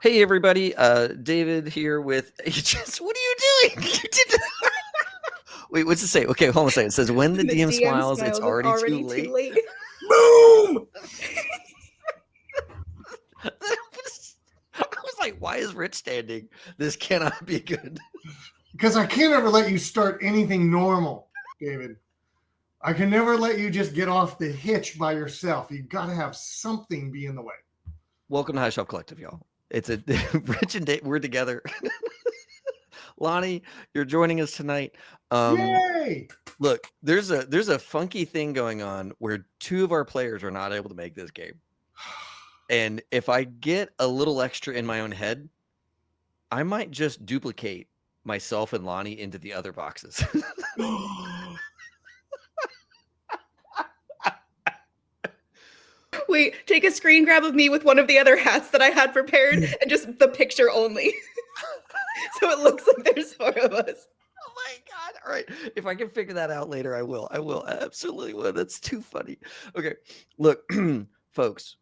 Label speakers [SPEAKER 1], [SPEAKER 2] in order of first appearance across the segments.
[SPEAKER 1] Hey everybody, David here with just what are you doing? You did Wait, what's it say? Okay, hold on a second. It says when the
[SPEAKER 2] When the
[SPEAKER 1] DM
[SPEAKER 2] DM
[SPEAKER 1] smiles, it's
[SPEAKER 2] smiles, it's
[SPEAKER 1] already too
[SPEAKER 2] already too
[SPEAKER 1] late.
[SPEAKER 2] late.
[SPEAKER 3] Boom!
[SPEAKER 1] I was like, why is Rich standing? This cannot be good.
[SPEAKER 3] Because I can't ever let you start anything normal, David. I can never let you just get off the hitch by yourself. You got to have something be in the way.
[SPEAKER 1] Welcome to High Shelf Collective, y'all. It's a Rich and Dave, we're together. Lonnie, you're joining us tonight.
[SPEAKER 3] Yay!
[SPEAKER 1] Look, there's a funky thing going on where two of our players are not able to make this game. And if I get a little extra in my own head, I might just duplicate myself and Lonnie into the other boxes.
[SPEAKER 2] Wait, take a screen grab of me with one of the other hats that I had prepared and just the picture only. So it looks like there's four of us.
[SPEAKER 1] Oh my God. All right. If I can figure that out later, I will. I will. I absolutely will. That's too funny. Okay. Look, folks,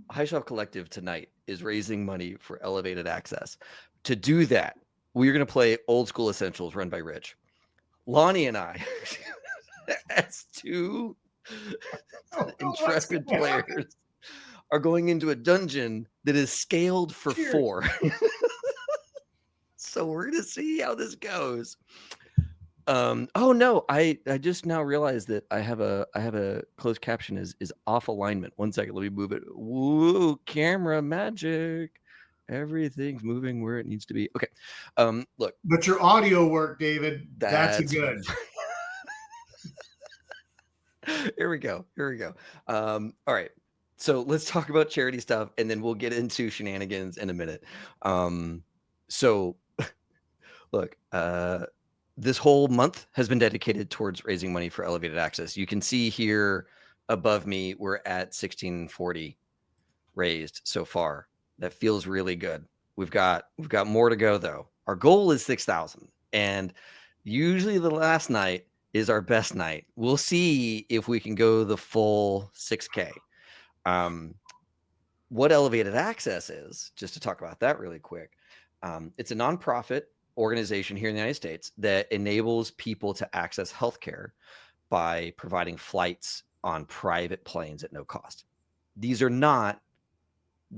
[SPEAKER 1] High Shelf Collective tonight is raising money for elevated access. To do that, we're going to play Old School Essentials run by Rich. Lonnie and I, as two intrepid players, are going into a dungeon that is scaled for
[SPEAKER 3] Cheers.
[SPEAKER 1] 4. So we're going to see how this goes. Oh no, I just now realized that I have a closed caption is off alignment. 1 second, let me move it. Woo, camera magic. Everything's moving where it needs to be. Okay. Look.
[SPEAKER 3] But your audio work, David, that's good.
[SPEAKER 1] Here we go. All right. So let's talk about charity stuff and then we'll get into shenanigans in a minute. So look, this whole month has been dedicated towards raising money for elevated access. You can see here above me, we're at 1640 raised so far. That feels really good. We've got more to go though. Our goal is 6,000, and usually the last night is our best night. We'll see if we can go the full 6K. What elevated access is, just to talk about that really quick, it's a nonprofit organization here in the United States that enables people to access healthcare by providing flights on private planes at no cost. These are not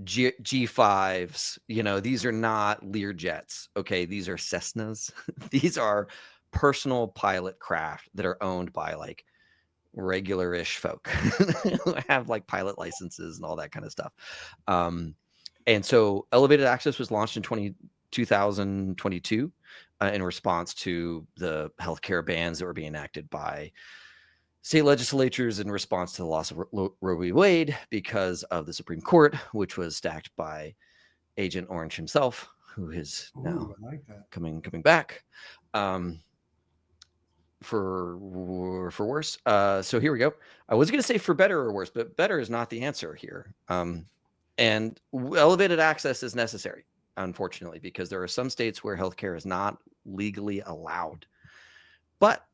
[SPEAKER 1] G5s, these are not Learjets. Okay, these are Cessnas. These are personal pilot craft that are owned by like regular-ish folk who have like pilot licenses and all that kind of stuff. And so elevated access was launched in 2022 in response to the healthcare bans that were being enacted by state legislatures in response to the loss of Roe v. Wade because of the Supreme Court, which was stacked by Agent Orange himself, who is now coming back for worse. So here we go. I was going to say for better or worse, but better is not the answer here. And elevated access is necessary, unfortunately, because there are some states where healthcare is not legally allowed, but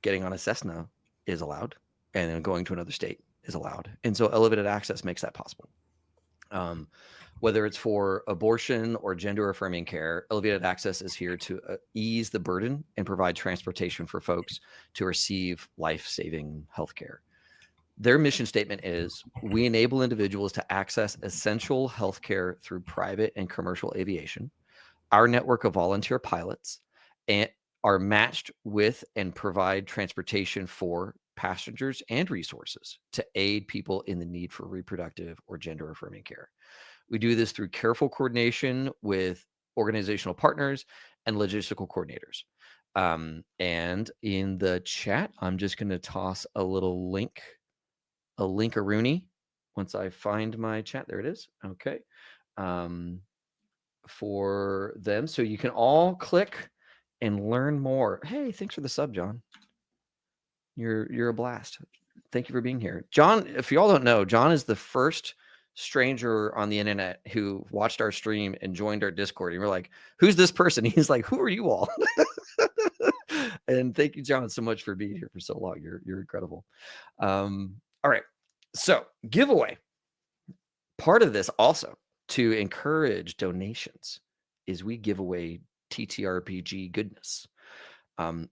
[SPEAKER 1] getting on a Cessna is allowed, and then going to another state is allowed. And so elevated access makes that possible. Whether it's for abortion or gender affirming care, elevated access is here to ease the burden and provide transportation for folks to receive life-saving healthcare. Their mission statement is, we enable individuals to access essential healthcare through private and commercial aviation. Our network of volunteer pilots are matched with and provide transportation for passengers and resources to aid people in the need for reproductive or gender affirming care. We do this through careful coordination with organizational partners and logistical coordinators. And in the chat, I'm just going to toss a little link, a Rooney, once I find my chat. There it is. Okay. For them. So you can all click and learn more. Hey, thanks for the sub, John. You're a blast. Thank you for being here. John, if y'all don't know, John is the first stranger on the internet who watched our stream and joined our Discord. And we're like, who's this person? He's like, who are you all? And thank you, John, so much for being here for so long. You're incredible. All right. So giveaway. Part of this also to encourage donations is we give away TTRPG goodness.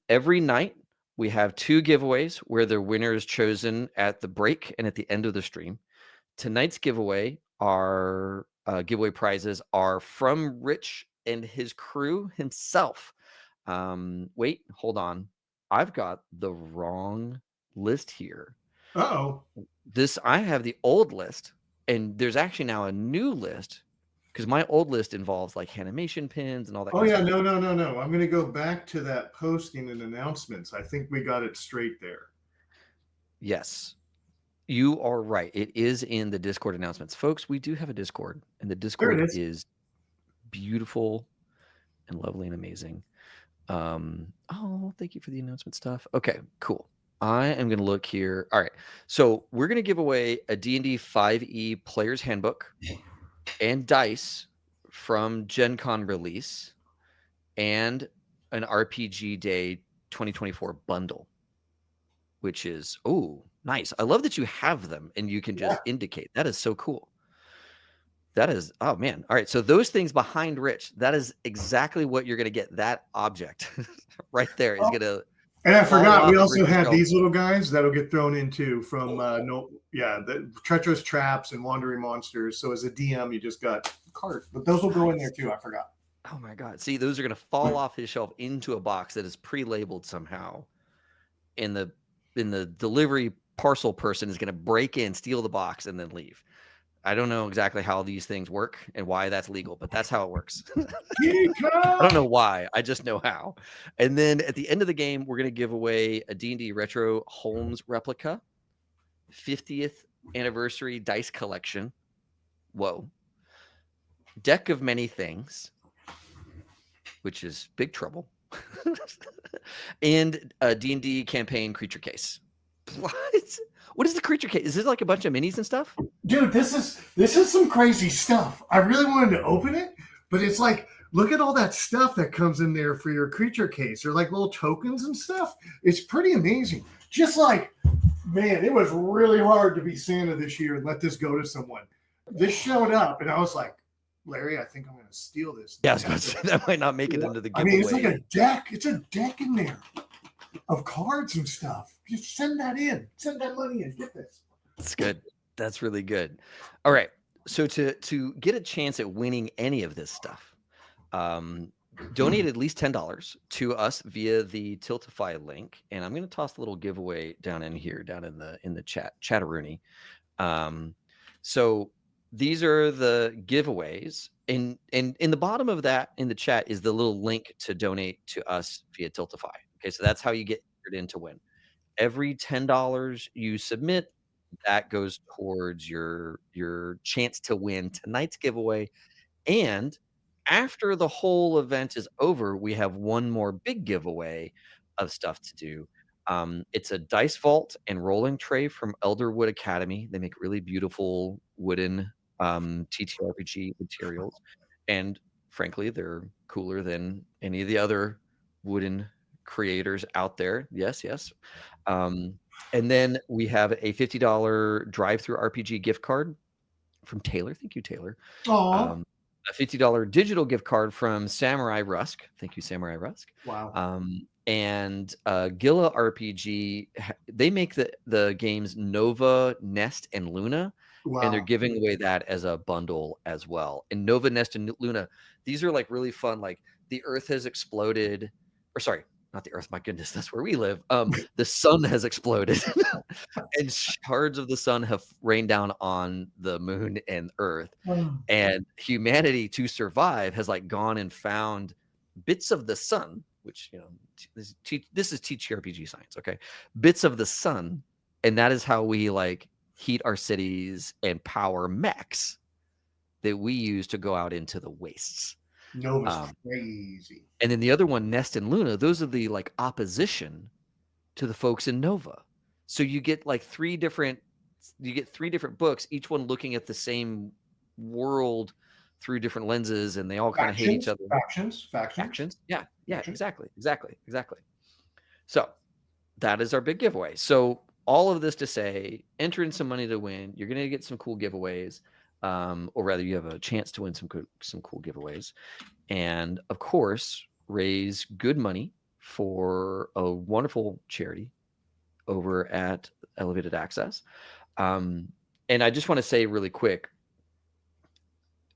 [SPEAKER 1] Every night we have 2 giveaways where the winner is chosen at the break and at the end of the stream. Tonight's giveaway, our giveaway prizes are from Rich and his crew himself. Wait, hold on. I've got the wrong list here.
[SPEAKER 3] Uh-oh.
[SPEAKER 1] I have the old list, and there's actually now a new list because my old list involves like animation pins and all that
[SPEAKER 3] Oh
[SPEAKER 1] kind
[SPEAKER 3] yeah,
[SPEAKER 1] of stuff.
[SPEAKER 3] no. I'm gonna go back to that posting and announcements. I think we got it straight there.
[SPEAKER 1] Yes, you are right. It is in the Discord announcements. Folks, we do have a Discord, and the
[SPEAKER 3] There it
[SPEAKER 1] Discord
[SPEAKER 3] is.
[SPEAKER 1] is beautiful and lovely and amazing. Oh, thank you for the announcement stuff. Okay, cool. I am going to look here. All right. So we're going to give away a D&D 5e player's handbook and dice from Gen Con release and an RPG Day 2024 bundle, which is, oh, nice. I love that you have them and you can just indicate. That is so cool. That is, oh man. All right. So those things behind Rich, that is exactly what you're going to get. That object right there is going to
[SPEAKER 3] And I
[SPEAKER 1] fall
[SPEAKER 3] forgot, we
[SPEAKER 1] off of
[SPEAKER 3] also
[SPEAKER 1] Rich's
[SPEAKER 3] had
[SPEAKER 1] shelf.
[SPEAKER 3] these little guys that'll get thrown into from the treacherous traps and wandering monsters. So as a DM, you just got cards, but those will go in there too. I forgot.
[SPEAKER 1] Oh my God. See, those are going to fall off his shelf into a box that is pre-labeled somehow. And the delivery parcel person is going to break in, steal the box, and then leave. I don't know exactly how these things work and why that's legal, but that's how it works. I don't know why. I just know how. And then at the end of the game, we're going to give away a D&D Retro Holmes replica, 50th anniversary dice collection. Whoa. Deck of Many Things, which is big trouble. And a D&D campaign creature case. What? What is the creature case? Is this like a bunch of minis and stuff?
[SPEAKER 3] Dude, this is some crazy stuff. I really wanted to open it, but it's like, look at all that stuff that comes in there for your creature case. They're like little tokens and stuff. It's pretty amazing. Just like, man, it was really hard to be Santa this year and let this go to someone. This showed up, and I was like, Larry, I think I'm going to steal this.
[SPEAKER 1] Yeah, I was about to say that might not make it into the
[SPEAKER 3] I
[SPEAKER 1] giveaway.
[SPEAKER 3] mean, it's like a deck. It's a deck in there of cards and stuff. Just send that in. Send that money in. Get this.
[SPEAKER 1] That's good. That's really good. All right. So to get a chance at winning any of this stuff, donate at least $10 to us via the Tiltify link, and I'm going to toss a little giveaway down in here, down in the chatteroonie. So these are the giveaways, and in the bottom of that in the chat is the little link to donate to us via Tiltify. Okay, so that's how you get entered in to win. Every $10 you submit, that goes towards your chance to win tonight's giveaway. And after the whole event is over, we have one more big giveaway of stuff to do. It's a dice vault and rolling tray from Elderwood Academy. They make really beautiful wooden TTRPG materials, and frankly, they're cooler than any of the other wooden creators out there. Yes, yes. And then we have a $50 drive-through RPG gift card from Taylor. Thank you, Taylor.
[SPEAKER 3] Oh,
[SPEAKER 1] A $50 digital gift card from Samurai Rusk. Thank you, Samurai Rusk.
[SPEAKER 3] wow.
[SPEAKER 1] And Gilla RPG, they make the games Nova, Nest, and Luna, and they're
[SPEAKER 3] Wow.
[SPEAKER 1] giving away that as a bundle as well. And Nova, Nest, and Luna, these are like really fun. Like the Earth has exploded, or sorry, not the Earth. My goodness, that's where we live. The sun has exploded, and shards of the sun have rained down on the moon and Earth, and humanity to survive has like gone and found bits of the sun, which this is TTRPG science, okay? Bits of the sun, and that is how we like heat our cities and power mechs that we use to go out into the wastes.
[SPEAKER 3] Nova's crazy.
[SPEAKER 1] And then the other one, Nest and Luna, those are the like opposition to the folks in Nova. So you get like three different books, each one looking at the same world through different lenses, and they all kind of hate each other.
[SPEAKER 3] Factions.
[SPEAKER 1] Yeah, exactly. So that is our big giveaway. So all of this to say, enter in some money to win. You're going to get some cool giveaways. or rather, you have a chance to win some cool giveaways, and of course, raise good money for a wonderful charity over at Elevated Access. And I just want to say really quick,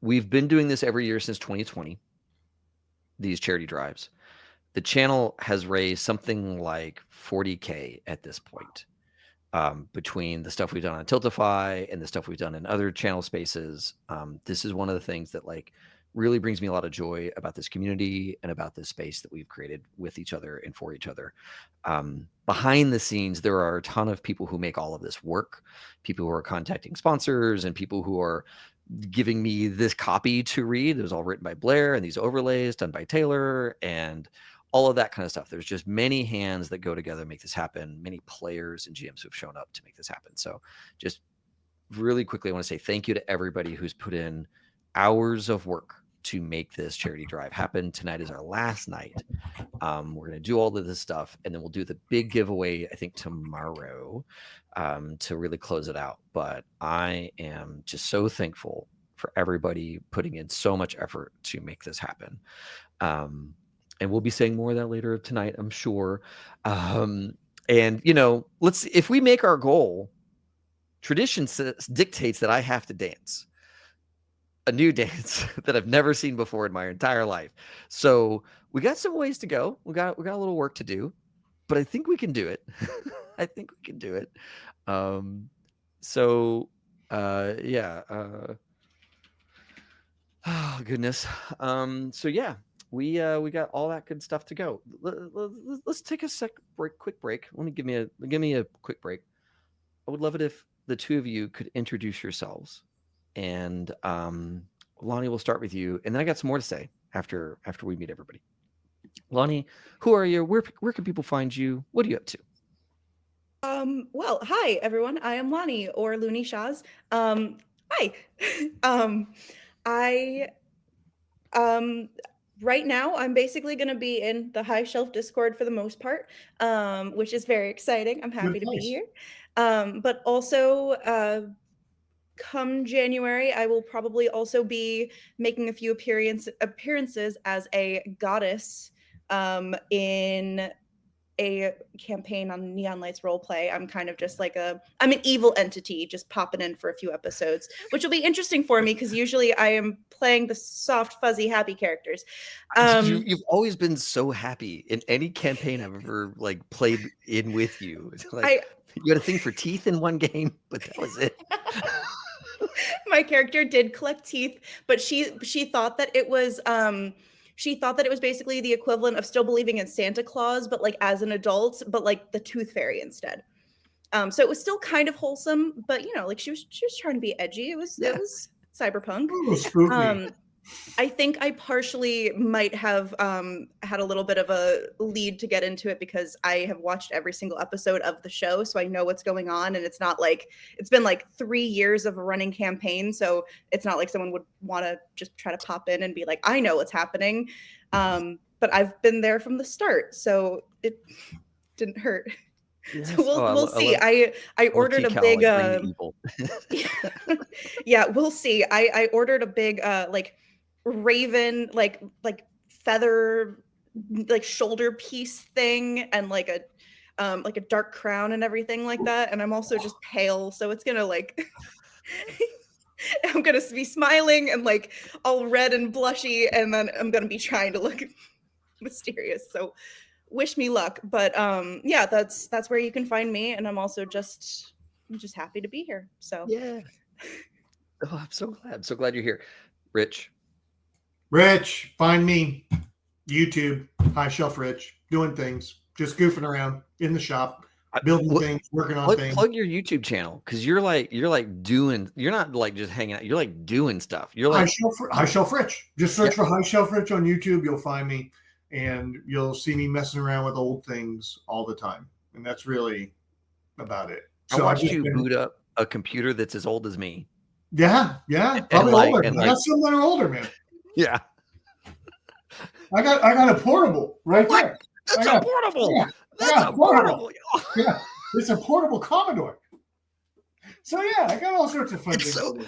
[SPEAKER 1] we've been doing this every year since 2020, these charity drives. The channel has raised something like 40K at this point, between the stuff we've done on Tiltify and the stuff we've done in other channel spaces. This is one of the things that like really brings me a lot of joy about this community and about this space that we've created with each other and for each other. Behind the scenes, there are a ton of people who make all of this work, people who are contacting sponsors and people who are giving me this copy to read. It was all written by Blair, and these overlays done by Taylor, and all of that kind of stuff. There's just many hands that go together to make this happen, many players and GMs who have shown up to make this happen. So just really quickly, I want to say thank you to everybody who's put in hours of work to make this charity drive happen. Tonight is our last night. We're going to do all of this stuff, and then we'll do the big giveaway, I think, tomorrow, to really close it out. But I am just so thankful for everybody putting in so much effort to make this happen. And we'll be saying more of that later tonight, I'm sure. And, you know, if we make our goal, tradition dictates that I have to dance a new dance that I've never seen before in my entire life. So we got some ways to go. We got a little work to do, but I think we can do it. I think we can do it. Yeah. Oh goodness. So yeah, we got all that good stuff to go. Let's take a quick break. Give me a quick break. I would love it if the two of you could introduce yourselves. And Lonnie, we'll start with you, and then I got some more to say after we meet everybody. Lonnie, who are you? Where can people find you? What are you up to?
[SPEAKER 2] Well, hi everyone. I am Lonnie, or Looney Shaz. Hi. I right now I'm basically going to be in the High Shelf Discord for the most part, which is very exciting. I'm happy to be here. But also come January, I will probably also be making a few appearances as a goddess in a campaign on Neon Lights Roleplay. I'm kind of just like I'm an evil entity just popping in for a few episodes, which will be interesting for me because usually I am playing the soft, fuzzy, happy characters.
[SPEAKER 1] You've always been so happy in any campaign I've ever like played in with you. It's like you had a thing for teeth in one game, but that was it.
[SPEAKER 2] My character did collect teeth, but she thought that it was basically the equivalent of still believing in Santa Claus, but like as an adult, but like the Tooth Fairy instead. So it was still kind of wholesome, but you know, like she was trying to be edgy. It was cyberpunk.
[SPEAKER 3] Ooh, spooky.
[SPEAKER 2] I think I partially might have had a little bit of a lead to get into it because I have watched every single episode of the show, so I know what's going on, and it's not like it's been like 3 years of a running campaign, so it's not like someone would want to just try to pop in and be like, I know what's happening. But I've been there from the start, so it didn't hurt.
[SPEAKER 1] Yes.
[SPEAKER 2] So we'll see. I ordered a big yeah, we'll see. I ordered a big like raven like feather like shoulder piece thing and like a dark crown and everything like that, and I'm also just pale, so it's gonna like I'm gonna be smiling and like all red and blushy, and then I'm gonna be trying to look mysterious, so wish me luck. But yeah, that's where you can find me, and I'm also just happy to be here. So
[SPEAKER 1] yeah. Oh, I'm so glad you're here.
[SPEAKER 3] Rich, find me YouTube, High Shelf Rich, doing things, just goofing around in the shop, building things, working on things.
[SPEAKER 1] Plug your YouTube channel, because you're like doing. You're not like just hanging out. You're like doing stuff. You're like
[SPEAKER 3] High Shelf Rich. Just search for High Shelf Rich on YouTube. You'll find me, and you'll see me messing around with old things all the time, and that's really about it.
[SPEAKER 1] So I watched you boot up a computer that's as old as me.
[SPEAKER 3] Yeah, probably older. I got some that are older, man.
[SPEAKER 1] Yeah,
[SPEAKER 3] I got a portable right there.
[SPEAKER 1] That's a portable.
[SPEAKER 3] Yeah,
[SPEAKER 1] That's a portable.
[SPEAKER 3] Yeah, it's a portable Commodore. So yeah, I got all sorts of fun
[SPEAKER 1] It's
[SPEAKER 3] things.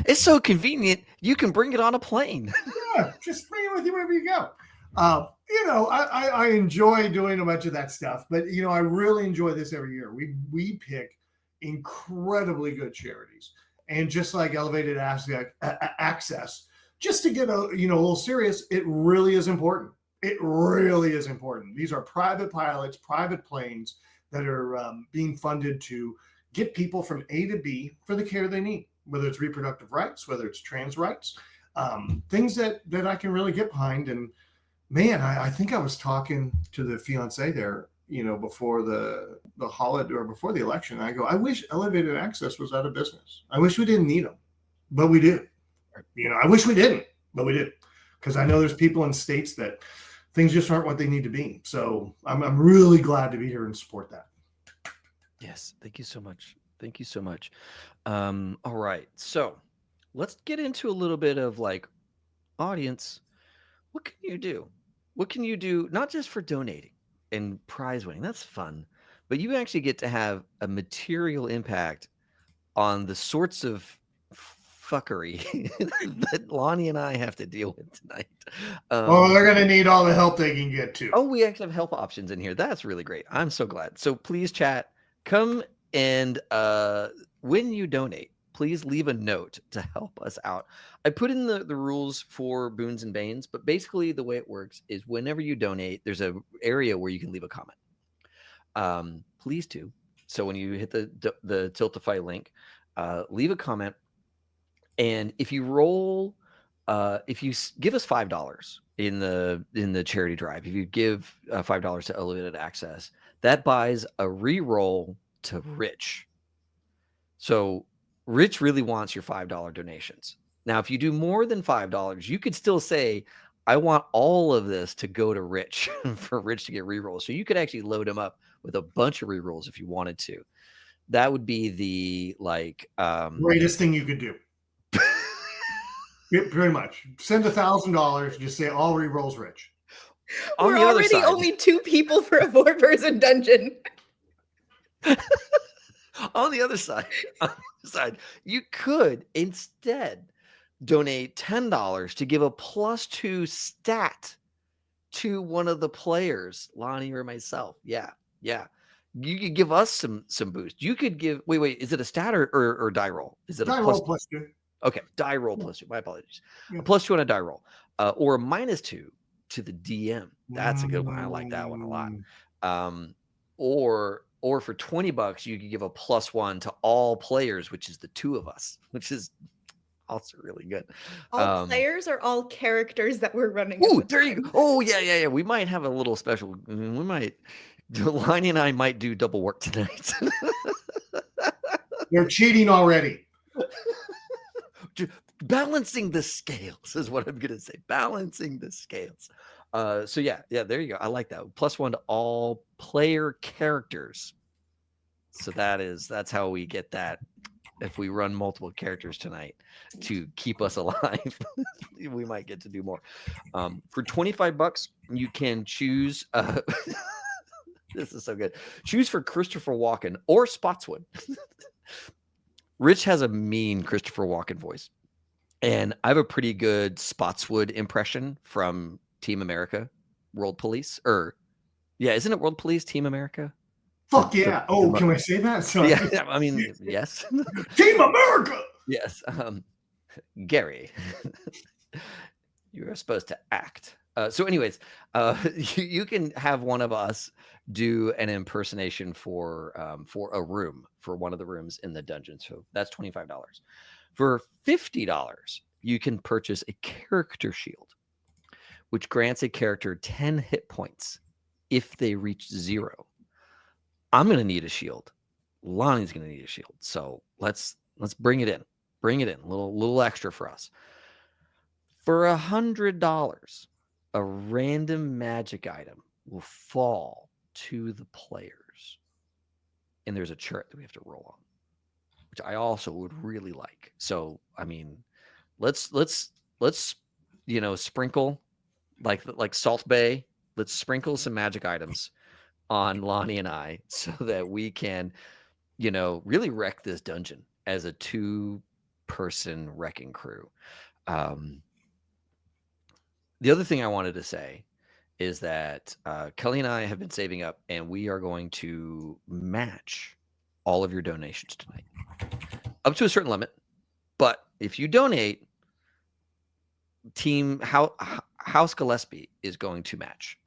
[SPEAKER 1] it's so convenient. You can bring it on a plane.
[SPEAKER 3] Yeah, just bring it with you wherever you go. I enjoy doing a bunch of that stuff, but I really enjoy this every year. We pick incredibly good charities, and just like elevated access, just to get a little serious, it really is important. It really is important. These are private pilots, private planes that are being funded to get people from A to B for the care they need, whether it's reproductive rights, whether it's trans rights, things that I can really get behind. And man, I think I was talking to the fiance there, before the holiday or before the election. I go, I wish elevated access was out of business. I wish we didn't need them, but we do. I wish we didn't, but we do, because I know there's people in states that things just aren't what they need to be. So I'm really glad to be here and support that.
[SPEAKER 1] Yes, thank you so much. Thank you so much. All right, so let's get into a little bit of like audience. What can you do? What can you do not just for donating and prize winning? That's fun, but you actually get to have a material impact on the sorts of fuckery that Lonnie and I have to deal with tonight.
[SPEAKER 3] They're going to need all the help they can get to.
[SPEAKER 1] Oh, we actually have help options in here. That's really great. I'm so glad. So please, chat, come and when you donate, please leave a note to help us out. I put in the rules for Boons and Banes, but basically the way it works is whenever you donate, there's a area where you can leave a comment. Please do. So when you hit the Tiltify link, leave a comment. And if you roll, if you give us $5 in the charity drive, if you give $5 to Elevated Access, that buys a re-roll to Rich. So Rich really wants your $5 donations. Now, if you do more than $5, you could still say, I want all of this to go to Rich for Rich to get re-rolls. So you could actually load him up with a bunch of re-rolls if you wanted to. That would be the
[SPEAKER 3] greatest thing you could do. Yeah, pretty much. Send $1,000. Just say all re-rolls Rich.
[SPEAKER 2] We're already only 2 people for a 4-person dungeon.
[SPEAKER 1] On the other side, you could instead donate $10 to give a +2 stat to one of the players, Lonnie or myself. Yeah. You could give us some boost. You could give. Wait. Is it a stat or die roll? Is it
[SPEAKER 3] die
[SPEAKER 1] a
[SPEAKER 3] roll +2?
[SPEAKER 1] Okay, die roll +2. My apologies. Yeah. A +2 on a die roll, or a -2 to the DM. That's a good one. I like that one a lot. Or for $20, you could give a +1 to all players, which is the 2 of us, which is also really good.
[SPEAKER 2] All players or all characters that we're running?
[SPEAKER 1] Oh, there you go. Oh, yeah. We might have a little special. Lonnie and I might do double work tonight.
[SPEAKER 3] They're cheating already.
[SPEAKER 1] Balancing the scales is what I'm going to say. Balancing the scales. So yeah, there you go. I like that. +1 to all player characters. So that's how we get that. If we run multiple characters tonight to keep us alive, we might get to do more. For $25, you can choose. This is so good. Choose for Christopher Walken or Spotswood. Rich has a mean Christopher Walken voice. And I have a pretty good Spotswood impression from Team America, World Police. Isn't it World Police, Team America?
[SPEAKER 3] Fuck yeah. Can I say that? Sorry.
[SPEAKER 1] Yeah, I mean, yes.
[SPEAKER 3] Team America!
[SPEAKER 1] Yes. Gary, you are supposed to act. So anyways, you can have one of us do an impersonation for a room, for one of the rooms in the dungeon. So that's $25. For $50, you can purchase a character shield, which grants a character 10 hit points if they reach 0. I'm going to need a shield. Lonnie's going to need a shield. So let's bring it in. Bring it in. A little extra for us. For $100, a random magic item will fall to the players. And there's a chart that we have to roll on, which I also would really like. So, I mean, let's sprinkle like Salt Bay. Let's sprinkle some magic items on Lonnie and I so that we can, really wreck this dungeon as a 2-person wrecking crew. The other thing I wanted to say is that Kelly and I have been saving up, and we are going to match all of your donations tonight up to a certain limit. But if you donate, Team House Gillespie is going to match.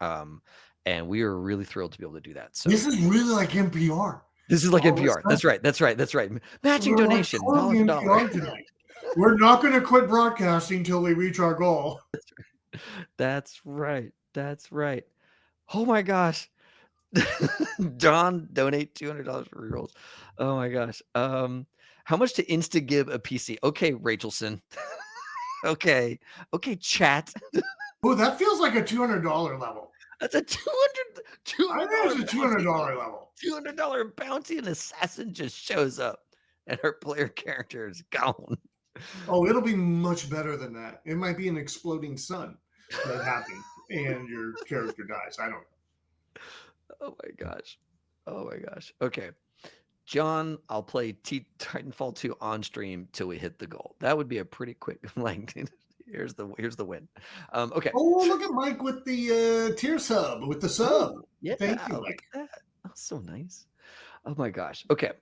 [SPEAKER 1] And we are really thrilled to be able to do that. So
[SPEAKER 3] this is really like NPR.
[SPEAKER 1] This is like NPR. That's right. That's right. That's right. Matching donation, dollar for dollar.
[SPEAKER 3] Tonight. We're not going to quit broadcasting until we reach our goal.
[SPEAKER 1] That's right. That's right. Oh my gosh. John, donate $200 for rerolls. Oh my gosh. How much to insta-give a PC? Okay, Rachelson. Okay, chat.
[SPEAKER 3] Oh, that feels like a $200 level.
[SPEAKER 1] That's a $200.
[SPEAKER 3] I think it's a $200 level.
[SPEAKER 1] $200 bounty, and assassin just shows up, and her player character is gone.
[SPEAKER 3] Oh, it'll be much better than that. It might be an exploding sun that happens, and your character dies. I don't know.
[SPEAKER 1] Oh my gosh. Oh my gosh. Okay. John, I'll play Titanfall 2 on stream till we hit the goal. That would be a pretty quick like here's the win. Okay.
[SPEAKER 3] Oh, look at Mike with the tier sub, with the sub.
[SPEAKER 1] Oh, yeah,
[SPEAKER 3] thank you,
[SPEAKER 1] look
[SPEAKER 3] Mike.
[SPEAKER 1] at that. Oh, so nice. Oh my gosh. Okay.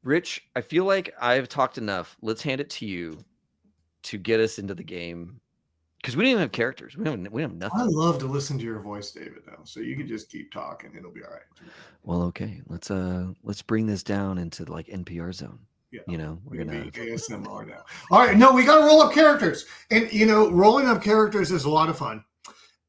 [SPEAKER 1] Rich, I feel like I've talked enough. Let's hand it to you to get us into the game. Because we don't even have characters. We have nothing.
[SPEAKER 3] I love to listen to your voice, David, though. So you can just keep talking. It'll be all right.
[SPEAKER 1] Well, okay. Let's bring this down into like NPR zone.
[SPEAKER 3] Yeah.
[SPEAKER 1] You know, we're gonna
[SPEAKER 3] ASMR now. All right. No, we gotta roll up characters. And rolling up characters is a lot of fun.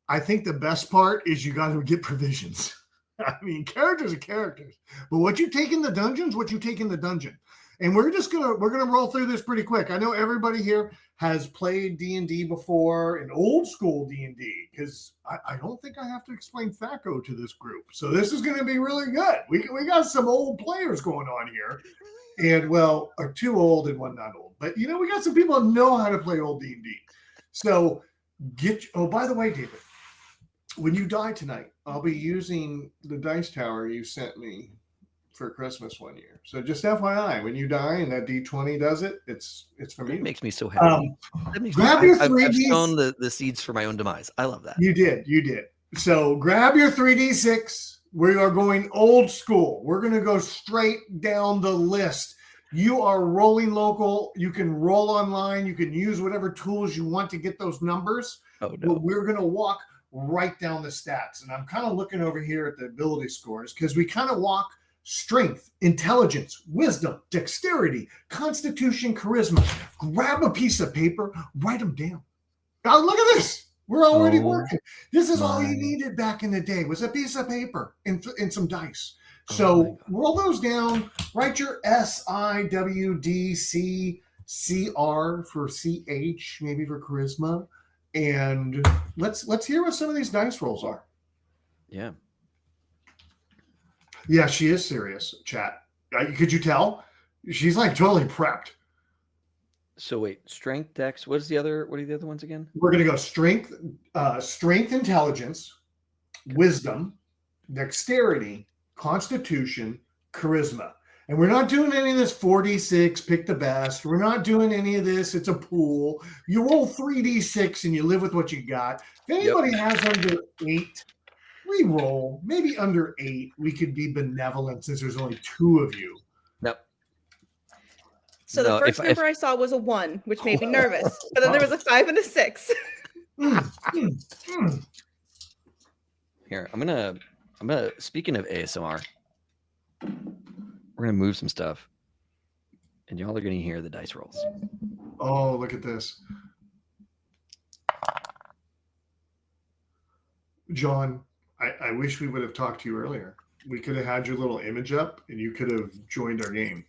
[SPEAKER 3] I think the best part is you gotta get provisions. I mean, characters are characters. But what you take in the dungeon's what you take in the dungeon. And we're gonna roll through this pretty quick. I know everybody here has played D&D before, an old school D&D, because I don't think I have to explain THAC0 to this group. So this is going to be really good. We got some old players going on here, and are 2 old and 1 not old. But we got some people that know how to play old D&D. So by the way, David, when you die tonight, I'll be using the dice tower you sent me for Christmas one year. So just FYI, when you die and that D20 does it, it's from you.
[SPEAKER 1] It makes me so happy.
[SPEAKER 3] Grab your 3Ds.
[SPEAKER 1] I've sown the seeds for my own demise. I love that.
[SPEAKER 3] You did. So grab your 3D6. We are going old school. We're going to go straight down the list. You are rolling local. You can roll online. You can use whatever tools you want to get those numbers.
[SPEAKER 1] Oh, no.
[SPEAKER 3] But we're going to walk right down the stats. And I'm kind of looking over here at the ability scores because we kind of walk strength, intelligence, wisdom, dexterity, constitution, charisma. Grab a piece of paper, write them down. Now look at this. We're already working. This is all you needed back in the day was a piece of paper and some dice. So roll those down, write your SIWDCCR for CH, maybe for charisma. And let's hear what some of these dice rolls are.
[SPEAKER 1] Yeah.
[SPEAKER 3] Yeah, she is serious, chat. Could you tell? She's like totally prepped.
[SPEAKER 1] So wait, strength, dex. What are the other ones again?
[SPEAKER 3] We're gonna go strength, intelligence, wisdom, dexterity, constitution, charisma. And we're not doing any of this 4D6, pick the best. We're not doing any of this. It's a pool. You roll 3D6 and you live with what you got. If anybody has under 8, re-roll, maybe under 8. We could be benevolent since there's only 2 of you.
[SPEAKER 1] Nope.
[SPEAKER 2] So the first number I saw was a 1, which made me nervous. But then there was a 5 and a 6.
[SPEAKER 1] Here, I'm gonna. Speaking of ASMR, we're gonna move some stuff, and y'all are gonna hear the dice rolls.
[SPEAKER 3] Oh, look at this, John. I wish we would have talked to you earlier. We could have had your little image up and you could have joined our game.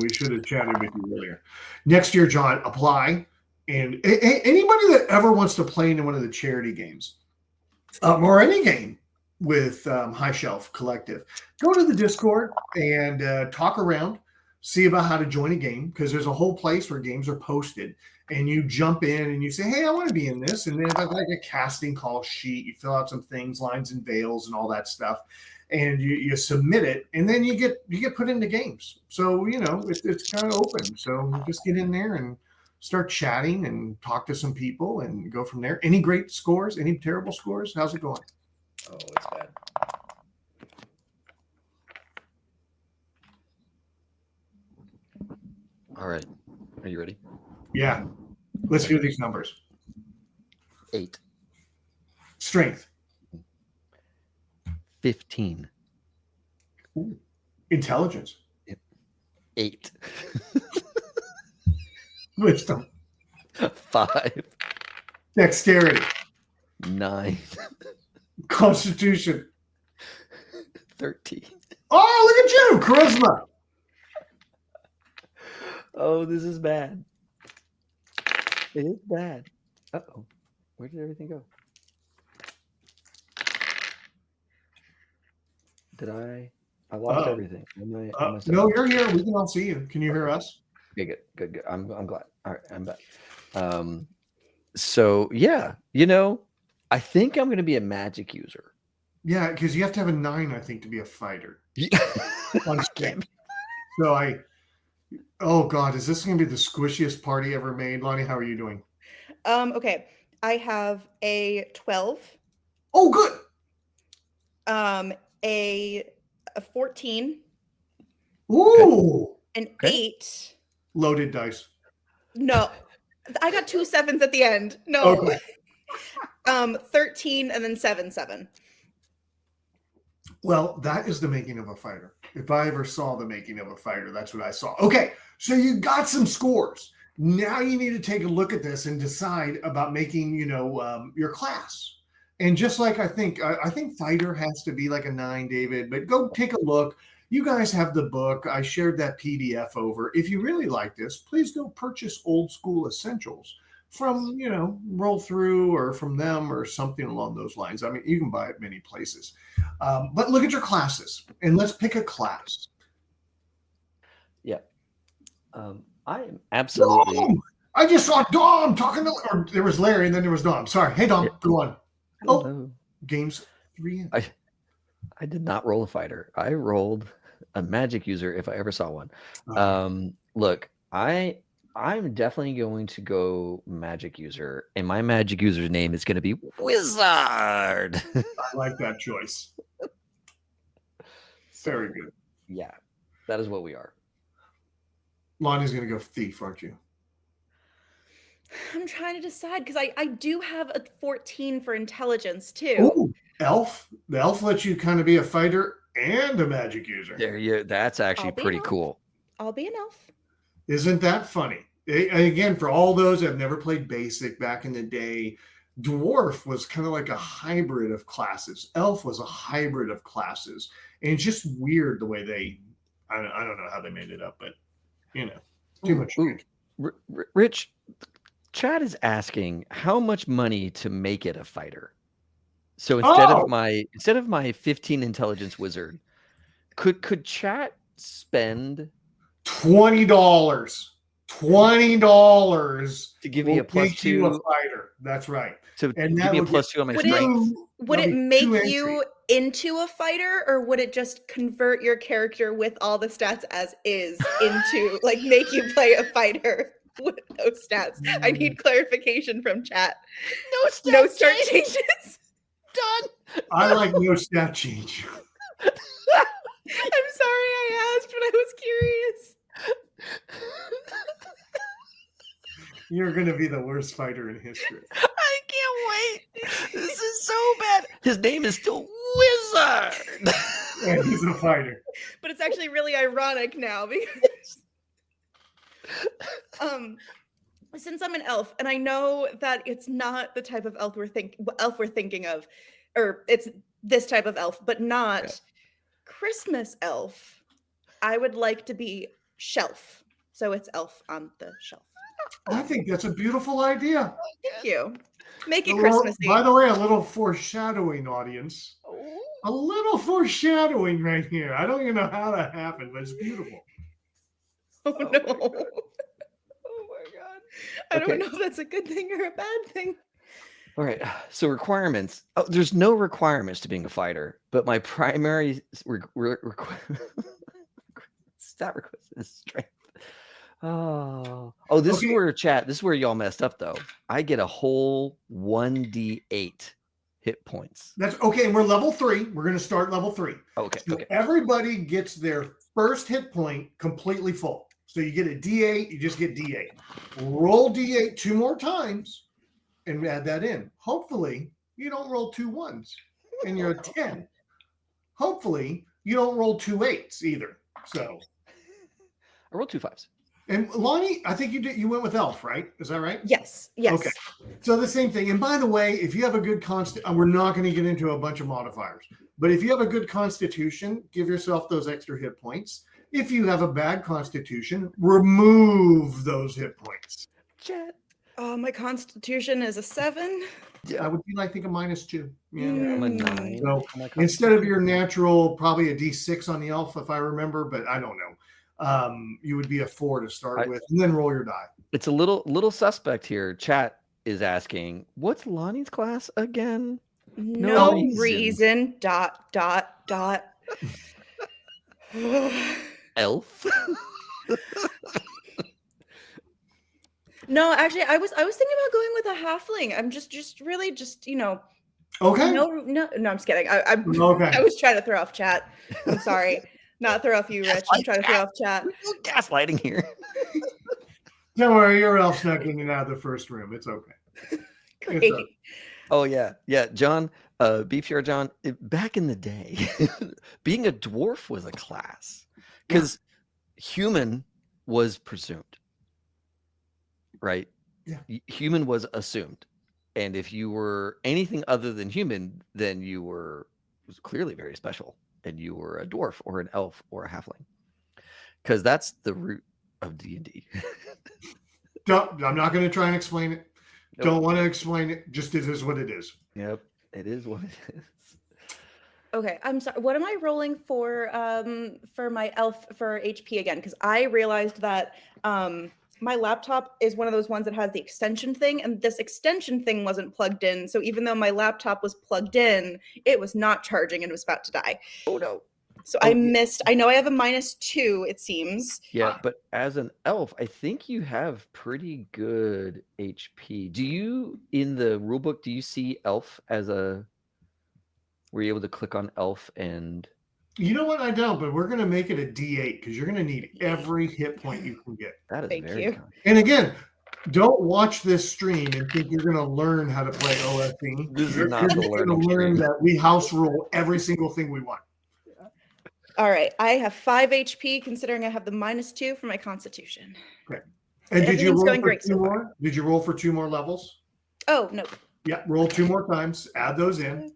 [SPEAKER 3] We should have chatted with you earlier. Next year, John, apply. And anybody that ever wants to play in one of the charity games or any game with High Shelf Collective, go to the Discord and talk around, see about how to join a game because there's a whole place where games are posted. and you jump in and you say, hey, I want to be in this. And then it's like a casting call sheet. You fill out some things, lines and veils and all that stuff. And you submit it, and then you get put into games. So, it's kind of open. So just get in there and start chatting and talk to some people and go from there. Any great scores? Any terrible scores? How's it going?
[SPEAKER 1] Oh, it's bad. All right. Are you ready?
[SPEAKER 3] Yeah. Let's hear these numbers.
[SPEAKER 1] 8.
[SPEAKER 3] Strength.
[SPEAKER 1] 15.
[SPEAKER 3] Ooh. Intelligence.
[SPEAKER 1] 8.
[SPEAKER 3] Wisdom.
[SPEAKER 1] 5.
[SPEAKER 3] Dexterity.
[SPEAKER 1] 9.
[SPEAKER 3] Constitution.
[SPEAKER 1] 13.
[SPEAKER 3] Oh, look at you. Charisma.
[SPEAKER 1] Oh, this is bad. It is bad. Uh-oh. Where did everything go? Did I lost everything.
[SPEAKER 3] No, you're here. We can all see you. Can you hear us?
[SPEAKER 1] Okay, good. I'm glad. All right, I'm back. So yeah, I think I'm gonna be a magic user.
[SPEAKER 3] Yeah, because you have to have a 9, I think, to be a fighter. On strength. So oh God, is this gonna be the squishiest party ever made? Lonnie, how are you doing?
[SPEAKER 2] Okay. I have a 12.
[SPEAKER 3] Oh, good.
[SPEAKER 2] A 14.
[SPEAKER 3] Ooh.
[SPEAKER 2] An 8.
[SPEAKER 3] Loaded dice.
[SPEAKER 2] No. I got 2 7s at the end. No.
[SPEAKER 3] Okay.
[SPEAKER 2] 13 and then 7.
[SPEAKER 3] Well, that is the making of a fighter. If I ever saw the making of a fighter, that's what I saw. Okay, so you got some scores. Now you need to take a look at this and decide about making, your class. And just like I think fighter has to be like a 9, David, but go take a look. You guys have the book. I shared that PDF over. If you really like this, please go purchase Old School Essentials from, Roll Through or from them or something along those lines. I mean, you can buy it many places. But look at your classes and let's pick a class.
[SPEAKER 1] Yeah. I am absolutely.
[SPEAKER 3] Dom! I just saw Dom talking to, or there was Larry and then there was Dom. Sorry. Hey, Dom, go on.
[SPEAKER 1] Hello.
[SPEAKER 3] Games 3.
[SPEAKER 1] I did not roll a fighter. I rolled a magic user if I ever saw one. Look, I'm definitely going to go magic user, and my magic user's name is going to be Wizard.
[SPEAKER 3] I like that choice. Very good.
[SPEAKER 1] Yeah, that is what we are.
[SPEAKER 3] Lonnie's going to go thief, aren't you?
[SPEAKER 2] I'm trying to decide because I do have a 14 for intelligence too.
[SPEAKER 3] Ooh, elf. The elf lets you kind of be a fighter and a magic user.
[SPEAKER 1] That's actually pretty cool.
[SPEAKER 2] I'll be an elf.
[SPEAKER 3] Isn't that funny? Again, for all those that have never played Basic back in the day, Dwarf was kind of like a hybrid of classes. Elf was a hybrid of classes. And it's just weird the way I don't know how they made it up, but, too much.
[SPEAKER 1] Rich, Chad is asking how much money to make it a fighter. So instead of my 15 intelligence wizard, could Chad spend
[SPEAKER 3] $20? $20
[SPEAKER 1] to give me a +2
[SPEAKER 3] you a fighter. That's right.
[SPEAKER 1] And give me a +2 on my strength.
[SPEAKER 2] Would it make you into a fighter, or would it just convert your character with all the stats as is into make you play a fighter with those stats? I need clarification from chat. No stat changes. Done.
[SPEAKER 3] I like no stat change.
[SPEAKER 2] I'm sorry I asked, but I was curious.
[SPEAKER 3] You're going to be the worst fighter in history.
[SPEAKER 1] I can't wait. This is so bad. His name is still Wizard.
[SPEAKER 3] And he's a fighter.
[SPEAKER 2] But it's actually really ironic now because since I'm an elf, and I know that it's not the type of elf we're thinking of, or it's this type of elf, but not Christmas elf. I would like to be shelf. So it's elf on the shelf.
[SPEAKER 3] I think that's a beautiful idea.
[SPEAKER 2] Thank you. Make it Christmassy.
[SPEAKER 3] By the way, a little foreshadowing, audience. A little foreshadowing right here. I don't even know how that happened, but it's beautiful.
[SPEAKER 2] Oh no.
[SPEAKER 1] Oh my God.
[SPEAKER 2] I don't
[SPEAKER 1] Okay.
[SPEAKER 2] know if that's a good thing or a bad thing.
[SPEAKER 1] All right. So requirements. Oh, there's no requirements to being a fighter, but my primary stat request is strength. Oh, this is
[SPEAKER 3] Okay.
[SPEAKER 1] where chat. This is where y'all messed up though. I get a whole 1d8 hit points.
[SPEAKER 3] That's okay. And we're level 3. We're going to start level 3.
[SPEAKER 1] Okay.
[SPEAKER 3] So
[SPEAKER 1] Okay.
[SPEAKER 3] everybody gets their first hit point completely full. So you get a D8. You just get D8. Roll D8 2 more times and add that in. Hopefully, you don't roll 2 1s and you're a 10. Hopefully, you don't roll 2 8s either. So
[SPEAKER 1] I rolled 2 5s.
[SPEAKER 3] And Lonnie, I think you went with Elf, right? Is that right?
[SPEAKER 2] Yes. Yes.
[SPEAKER 3] Okay. So the same thing. And by the way, if you have a good we're not going to get into a bunch of modifiers, but if you have a good constitution, give yourself those extra hit points. If you have a bad constitution, remove those hit points.
[SPEAKER 1] Chat.
[SPEAKER 2] My constitution is a 7.
[SPEAKER 3] I would be, I think, a -2. Yeah.
[SPEAKER 1] I'm a 9.
[SPEAKER 3] So instead of your natural, probably a D6 on the Elf, if I remember, but I don't know. You would be a 4 to start with, and then roll your die.
[SPEAKER 1] It's a little suspect here. Chat is asking, what's Lonnie's class again?
[SPEAKER 2] No reason. ...
[SPEAKER 1] Elf.
[SPEAKER 2] No, actually, I was thinking about going with a halfling. I'm just really
[SPEAKER 3] Okay.
[SPEAKER 2] No, I'm just kidding. I'm
[SPEAKER 3] okay.
[SPEAKER 2] I was trying to throw off chat. I'm sorry. Not throw off you, Rich. I'm trying to throw off chat.
[SPEAKER 1] Gaslighting here.
[SPEAKER 3] Don't worry, your elf snuck in and out of the first room. It's okay.
[SPEAKER 2] Great.
[SPEAKER 3] It's okay.
[SPEAKER 1] Oh yeah. John, BPR John, back in the day, being a dwarf was a class because human was presumed. Right?
[SPEAKER 3] Yeah.
[SPEAKER 1] Human was assumed. And if you were anything other than human, then you was clearly very special. And you were a dwarf or an elf or a halfling. Because that's the root of D&D.
[SPEAKER 3] I'm not going to try and explain it.
[SPEAKER 1] Nope.
[SPEAKER 3] Don't want to explain it. Just it is what it is.
[SPEAKER 1] Yep. It is what it is.
[SPEAKER 2] Okay, I'm sorry. What am I rolling for my elf for HP again? Because I realized that my laptop is one of those ones that has the extension thing, and this extension thing wasn't plugged in. So even though my laptop was plugged in, it was not charging and was about to die.
[SPEAKER 1] Oh no.
[SPEAKER 2] So I missed. I know I have a -2, it seems.
[SPEAKER 1] Yeah, but as an elf, I think you have pretty good HP. Do you, in the rulebook, do you see elf as were you able to click on elf and...
[SPEAKER 3] You know what? I don't, but we're going to make it a D8 because you're going to need every hit point you can get.
[SPEAKER 1] That is
[SPEAKER 2] Thank
[SPEAKER 1] very
[SPEAKER 2] you.
[SPEAKER 1] kind.
[SPEAKER 3] And again, don't watch this stream and think you're going to learn how to play OSE.
[SPEAKER 1] This is not the
[SPEAKER 3] You're going
[SPEAKER 1] learning
[SPEAKER 3] to learn
[SPEAKER 1] stream.
[SPEAKER 3] that we house rule every single thing we want.
[SPEAKER 2] All right, I have 5 HP, considering I have the -2 for my constitution.
[SPEAKER 3] Okay. And did you roll
[SPEAKER 2] going
[SPEAKER 3] for
[SPEAKER 2] great
[SPEAKER 3] 2
[SPEAKER 2] so
[SPEAKER 3] more?
[SPEAKER 2] far.
[SPEAKER 3] Did you roll for 2 more levels?
[SPEAKER 2] Oh no.
[SPEAKER 3] Yeah, roll 2 more times. Add those in.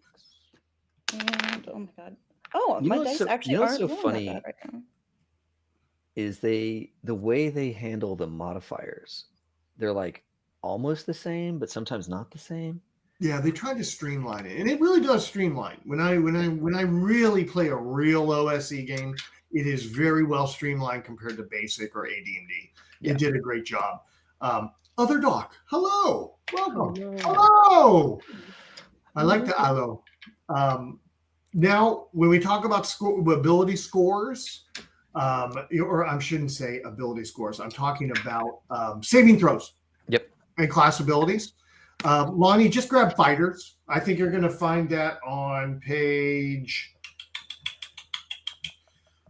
[SPEAKER 2] And oh my god. Oh,
[SPEAKER 1] You
[SPEAKER 2] my
[SPEAKER 1] know
[SPEAKER 2] dice
[SPEAKER 1] what's
[SPEAKER 2] actually
[SPEAKER 1] what's
[SPEAKER 2] aren't
[SPEAKER 1] so
[SPEAKER 2] rolling
[SPEAKER 1] funny
[SPEAKER 2] that bad right now.
[SPEAKER 1] is the way they handle the modifiers. They're like almost the same, but sometimes not the same.
[SPEAKER 3] Yeah, they tried to streamline it, and it really does streamline. When I really play a real OSE game, it is very well streamlined compared to basic or AD&D.
[SPEAKER 1] Yeah.
[SPEAKER 3] It did a great job. Other Doc, hello, welcome.
[SPEAKER 1] Hello.
[SPEAKER 3] Hello. I like the hello. Now, when we talk about ability scores, or I shouldn't say ability scores, I'm talking about saving throws.
[SPEAKER 1] Yep.
[SPEAKER 3] And class abilities. Lonnie, just grab fighters. I think you're going to find that on page.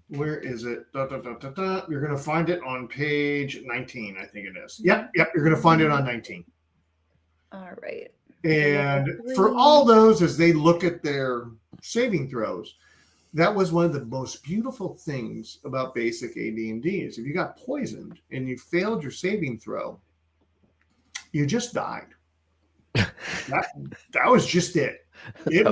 [SPEAKER 3] Where is it? You're going to find it on page 19, I think it is. Yep. You're going to find it on 19.
[SPEAKER 2] All right.
[SPEAKER 3] And for all those, as they look at their saving throws, that was one of the most beautiful things about basic AD&D is if you got poisoned and you failed your saving throw, you just died. That was just it. It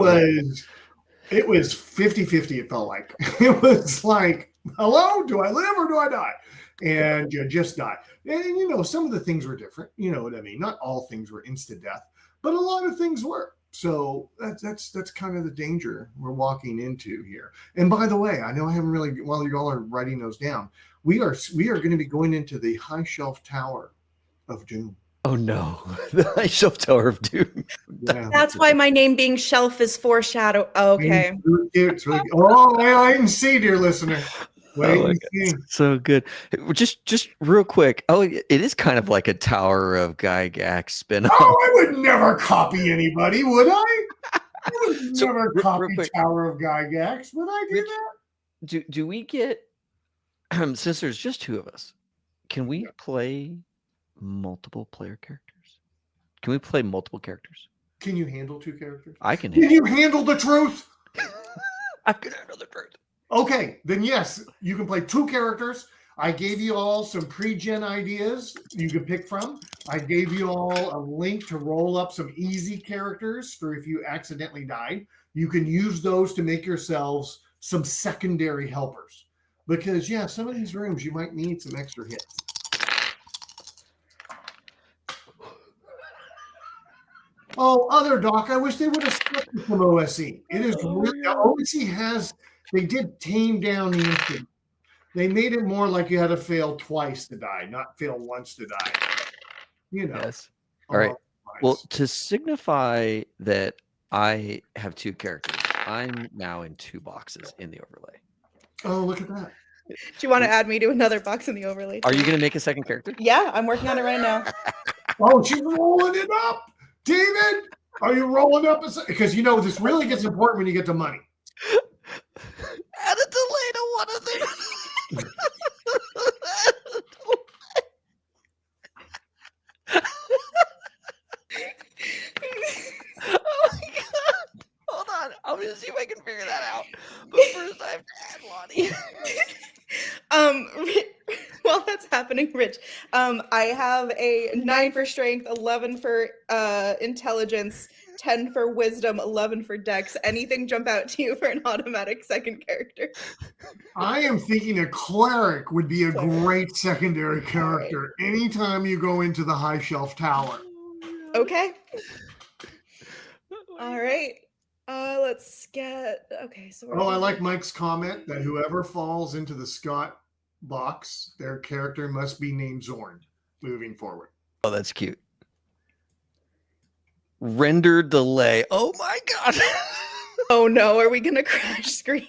[SPEAKER 3] was 50-50, it felt like. It was like, hello, do I live or do I die? And you just die. And some of the things were different. You know what I mean? Not all things were instant death, but a lot of things were. So that's kind of the danger we're walking into here. And by the way, I know I haven't really, while you all are writing those down, we are going to be going into the high shelf tower of Doom.
[SPEAKER 1] Oh no, the High Shelf Tower of Doom.
[SPEAKER 3] Yeah.
[SPEAKER 2] That's why my name being Shelf is foreshadow. Okay.
[SPEAKER 3] It's really cute. It's really cute. Oh, wait and see, dear listener. Wait
[SPEAKER 1] Oh my
[SPEAKER 3] and
[SPEAKER 1] God,
[SPEAKER 3] see.
[SPEAKER 1] it's so good. Just real quick. Oh, it is kind of like a Tower of Gygax spin-off.
[SPEAKER 3] Oh, I would never copy anybody, would I? I would
[SPEAKER 1] So,
[SPEAKER 3] never
[SPEAKER 1] real
[SPEAKER 3] copy
[SPEAKER 1] quick,
[SPEAKER 3] Tower of Gygax. Would I do
[SPEAKER 1] Rich,
[SPEAKER 3] that?
[SPEAKER 1] do we get since there's just two of us, can we play multiple player characters? Can we play multiple characters?
[SPEAKER 3] Can you handle two characters?
[SPEAKER 1] I can
[SPEAKER 3] Can you handle the truth?
[SPEAKER 1] I can handle the truth.
[SPEAKER 3] Okay, then yes, you can play two characters. I gave you all some pre-gen ideas you could pick from. I gave you all a link to roll up some easy characters for if you accidentally died. You can use those to make yourselves some secondary helpers. Because, yeah, some of these rooms you might need some extra hits. Oh, other doc, I wish they would have stuck with some OSE. It is really, OSE has, they did tame down the instant. They made it more like you had to fail twice to die, not fail once to die. You know.
[SPEAKER 1] Yes. All right. Well, to signify that I have two characters, I'm now in 2 boxes in the overlay.
[SPEAKER 3] Oh, look at that.
[SPEAKER 2] Do you want to add me to another box in the overlay?
[SPEAKER 1] Are you going to make a second character?
[SPEAKER 2] Yeah, I'm working on it right now.
[SPEAKER 3] Oh, she's rolling it up. David, are you rolling up? Because, you know, this really gets important when you get to money.
[SPEAKER 1] Add a delay to one of them. Oh my God. Hold on. I'm going to see if I can figure that out. But first I have to add Lonnie.
[SPEAKER 2] While that's happening, Rich, I have a 9 for strength, 11 for intelligence, 10 for wisdom, 11 for dex. Anything jump out to you for an automatic second character?
[SPEAKER 3] I am thinking a cleric would be a great secondary character anytime you go into the high shelf tower.
[SPEAKER 2] Okay. All right. Let's get, okay. So
[SPEAKER 3] I like Mike's comment that whoever falls into the Scott box, their character must be named Zorn moving forward.
[SPEAKER 1] Oh, that's cute. Render delay. Oh my God.
[SPEAKER 2] Oh no, are we gonna crash screen?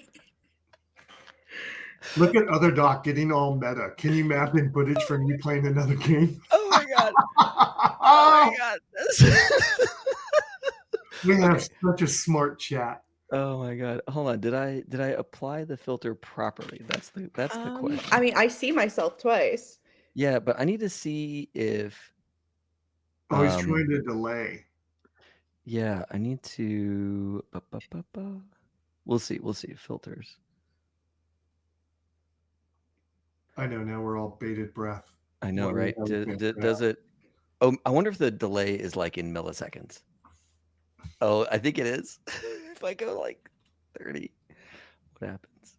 [SPEAKER 3] Look at other doc getting all meta. Can you map in footage from you playing another game?
[SPEAKER 1] Oh my God. Oh my God.
[SPEAKER 3] We have such a smart chat.
[SPEAKER 1] Oh my God. Hold on. Did I apply the filter properly? That's the question.
[SPEAKER 2] I mean, I see myself twice.
[SPEAKER 1] Yeah, but I need to see if
[SPEAKER 3] he's trying to delay.
[SPEAKER 1] Yeah, I need to We'll see. Filters.
[SPEAKER 3] I know, now we're all bated breath.
[SPEAKER 1] I know, right? Does it Oh, I wonder if the delay is like in milliseconds. Oh, I think it is. If I go like 30, what happens?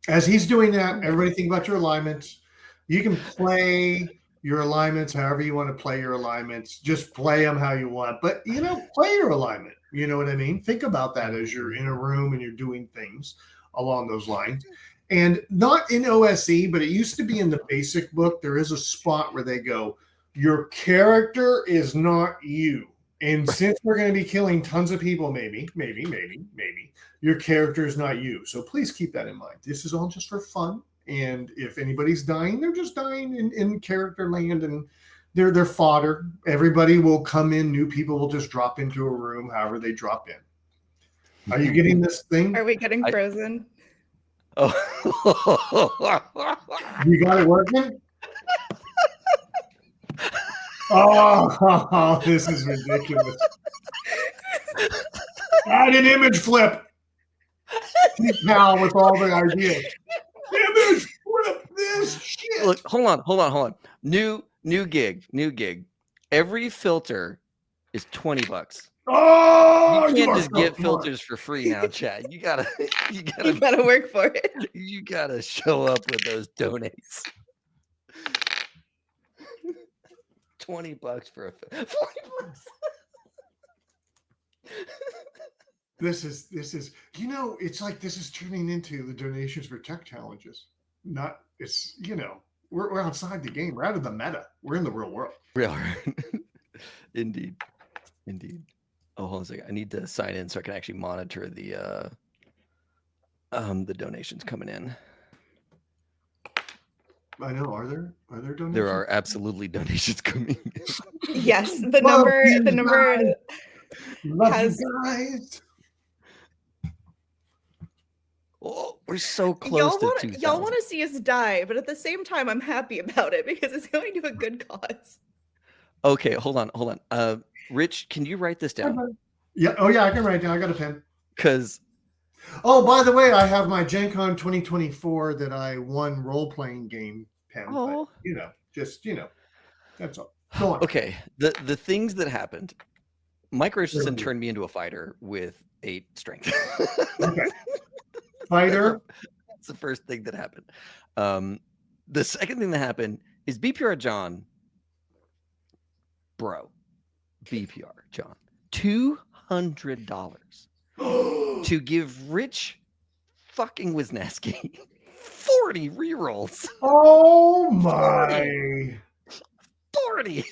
[SPEAKER 3] As he's doing that, everybody think about your alignments. You can play your alignments however you want to play your alignments. Just play them how you want. But, you know, play your alignment. You know what I mean? Think about that as you're in a room and you're doing things along those lines. And not in OSE, but it used to be in the basic book. There is a spot where they go, your character is not you. And since we're going to be killing tons of people, maybe, your character is not you. So please keep that in mind. This is all just for fun. And if anybody's dying, they're just dying in character land, and they're fodder. Everybody will come in. New people will just drop into a room, however they drop in. Are you getting this thing?
[SPEAKER 2] Are we getting frozen?
[SPEAKER 1] Oh.
[SPEAKER 3] You got it working? Oh, this is ridiculous. Add an image flip. Keep Cal with all the ideas. Image flip this shit.
[SPEAKER 1] Look, hold on. New gig. Every filter is $20.
[SPEAKER 3] Oh,
[SPEAKER 1] you can't just get filters for free now, Chad. You gotta
[SPEAKER 2] work for it.
[SPEAKER 1] You gotta show up with those donates. $20 for a $40.
[SPEAKER 3] This is, you know, it's like this is turning into the donations for tech challenges. Not, it's, you know, we're outside the game. We're out of the meta. We're in the real world.
[SPEAKER 1] We are. Indeed. Oh, hold on a second. I need to sign in so I can actually monitor the donations coming in.
[SPEAKER 3] I know. Are there donations?
[SPEAKER 1] There are absolutely donations coming in.
[SPEAKER 2] Yes, the number
[SPEAKER 3] Love
[SPEAKER 2] has
[SPEAKER 3] you guys.
[SPEAKER 1] Oh, we're so close to 2,000.
[SPEAKER 2] y'all want to see us die, but at the same time, I'm happy about it because it's going to a good cause.
[SPEAKER 1] Okay, hold on. Rich, can you write this down?
[SPEAKER 3] Yeah. Oh yeah, I can write it down. I got a pen.
[SPEAKER 1] Because
[SPEAKER 3] oh, by the way, I have my Gen Con 2024 that I won role-playing game pen.
[SPEAKER 1] Oh.
[SPEAKER 3] But, that's all. Go on.
[SPEAKER 1] Okay, the things that happened. Mike Richardson turned me into a fighter with 8 strength.
[SPEAKER 3] Okay. Fighter.
[SPEAKER 1] That's the first thing that happened. The second thing that happened is BPR John. Bro, BPR John. $200 to give Rich fucking Wisniewski 40 rerolls.
[SPEAKER 3] Oh my.
[SPEAKER 1] 40.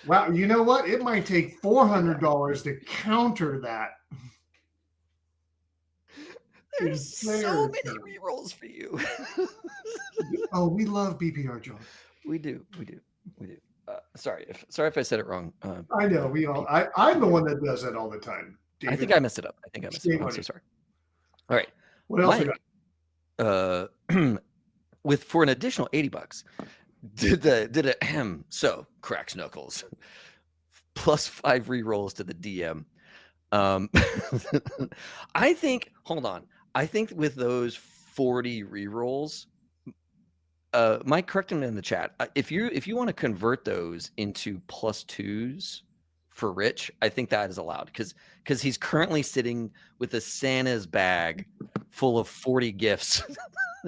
[SPEAKER 3] Wow, you know what? It might take $400 to counter that.
[SPEAKER 1] There's so many rerolls for you.
[SPEAKER 3] Oh, we love BPR John.
[SPEAKER 1] We do. Sorry if I said it wrong.
[SPEAKER 3] I know we all. I'm the one that does that all the time. David.
[SPEAKER 1] I think I messed it up. I'm so sorry. All right.
[SPEAKER 3] What else
[SPEAKER 1] Mike, we got? For an additional $80, did it so cracks knuckles plus 5 rerolls to the DM. I think. Hold on. I think with those 40 rerolls, Mike, correct him in the chat. If you want to convert those into +2s for Rich, I think that is allowed because he's currently sitting with a Santa's bag full of 40 gifts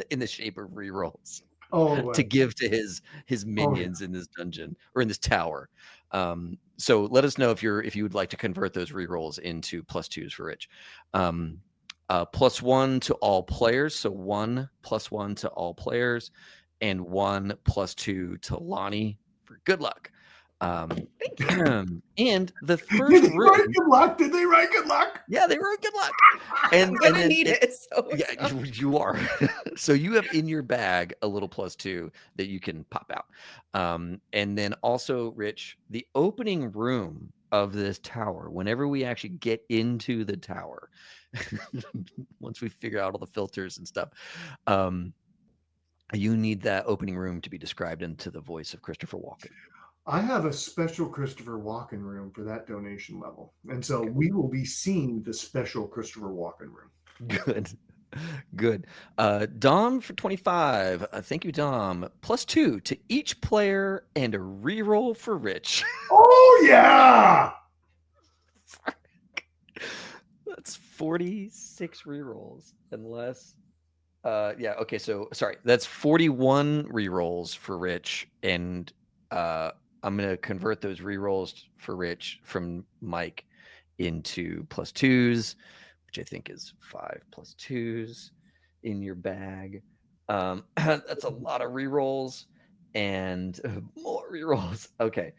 [SPEAKER 1] in the shape of rerolls to give to his minions in this dungeon or in this tower. So let us know if you would like to convert those rerolls into +2s for Rich. +1 to all players, so 1 +1 to all players, and 1 +2 to Lonnie for good luck. And the first
[SPEAKER 3] Did they write good luck? Did they write good luck?
[SPEAKER 1] Yeah, they wrote good luck. And
[SPEAKER 2] I'm gonna need it. So
[SPEAKER 1] yeah, you are. So you have in your bag a little +2 that you can pop out. And then also, Rich, the opening room of this tower, whenever we actually get into the tower, once we figure out all the filters and stuff, you need that opening room to be described into the voice of Christopher Walken.
[SPEAKER 3] I have a special Christopher Walken room for that donation level. And so we will be seeing the special Christopher Walken room.
[SPEAKER 1] Good. Dom for 25. Thank you, Dom. +2 to each player and a reroll for Rich.
[SPEAKER 3] Oh, yeah.
[SPEAKER 1] That's 46 rerolls unless... yeah, okay, so sorry. That's 41 rerolls for Rich, and I'm going to convert those rerolls for Rich from Mike into +2s, which I think is 5 +2s in your bag. That's a lot of rerolls and more rerolls. Okay.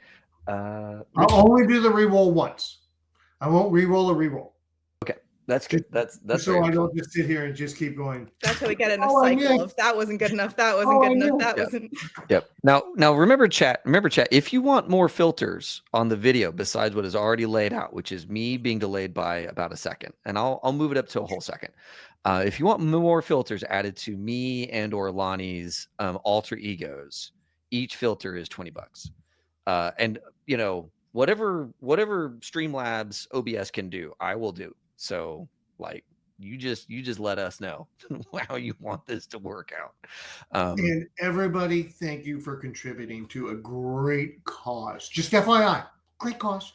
[SPEAKER 3] I'll only do the reroll once. I won't reroll a reroll.
[SPEAKER 1] Okay. That's good. That's
[SPEAKER 3] so I don't just sit here and just keep going.
[SPEAKER 2] That's how we get in a cycle of that wasn't good enough. That wasn't good enough. That wasn't.
[SPEAKER 1] Yep. Now remember chat. If you want more filters on the video besides what is already laid out, which is me being delayed by about a second, and I'll move it up to a whole second. If you want more filters added to me and or Lonnie's alter egos, each filter is $20. And whatever Streamlabs OBS can do, I will do. So like you just let us know how you want this to work out.
[SPEAKER 3] And everybody, thank you for contributing to a great cause. Just FYI, great cause.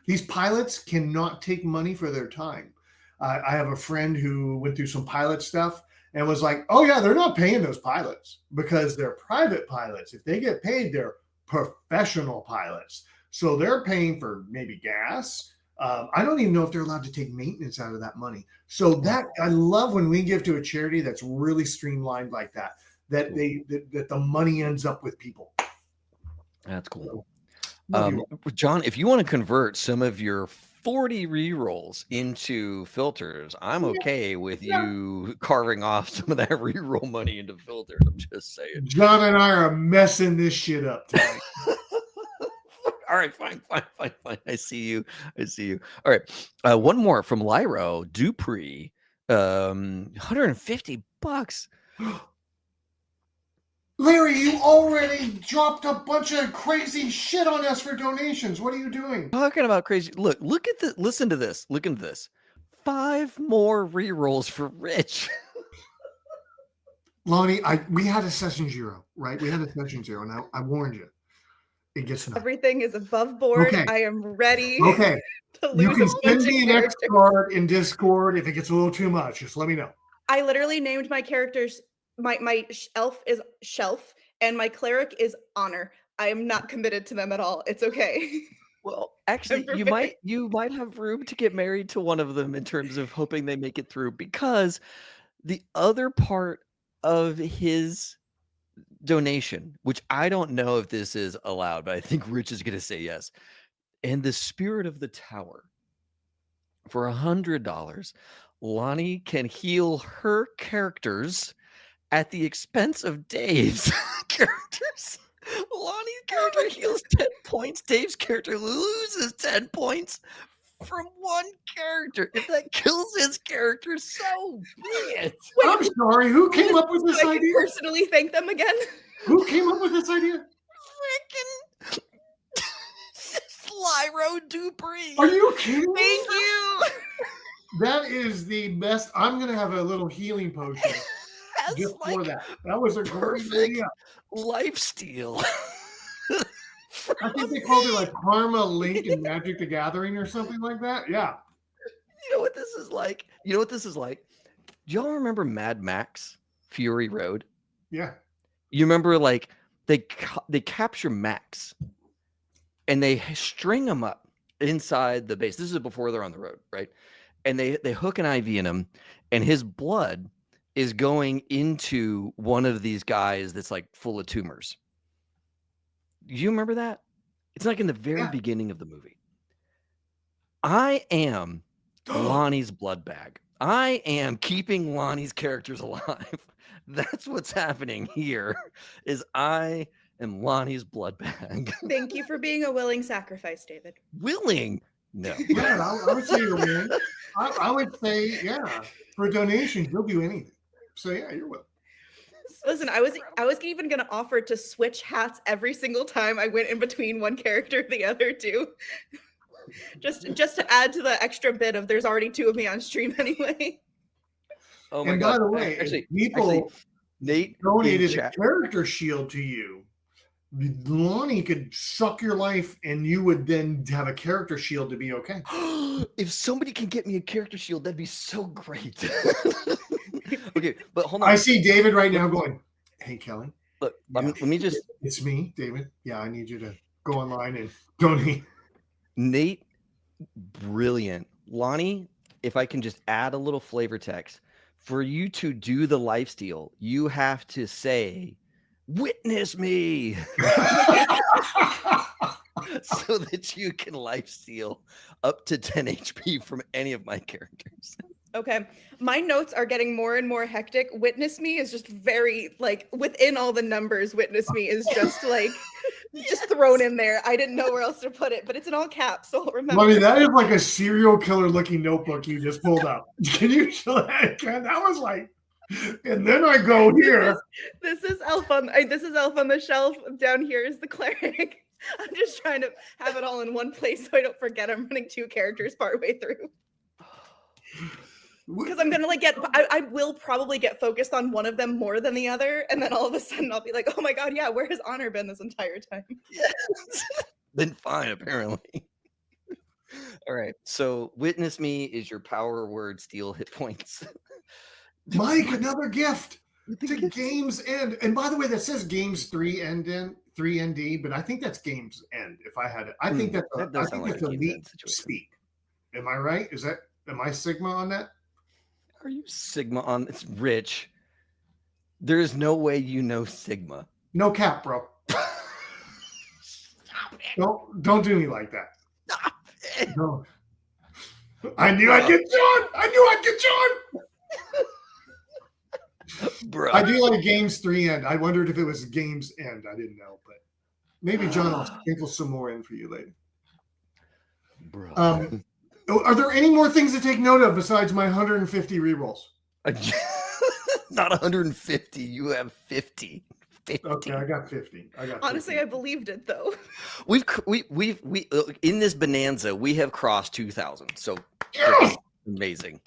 [SPEAKER 3] These pilots cannot take money for their time. I have a friend who went through some pilot stuff and was like, oh yeah, they're not paying those pilots because they're private pilots. If they get paid, they're professional pilots. So they're paying for maybe gas, I don't even know if they're allowed to take maintenance out of that money. So that I love when we give to a charity that's really streamlined like that. That that the money ends up with people.
[SPEAKER 1] That's cool.
[SPEAKER 3] So,
[SPEAKER 1] John, if you want to convert some of your 40 rerolls into filters, I'm okay with you carving off some of that reroll money into filters. I'm just saying.
[SPEAKER 3] John and I are messing this shit up tonight.
[SPEAKER 1] All right, fine. I see you. All right. One more from Lyro Dupree. $150.
[SPEAKER 3] Larry, you already dropped a bunch of crazy shit on us for donations. What are you doing?
[SPEAKER 1] Talking about crazy. Look at this. Listen to this. 5 more rerolls for Rich.
[SPEAKER 3] Lonnie, we had a session 0, right? We had a session 0, and I warned you. It gets nuts.
[SPEAKER 2] Everything is above board.
[SPEAKER 3] Okay.
[SPEAKER 2] I am ready.
[SPEAKER 3] Okay.
[SPEAKER 2] To lose
[SPEAKER 3] You can
[SPEAKER 2] a bunch
[SPEAKER 3] send me
[SPEAKER 2] of
[SPEAKER 3] an X
[SPEAKER 2] characters.
[SPEAKER 3] card in Discord if it gets a little too much. Just let me know.
[SPEAKER 2] I literally named my characters. My elf is Shelf, and my cleric is Honor. I am not committed to them at all. It's okay.
[SPEAKER 1] Well, actually, you might have room to get married to one of them in terms of hoping they make it through, because the other part of his donation, which I don't know if this is allowed, but I think Rich is going to say yes. And the Spirit of the Tower, for $100, Lonnie can heal her characters at the expense of Dave's characters. Lonnie's character heals 10 points. Dave's character loses 10 points from one character. If that kills his character, so be it.
[SPEAKER 3] I'm sorry. Who came up with this idea?
[SPEAKER 2] Personally, thank them again.
[SPEAKER 3] Who came up with this idea?
[SPEAKER 1] Freaking Lyro Dupree.
[SPEAKER 3] Are you kidding me?
[SPEAKER 2] Thank you.
[SPEAKER 3] That is the best. I'm gonna have a little healing potion just for that. That was a great idea.
[SPEAKER 1] Lifesteal.
[SPEAKER 3] I think they called it like Karma Link in Magic the Gathering or something like that. Yeah.
[SPEAKER 1] You know what this is like? Do y'all remember Mad Max Fury Road?
[SPEAKER 3] Yeah.
[SPEAKER 1] You remember, like, they capture Max and they string him up inside the base. This is before they're on the road, right? And they hook an IV in him, and his blood is going into one of these guys that's like full of tumors. Do you remember that? It's like in the very beginning of the movie. I am Lonnie's blood bag. I am keeping Lonnie's characters alive. That's what's happening here. Is I am Lonnie's blood bag.
[SPEAKER 2] Thank you for being a willing sacrifice, David.
[SPEAKER 1] Willing? No.
[SPEAKER 3] Yeah, I would say you're willing. I would say, yeah, for donations, you'll do anything. So yeah, you're welcome.
[SPEAKER 2] Listen, I was even gonna offer to switch hats every single time I went in between one character and the other two. just to add to the extra bit of there's already 2 of me on stream anyway.
[SPEAKER 3] Oh my God. By the way, actually, Nate donated a character shield to you. Lonnie could suck your life and you would then have a character shield to be okay.
[SPEAKER 1] If somebody can get me a character shield, that'd be so great. Okay, but hold on.
[SPEAKER 3] I see David right now going, hey, Kelly.
[SPEAKER 1] Look, let me just...
[SPEAKER 3] It's me, David. Yeah, I need you to go online and donate.
[SPEAKER 1] Nate, brilliant. Lonnie, if I can just add a little flavor text. For you to do the lifesteal, you have to say, witness me. So that you can lifesteal up to 10 HP from any of my characters.
[SPEAKER 2] Okay. My notes are getting more and more hectic. Witness me is just very, like, within all the numbers, witness me is just, like, just thrown in there. I didn't know where else to put it, but it's in all caps, so I'll remember.
[SPEAKER 3] I mean, that is like a serial killer looking notebook you just pulled up. Can you show that? That was like, and then I go here.
[SPEAKER 2] This is Elf on the Shelf. Down here is the cleric. I'm just trying to have it all in one place so I don't forget I'm running 2 characters partway through. Because I'm gonna I will probably get focused on one of them more than the other, and then all of a sudden I'll be like, oh my God, yeah, where has Honor been this entire time?
[SPEAKER 1] Yes. Then fine, apparently. All right, so witness me is your power word steal hit points.
[SPEAKER 3] Mike, another gift to Games End. And by the way, that says Games 3ND, but I think that's Games End. If I had it, I think that's a leap speak. Am I right? Am I Sigma on that?
[SPEAKER 1] Are you Sigma on? It's Rich. There is no way you know Sigma.
[SPEAKER 3] No cap, bro. Don't do me like that. No. I knew I'd get John. I knew I'd get John.
[SPEAKER 1] Bro.
[SPEAKER 3] I do like Games 3 End. I wondered if it was Games End. I didn't know, but maybe John will sprinkle some more in for you later.
[SPEAKER 1] Bro.
[SPEAKER 3] Are there any more things to take note of besides my 150 rerolls?
[SPEAKER 1] Not 150. You have 50. 50.
[SPEAKER 3] Okay, I got 50.
[SPEAKER 2] Honestly,
[SPEAKER 3] 50.
[SPEAKER 2] I believed it though.
[SPEAKER 1] We've in this bonanza we have crossed 2,000. So
[SPEAKER 3] Yes!
[SPEAKER 1] amazing.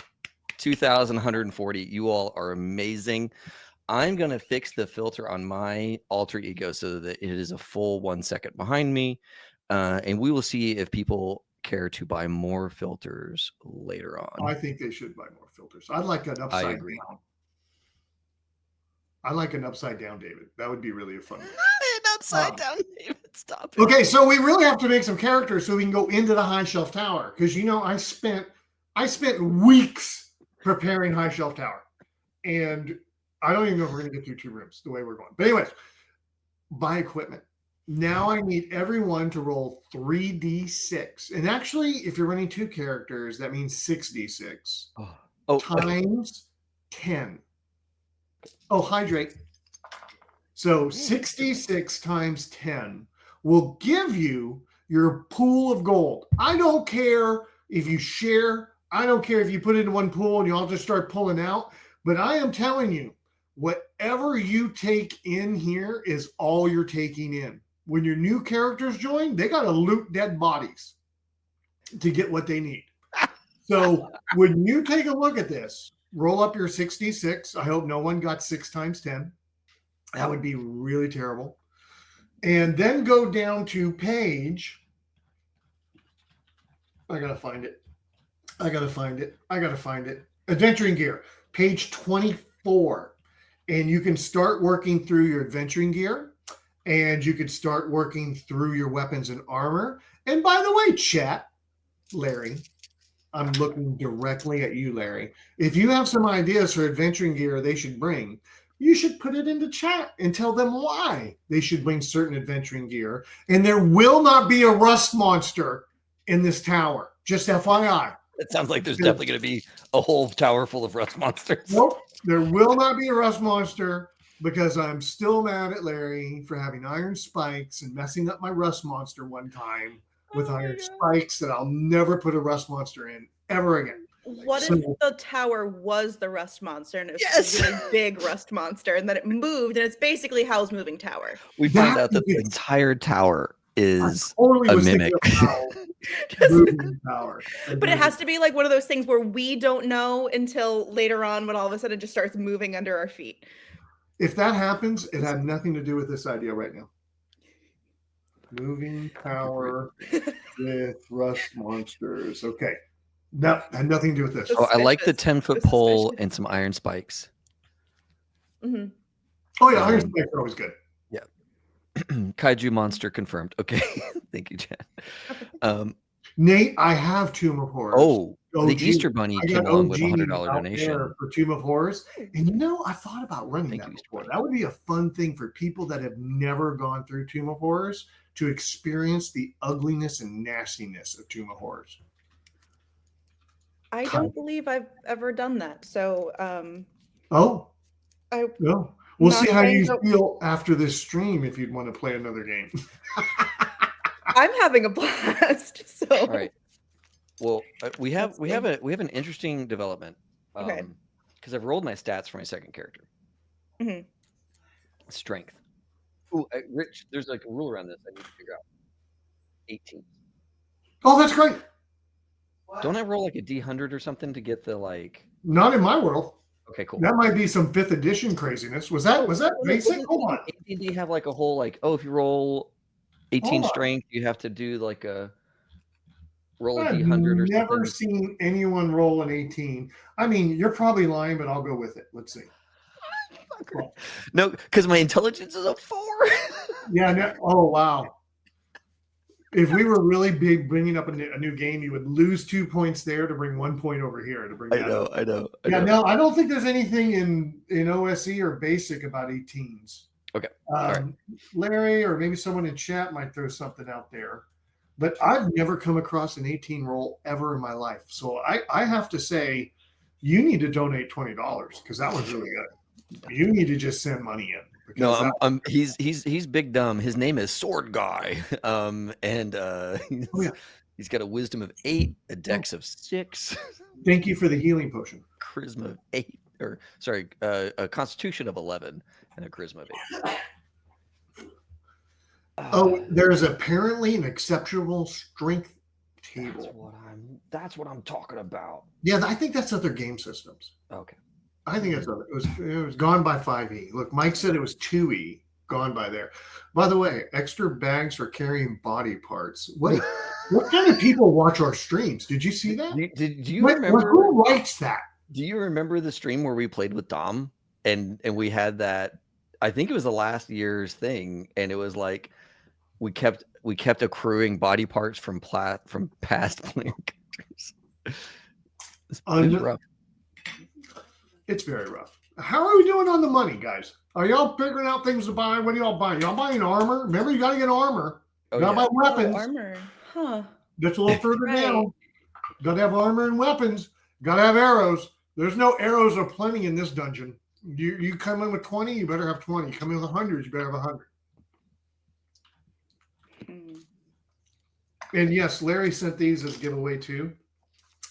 [SPEAKER 1] 2,140. You all are amazing. I'm gonna fix the filter on my alter ego so that it is a full 1 second behind me, and we will see if people care to buy more filters later on.
[SPEAKER 3] I think they should buy more filters. I'd like an upside
[SPEAKER 1] I agree.
[SPEAKER 3] down. I like an upside down, David. That would be really a fun one.
[SPEAKER 1] An upside down, David. Stop it.
[SPEAKER 3] Okay, so we really have to make some characters so we can go into the high shelf tower because I spent weeks preparing high shelf tower, and I don't even know if we're going to get through 2 rooms the way we're going. But anyways, buy equipment. Now I need everyone to roll 3d6, and actually, if you're running 2 characters, that means 6d6 times 10. Oh, hydrate. So 66 times 10 will give you your pool of gold. I don't care if you share. I don't care if you put it in one pool and you all just start pulling out. But I am telling you, whatever you take in here is all you're taking in. When your new characters join, they got to loot dead bodies to get what they need. So when you take a look at this, roll up your 66. I hope no one got 6 times 10. That would be really terrible. And then go down to page. I got to find it. Adventuring gear, page 24. And you can start working through your adventuring gear. And you can start working through your weapons and armor. And by the way, chat, Larry, I'm looking directly at you, Larry. If you have some ideas for adventuring gear they should bring, you should put it into chat and tell them why they should bring certain adventuring gear. And there will not be a rust monster in this tower. Just FYI.
[SPEAKER 1] It sounds like there's definitely going to be a whole tower full of rust monsters.
[SPEAKER 3] Nope. There will not be a rust monster because I'm still mad at Larry for having iron spikes and messing up my rust monster one time with iron spikes that I'll never put a rust monster in ever again.
[SPEAKER 2] What if the tower was the rust monster and it was a really big rust monster and then it moved and it's basically Howl's Moving Tower?
[SPEAKER 1] We found out that the entire tower is a mimic.
[SPEAKER 3] Tower.
[SPEAKER 2] But it has to be like one of those things where we don't know until later on when all of a sudden it just starts moving under our feet.
[SPEAKER 3] If that happens, it had nothing to do with this idea right now. Moving tower with rust monsters. Okay. That had nothing to do with this.
[SPEAKER 1] Oh, I like the 10-foot pole and some iron spikes.
[SPEAKER 2] Mm-hmm.
[SPEAKER 3] Oh, yeah. Iron spikes are always good.
[SPEAKER 1] Yeah. Kaiju monster confirmed. Okay. Thank you, Chad.
[SPEAKER 3] Nate, I have Tomb of Horrors.
[SPEAKER 1] Oh,
[SPEAKER 3] OG.
[SPEAKER 1] The Easter Bunny came along with a $100 donation.
[SPEAKER 3] For Tomb of Horrors. And I thought about running that before. That would be a fun thing for people that have never gone through Tomb of Horrors to experience the ugliness and nastiness of Tomb of Horrors.
[SPEAKER 2] I don't believe I've ever done that. So,
[SPEAKER 3] no. We'll see how you feel after this stream if you'd want to play another game.
[SPEAKER 2] I'm having a blast. So,
[SPEAKER 1] all right. Well, we have an interesting development.
[SPEAKER 2] Okay.
[SPEAKER 1] Because I've rolled my stats for my second character.
[SPEAKER 2] Mm-hmm.
[SPEAKER 1] Strength. Ooh, Rich, there's like a rule around this I need to figure out. 18.
[SPEAKER 3] Oh, that's great.
[SPEAKER 1] Don't I roll like a D100 or something to get the like?
[SPEAKER 3] Not in my world.
[SPEAKER 1] Okay, cool.
[SPEAKER 3] That might be some 5th edition craziness. Was that basic? Hold on.
[SPEAKER 1] AD&D have like a whole like, if you roll 18 strength, you have to do like a roll a D100 or something. I've
[SPEAKER 3] never seen anyone roll an 18. I mean, you're probably lying, but I'll go with it. Let's see.
[SPEAKER 1] No, because my intelligence is a 4.
[SPEAKER 3] Yeah. Oh, wow. If we were really big bringing up a new game, you would lose 2 points there to bring 1 point over here to bring that up.
[SPEAKER 1] I know.
[SPEAKER 3] No, I don't think there's anything in OSE or basic about 18s.
[SPEAKER 1] Okay. All right.
[SPEAKER 3] Larry or maybe someone in chat might throw something out there. But I've never come across an 18 roll ever in my life. So I have to say, you need to donate $20 because that was really good. You need to just send money in.
[SPEAKER 1] No, he's big dumb. His name is Sword Guy. He's got a wisdom of 8, a dex of 6.
[SPEAKER 3] Thank you for the healing potion.
[SPEAKER 1] Charisma of 8, or sorry, a constitution of 11 and a charisma of 8.
[SPEAKER 3] There's apparently an exceptional strength table.
[SPEAKER 1] That's what I'm talking about.
[SPEAKER 3] Yeah, I think that's other game systems.
[SPEAKER 1] Okay.
[SPEAKER 3] I think that's other. It was gone by 5e. Look, Mike said it was 2e. Gone by there. By the way, extra bags for carrying body parts. What kind of people watch our streams? Did you see that?
[SPEAKER 1] Do you remember
[SPEAKER 3] who writes that?
[SPEAKER 1] Do you remember the stream where we played with Dom and we had that? I think it was the last year's thing, and it was like we kept accruing body parts from past player characters. It's rough.
[SPEAKER 3] It's very rough. How are we doing on the money, guys? Are y'all figuring out things to buy? What are y'all buying? Y'all buying armor? Remember, you got to get armor.
[SPEAKER 1] Oh,
[SPEAKER 3] got to buy weapons.
[SPEAKER 2] Armor, huh?
[SPEAKER 3] That's a little further down. Got to have armor and weapons. Got to have arrows. There's no arrows or plenty in this dungeon. You come in with 20, you better have 20. Come in with 100, you better have 100. And yes, Larry sent these as a giveaway too.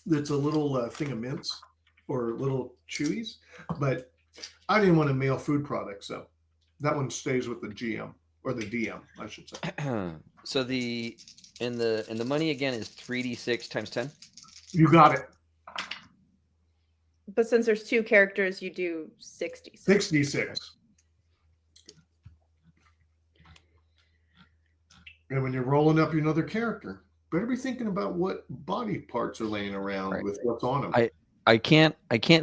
[SPEAKER 3] It's a little thing of mints or little chewies, but I didn't want to mail food products, so that one stays with the GM or the DM, I should say.
[SPEAKER 1] So the money again is 3d6 times 10.
[SPEAKER 3] You got it.
[SPEAKER 2] But since there's 2 characters, you do 66.
[SPEAKER 3] 66. And when you're rolling up another character, better be thinking about what body parts are laying around with what's on them.
[SPEAKER 1] I can't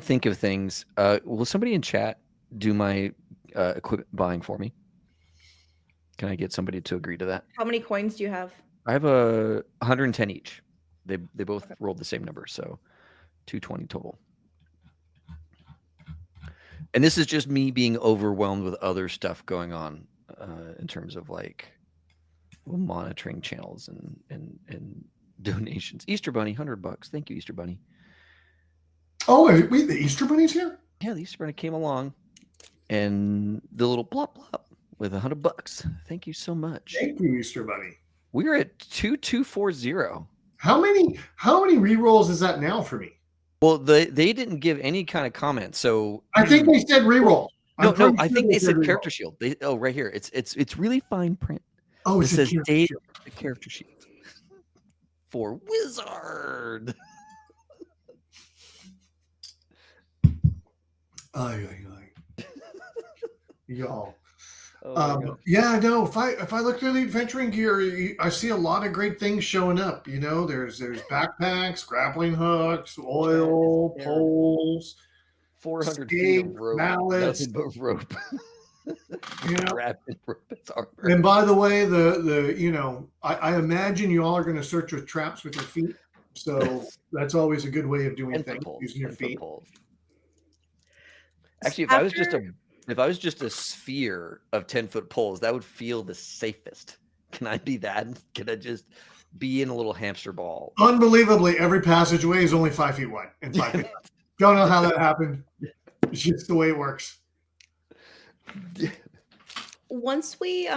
[SPEAKER 1] think of things. Will somebody in chat do my equipment buying for me? Can I get somebody to agree to that?
[SPEAKER 2] How many coins do you have?
[SPEAKER 1] I have 110 each. They both rolled the same number, so 220 total. And this is just me being overwhelmed with other stuff going on in terms of like monitoring channels and donations. Easter Bunny, $100. Thank you, Easter Bunny.
[SPEAKER 3] Oh, wait, the Easter Bunny's here?
[SPEAKER 1] Yeah, the Easter Bunny came along, and the little plop plop with $100. Thank you so much.
[SPEAKER 3] Thank you, Easter Bunny.
[SPEAKER 1] We're at 2240.
[SPEAKER 3] How many rerolls is that now for me?
[SPEAKER 1] Well, they didn't give any kind of comment, so
[SPEAKER 3] I think they said reroll.
[SPEAKER 1] No, I think they said character shield. Right here. It's really fine print.
[SPEAKER 3] Oh,
[SPEAKER 1] it says date the character sheet for Wizard.
[SPEAKER 3] Y'all. Yeah, no. If I look through the adventuring gear, I see a lot of great things showing up. You know, there's backpacks, grappling hooks, oil, poles,
[SPEAKER 1] 400 feet of rope,
[SPEAKER 3] mallets,
[SPEAKER 1] nothing but rope.
[SPEAKER 3] And by the way, I imagine you all are going to search with traps with your feet. So that's always a good way of doing things, using your feet.
[SPEAKER 1] Actually, if I was just a sphere of 10-foot poles, that would feel the safest. Can I be that? Can I just be in a little hamster ball?
[SPEAKER 3] Unbelievably, every passageway is only 5 feet wide and 5 feet. Don't know how that happened. It's just the way it works.
[SPEAKER 2] Once we get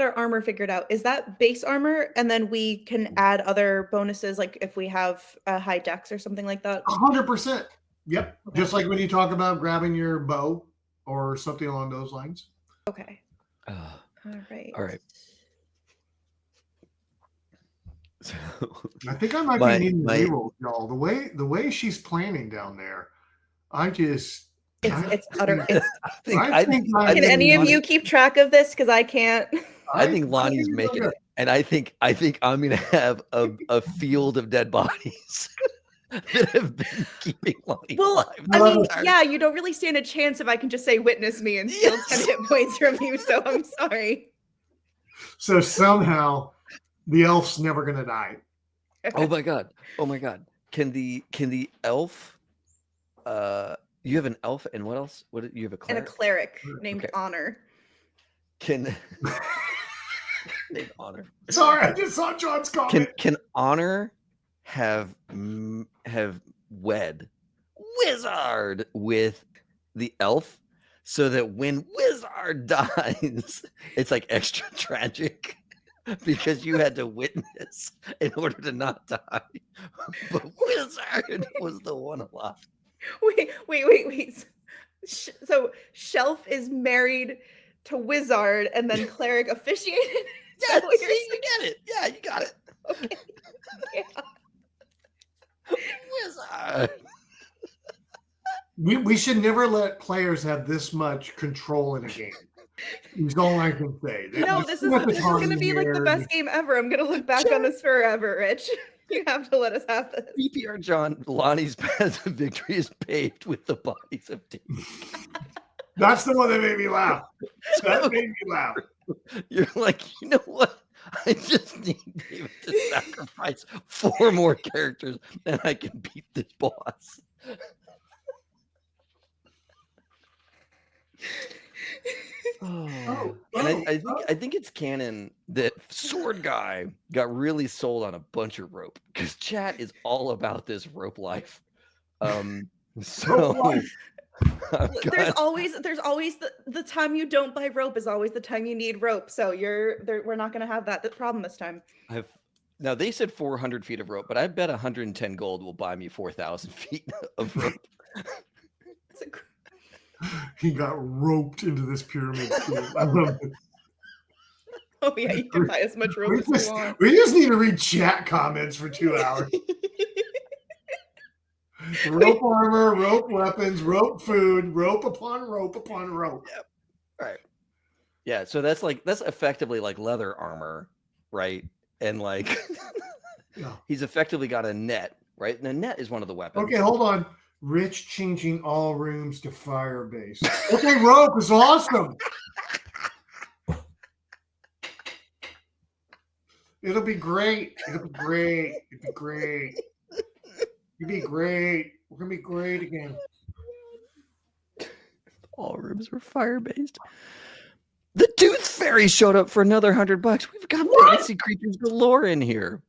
[SPEAKER 2] our armor figured out, is that base armor, and then we can add other bonuses, like if we have a high dex or something like that?
[SPEAKER 3] 100%. Yep. Okay. Just like when you talk about grabbing your bow or something along those lines.
[SPEAKER 2] Okay. All right.
[SPEAKER 3] So I think I might be needing rerolls, y'all. The way she's planning down there, it's
[SPEAKER 2] utter.
[SPEAKER 3] I think
[SPEAKER 2] can any of you keep track of this? Because I can't.
[SPEAKER 1] I think Lonnie's making it, and I think I'm gonna have a field of dead bodies that have been keeping Lonnie alive.
[SPEAKER 2] I mean, yeah, you don't really stand a chance if I can just say "witness me" and steal 10 hit points from you. So I'm sorry.
[SPEAKER 3] So somehow the elf's never going to die.
[SPEAKER 1] Oh my god. Can the elf you have an elf and what else? What you have a
[SPEAKER 2] And a
[SPEAKER 1] cleric?
[SPEAKER 2] cleric named
[SPEAKER 1] Okay.
[SPEAKER 2] Honor.
[SPEAKER 1] Can named Honor.
[SPEAKER 3] Sorry, I just saw John's comment.
[SPEAKER 1] Can Honor have wed Wizard with the elf so that when Wizard dies, it's like extra tragic because you had to witness in order to not die. But Wizard was the one alive.
[SPEAKER 2] Wait. So Shelf is married to Wizard, and then cleric officiated.
[SPEAKER 1] Yeah, see, you get it. Yeah, you got it.
[SPEAKER 2] Okay. Yeah.
[SPEAKER 1] Wizard.
[SPEAKER 3] We should never let players have this much control in a game. Is all I can say.
[SPEAKER 2] No, this is going to be like the best game ever. I'm going to look back on this forever, Rich. You have to let us have this.
[SPEAKER 1] PPR John, Lonnie's path to victory is paved with the bodies of David.
[SPEAKER 3] That's the one that made me laugh. That made me laugh.
[SPEAKER 1] You're like, you know what? I just need David to sacrifice 4 more characters and I can beat this boss. I think it's canon that Sword Guy got really sold on a bunch of rope because chat is all about this rope life. So
[SPEAKER 2] there's always the time you don't buy rope is always the time you need rope. So we're not going to have that problem this time.
[SPEAKER 1] Now they said 400 feet of rope, but I bet 110 gold will buy me 4,000 feet of rope.
[SPEAKER 3] He got roped into this pyramid scheme. I love it.
[SPEAKER 2] Oh yeah, you can buy as much rope as you want.
[SPEAKER 3] We just need to read chat comments for 2 hours. Rope armor, rope weapons, rope food, rope upon rope upon rope.
[SPEAKER 1] Yep. Right. Yeah, so that's effectively like leather armor, right? And like he's effectively got a net, right? And a net is one of the weapons.
[SPEAKER 3] Okay, hold on. Rich changing all rooms to fire base. Okay, rope is awesome. It'll be great. It'll be great. It'll be great. It'll be great. We're gonna be great again.
[SPEAKER 1] All rooms were fire based. The Tooth Fairy showed up for another $100. We've got fantasy creatures galore in here.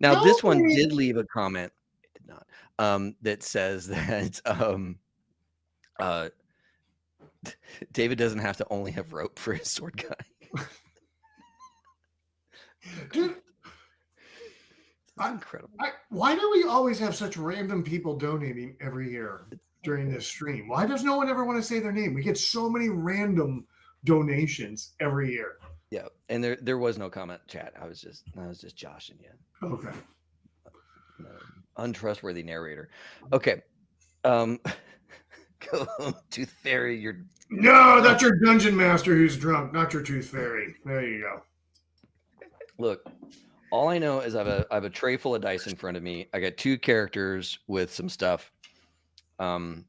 [SPEAKER 1] Now, this one did leave a comment. It did not. That says that David doesn't have to only have rope for his sword guy.
[SPEAKER 3] Dude,
[SPEAKER 1] incredible.
[SPEAKER 3] Why do we always have such random people donating every year during this stream? Why does no one ever want to say their name? We get so many random donations every year.
[SPEAKER 1] Yeah, and there was no comment chat. I was just joshing you.
[SPEAKER 3] Okay.
[SPEAKER 1] Untrustworthy narrator. Okay. Go home, Tooth Fairy.
[SPEAKER 3] No, that's your dungeon master who's drunk, not your Tooth Fairy. There you go.
[SPEAKER 1] Look, all I know is I have a tray full of dice in front of me. I got 2 characters with some stuff. I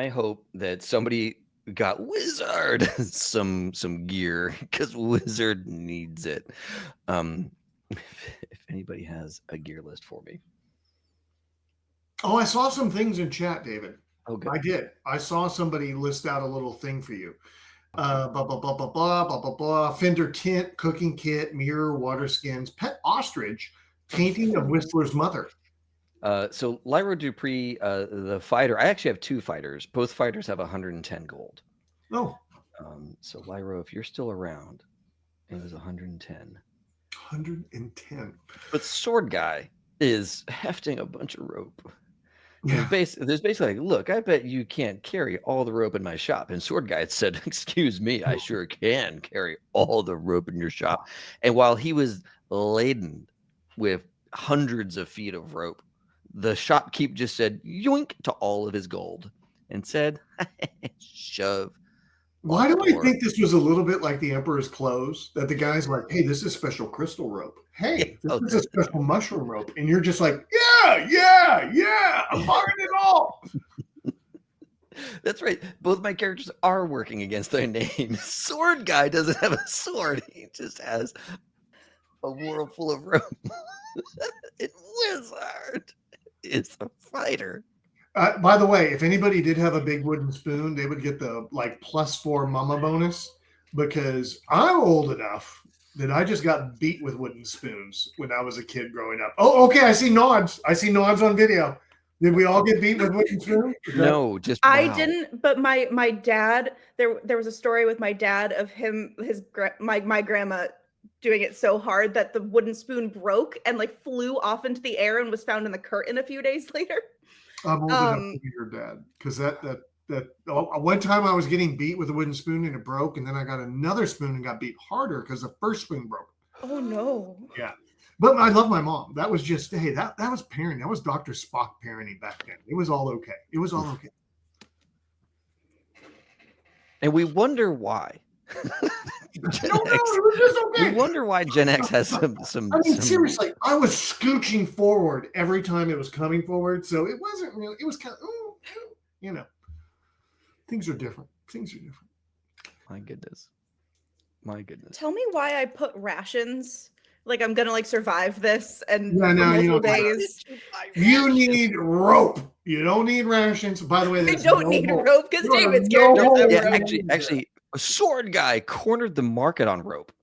[SPEAKER 1] hope that somebody got Wizard some gear because Wizard needs it. If anybody has a gear list for me.
[SPEAKER 3] Oh, I saw some things in chat, David.
[SPEAKER 1] Oh, good.
[SPEAKER 3] I did. I saw somebody list out a little thing for you. Blah, blah, blah, blah, blah, blah, blah, blah. Fender tint, cooking kit, mirror, water skins, pet ostrich, painting of Whistler's mother.
[SPEAKER 1] So Lyra Dupree, the fighter, I actually have 2 fighters. Both fighters have 110 gold.
[SPEAKER 3] Oh.
[SPEAKER 1] So Lyra, if you're still around, it was 110.
[SPEAKER 3] 110.
[SPEAKER 1] But Sword Guy is hefting a bunch of rope.
[SPEAKER 3] Yeah.
[SPEAKER 1] There's basically like, look, I bet you can't carry all the rope in my shop. And Sword Guy said, excuse me, I sure can carry all the rope in your shop. And while he was laden with hundreds of feet of rope, the shopkeep just said yoink to all of his gold and said, shove.
[SPEAKER 3] Why do I think this was a little bit like the Emperor's Clothes? That the guy's like, hey, this is special crystal rope. Hey, this is a special mushroom rope. And you're just like, yeah, I'm buying it all.
[SPEAKER 1] That's right. Both my characters are working against their names. Sword guy doesn't have a sword. He just has a world full of rope. And wizard is a fighter.
[SPEAKER 3] By the way, if anybody did have a big wooden spoon, they would get the like +4 mama bonus because I'm old enough that I just got beat with wooden spoons when I was a kid growing up. Oh, okay. I see nods. I see nods on video. Did we all get beat with wooden spoons?
[SPEAKER 1] No, just
[SPEAKER 2] I
[SPEAKER 1] wow.
[SPEAKER 2] didn't, but my dad, there was a story with my dad of him, my grandma doing it so hard that the wooden spoon broke and like flew off into the air and was found in the curtain a few days later.
[SPEAKER 3] I'm old enough to be your dad because one time I was getting beat with a wooden spoon and it broke, and then I got another spoon and got beat harder because the first spoon broke.
[SPEAKER 2] Oh no!
[SPEAKER 3] Yeah, but I love my mom. That was just that was parenting. That was Dr. Spock parenting back then. It was all okay. It was all okay.
[SPEAKER 1] And we wonder why.
[SPEAKER 3] Gen X. It was just okay.
[SPEAKER 1] We wonder why Gen X has some.
[SPEAKER 3] I mean, seriously, I was scooching forward every time it was coming forward, so it wasn't really. It was kind of, things are different. Things are different.
[SPEAKER 1] My goodness. My goodness.
[SPEAKER 2] Tell me why I put rations. Like I'm gonna survive this and
[SPEAKER 3] Yeah,
[SPEAKER 2] for
[SPEAKER 3] no,
[SPEAKER 2] multiple days.
[SPEAKER 3] You need rope. You don't need rations. By the way,
[SPEAKER 2] I don't need rope because David's
[SPEAKER 3] character.
[SPEAKER 1] Actually, a sword guy cornered the market on rope.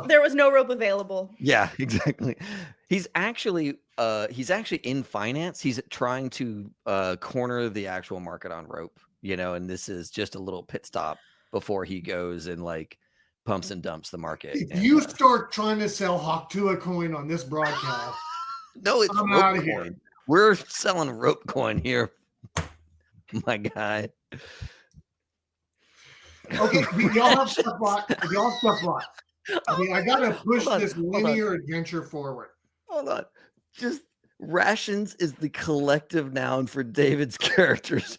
[SPEAKER 2] There was no rope available.
[SPEAKER 1] Yeah, exactly. He's actually in finance. He's trying to corner the actual market on rope, and this is just a little pit stop before he goes and pumps and dumps the market.
[SPEAKER 3] If you start trying to sell Hawktua coin on this broadcast,
[SPEAKER 1] no, it's rope coin. We're selling rope coin here, my guy.
[SPEAKER 3] Okay, y'all have stuff bought. I mean, I gotta push this linear adventure forward.
[SPEAKER 1] Hold on. Just rations is the collective noun for David's characters.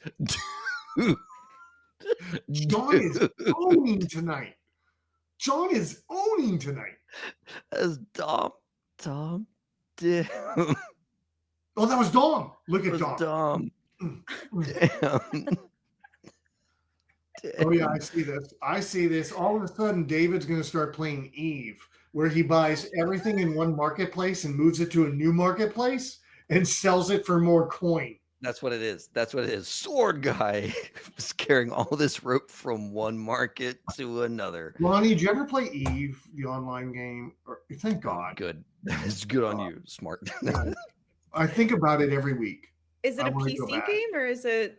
[SPEAKER 3] John is owning tonight.
[SPEAKER 1] As Dom. Damn.
[SPEAKER 3] Oh, that was Dom. Look at Dom.
[SPEAKER 1] Damn.
[SPEAKER 3] Oh yeah, I see this. All of a sudden, David's going to start playing Eve, where he buys everything in one marketplace and moves it to a new marketplace and sells it for more coin.
[SPEAKER 1] That's what it is. Sword guy is carrying all this rope from one market to another.
[SPEAKER 3] Ronnie, did you ever play Eve, the online game? Thank God.
[SPEAKER 1] Good. It's good on you. Smart.
[SPEAKER 3] I think about it every week.
[SPEAKER 2] Is it a PC game or is it?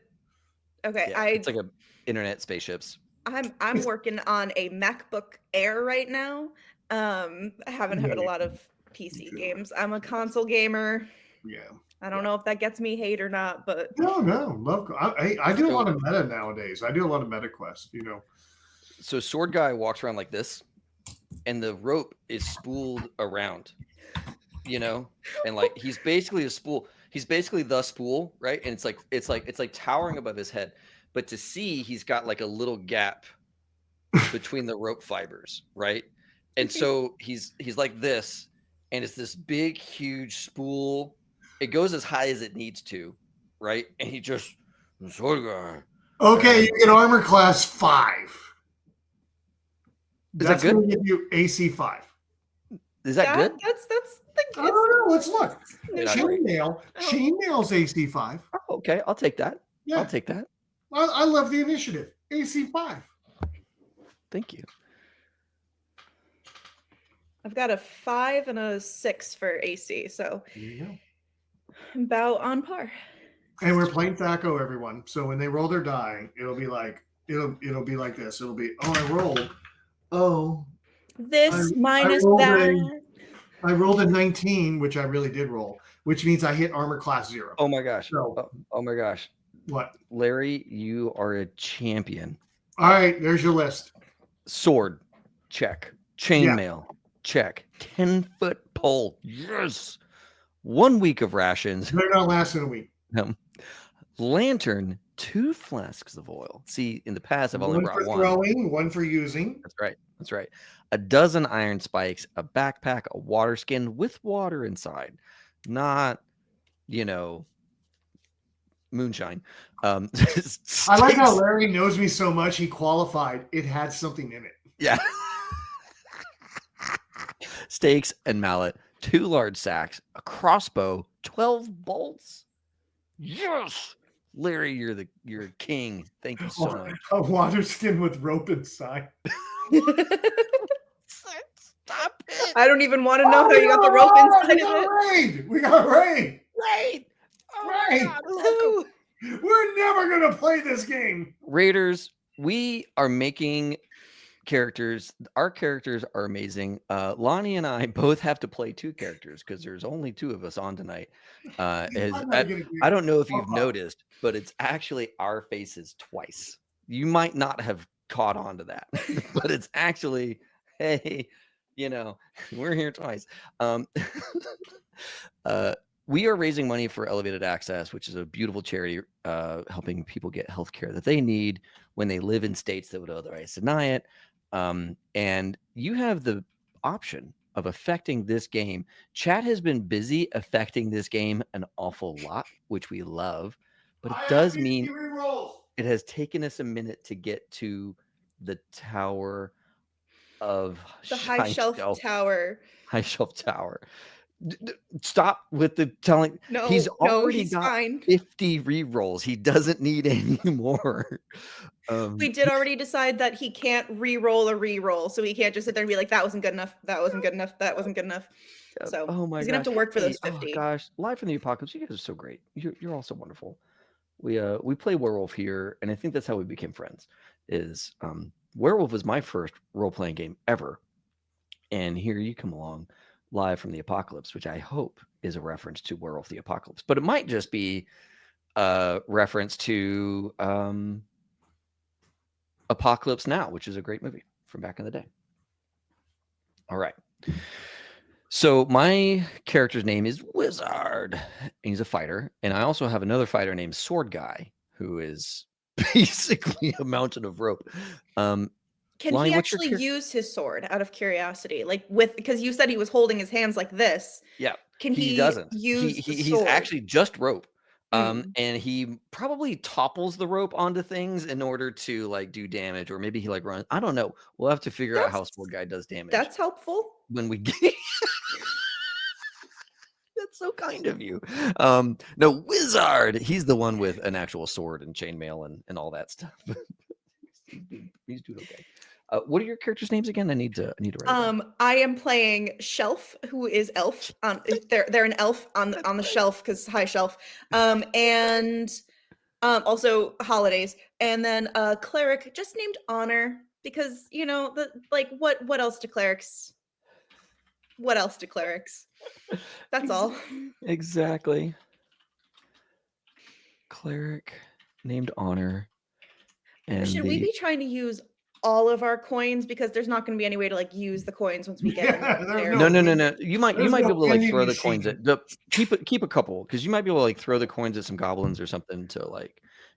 [SPEAKER 2] Okay,
[SPEAKER 1] yeah, it's like a internet spaceships.
[SPEAKER 2] I'm working on a MacBook Air right now. I haven't had a lot of PC games. I'm a console gamer.
[SPEAKER 3] Yeah.
[SPEAKER 2] I don't know if that gets me hate or not, but
[SPEAKER 3] no, love. I do a lot of meta nowadays. I do a lot of meta quests.
[SPEAKER 1] So sword guy walks around like this, and the rope is spooled around. And he's basically a spool. He's basically the spool, right? And it's like towering above his head. But to see, he's got a little gap between the rope fibers, right? And so he's like this, and it's this big, huge spool. It goes as high as it needs to, right? And he just
[SPEAKER 3] okay, you get armor class 5.
[SPEAKER 1] That's going
[SPEAKER 3] to give you AC 5.
[SPEAKER 1] Is that good?
[SPEAKER 2] That's
[SPEAKER 3] I don't know. Let's look. Chainmail's AC 5.
[SPEAKER 1] Oh, okay, I'll take that. Yeah. I'll take that.
[SPEAKER 3] I love the initiative. AC 5.
[SPEAKER 1] Thank you.
[SPEAKER 2] I've got a 5 and a 6 for AC, so
[SPEAKER 3] there you go.
[SPEAKER 2] About on par.
[SPEAKER 3] And we're playing THACO, everyone. So when they roll their die, it'll be like this. It'll be, I rolled. Oh.
[SPEAKER 2] This minus that.
[SPEAKER 3] I rolled a 19, which I really did roll, which means I hit armor class 0.
[SPEAKER 1] Oh my gosh. So, oh my gosh.
[SPEAKER 3] What?
[SPEAKER 1] Larry, you are a champion.
[SPEAKER 3] All right, there's your list.
[SPEAKER 1] Sword, check. Chainmail, check. 10-foot pole, yes. 1 week of rations.
[SPEAKER 3] They're not lasting a week.
[SPEAKER 1] Lantern, 2 flasks of oil. See, in the past, I've only brought 1.
[SPEAKER 3] 1 for throwing, 1 for using.
[SPEAKER 1] That's right. A dozen iron spikes, a backpack, a water skin with water inside. Not, moonshine.
[SPEAKER 3] I like how Larry knows me so much. He qualified. It had something in it.
[SPEAKER 1] Yeah. Steaks and mallet, 2 large sacks, a crossbow, 12 bolts. Yes, Larry, you're king. Thank you so much.
[SPEAKER 3] A water skin with rope inside.
[SPEAKER 1] Stop it!
[SPEAKER 2] I don't even want to know how you got the rope inside of it.
[SPEAKER 3] We got raid.
[SPEAKER 1] Raid! Oh
[SPEAKER 3] Raid!
[SPEAKER 1] God, welcome.
[SPEAKER 3] We're never gonna play this game.
[SPEAKER 1] Raiders, we are making characters. Our characters are amazing. Lonnie and I both have to play 2 characters because there's only 2 of us on tonight. I don't know if you've noticed, but it's actually our faces twice. You might not have caught on to that, but it's actually, hey, we're here twice. We are raising money for Elevated Access, which is a beautiful charity helping people get health care that they need when they live in states that would otherwise deny it. And you have the option of affecting this game. Chat has been busy affecting this game an awful lot, which we love, but it does mean it has taken us a minute to get to the tower of
[SPEAKER 2] the high shelf tower.
[SPEAKER 1] High shelf tower. Stop with the telling.
[SPEAKER 2] No,
[SPEAKER 1] he's already
[SPEAKER 2] he's
[SPEAKER 1] got
[SPEAKER 2] fine.
[SPEAKER 1] 50 re-rolls. He doesn't need any more.
[SPEAKER 2] We did already decide that he can't re-roll a re-roll, so he can't just sit there and be like, that wasn't good enough, that wasn't good enough, that wasn't good enough. So he's gonna have to work for those 50.
[SPEAKER 1] Oh gosh, Live from the Apocalypse, you guys are so great. You're all so wonderful. We play Werewolf here, and I think that's how we became friends. Is Werewolf was my first role-playing game ever, and here you come along. Live from the Apocalypse, which I hope is a reference to Werewolf the Apocalypse, but it might just be a reference to Apocalypse Now, which is a great movie from back in the day. All right. So my character's name is Wizard, and he's a fighter, and I also have another fighter named Sword Guy, who is basically a mountain of rope.
[SPEAKER 2] Can
[SPEAKER 1] Lonnie,
[SPEAKER 2] he actually use his sword out of curiosity? Like because you said he was holding his hands like this.
[SPEAKER 1] Yeah.
[SPEAKER 2] Can he
[SPEAKER 1] doesn't
[SPEAKER 2] use
[SPEAKER 1] he's actually just rope. And he probably topples the rope onto things in order to like do damage, or maybe he like runs. I don't know. We'll have to figure out how Sword Guy does damage.
[SPEAKER 2] That's helpful.
[SPEAKER 1] When we get That's so kind of you. No, Wizard. He's the one with an actual sword and chainmail and all that stuff. He's doing okay. What are your characters' names again? I need to write it down.
[SPEAKER 2] I am playing Shelf, who is elf. They're an elf on the shelf because high shelf. And also holidays, and then cleric just named Honor because what else do clerics? What else do clerics? That's all.
[SPEAKER 1] Exactly. Cleric named Honor. And
[SPEAKER 2] should we be trying to use all of our coins because there's not going to be any way to use the coins once we get there?
[SPEAKER 1] No. You might be able to throw the coins at keep a couple because you might be able to throw the coins at some goblins or something to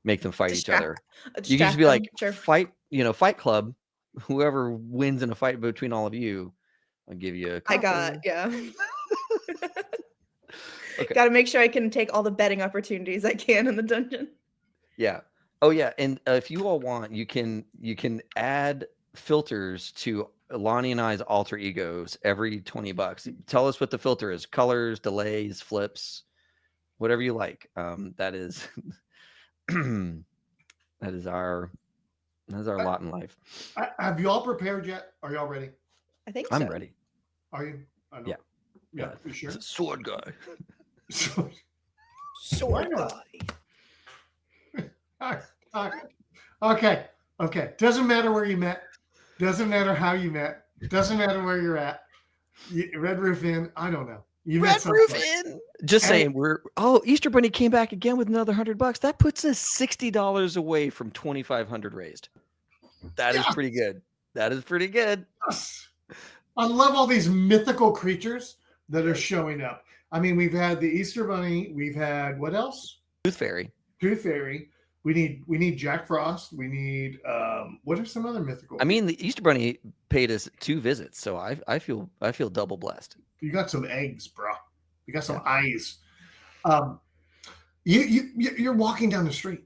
[SPEAKER 1] make them fight each other. You can just be like, sure. Fight Club. Whoever wins in a fight between all of you, I'll give you a copper.
[SPEAKER 2] Okay. Got to make sure I can take all the betting opportunities I can in the dungeon.
[SPEAKER 1] Yeah. Oh yeah, and if you all want, you can add filters to Lonnie and I's alter egos every $20. Tell us what the filter is: colors, delays, flips, whatever you like. That is our lot in life.
[SPEAKER 3] Have you all prepared yet? Are y'all ready?
[SPEAKER 2] I think so.
[SPEAKER 1] I'm ready.
[SPEAKER 3] Are you? I know.
[SPEAKER 1] Yeah.
[SPEAKER 3] You sure?
[SPEAKER 1] It's a sword guy.
[SPEAKER 2] Sword guy.
[SPEAKER 3] Okay. Doesn't matter where you met. Doesn't matter how you met. Doesn't matter where you're at. Red Roof Inn. I don't know.
[SPEAKER 1] Red Roof Inn. Just saying, Easter Bunny came back again with another $100. That puts us $60 away from 2,500 raised. That is pretty good. That is pretty good.
[SPEAKER 3] I love all these mythical creatures that are showing up. I mean, we've had the Easter Bunny. We've had what else?
[SPEAKER 1] Tooth Fairy.
[SPEAKER 3] We need Jack Frost. We need what are some other mythical?
[SPEAKER 1] I mean, the Easter Bunny paid us 2 visits, so I feel double blessed.
[SPEAKER 3] You got some eggs, bro. You got some eyes. You're walking down the street.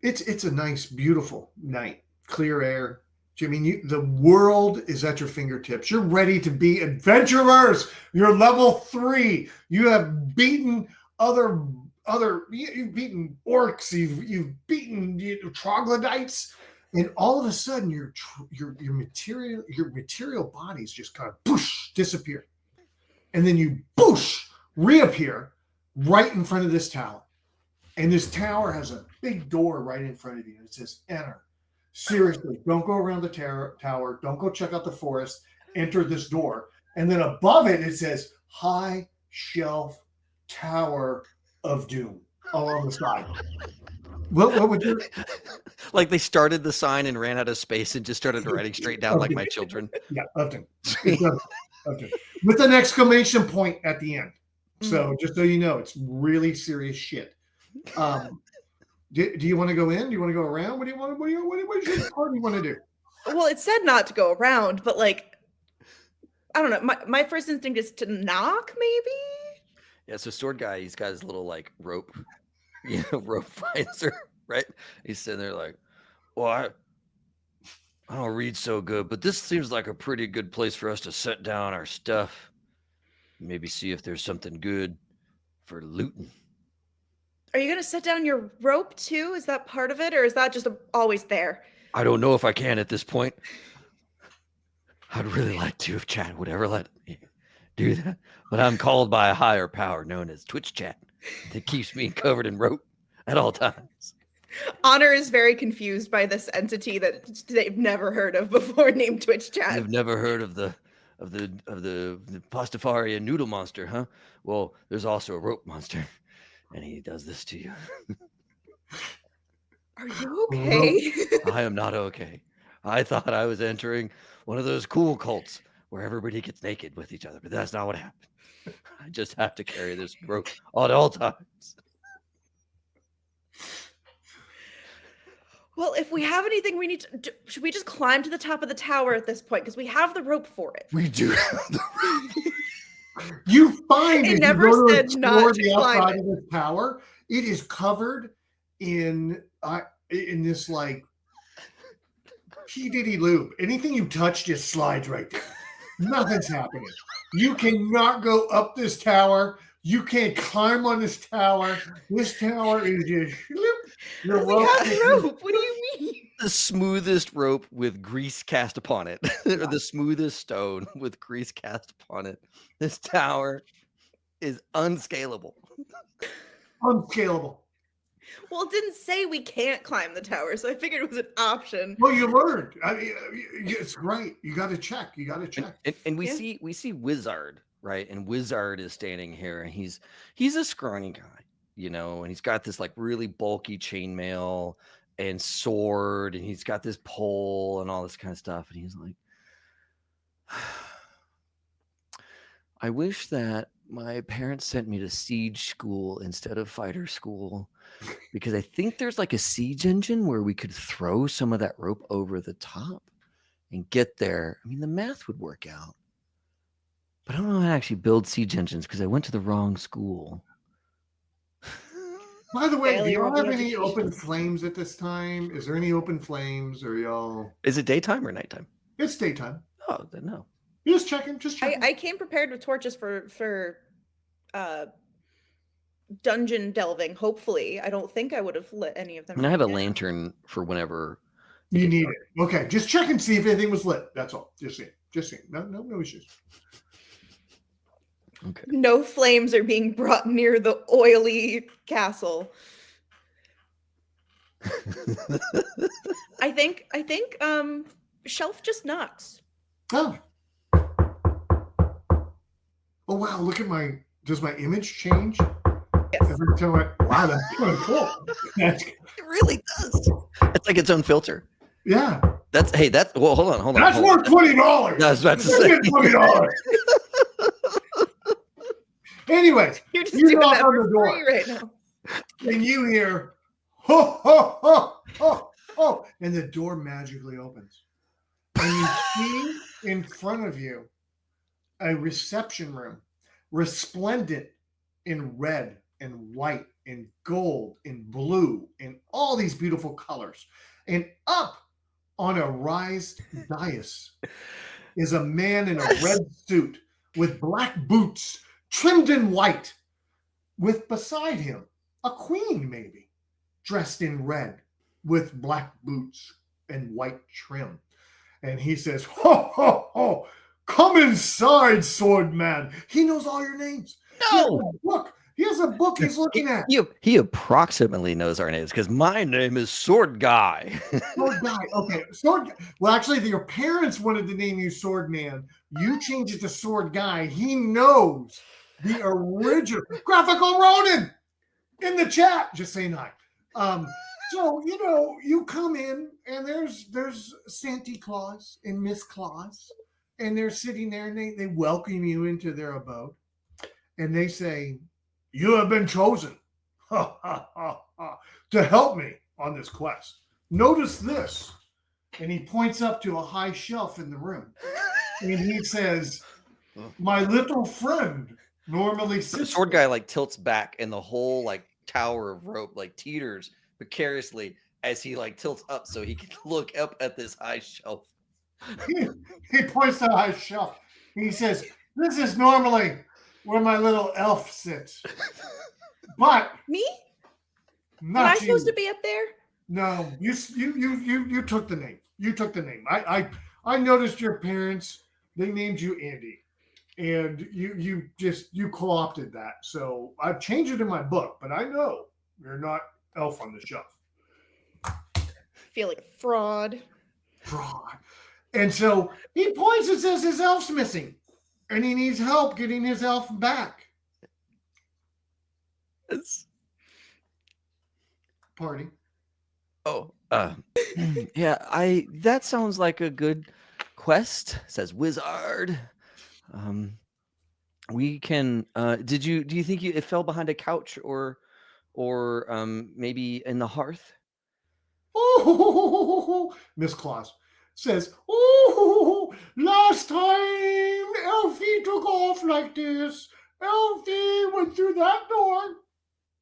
[SPEAKER 3] It's a nice, beautiful night, clear air. I mean, the world is at your fingertips. You're ready to be adventurers. You're level 3. You have beaten you've beaten orcs. You've beaten troglodytes, and all of a sudden, your material bodies just kind of boosh disappear, and then you boosh reappear right in front of this tower. And this tower has a big door right in front of you. It says enter. Seriously, don't go around the tower. Don't go check out the forest. Enter this door. And then above it, it says High Shelf Tower of Doom along the side. What would you...
[SPEAKER 1] Like they started the sign and ran out of space and just started writing straight down like my children.
[SPEAKER 3] Yeah, of Doom. Okay. With an exclamation point at the end. So just so you know, it's really serious shit. Do you want to go in? Do you want to go around? What do you want to do?
[SPEAKER 2] Well, it said not to go around, but like, I don't know. My first instinct is to knock, maybe.
[SPEAKER 1] Yeah. So sword guy, he's got his little like rope, rope visor, right? He's sitting there like, well, I don't read so good, but this seems like a pretty good place for us to set down our stuff. Maybe see if there's something good for looting.
[SPEAKER 2] Are you going to set down your rope too? Is that part of it, or is that just always there?
[SPEAKER 1] I don't know if I can at this point. I'd really like to if chat would ever let me do that, but I'm called by a higher power known as Twitch chat that keeps me covered in rope at all times.
[SPEAKER 2] Honor is very confused by this entity that they've never heard of before, named Twitch chat.
[SPEAKER 1] You've never heard of the Pastafarian noodle monster, huh? Well, there's also a rope monster. And he does this to you.
[SPEAKER 2] Are you okay?
[SPEAKER 1] I am not okay. I thought I was entering one of those cool cults where everybody gets naked with each other, but that's not what happened. I just have to carry this rope at all times.
[SPEAKER 2] Well, if we have anything we need to do, should we just climb to the top of the tower at this point? Because we have the rope for it.
[SPEAKER 1] We do have the rope.
[SPEAKER 3] You find
[SPEAKER 2] it
[SPEAKER 3] it
[SPEAKER 2] never
[SPEAKER 3] you go
[SPEAKER 2] said
[SPEAKER 3] to
[SPEAKER 2] not
[SPEAKER 3] the
[SPEAKER 2] to climb
[SPEAKER 3] outside
[SPEAKER 2] it.
[SPEAKER 3] of the tower. It is covered in this like P. Diddy lube. Anything you touch just slides right there. Nothing's happening. You cannot go up this tower. You can't climb on this tower. This tower is just your
[SPEAKER 2] We
[SPEAKER 3] rope.
[SPEAKER 2] have rope. What do you mean?
[SPEAKER 1] The smoothest rope with grease cast upon it, or the smoothest stone with grease cast upon it. This tower is unscalable.
[SPEAKER 3] Unscalable.
[SPEAKER 2] Well, it didn't say we can't climb the tower, so I figured it was an option.
[SPEAKER 3] Well, you learned. I mean, it's right. You got to check.
[SPEAKER 1] And we see Wizard, right? And Wizard is standing here, and he's a scrawny guy, and he's got this like really bulky chainmail and sword, and he's got this pole and all this kind of stuff, and he's like, I wish that my parents sent me to siege school instead of fighter school, because I think there's like a siege engine where we could throw some of that rope over the top and get there. I mean, the math would work out, but I don't know how to actually build siege engines because I went to the wrong school.
[SPEAKER 3] By the way, do
[SPEAKER 2] Failure
[SPEAKER 3] y'all
[SPEAKER 2] of
[SPEAKER 3] have
[SPEAKER 2] the
[SPEAKER 3] any
[SPEAKER 2] education.
[SPEAKER 3] open flames at this time? Is there any open flames, or y'all?
[SPEAKER 1] Is it daytime or nighttime?
[SPEAKER 3] It's daytime.
[SPEAKER 1] Oh, then no.
[SPEAKER 3] Just checking.
[SPEAKER 2] I came prepared with torches for dungeon delving. Hopefully, I don't think I would have lit any of them.
[SPEAKER 1] And I have a lantern for whenever
[SPEAKER 3] You need it. Okay, just check and see if anything was lit. That's all. Just see. No issues.
[SPEAKER 1] Okay.
[SPEAKER 2] No flames are being brought near the oily castle. I think Shelf just knocks.
[SPEAKER 3] Oh. Oh wow! Look at does my image change?
[SPEAKER 2] Yes.
[SPEAKER 3] Every time wow, that's kind of cool.
[SPEAKER 1] It really does. It's like its own filter.
[SPEAKER 3] Yeah.
[SPEAKER 1] Well, hold on.
[SPEAKER 3] That's worth $20.
[SPEAKER 1] I was about to say
[SPEAKER 3] $20. Anyways,
[SPEAKER 2] You're just
[SPEAKER 3] you
[SPEAKER 2] doing
[SPEAKER 3] knock
[SPEAKER 2] that
[SPEAKER 3] on
[SPEAKER 2] for
[SPEAKER 3] the door.
[SPEAKER 2] free right now.
[SPEAKER 3] And you hear, ho, ho, ho, ho, ho, and the door magically opens. And you see in front of you a reception room, resplendent in red and white and gold and blue and all these beautiful colors. And up on a raised dais is a man in a red suit with black boots trimmed in white, with beside him a queen, maybe, dressed in red with black boots and white trim. And he says, "Ho, ho, ho! Come inside, sword man." He knows all your names. He has
[SPEAKER 1] No,
[SPEAKER 3] a book. He has a book he's looking at.
[SPEAKER 1] he approximately knows our names because my name is Sword Guy.
[SPEAKER 3] Sword guy. Okay. Sword. Well, actually, your parents wanted to name you Sword Man. You changed it to Sword Guy. He knows the original graphical Ronin in the chat. Just saying hi. So you come in and there's Santa Claus and Miss Claus, and they're sitting there and they welcome you into their abode, and they say, "You have been chosen to help me on this quest. Notice this." And he points up to a high shelf in the room. And he says, "My little friend normally
[SPEAKER 1] The
[SPEAKER 3] sits."
[SPEAKER 1] Sword Guy like tilts back, and the whole like tower of rope like teeters precariously as he like tilts up so he can look up at this high shelf.
[SPEAKER 3] He points to a high shelf. He says, "This is normally where my little elf sits. But
[SPEAKER 2] Me? Am
[SPEAKER 3] not
[SPEAKER 2] I
[SPEAKER 3] you.
[SPEAKER 2] supposed to be up there?
[SPEAKER 3] No, you took the name. You took the name. I noticed your parents. They named you Andy, and you co-opted that. So I've changed it in my book, but I know you're not elf on the shelf.
[SPEAKER 2] I feel like a fraud.
[SPEAKER 3] Fraud. And so he points and says his elf's missing, and he needs help getting his elf back. Party.
[SPEAKER 1] Oh, yeah, that sounds like a good quest, says Wizard. We can do you think it fell behind a couch or maybe in the hearth?
[SPEAKER 3] Oh, Miss Claus says, "Oh, last time Elfie took off like this. Elfie went through that door."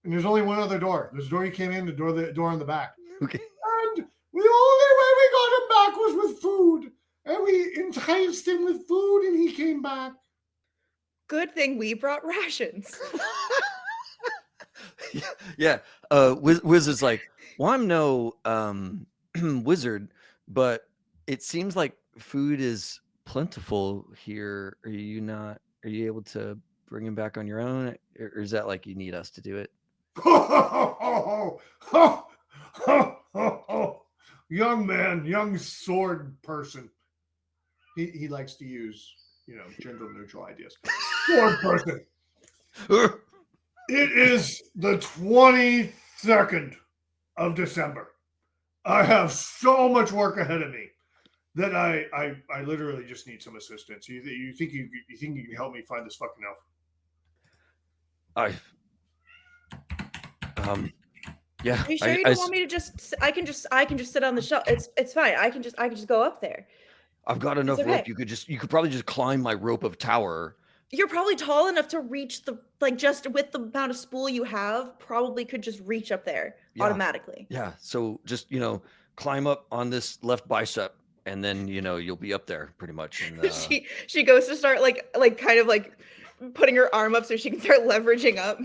[SPEAKER 3] And there's only one other door. There's the door you came in, the door on the back.
[SPEAKER 1] Okay.
[SPEAKER 3] And the only way we got him back was with food. And we enticed him with food and he came back.
[SPEAKER 2] Good thing we brought rations.
[SPEAKER 1] Yeah. Wizard's like, well, I'm no wizard, but it seems like food is plentiful here. Are you able to bring him back on your own? Or is that like you need us to do it?
[SPEAKER 3] Young man, young sword person. He likes to use, gender neutral ideas. Sword person. It is the 22nd of December. I have so much work ahead of me that I literally just need some assistance. You think you can help me find this fucking elf?
[SPEAKER 1] Yeah.
[SPEAKER 2] Are you sure you don't want me to just? I can just sit on the shelf. It's fine. I can just go up there.
[SPEAKER 1] I've got enough
[SPEAKER 2] okay.
[SPEAKER 1] rope. You could probably just climb my rope of tower.
[SPEAKER 2] You're probably tall enough to reach just with the amount of spool you have, probably could just reach up there automatically.
[SPEAKER 1] Yeah. So just, climb up on this left bicep and then, you'll be up there pretty much. And,
[SPEAKER 2] she goes to start kind of putting her arm up so she can start leveraging up.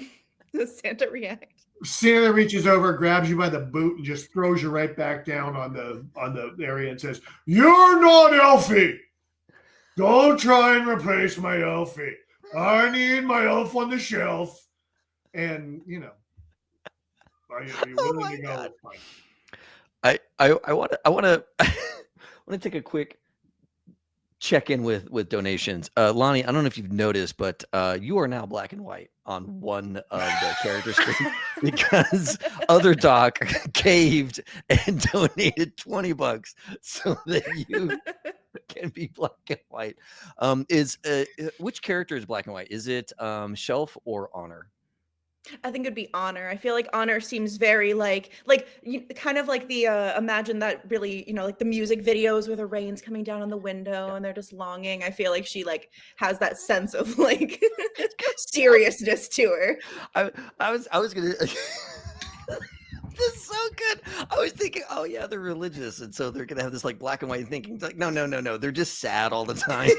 [SPEAKER 2] Does Santa react?
[SPEAKER 3] Santa reaches over, grabs you by the boot, and just throws you right back down on the area and says, "You're not Elfie. Don't try and replace my Elfie. I need my elf on the shelf." And are you willing to go?
[SPEAKER 1] I want to take a quick check in with donations. Lonnie, I don't know if you've noticed, but you are now black and white on one of the character screens because Other Doc caved and donated $20 so that you can be black and white. Which character is black and white? Is it Shelf or Honor?
[SPEAKER 2] I think it'd be Honor. I feel like Honor seems very kind of like the imagine that really, like the music videos where the rain's coming down on the window and they're just longing. I feel like she like has that sense of like seriousness to her.
[SPEAKER 1] I was gonna. This is so good. I was thinking, oh yeah, they're religious, and so they're gonna have this like black and white thinking. It's like, no, no, no, no. They're just sad all the time.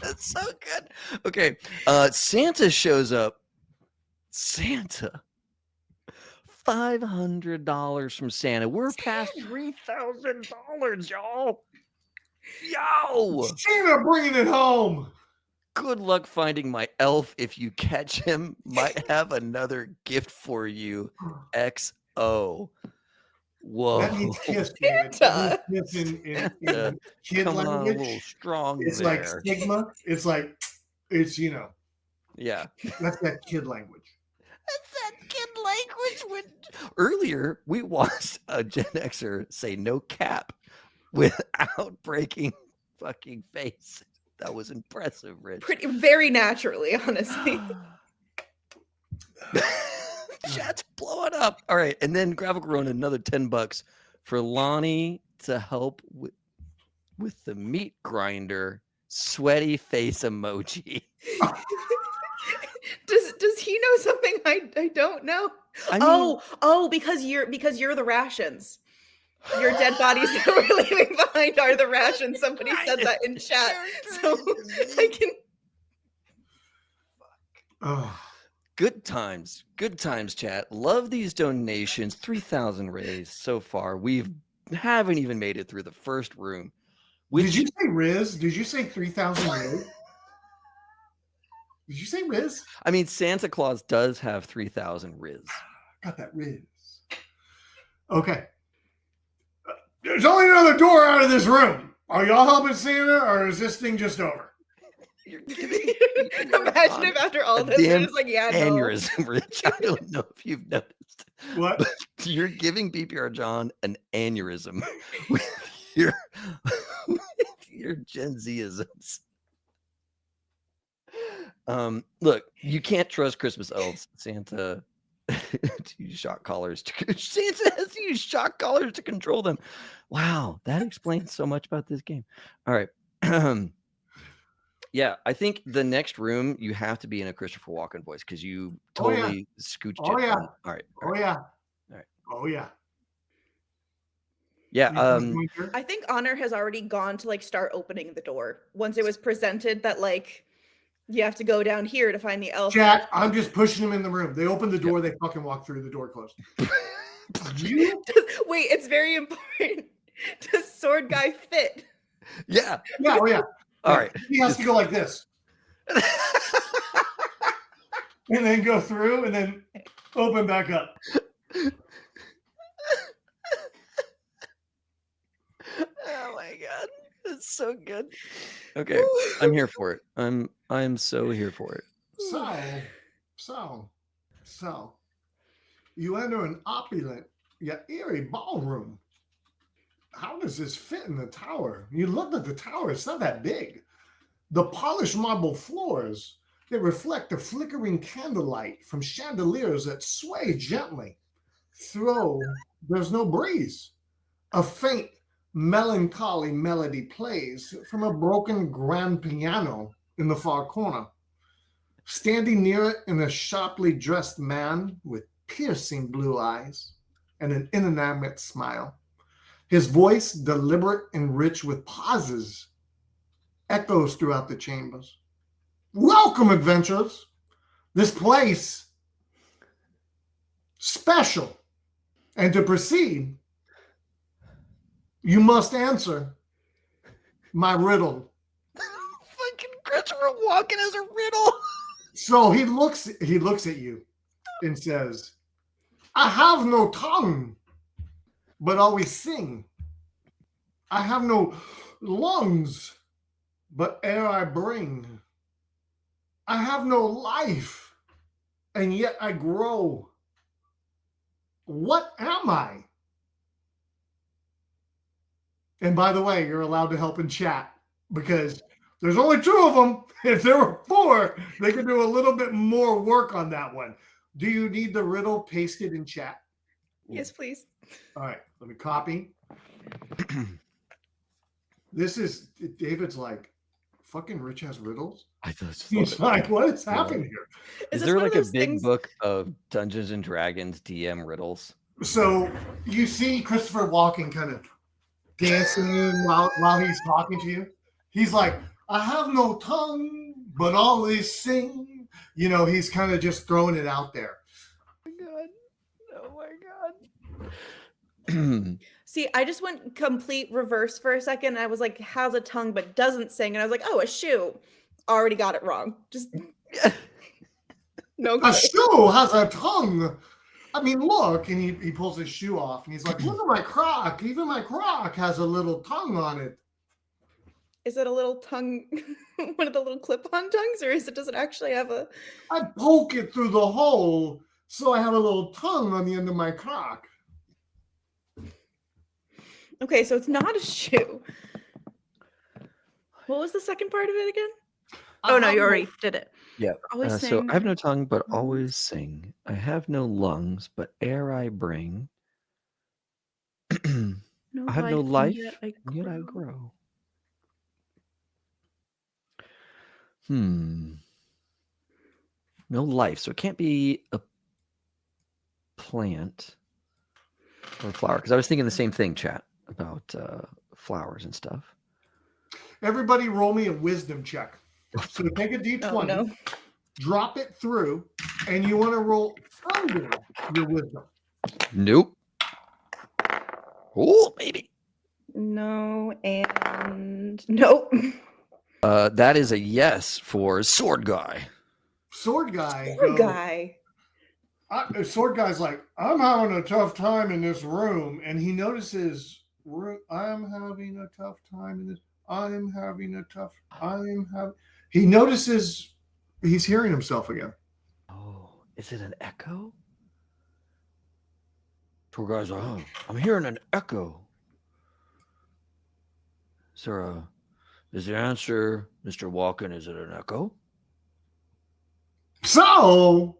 [SPEAKER 1] That's so good. Okay, Santa shows up. Santa, $500 from Santa. We're past $3,000, y'all. Yo,
[SPEAKER 3] Santa bringing it home.
[SPEAKER 1] good luck finding my elf. If you catch him, might have another gift for you. XO. Whoa.
[SPEAKER 3] That means kiss, David. That means kiss in kid
[SPEAKER 1] Come on, a
[SPEAKER 3] language.
[SPEAKER 1] little strong
[SPEAKER 3] It's
[SPEAKER 1] there.
[SPEAKER 3] like stigma. It's like, it's,
[SPEAKER 1] Yeah.
[SPEAKER 3] that's that kid language.
[SPEAKER 1] That's that kid language. Earlier, we watched a Gen Xer say no cap without breaking fucking face. That was impressive, Rich.
[SPEAKER 2] Very naturally, honestly.
[SPEAKER 1] Chat's blowing up. All right, and then Gravel Corona, another $10 for Lonnie to help with the meat grinder. Sweaty face emoji.
[SPEAKER 2] Does he know something I don't know?
[SPEAKER 1] I mean,
[SPEAKER 2] because you're the rations. Your dead bodies that we're leaving behind are the rations. Somebody said that in chat. So I can.
[SPEAKER 3] Oh.
[SPEAKER 1] Good times, chat. Love these donations. 3,000 raised so far. We haven't even made it through the first room.
[SPEAKER 3] Did you say Riz? Did you say 3,000 Riz? Did you say Riz?
[SPEAKER 1] I mean, Santa Claus does have 3,000 Riz.
[SPEAKER 3] Got that Riz. Okay. There's only another door out of this room. Are y'all helping Santa, or is this thing just over?
[SPEAKER 1] You're giving
[SPEAKER 2] Imagine if after all this, you're just like, yeah,
[SPEAKER 1] aneurysm, Rich. I don't know if you've noticed.
[SPEAKER 3] What?
[SPEAKER 1] But you're giving BPR John an aneurysm with your Gen Z-isms. Look, you can't trust Christmas elves. Santa to use shock collars. Santa has to use shock collars to control them. Wow, that explains so much about this game. All right. Yeah, I think the next room you have to be in a Christopher Walken voice because you totally scooched it.
[SPEAKER 3] Oh yeah.
[SPEAKER 1] All right.
[SPEAKER 3] Oh yeah.
[SPEAKER 1] All right.
[SPEAKER 3] Oh yeah.
[SPEAKER 1] Yeah.
[SPEAKER 2] I think Honor has already gone to like start opening the door once it was presented that like you have to go down here to find the elf.
[SPEAKER 3] Chat, I'm just pushing them in the room. They open the door, they fucking walk through, the door closed.
[SPEAKER 2] Wait, it's very important. Does Sword Guy fit?
[SPEAKER 1] Yeah.
[SPEAKER 3] Yeah, oh yeah.
[SPEAKER 1] All right.
[SPEAKER 3] He has to go like this. And then go through and then open back up.
[SPEAKER 1] Oh my god. That's so good. Okay. I'm here for it. I'm so here for it.
[SPEAKER 3] So you enter an opulent yet eerie ballroom. How does this fit in the tower? You look at the tower, it's not that big. The polished marble floors, they reflect the flickering candlelight from chandeliers that sway gently. There's no breeze. A faint, melancholy melody plays from a broken grand piano in the far corner. Standing near it is a sharply dressed man with piercing blue eyes and an inanimate smile. His voice, deliberate and rich with pauses, echoes throughout the chambers. Welcome, adventurers. This place, special. And to proceed, you must answer my riddle.
[SPEAKER 1] Fucking Christopher Walken is a riddle.
[SPEAKER 3] So he looks at you and says, I have no tongue, but always sing. I have no lungs, but air I bring. I have no life, and yet I grow. What am I? And by the way, you're allowed to help in chat because There's only 2 of them. If there were 4, they could do a little bit more work on that one. Do you need the riddle pasted in chat?
[SPEAKER 2] Yes, please.
[SPEAKER 3] All right, let me copy. This is David's like, fucking Rich has riddles.
[SPEAKER 1] I just
[SPEAKER 3] He's like, what is happening here?
[SPEAKER 1] Is
[SPEAKER 2] this
[SPEAKER 1] there
[SPEAKER 2] one
[SPEAKER 1] like
[SPEAKER 2] of
[SPEAKER 1] a
[SPEAKER 2] those
[SPEAKER 1] big
[SPEAKER 2] things-
[SPEAKER 1] book of Dungeons and Dragons DM riddles?
[SPEAKER 3] So you see Christopher Walken kind of dancing while he's talking to you. He's like, I have no tongue, but always sing. You know, he's kind of just throwing it out there.
[SPEAKER 1] Oh my god.
[SPEAKER 2] See, I just went complete reverse for a second. I was like, has a tongue but doesn't sing. And I was like, oh, a shoe. Already got it wrong. Just no
[SPEAKER 3] A
[SPEAKER 2] clue.
[SPEAKER 3] shoe has a tongue. I mean, look, and he pulls his shoe off, and he's like, look at my croc. Even my croc has a little tongue on it.
[SPEAKER 2] Is it a little tongue, one of the little clip-on tongues, or does it actually have a...
[SPEAKER 3] I poke it through the hole, so I have a little tongue on the end of my croc.
[SPEAKER 2] Okay, so it's not a shoe. What was the second part of it again? Oh, no, you already did it.
[SPEAKER 1] Yeah.
[SPEAKER 2] Always
[SPEAKER 1] So
[SPEAKER 2] sing.
[SPEAKER 1] I have no tongue, but always sing. I have no lungs, but air I bring.
[SPEAKER 2] No
[SPEAKER 1] I have no
[SPEAKER 2] and
[SPEAKER 1] life,
[SPEAKER 2] yet
[SPEAKER 1] yet I grow. No life, so it can't be a plant or a flower. Because I was thinking the same thing, chat, about flowers and stuff.
[SPEAKER 3] Everybody roll me a wisdom check. So take a D20,
[SPEAKER 2] Oh, no.
[SPEAKER 3] drop it through, and you want to roll under your wisdom.
[SPEAKER 1] Nope. Oh, maybe.
[SPEAKER 2] No, and nope.
[SPEAKER 1] That is a yes for Sword Guy.
[SPEAKER 3] Sword guy.
[SPEAKER 2] Poor guy.
[SPEAKER 3] Sword guy's like, I'm having a tough time in this room, and he notices, I'm having a tough time in this. He notices he's hearing himself again.
[SPEAKER 1] Oh, is it an echo? Poor guy's like, oh, I'm hearing an echo. Is the answer, Mr. Walken, is it an echo?
[SPEAKER 3] So,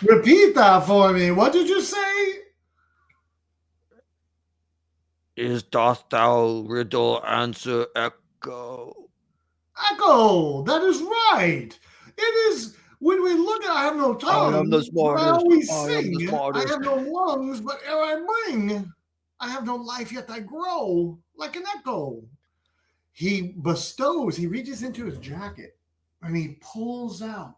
[SPEAKER 3] repeat that for me. What did you say?
[SPEAKER 1] Doth thou riddle answer echo?
[SPEAKER 3] Echo. That is right. It is. When we look at, I have no tongue.
[SPEAKER 1] I am the
[SPEAKER 3] but I
[SPEAKER 1] smartest.
[SPEAKER 3] always
[SPEAKER 1] I am the
[SPEAKER 3] sing. I
[SPEAKER 1] smartest.
[SPEAKER 3] have no lungs, but air I bring. I have no life, yet I grow like an echo. He reaches into his jacket and he pulls out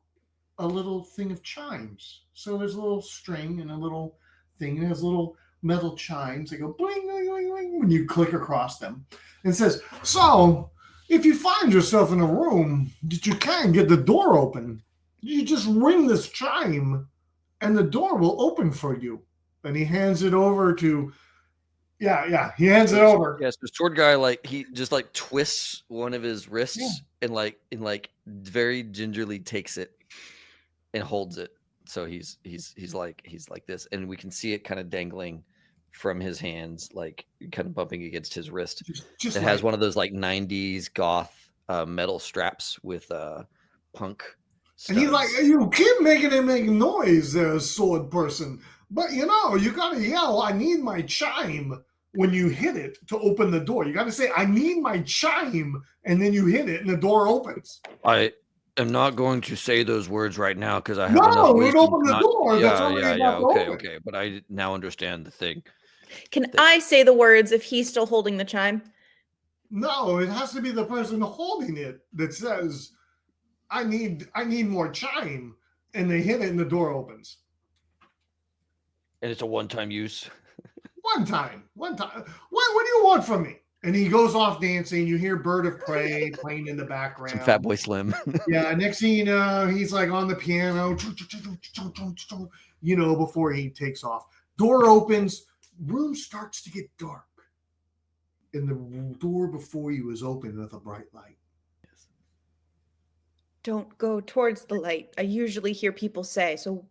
[SPEAKER 3] a little thing of chimes. So there's a little string and a little thing, and it has little metal chimes. They go bling, bling, bling, bling when you click across them. And it says, so if you find yourself in a room that you can't get the door open, you just ring this chime and the door will open for you. And he hands it over to, he hands it over.
[SPEAKER 1] Yes, the sword guy, he just twists one of his wrists and very gingerly takes it and holds it. So he's like this, and we can see it kind of dangling from his hands, kind of bumping against his wrist. It has one of those 90s goth metal straps with punk studs.
[SPEAKER 3] And he's like, you keep making it make noise there, sword person. But you gotta yell, I need my chime when you hit it to open the door. You gotta say, I need my chime, and then you hit it and the door opens.
[SPEAKER 1] I am not going to say those words right now because I have enough
[SPEAKER 3] No, it
[SPEAKER 1] wisdom
[SPEAKER 3] open the
[SPEAKER 1] not-
[SPEAKER 3] door. That's
[SPEAKER 1] Yeah,
[SPEAKER 3] already
[SPEAKER 1] yeah,
[SPEAKER 3] about to
[SPEAKER 1] okay,
[SPEAKER 3] open.
[SPEAKER 1] okay. But I now understand the thing.
[SPEAKER 2] Can I say the words if he's still holding the chime?
[SPEAKER 3] No, it has to be the person holding it that says, I need more chime, and they hit it and the door opens.
[SPEAKER 1] And it's a one-time use.
[SPEAKER 3] One time. What do you want from me? And he goes off dancing. You hear Bird of Prey playing in the background.
[SPEAKER 1] Some Fat Boy Slim.
[SPEAKER 3] Yeah, next thing you know, he's on the piano, before he takes off. Door opens, room starts to get dark. And the door before you is open with a bright light.
[SPEAKER 2] Don't go towards the light. I usually hear people say, so...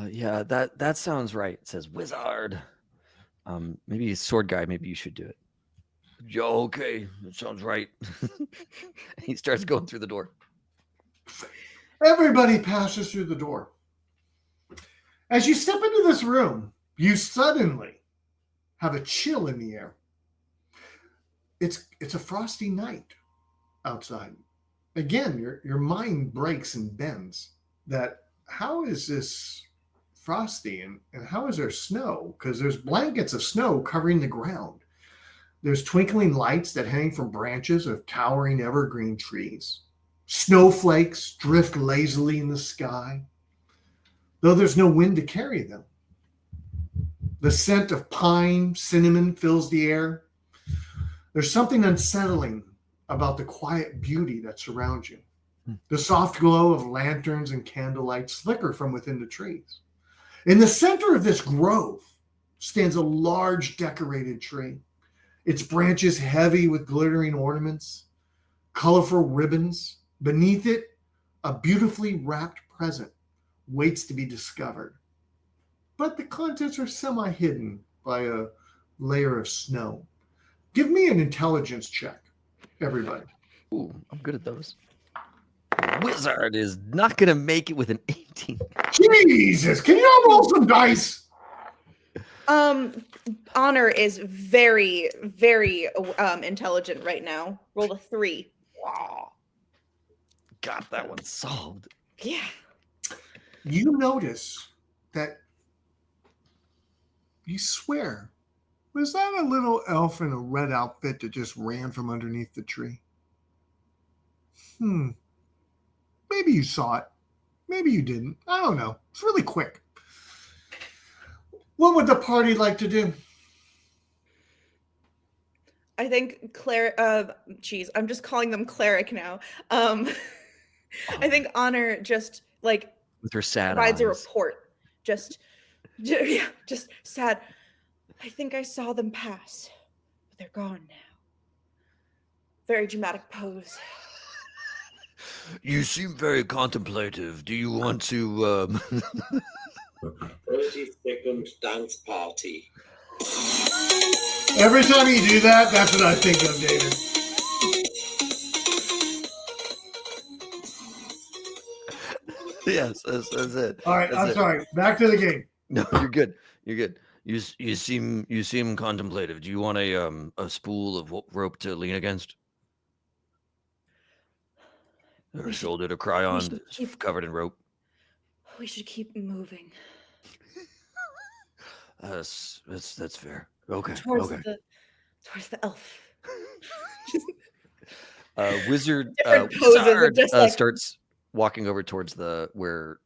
[SPEAKER 1] Yeah, that sounds right. It says wizard. Maybe sword guy. Maybe you should do it. Yeah, okay, that sounds right. He starts going through the door.
[SPEAKER 3] Everybody passes through the door. As you step into this room, you suddenly have a chill in the air. It's a frosty night outside. Again, your mind breaks and bends. That how is this frosty and how is there snow? Because there's blankets of snow covering the ground. There's twinkling lights that hang from branches of towering evergreen trees. Snowflakes drift lazily in the sky, though there's no wind to carry them. The scent of pine, cinnamon fills the air. There's something unsettling about the quiet beauty that surrounds you. The soft glow of lanterns and candlelight flicker from within the trees. In the center of this grove stands a large decorated tree, its branches heavy with glittering ornaments, colorful ribbons. Beneath it, a beautifully wrapped present waits to be discovered. But the contents are semi-hidden by a layer of snow. Give me an intelligence check, everybody.
[SPEAKER 1] Ooh, I'm good at those. Wizard is not going to make it with an 18.
[SPEAKER 3] Jesus, can you all roll some dice?
[SPEAKER 2] Honor is very, very intelligent right now. Rolled a 3.
[SPEAKER 1] Wow. Got that one solved.
[SPEAKER 2] Yeah.
[SPEAKER 3] You notice that you swear, was that a little elf in a red outfit that just ran from underneath the tree? Maybe you saw it. Maybe you didn't. I don't know. It's really quick. What would the party like to do?
[SPEAKER 2] I think I'm just calling them cleric now. I think Honor just like
[SPEAKER 1] with her sad
[SPEAKER 2] provides
[SPEAKER 1] eyes.
[SPEAKER 2] a report. Just sad. I think I saw them pass, but they're gone now. Very dramatic pose.
[SPEAKER 1] You seem very contemplative. Do you want to
[SPEAKER 4] 30-second dance party.
[SPEAKER 3] Every time you do that, that's what I think of, David.
[SPEAKER 1] Yes, that's it.
[SPEAKER 3] All right, I'm sorry. Back to the game.
[SPEAKER 1] No, you're good. You're good. You seem contemplative. Do you want a spool of rope to lean against? Or a shoulder to cry on that's covered in rope?
[SPEAKER 2] We should keep moving.
[SPEAKER 1] That's fair. Okay.
[SPEAKER 2] Towards the elf.
[SPEAKER 1] Wizard
[SPEAKER 2] Wizard
[SPEAKER 1] starts walking over towards where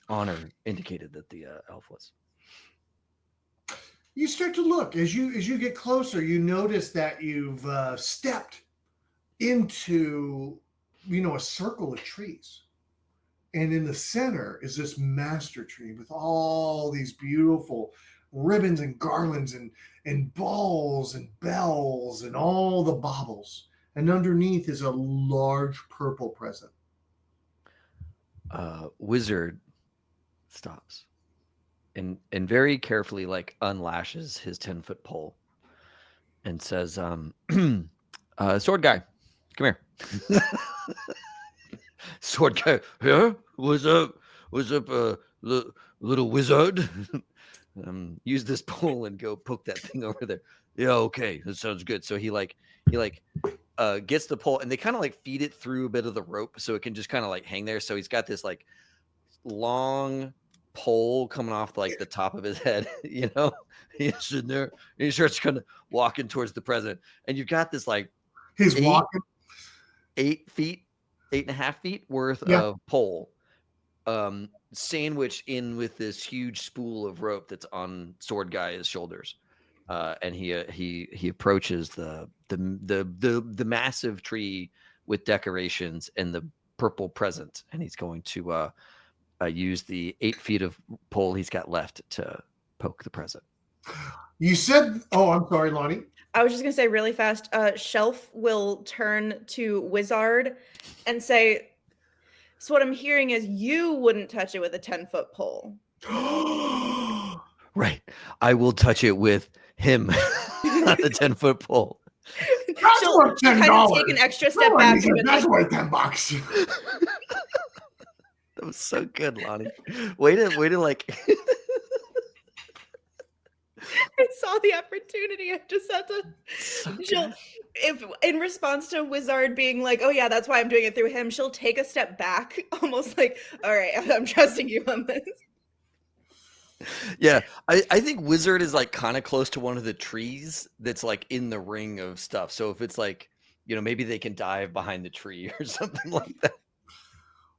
[SPEAKER 1] Honor indicated that the elf was.
[SPEAKER 3] You start to look as you get closer. You notice that you've stepped into a circle of trees, and in the center is this master tree with all these beautiful ribbons and garlands and balls and bells and all the baubles. And underneath is a large purple present.
[SPEAKER 1] Wizard stops and very carefully unlashes his 10-foot pole and says, sword guy, come here. Sword guy, yeah? What's up, little wizard? Use this pole and go poke that thing over there. Yeah, okay, that sounds good. So he gets the pole, and they kind of feed it through a bit of the rope so it can just kind of hang there. So he's got this long pole coming off the top of his head. He's sitting there, and he starts kind of walking towards the president, and you've got this
[SPEAKER 3] he's walking
[SPEAKER 1] 8.5 feet worth of pole, sandwiched in with this huge spool of rope that's on sword guy's shoulders. And he approaches the massive tree with decorations and the purple present, and he's going to use the 8 feet of pole he's got left to poke the present.
[SPEAKER 3] You said, "Oh, I'm sorry, Lonnie."
[SPEAKER 2] I was just gonna say really fast. Shelf will turn to Wizard and say, "So what I'm hearing is you wouldn't touch it with a 10-foot pole."
[SPEAKER 1] Right. I will touch it with him. on a 10-foot pole.
[SPEAKER 3] That's
[SPEAKER 2] She'll
[SPEAKER 3] worth
[SPEAKER 2] kind
[SPEAKER 3] $10.
[SPEAKER 2] of take an extra step back.
[SPEAKER 3] That's worth $10.
[SPEAKER 1] That was so good, Lonnie. Way to like.
[SPEAKER 2] I saw the opportunity. I just had to.
[SPEAKER 1] So
[SPEAKER 2] She'll, if in response to Wizard being like, "Oh yeah, that's why I'm doing it through him," she'll take a step back, almost like, "All right, I'm trusting you on this."
[SPEAKER 1] Yeah, I think Wizard is like kind of close to one of the trees that's like in the ring of stuff. So if it's like, maybe they can dive behind the tree or something like that.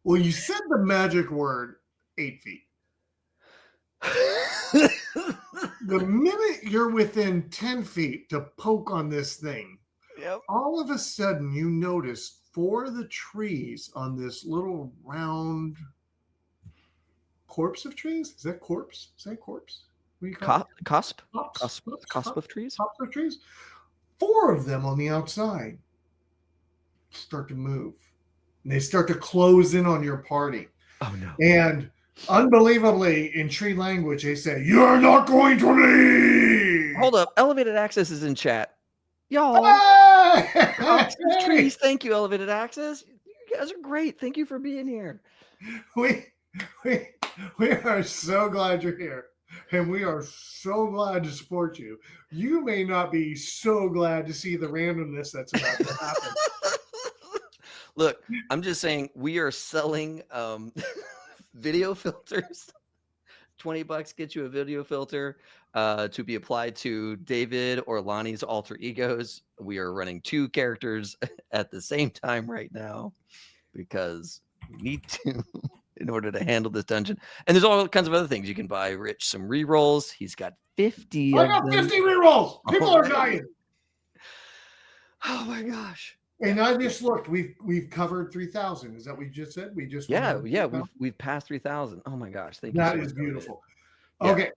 [SPEAKER 3] Well, you said the magic word 8 feet. The minute you're within 10 feet to poke on this thing,
[SPEAKER 1] Yep.
[SPEAKER 3] all of a sudden you notice 4 of the trees on this little round corpse of trees. Is that corpse? Is that corpse? What do you call it?
[SPEAKER 1] Cusp
[SPEAKER 3] Tops
[SPEAKER 1] of trees.
[SPEAKER 3] Tops of trees. 4 of them on the outside start to move. And they start to close in on your party.
[SPEAKER 1] Oh no.
[SPEAKER 3] And unbelievably, in tree language, they say, "You're not going to leave."
[SPEAKER 1] Hold up. Elevated access is in chat. Y'all.
[SPEAKER 3] Hey!
[SPEAKER 1] Trees. Thank you, Elevated Access. You guys are great. Thank you for being here.
[SPEAKER 3] We are so glad you're here. And we are so glad to support you. You may not be so glad to see the randomness that's about to happen.
[SPEAKER 1] Look, I'm just saying we are selling video filters. $20 gets you a video filter to be applied to David or Lonnie's alter egos. We are running 2 characters at the same time right now because we need to in order to handle this dungeon. And there's all kinds of other things. You can buy Rich some rerolls. He's got 50
[SPEAKER 3] I
[SPEAKER 1] of
[SPEAKER 3] got
[SPEAKER 1] them.
[SPEAKER 3] 50 rerolls. People are
[SPEAKER 1] Already.
[SPEAKER 3] dying.
[SPEAKER 1] Oh my gosh.
[SPEAKER 3] And I just looked. We've covered 3,000. Is that what you just said? We just
[SPEAKER 1] Yeah,
[SPEAKER 3] went
[SPEAKER 1] we've passed 3,000. Oh my gosh, thank you.
[SPEAKER 3] That
[SPEAKER 1] so
[SPEAKER 3] is
[SPEAKER 1] much,
[SPEAKER 3] beautiful.
[SPEAKER 1] Yeah.
[SPEAKER 3] Okay,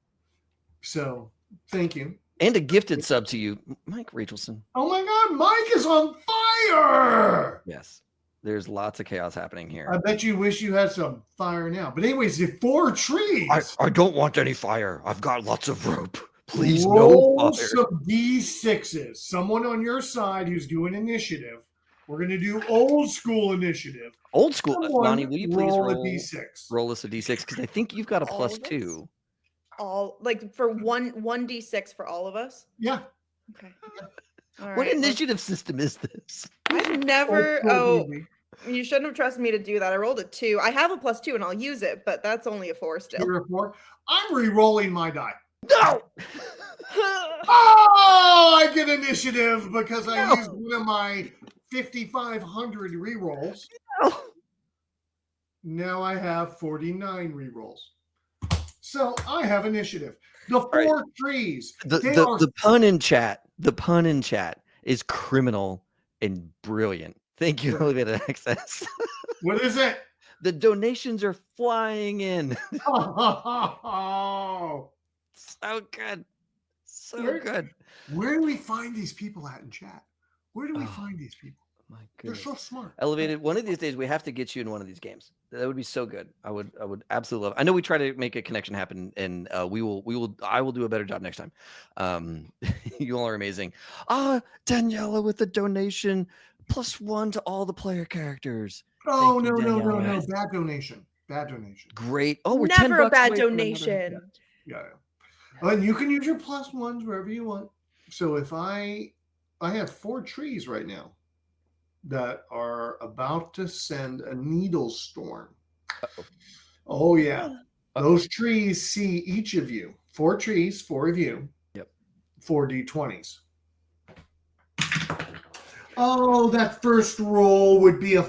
[SPEAKER 3] so thank you.
[SPEAKER 1] And a gifted sub to you, Mike Rachelson.
[SPEAKER 3] Oh my God, Mike is on fire!
[SPEAKER 1] Yes, there's lots of chaos happening here.
[SPEAKER 3] I bet you wish you had some fire now. But anyways, the 4 trees.
[SPEAKER 1] I don't want any fire. I've got lots of rope. Please,
[SPEAKER 3] roll
[SPEAKER 1] no fire.
[SPEAKER 3] some D6s. Someone on your side who's doing initiative. We're going to do old school initiative.
[SPEAKER 1] Old school.
[SPEAKER 3] Someone
[SPEAKER 1] Lonnie, will you please
[SPEAKER 3] roll a D6?
[SPEAKER 1] roll us a D6? Because I think you've got a
[SPEAKER 2] All
[SPEAKER 1] plus
[SPEAKER 2] of us?
[SPEAKER 1] 2.
[SPEAKER 2] All like for one D6 for all of us.
[SPEAKER 3] Yeah.
[SPEAKER 2] Okay.
[SPEAKER 1] What initiative system is this?
[SPEAKER 2] I've never.
[SPEAKER 3] Old school,
[SPEAKER 2] Oh,
[SPEAKER 3] baby.
[SPEAKER 2] you shouldn't have trusted me to do that. I rolled a 2. I have a plus 2 and I'll use it, but that's only a 4 still.
[SPEAKER 3] You're a 4. I'm re-rolling my die.
[SPEAKER 1] No.
[SPEAKER 3] Oh, I get initiative because I
[SPEAKER 1] No.
[SPEAKER 3] used one of my 5,500 rerolls.
[SPEAKER 1] No.
[SPEAKER 3] Now I have 49 rerolls. So I have initiative. The 4
[SPEAKER 1] right.
[SPEAKER 3] trees.
[SPEAKER 1] The pun in chat. The pun in chat is criminal and brilliant. Thank you, Elevated Access.
[SPEAKER 3] What is it?
[SPEAKER 1] The donations are flying in.
[SPEAKER 3] Oh,
[SPEAKER 1] So good. So
[SPEAKER 3] Where-
[SPEAKER 1] good.
[SPEAKER 3] where do we find these people at in chat? Where do we
[SPEAKER 1] Oh,
[SPEAKER 3] find these people?
[SPEAKER 1] My
[SPEAKER 3] They're
[SPEAKER 1] goodness.
[SPEAKER 3] so smart.
[SPEAKER 1] Elevated. One of these days, we have to get you in one of these games. That would be so good. I would absolutely love. I know we try to make a connection happen, and I will do a better job next time. You all are amazing. Daniela with the donation +1 to all the player characters.
[SPEAKER 3] Oh,
[SPEAKER 1] Thank you,
[SPEAKER 3] no.
[SPEAKER 1] Daniela.
[SPEAKER 3] Bad donation. Bad donation.
[SPEAKER 1] Great. Oh, we're
[SPEAKER 2] Never a
[SPEAKER 1] $10
[SPEAKER 2] bad
[SPEAKER 1] away from another-
[SPEAKER 2] donation.
[SPEAKER 3] Yeah. And you can use your +1s wherever you want. So if I have 4 trees right now that are about to send a needle storm.
[SPEAKER 1] Uh-oh.
[SPEAKER 3] Oh yeah.
[SPEAKER 1] Uh-oh.
[SPEAKER 3] Those trees see each of you. 4 trees, 4 of you.
[SPEAKER 1] Yep.
[SPEAKER 3] 4 D20s. Oh, that first roll would be a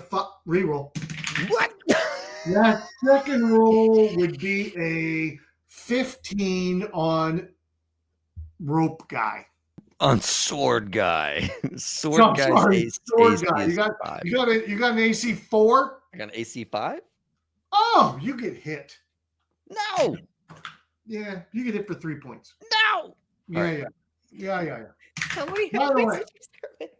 [SPEAKER 3] reroll.
[SPEAKER 1] What?
[SPEAKER 3] That second roll would be a 15 on rope guy.
[SPEAKER 1] On sword guy. Sword
[SPEAKER 3] No,
[SPEAKER 1] guy's
[SPEAKER 3] sorry,
[SPEAKER 1] AC,
[SPEAKER 3] sword
[SPEAKER 1] AC
[SPEAKER 3] guy.
[SPEAKER 1] is
[SPEAKER 3] You got
[SPEAKER 1] 5.
[SPEAKER 3] you got an AC 4?
[SPEAKER 1] I got an AC 5?
[SPEAKER 3] Oh, you get hit.
[SPEAKER 1] No.
[SPEAKER 3] Yeah, you get hit for 3 points.
[SPEAKER 1] No.
[SPEAKER 3] Yeah,
[SPEAKER 1] All right.
[SPEAKER 3] yeah.
[SPEAKER 2] How many
[SPEAKER 3] By the
[SPEAKER 2] points
[SPEAKER 3] way-
[SPEAKER 2] did you start with?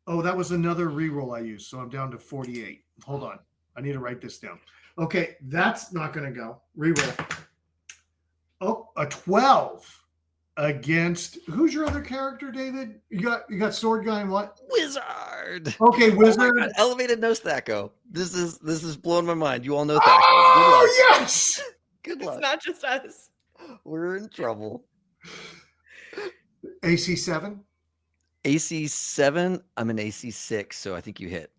[SPEAKER 3] Oh, that was another reroll I used, so I'm down to 48. Hold on. I need to write this down. Okay, that's not going to go. Reroll. Oh, a 12. against who's your other character, David? You got sword guy and what?
[SPEAKER 1] Wizard.
[SPEAKER 3] Okay,
[SPEAKER 1] Oh my
[SPEAKER 3] wizard.
[SPEAKER 1] God, elevated knows Thaco. This is blowing my mind. You all know Thaco.
[SPEAKER 3] Oh yes.
[SPEAKER 1] Good
[SPEAKER 2] It's
[SPEAKER 1] luck.
[SPEAKER 2] not just us.
[SPEAKER 1] We're in trouble.
[SPEAKER 3] AC 7.
[SPEAKER 1] AC 7. I'm an AC 6, so I think you hit.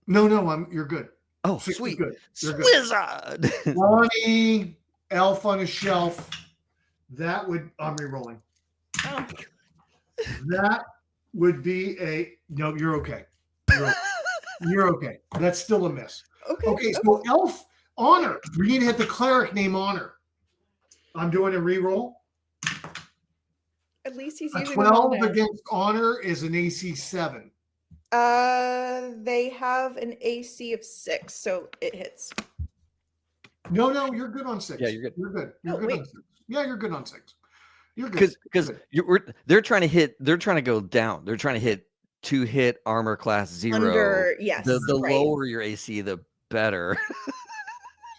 [SPEAKER 3] No, you're good.
[SPEAKER 1] Oh,
[SPEAKER 3] 6 is
[SPEAKER 1] sweet.
[SPEAKER 3] good. You're good.
[SPEAKER 1] Wizard.
[SPEAKER 3] Ronnie, elf on a shelf. That would I'm re-rolling.
[SPEAKER 2] Oh.
[SPEAKER 3] That would be a no. You're okay. You're okay. That's still a miss. Okay. So elf honor. We need to hit the cleric name honor. I'm doing a re-roll.
[SPEAKER 2] At least he's
[SPEAKER 3] A
[SPEAKER 2] using them all
[SPEAKER 3] 12
[SPEAKER 2] now.
[SPEAKER 3] against honor is an AC 7.
[SPEAKER 2] They have an AC of 6, so it hits.
[SPEAKER 3] No, you're good on 6.
[SPEAKER 1] Yeah, you're good.
[SPEAKER 3] You're good. You're
[SPEAKER 2] Oh,
[SPEAKER 3] good
[SPEAKER 2] wait.
[SPEAKER 3] on 6. Yeah, you're good on 6. You're good.
[SPEAKER 1] Because they're trying to hit. They're trying to go down. They're trying to hit 2-hit armor class 0.
[SPEAKER 2] Under, yes.
[SPEAKER 1] The
[SPEAKER 2] right.
[SPEAKER 1] lower your AC, the better.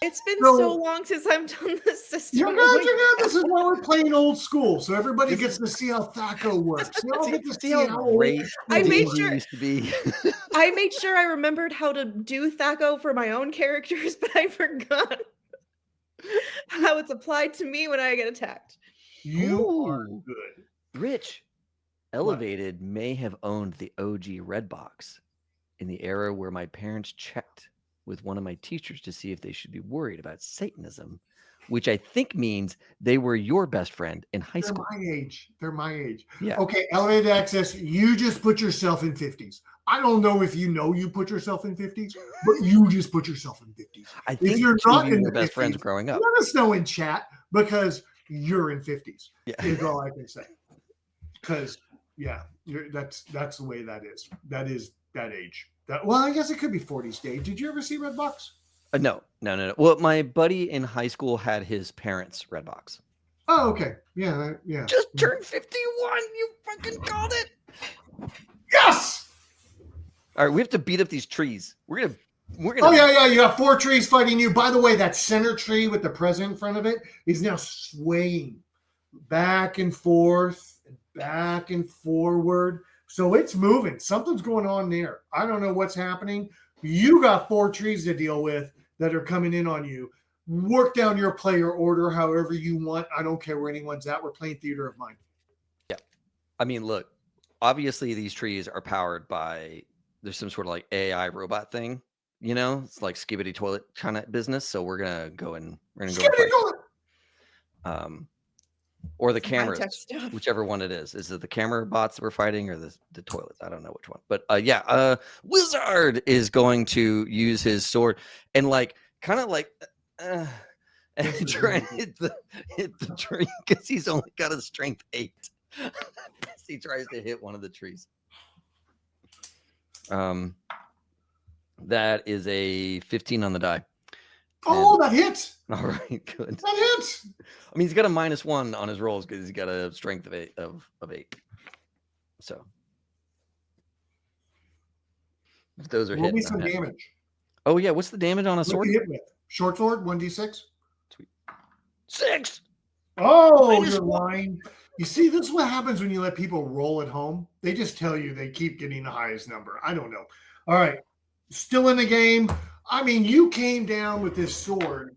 [SPEAKER 2] It's been
[SPEAKER 3] So-
[SPEAKER 2] so long since I've done this system.
[SPEAKER 3] You guys are good. This is why we're playing old school, so everybody gets to see how Thaco works. You all get to
[SPEAKER 1] See how
[SPEAKER 3] old
[SPEAKER 1] great
[SPEAKER 2] I made
[SPEAKER 1] D&D
[SPEAKER 2] sure-
[SPEAKER 1] used to be.
[SPEAKER 2] I made sure I remembered how to do Thaco for my own characters, but I forgot how it's applied to me when I get attacked.
[SPEAKER 3] You are
[SPEAKER 1] Ooh.
[SPEAKER 3] good.
[SPEAKER 1] Rich, Elevated may have owned the OG Redbox in the era where my parents checked with one of my teachers to see if they should be worried about Satanism, which I think means they were your best friend in high school.
[SPEAKER 3] They're my age.
[SPEAKER 1] Yeah.
[SPEAKER 3] Okay, elevated access. You just put yourself in 50s. I don't know if you know you put yourself in 50s, but you just put yourself in 50s.
[SPEAKER 1] I think
[SPEAKER 3] you're
[SPEAKER 1] two
[SPEAKER 3] not
[SPEAKER 1] of you
[SPEAKER 3] in
[SPEAKER 1] were
[SPEAKER 3] the
[SPEAKER 1] best friends
[SPEAKER 3] 50s,
[SPEAKER 1] growing up.
[SPEAKER 3] Let us know in chat because you're in 50s.
[SPEAKER 1] Yeah.
[SPEAKER 3] Is all I can say. Because that's the way that is. That is that age. Well, I guess it could be 40s, Dave. Did you ever see Redbox?
[SPEAKER 1] No. Well, my buddy in high school had his parents' Redbox.
[SPEAKER 3] Oh, okay. Yeah.
[SPEAKER 1] Just turned 51. You fucking called it.
[SPEAKER 3] Yes.
[SPEAKER 1] All right, we have to beat up these trees. We're gonna.
[SPEAKER 3] Oh yeah. You got 4 trees fighting you. By the way, that center tree with the president in front of it is now swaying back and forth, back and forward. So it's moving. Something's going on there. I don't know what's happening. You got 4 trees to deal with that are coming in on you. Work down your player order however you want. I don't care where anyone's at. We're playing theater of mind.
[SPEAKER 1] Yeah. I mean, look, obviously these trees are powered by, there's some sort of like AI robot thing, you know? It's like Skibbity Toilet kind of business. So we're going to go and
[SPEAKER 3] Skibbity toilet.
[SPEAKER 1] Or the
[SPEAKER 2] Some
[SPEAKER 1] cameras,
[SPEAKER 2] high-tech stuff.
[SPEAKER 1] whichever one it is. Is it the camera bots we're fighting or the toilets? I don't know which one. But Wizard is going to use his sword and like kind of like and try and hit the tree because he's only got a strength 8. He tries to hit one of the trees. That is a 15 on the die.
[SPEAKER 3] Oh, that hits.
[SPEAKER 1] All right, good.
[SPEAKER 3] That hits.
[SPEAKER 1] I mean, he's got a -1 on his rolls because he's got a strength of 8 of 8. So if those are
[SPEAKER 3] Roll me
[SPEAKER 1] hitting,
[SPEAKER 3] some
[SPEAKER 1] I'm happy.
[SPEAKER 3] damage.
[SPEAKER 1] Oh yeah, what's the damage on a
[SPEAKER 3] What
[SPEAKER 1] sword?
[SPEAKER 3] you hit with? Short sword, 1d6.
[SPEAKER 1] 6.
[SPEAKER 3] Oh,
[SPEAKER 1] -1.
[SPEAKER 3] you're lying. You see, this is what happens when you let people roll at home. They just tell you they keep getting the highest number. I don't know. All right. Still in the game. I mean, you came down with this sword.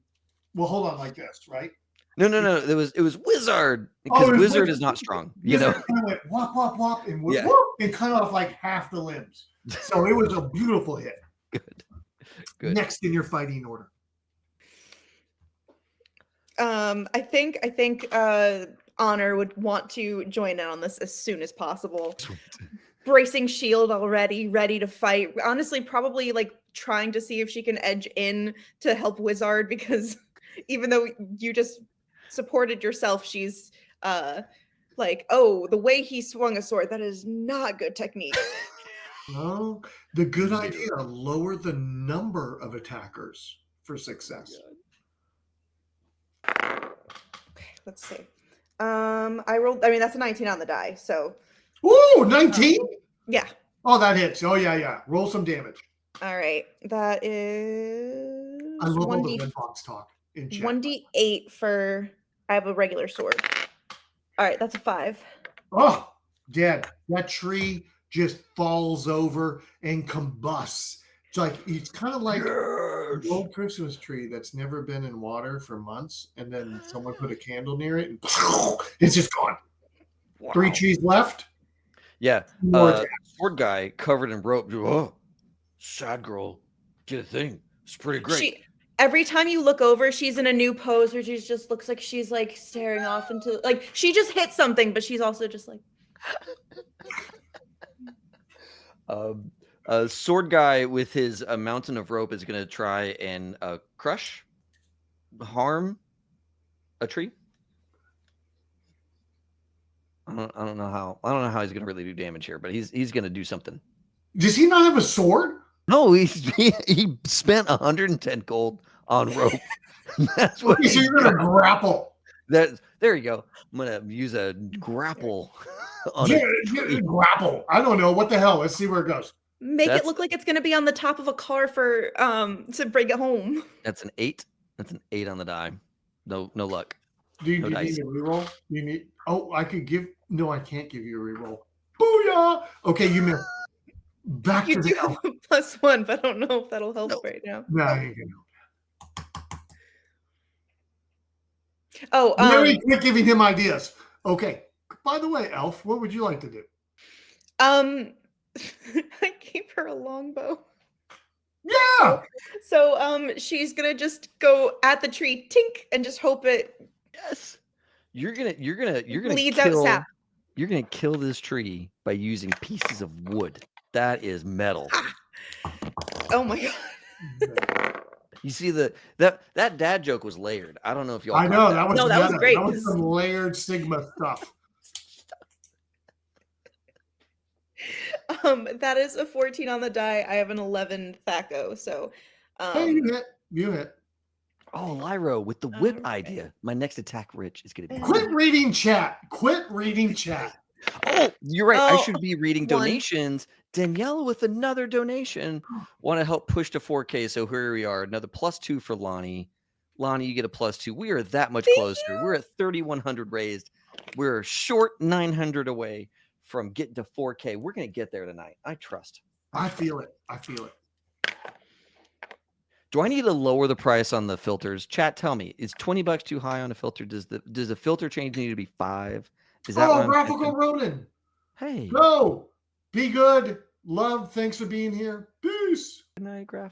[SPEAKER 3] Well, hold on like this, right?
[SPEAKER 1] No. It was Wizard because
[SPEAKER 3] it was
[SPEAKER 1] Wizard
[SPEAKER 3] Wizard.
[SPEAKER 1] is not strong. You know.
[SPEAKER 3] Wizard kind of went whop, whop, whop, and whoop,
[SPEAKER 1] Yeah.
[SPEAKER 3] whoop, and cut off like half the limbs. So it was a beautiful hit.
[SPEAKER 1] Good.
[SPEAKER 3] Next in your fighting order.
[SPEAKER 2] I think Honor would want to join in on this as soon as possible. Bracing shield already, ready to fight. Honestly, probably like trying to see if she can edge in to help Wizard because even though you just supported yourself, she's like, oh, the way he swung a sword, that is not good technique.
[SPEAKER 3] No, the good idea, lower the number of attackers for success.
[SPEAKER 2] Okay, let's see. I rolled, I mean, that's a 19 on the die, so.
[SPEAKER 3] Ooh, 19?
[SPEAKER 2] Yeah.
[SPEAKER 3] Oh, that hits. Oh, yeah. Roll some damage.
[SPEAKER 2] All right. That is
[SPEAKER 3] I love all the red box talk in chat.
[SPEAKER 2] 1d8 for, I have a regular sword. All right, that's a 5.
[SPEAKER 3] Oh, Dad, that tree just falls over and combusts. It's kind of like an old Christmas tree that's never been in water for months, and then someone put a candle near it, and it's just gone.
[SPEAKER 1] Wow.
[SPEAKER 3] 3 trees left.
[SPEAKER 1] Yeah.
[SPEAKER 3] More attack.
[SPEAKER 1] Sword guy covered in rope. Oh, sad girl, get a thing. It's pretty great.
[SPEAKER 2] Every time you look over, she's in a new pose where she just looks like she's like staring off into like she just hit something, but she's also just like.
[SPEAKER 1] Sword guy with his mountain of rope is going to try and harm a tree. I don't know how. I don't know how he's going to really do damage here, but he's going to do something.
[SPEAKER 3] Does he not have a sword?
[SPEAKER 1] No, he spent 110 gold on rope. That's what
[SPEAKER 3] so you're going to grapple.
[SPEAKER 1] There you go. I'm going to use a grapple on
[SPEAKER 3] grapple. I don't know. What the hell? Let's see where it goes.
[SPEAKER 2] Make it look like it's going to be on the top of a car for to bring it home.
[SPEAKER 1] That's an 8. That's an 8 on the die. No luck.
[SPEAKER 3] Do you need a reroll? You need. Oh, I could give. No, I can't give you a reroll. Booyah! Okay, you missed. Back
[SPEAKER 2] you
[SPEAKER 3] to
[SPEAKER 2] do
[SPEAKER 3] the
[SPEAKER 2] +1, but I don't know if that'll help right now.
[SPEAKER 3] No, you can.
[SPEAKER 2] Oh,
[SPEAKER 3] Very quick giving him ideas. Okay. By the way, Elf, what would you like to do?
[SPEAKER 2] I gave her a longbow.
[SPEAKER 3] Yeah.
[SPEAKER 2] So she's gonna just go at the tree, tink, and just hope it.
[SPEAKER 1] Yes. You're gonna
[SPEAKER 2] bleeds out sap.
[SPEAKER 1] You're gonna kill this tree by using pieces of wood. That is metal.
[SPEAKER 2] Oh my god.
[SPEAKER 1] You see that dad joke was layered. I don't know if y'all.
[SPEAKER 3] I know that was
[SPEAKER 2] great.
[SPEAKER 3] That was some layered Sigma stuff.
[SPEAKER 2] That is a 14 on the die. I have an 11 Thaco, so.
[SPEAKER 3] Hey, you hit.
[SPEAKER 1] Oh, Lyro with the whip idea. My next attack, Rich, is gonna be.
[SPEAKER 3] Quit reading chat.
[SPEAKER 1] Oh, you're right. I should be reading donations. Daniela with another donation. Want to help push to 4K. So here we are. Another +2 for Lonnie. Lonnie, you get a +2. We are that much closer. We're at 3,100 raised. We're short 900 away from getting to 4K. We're going to get there tonight. I trust.
[SPEAKER 3] I feel it.
[SPEAKER 1] Do I need to lower the price on the filters? Chat, tell me. Is $20 too high on a filter? Does the filter change need to be 5? Is that
[SPEAKER 3] Graphical Ronin.
[SPEAKER 1] Hey.
[SPEAKER 3] Go. Be good. Love. Thanks for being here. Peace.
[SPEAKER 1] Good night, Graph.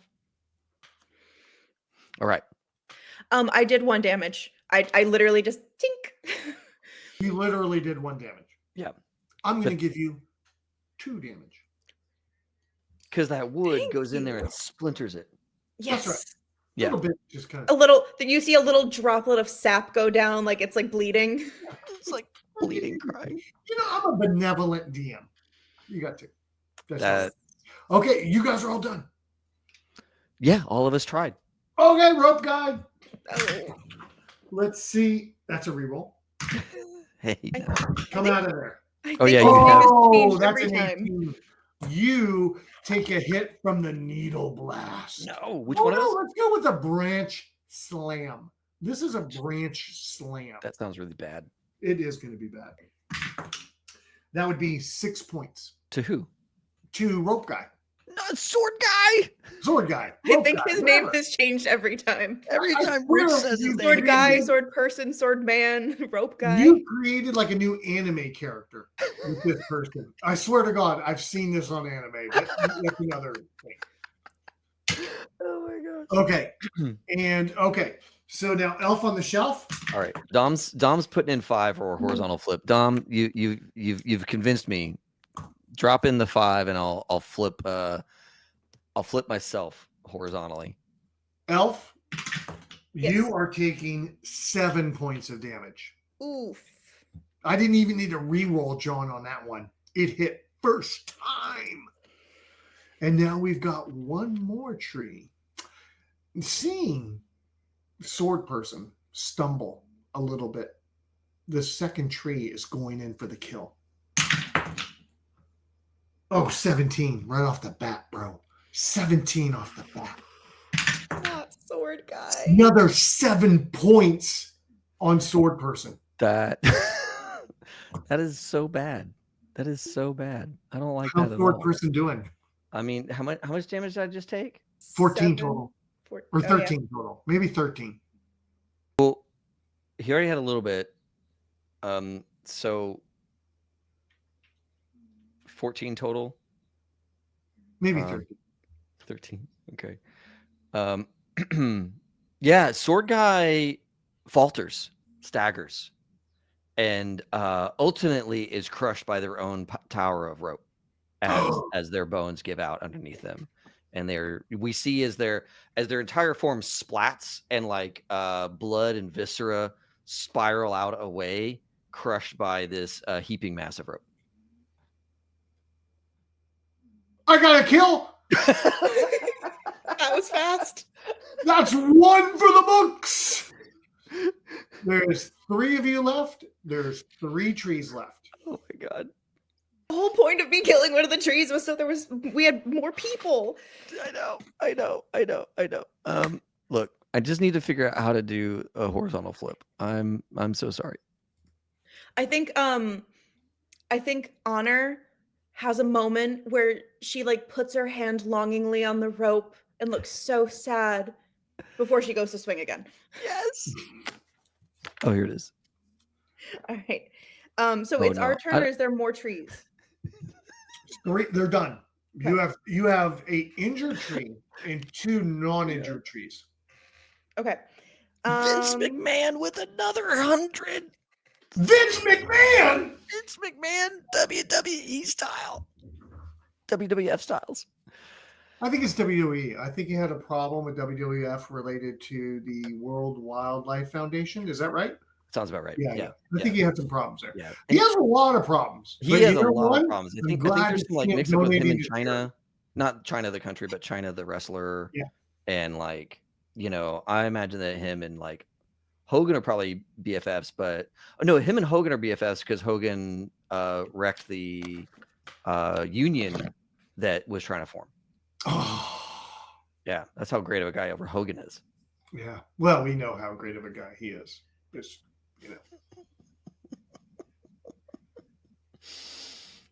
[SPEAKER 1] All right.
[SPEAKER 2] I did 1 damage. I literally just tink.
[SPEAKER 3] You literally did 1 damage.
[SPEAKER 1] Yeah.
[SPEAKER 3] I'm going to give you 2 damage.
[SPEAKER 1] Because that wood goes in there and splinters it.
[SPEAKER 2] Yes.
[SPEAKER 3] That's right.
[SPEAKER 1] Yeah.
[SPEAKER 3] A little bit, just kind of.
[SPEAKER 2] A little. You see a little droplet of sap go down, like it's like bleeding.
[SPEAKER 1] It's like bleeding, crying.
[SPEAKER 3] You know, I'm a benevolent DM. You got to.
[SPEAKER 1] That.
[SPEAKER 3] Okay, you guys are all done.
[SPEAKER 1] Yeah, all of us tried.
[SPEAKER 3] Okay, rope guy.
[SPEAKER 2] Oh.
[SPEAKER 3] Let's see. That's a reroll.
[SPEAKER 1] Hey.
[SPEAKER 3] Come out of there.
[SPEAKER 1] Oh yeah.
[SPEAKER 3] That's an 18. You take a hit from the needle blast.
[SPEAKER 1] No, which one of us?
[SPEAKER 3] Let's go with a branch slam. This is a branch slam.
[SPEAKER 1] That sounds really bad.
[SPEAKER 3] It is going to be bad. That would be 6 points.
[SPEAKER 1] To who?
[SPEAKER 3] To rope guy.
[SPEAKER 1] Not sword guy.
[SPEAKER 3] Sword guy.
[SPEAKER 2] I think his name has changed every time.
[SPEAKER 1] Every time Rich says his name.
[SPEAKER 2] Sword guy, sword person, sword man, rope guy.
[SPEAKER 3] You created like a new anime character with this person. I swear to God, I've seen this on anime. That's another thing.
[SPEAKER 1] Oh my god.
[SPEAKER 3] Okay. Okay. So now Elf on the Shelf.
[SPEAKER 1] All right. Dom's putting in 5 or a horizontal flip. Dom, you've convinced me. Drop in the 5 and I'll flip myself horizontally.
[SPEAKER 3] Elf,
[SPEAKER 2] Yes.
[SPEAKER 3] you are taking 7 points of damage.
[SPEAKER 2] Oof.
[SPEAKER 3] I didn't even need to re-roll John on that one. It hit first time. And now we've got one more tree. Seeing sword person stumble a little bit, the second tree is going in for the kill. Oh, 17 right off the bat, bro. 17 off the bat.
[SPEAKER 2] Not sword guy.
[SPEAKER 3] Another 7 points on sword person.
[SPEAKER 1] That That is so bad. That is so bad. I don't like
[SPEAKER 3] How's
[SPEAKER 1] that at
[SPEAKER 3] fourth
[SPEAKER 1] all.
[SPEAKER 3] person doing?
[SPEAKER 1] I mean, how much damage did I just take?
[SPEAKER 3] 14
[SPEAKER 2] 7,
[SPEAKER 3] total.
[SPEAKER 2] 4,
[SPEAKER 3] Or
[SPEAKER 2] oh,
[SPEAKER 3] 13 total. Maybe 13.
[SPEAKER 1] Well, he already had a little bit. So 14 total.
[SPEAKER 3] Maybe 13.
[SPEAKER 1] 13. Okay. Yeah, sword guy falters, staggers, and ultimately is crushed by their own tower of rope as their bones give out underneath them. And we see as their entire form splats and like blood and viscera spiral out away, crushed by this heaping mass of rope.
[SPEAKER 3] I got a kill.
[SPEAKER 2] That was fast.
[SPEAKER 3] That's one for the books. There's 3 of you left. There's 3 trees left.
[SPEAKER 1] Oh my god.
[SPEAKER 2] The whole point of me killing one of the trees was so we had more people.
[SPEAKER 1] I know. Look, I just need to figure out how to do a horizontal flip. I'm so sorry.
[SPEAKER 2] I think Honor has a moment where she like puts her hand longingly on the rope and looks so sad before she goes to swing again.
[SPEAKER 1] Yes. Oh, here it is.
[SPEAKER 2] All right. So it's our turn, or is there more trees?
[SPEAKER 3] 3. They're done.
[SPEAKER 2] Okay.
[SPEAKER 3] You have a injured tree and 2 non-injured trees.
[SPEAKER 2] Okay.
[SPEAKER 1] Vince McMahon with another 100.
[SPEAKER 3] Vince McMahon.
[SPEAKER 1] Vince McMahon, WWE style, WWF styles.
[SPEAKER 3] I think it's WWE. I think he had a problem with WWF related to the World Wildlife Foundation. Is that right?
[SPEAKER 1] Sounds about right.
[SPEAKER 3] Yeah. I think he had some problems there.
[SPEAKER 1] Yeah.
[SPEAKER 3] He has a lot of problems.
[SPEAKER 1] He has a lot of problems. I think there's some like
[SPEAKER 3] mix
[SPEAKER 1] mix up with him in China, not China the country, but China the wrestler.
[SPEAKER 3] Yeah.
[SPEAKER 1] And like, you know, I imagine that him and like Hogan are probably BFFs, but no, him and Hogan are BFFs because Hogan wrecked the union that was trying to form.
[SPEAKER 3] Oh.
[SPEAKER 1] Yeah, that's how great of a guy over Hogan is.
[SPEAKER 3] Yeah. Well, we know how great of a guy he is. Just, you know.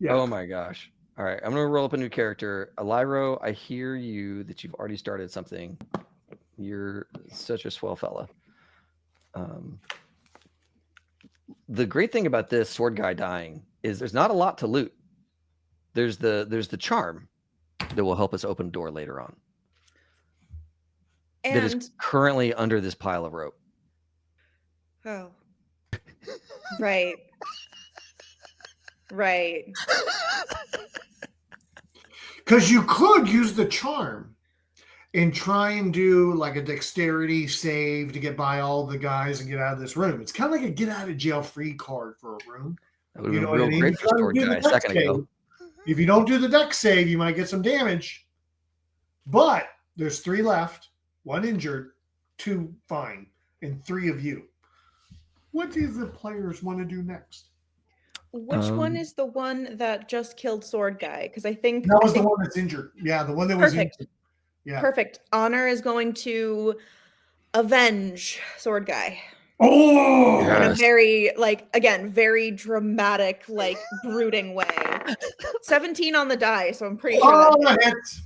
[SPEAKER 1] Yeah. Oh my gosh. All right. I'm going to roll up a new character. Eliro, I hear you that you've already started something. You're such a swell fella. The great thing about this sword guy dying is there's not a lot to loot. There's the charm that will help us open a door later on.
[SPEAKER 2] And
[SPEAKER 1] that is currently under this pile of rope.
[SPEAKER 2] Oh. Right. Right.
[SPEAKER 3] Because you could use the charm and try and do like a dexterity save to get by all the guys and get out of this room. It's kind of like a get out of jail free card for a room.
[SPEAKER 1] That would have been real great for sword guy a second ago.
[SPEAKER 3] If you don't do the dex save, you might get some damage. But there's 3 left, 1 injured, 2 fine, and 3 of you. What do the players want to do next?
[SPEAKER 2] Which one is the one that just killed sword guy? Because I think
[SPEAKER 3] that was the one that's injured. Yeah, the one that was injured. Yeah.
[SPEAKER 2] Perfect. Honor is going to avenge sword guy.
[SPEAKER 3] Oh,
[SPEAKER 2] in a very, like, again, very dramatic, like, brooding way. 17 on the die, so I'm pretty sure that hits.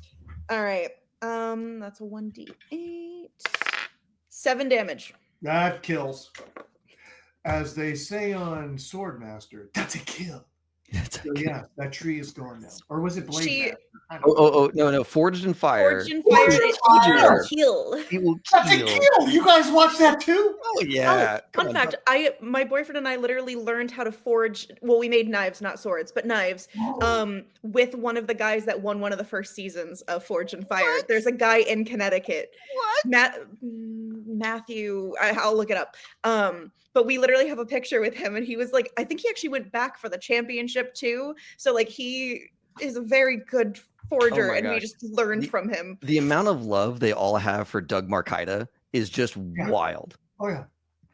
[SPEAKER 2] All right. That's a 1d8. 7 damage.
[SPEAKER 3] That kills. As they say on Swordmaster, that's a kill. So yeah, that tree is gone now. Or was it Blade
[SPEAKER 1] Master? No. Forged in Fire.
[SPEAKER 2] Forged in Fire. It will kill.
[SPEAKER 1] It will
[SPEAKER 3] That's a kill. You guys watch that too?
[SPEAKER 1] Oh yeah.
[SPEAKER 2] Fun fact, my boyfriend and I literally learned how to forge. Well, we made knives, not swords, but knives. With one of the guys that won one of the first seasons of Forged in Fire. What? There's a guy in Connecticut.
[SPEAKER 1] What?
[SPEAKER 2] Matthew. I'll look it up. But we literally have a picture with him, and he was like, I think he actually went back for the championship too. So like he is a very good forger, and we just learned from him.
[SPEAKER 1] The amount of love they all have for Doug Marcaida is just wild.
[SPEAKER 3] Oh yeah.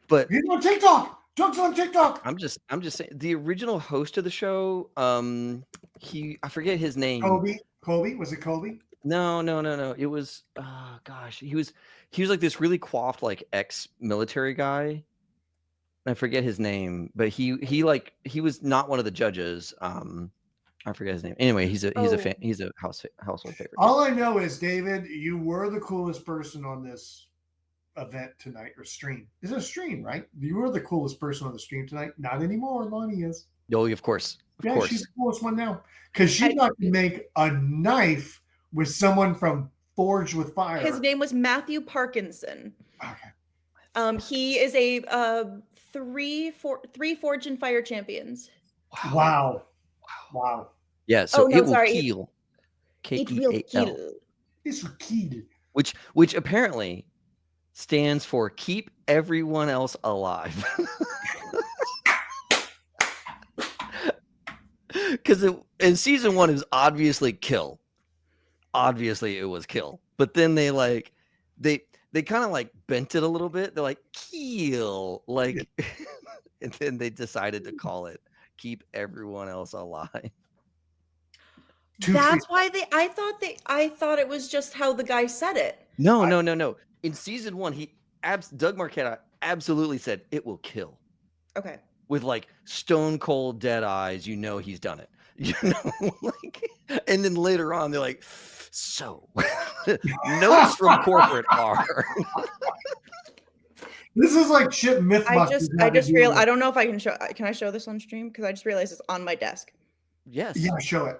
[SPEAKER 1] But
[SPEAKER 3] he's on TikTok. Doug's on TikTok.
[SPEAKER 1] I'm just saying the original host of the show, I forget his name.
[SPEAKER 3] Colby? Was it Colby?
[SPEAKER 1] No. It was gosh, he was like this really coiffed like ex-military guy. I forget his name, but he was not one of the judges. I forget his name. Anyway, he's a
[SPEAKER 2] Oh.
[SPEAKER 1] he's a household favorite.
[SPEAKER 3] All I know is, David, you were the coolest person on this event tonight, or stream. Is it a stream, right? You were the coolest person on the stream tonight. Not anymore. Lonnie is.
[SPEAKER 1] Oh, of course.
[SPEAKER 3] Yeah, she's the coolest one now. Because she got to make a knife with someone from Forged with Fire.
[SPEAKER 2] His name was Matthew Parkinson.
[SPEAKER 3] Okay.
[SPEAKER 2] He is a three Forged in Fire champions.
[SPEAKER 3] Wow.
[SPEAKER 1] Yeah, so
[SPEAKER 2] no,
[SPEAKER 1] it will
[SPEAKER 2] sorry.
[SPEAKER 1] kill.
[SPEAKER 2] It will
[SPEAKER 1] K-E-A-L.
[SPEAKER 2] kill.
[SPEAKER 3] It's kill.
[SPEAKER 1] Which apparently stands for keep everyone else alive. Because in season 1 it was obviously kill. Obviously it was kill. But then they kind of like bent it a little bit. They're like kill, like, and then they decided to call it keep everyone else alive.
[SPEAKER 2] That's why I thought it was just how the guy said it.
[SPEAKER 1] No. In season 1, Doug Marquetta absolutely said it will kill.
[SPEAKER 2] Okay.
[SPEAKER 1] With like stone cold dead eyes, he's done it. And then later on they're like, so notes from corporate are.
[SPEAKER 3] This is like shit Mythbusters.
[SPEAKER 2] I just realized, I don't know if I can show. Can I show this on stream? Because I just realized it's on my desk.
[SPEAKER 1] Yes.
[SPEAKER 3] Yeah, show it.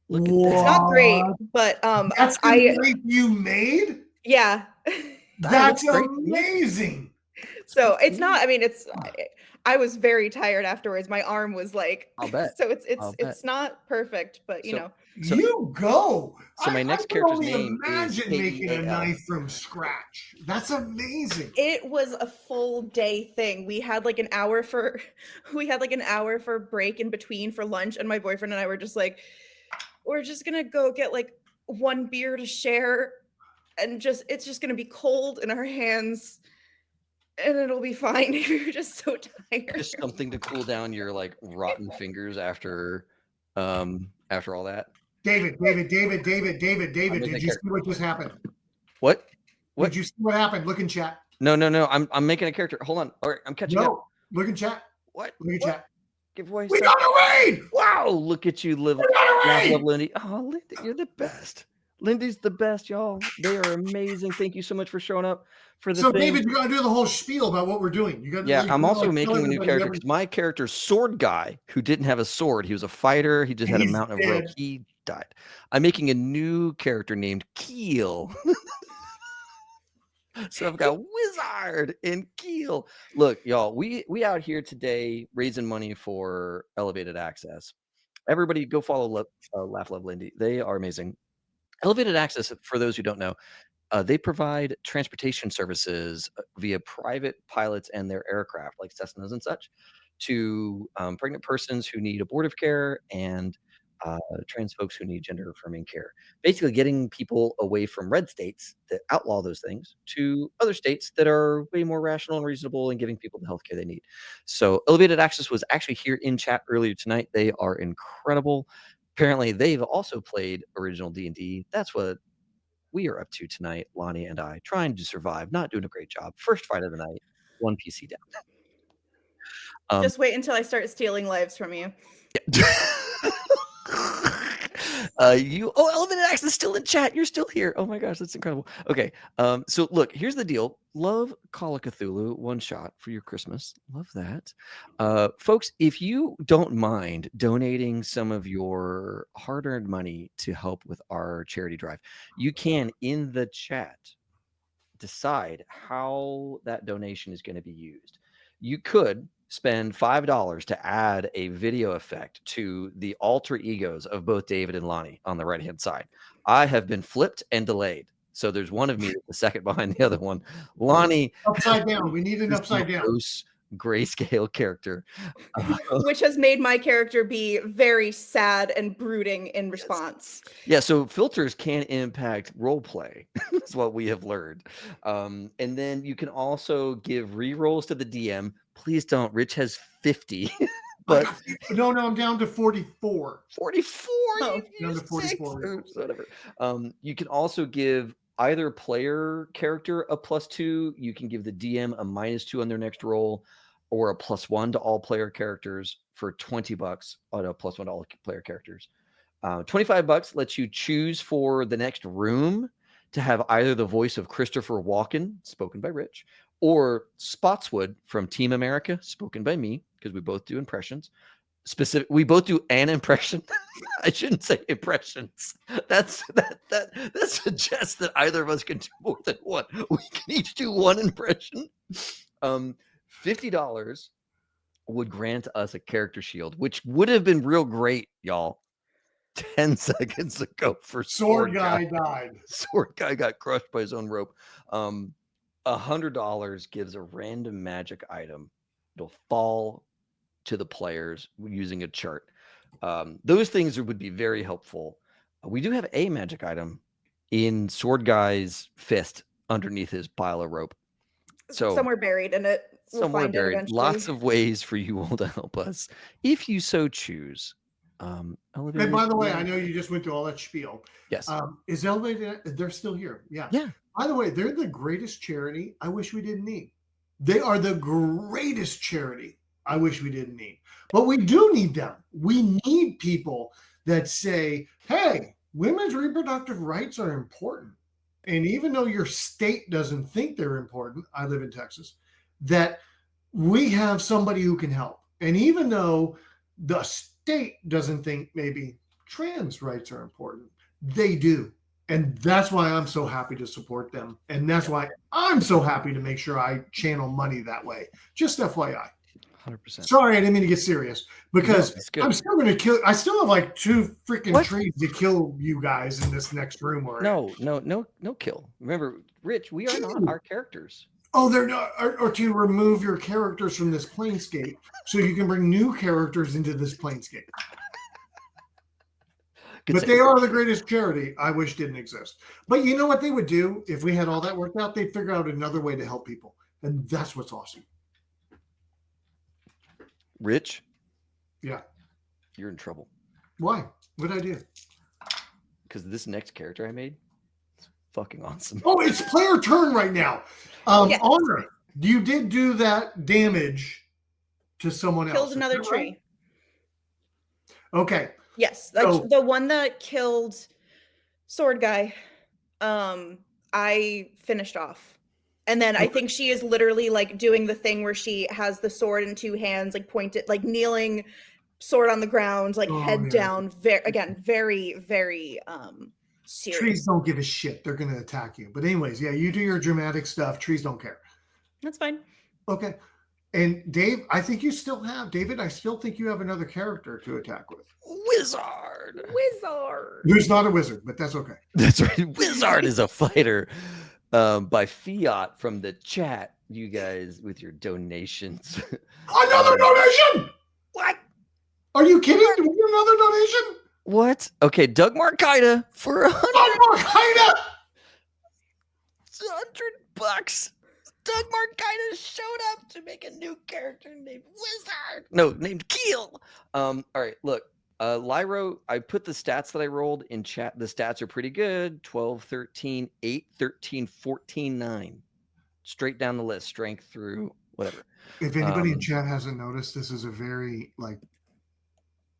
[SPEAKER 1] Look at
[SPEAKER 2] that. It's not great, but
[SPEAKER 3] that's the knife you made.
[SPEAKER 2] Yeah.
[SPEAKER 3] That's amazing.
[SPEAKER 2] So it's not. I mean, I was very tired afterwards. My arm was like.
[SPEAKER 1] I'll bet.
[SPEAKER 2] So it's not perfect, but you know.
[SPEAKER 3] You go.
[SPEAKER 1] So my next character's name is
[SPEAKER 3] imagine making a knife from scratch. That's amazing.
[SPEAKER 2] It was a full day thing. We had like an hour for break in between for lunch, and my boyfriend and I were just like, we're just gonna go get like one beer to share, and it's just gonna be cold in our hands. And it'll be fine. You're just so tired.
[SPEAKER 1] Just something to cool down your like rotten fingers after all that.
[SPEAKER 3] David, did you see what just happened?
[SPEAKER 1] What?
[SPEAKER 3] Did you see what happened? Look in chat.
[SPEAKER 1] No. I'm making a character. Hold on. All right, I'm catching up.
[SPEAKER 3] Look in chat.
[SPEAKER 1] What?
[SPEAKER 3] Look in chat.
[SPEAKER 1] Give away.
[SPEAKER 3] We got a raid!
[SPEAKER 1] Wow! Look at you, love Lindy. Oh, Lindy, you're the best. Lindy's the best, y'all. They are amazing. Thank you so much for showing up for the thing.
[SPEAKER 3] David, you got to do the whole spiel about what we're doing.
[SPEAKER 1] I'm also making a new character because my character, Sword Guy, who didn't have a sword, he was a fighter. He just had a mountain of rope. He died. I'm making a new character named Keel. So I've got Wizard and Keel. Look, y'all, we out here today raising money for Elevated Access. Everybody go follow Laugh Love Lindy. They are amazing. Elevated Access, for those who don't know, they provide transportation services via private pilots and their aircraft, like Cessnas and such, to pregnant persons who need abortive care and trans folks who need gender affirming care. Basically, getting people away from red states that outlaw those things to other states that are way more rational and reasonable and giving people the healthcare they need. So, Elevated Access was actually here in chat earlier tonight. They are incredible. Apparently, they've also played original D&D. That's what we are up to tonight, Lonnie and I, trying to survive, not doing a great job. First fight of the night, one PC down.
[SPEAKER 2] Just wait until I start stealing lives from you.
[SPEAKER 1] Elevated Access is still in chat. You're still here. Oh my gosh, that's incredible. Okay, so look, here's the deal. Love Call of Cthulhu one shot for your Christmas. Love that. Folks, if you don't mind donating some of your hard-earned money to help with our charity drive, you can, in the chat, decide how that donation is going to be used. You could spend $5 to add a video effect to the alter egos of both David and Lonnie on the right-hand side. I have been flipped and delayed. So there's one of me, the second behind the other one. Lonnie.
[SPEAKER 3] Upside down. We need an upside down.
[SPEAKER 1] Grayscale character.
[SPEAKER 2] Which has made my character be very sad and brooding in response.
[SPEAKER 1] Yeah, so filters can impact role play. That's what we have learned. And then you can also give rerolls to the DM. Please don't. Rich has 50. But
[SPEAKER 3] no, I'm down to 44.
[SPEAKER 1] 44.
[SPEAKER 3] Oh, down to 44.
[SPEAKER 1] Whatever. You can also give either player character a +2. You can give the DM a -2 on their next roll, or a +1 to all player characters for $20 on a +1 to all player characters. $25 lets you choose for the next room to have either the voice of Christopher Walken, spoken by Rich, or Spotswood from Team America, spoken by me, because we both do impressions. We both do an impression. I shouldn't say impressions. That suggests that either of us can do more than one. We can each do one impression. $50 would grant us a character shield, which would have been real great, y'all, 10 seconds ago for
[SPEAKER 3] Sword guy died.
[SPEAKER 1] Sword guy got crushed by his own rope. $100 gives a random magic item. It'll fall to the players using a chart. Those things would be very helpful. We do have a magic item in Sword Guy's fist underneath his pile of rope. So
[SPEAKER 2] somewhere buried in it. We'll find it eventually.
[SPEAKER 1] Lots of ways for you all to help us, if you so choose.
[SPEAKER 3] And by the way, I know you just went through all that spiel.
[SPEAKER 1] Yes.
[SPEAKER 3] Is Elevated? They're still here. Yeah.
[SPEAKER 1] Yeah.
[SPEAKER 3] By the way, they're the greatest charity I wish we didn't need. They are the greatest charity I wish we didn't need. But we do need them. We need people that say, hey, women's reproductive rights are important. And even though your state doesn't think they're important, I live in Texas, that we have somebody who can help. And even though the state doesn't think maybe trans rights are important, they do. And that's why I'm so happy to support them. And that's why I'm so happy to make sure I channel money that way. Just FYI.
[SPEAKER 1] 100%.
[SPEAKER 3] Sorry, I didn't mean to get serious, because I'm still going to kill. I still have like 2 freaking trees to kill you guys in this next room.
[SPEAKER 1] No kill. Remember, Rich, we are not our characters.
[SPEAKER 3] Oh, they're not, or to remove your characters from this planescape so you can bring new characters into this planescape. But they are the greatest charity I wish didn't exist. But you know what they would do if we had all that worked out? They'd figure out another way to help people. And that's what's awesome.
[SPEAKER 1] Rich?
[SPEAKER 3] Yeah.
[SPEAKER 1] You're in trouble.
[SPEAKER 3] Why? What did I do?
[SPEAKER 1] Because this next character I made is fucking awesome.
[SPEAKER 3] Oh, it's player turn right now. Yes. Honor, you did do that damage to someone else.
[SPEAKER 2] Killed another tree.
[SPEAKER 3] Right? Okay.
[SPEAKER 2] Yes. So, the one that killed Sword Guy, I finished off. And then I think she is literally like doing the thing where she has the sword in 2 hands, like pointed, like kneeling, sword on the ground, like head down. Very, very serious.
[SPEAKER 3] Trees don't give a shit. They're going to attack you. But anyways, yeah, you do your dramatic stuff. Trees don't care.
[SPEAKER 2] That's fine.
[SPEAKER 3] Okay. And Dave, I think you still have, David, I still think you have another character to attack with.
[SPEAKER 1] Wizard.
[SPEAKER 3] Who's not a wizard, but that's okay.
[SPEAKER 1] That's right. Wizard is a fighter. By fiat from the chat, you guys with your donations.
[SPEAKER 3] Another donation?
[SPEAKER 1] What?
[SPEAKER 3] Are you kidding? Do we get another donation?
[SPEAKER 1] What? Okay, Doug Markida for $100. $100. Doug Markida showed up to make a new character named Wizard. No, named Keel. All right, look. Lyro, I put the stats that I rolled in chat. The stats are pretty good. 12, 13, 8, 13, 14, 9. Straight down the list, strength through whatever.
[SPEAKER 3] If anybody in chat hasn't noticed, this is a very like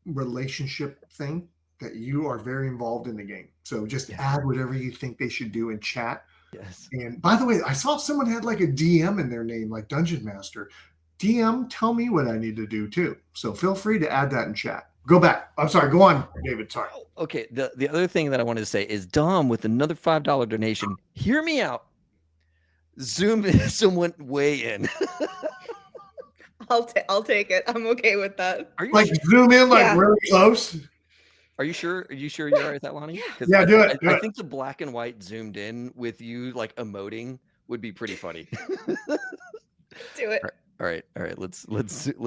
[SPEAKER 3] relationship thing that you are very involved in the game. So just add whatever you think they should do in chat.
[SPEAKER 1] Yes.
[SPEAKER 3] And by the way, I saw someone had like a DM in their name, like Dungeon Master. DM, tell me what I need to do too. So feel free to add that in chat. Go back. I'm sorry. Go on, David. Sorry.
[SPEAKER 1] Okay. The other thing that I wanted to say is Dom with another $5 donation. Hear me out. Zoom in. Someone weigh in.
[SPEAKER 2] I'll take it. I'm okay with that.
[SPEAKER 1] Are you
[SPEAKER 3] like zoom in like really close?
[SPEAKER 1] Are you sure? Are you sure you're all right with that, Lonnie?
[SPEAKER 3] Yeah, do it.
[SPEAKER 1] I think the black and white zoomed in with you like emoting would be pretty funny.
[SPEAKER 2] Do it.
[SPEAKER 1] All right. Let's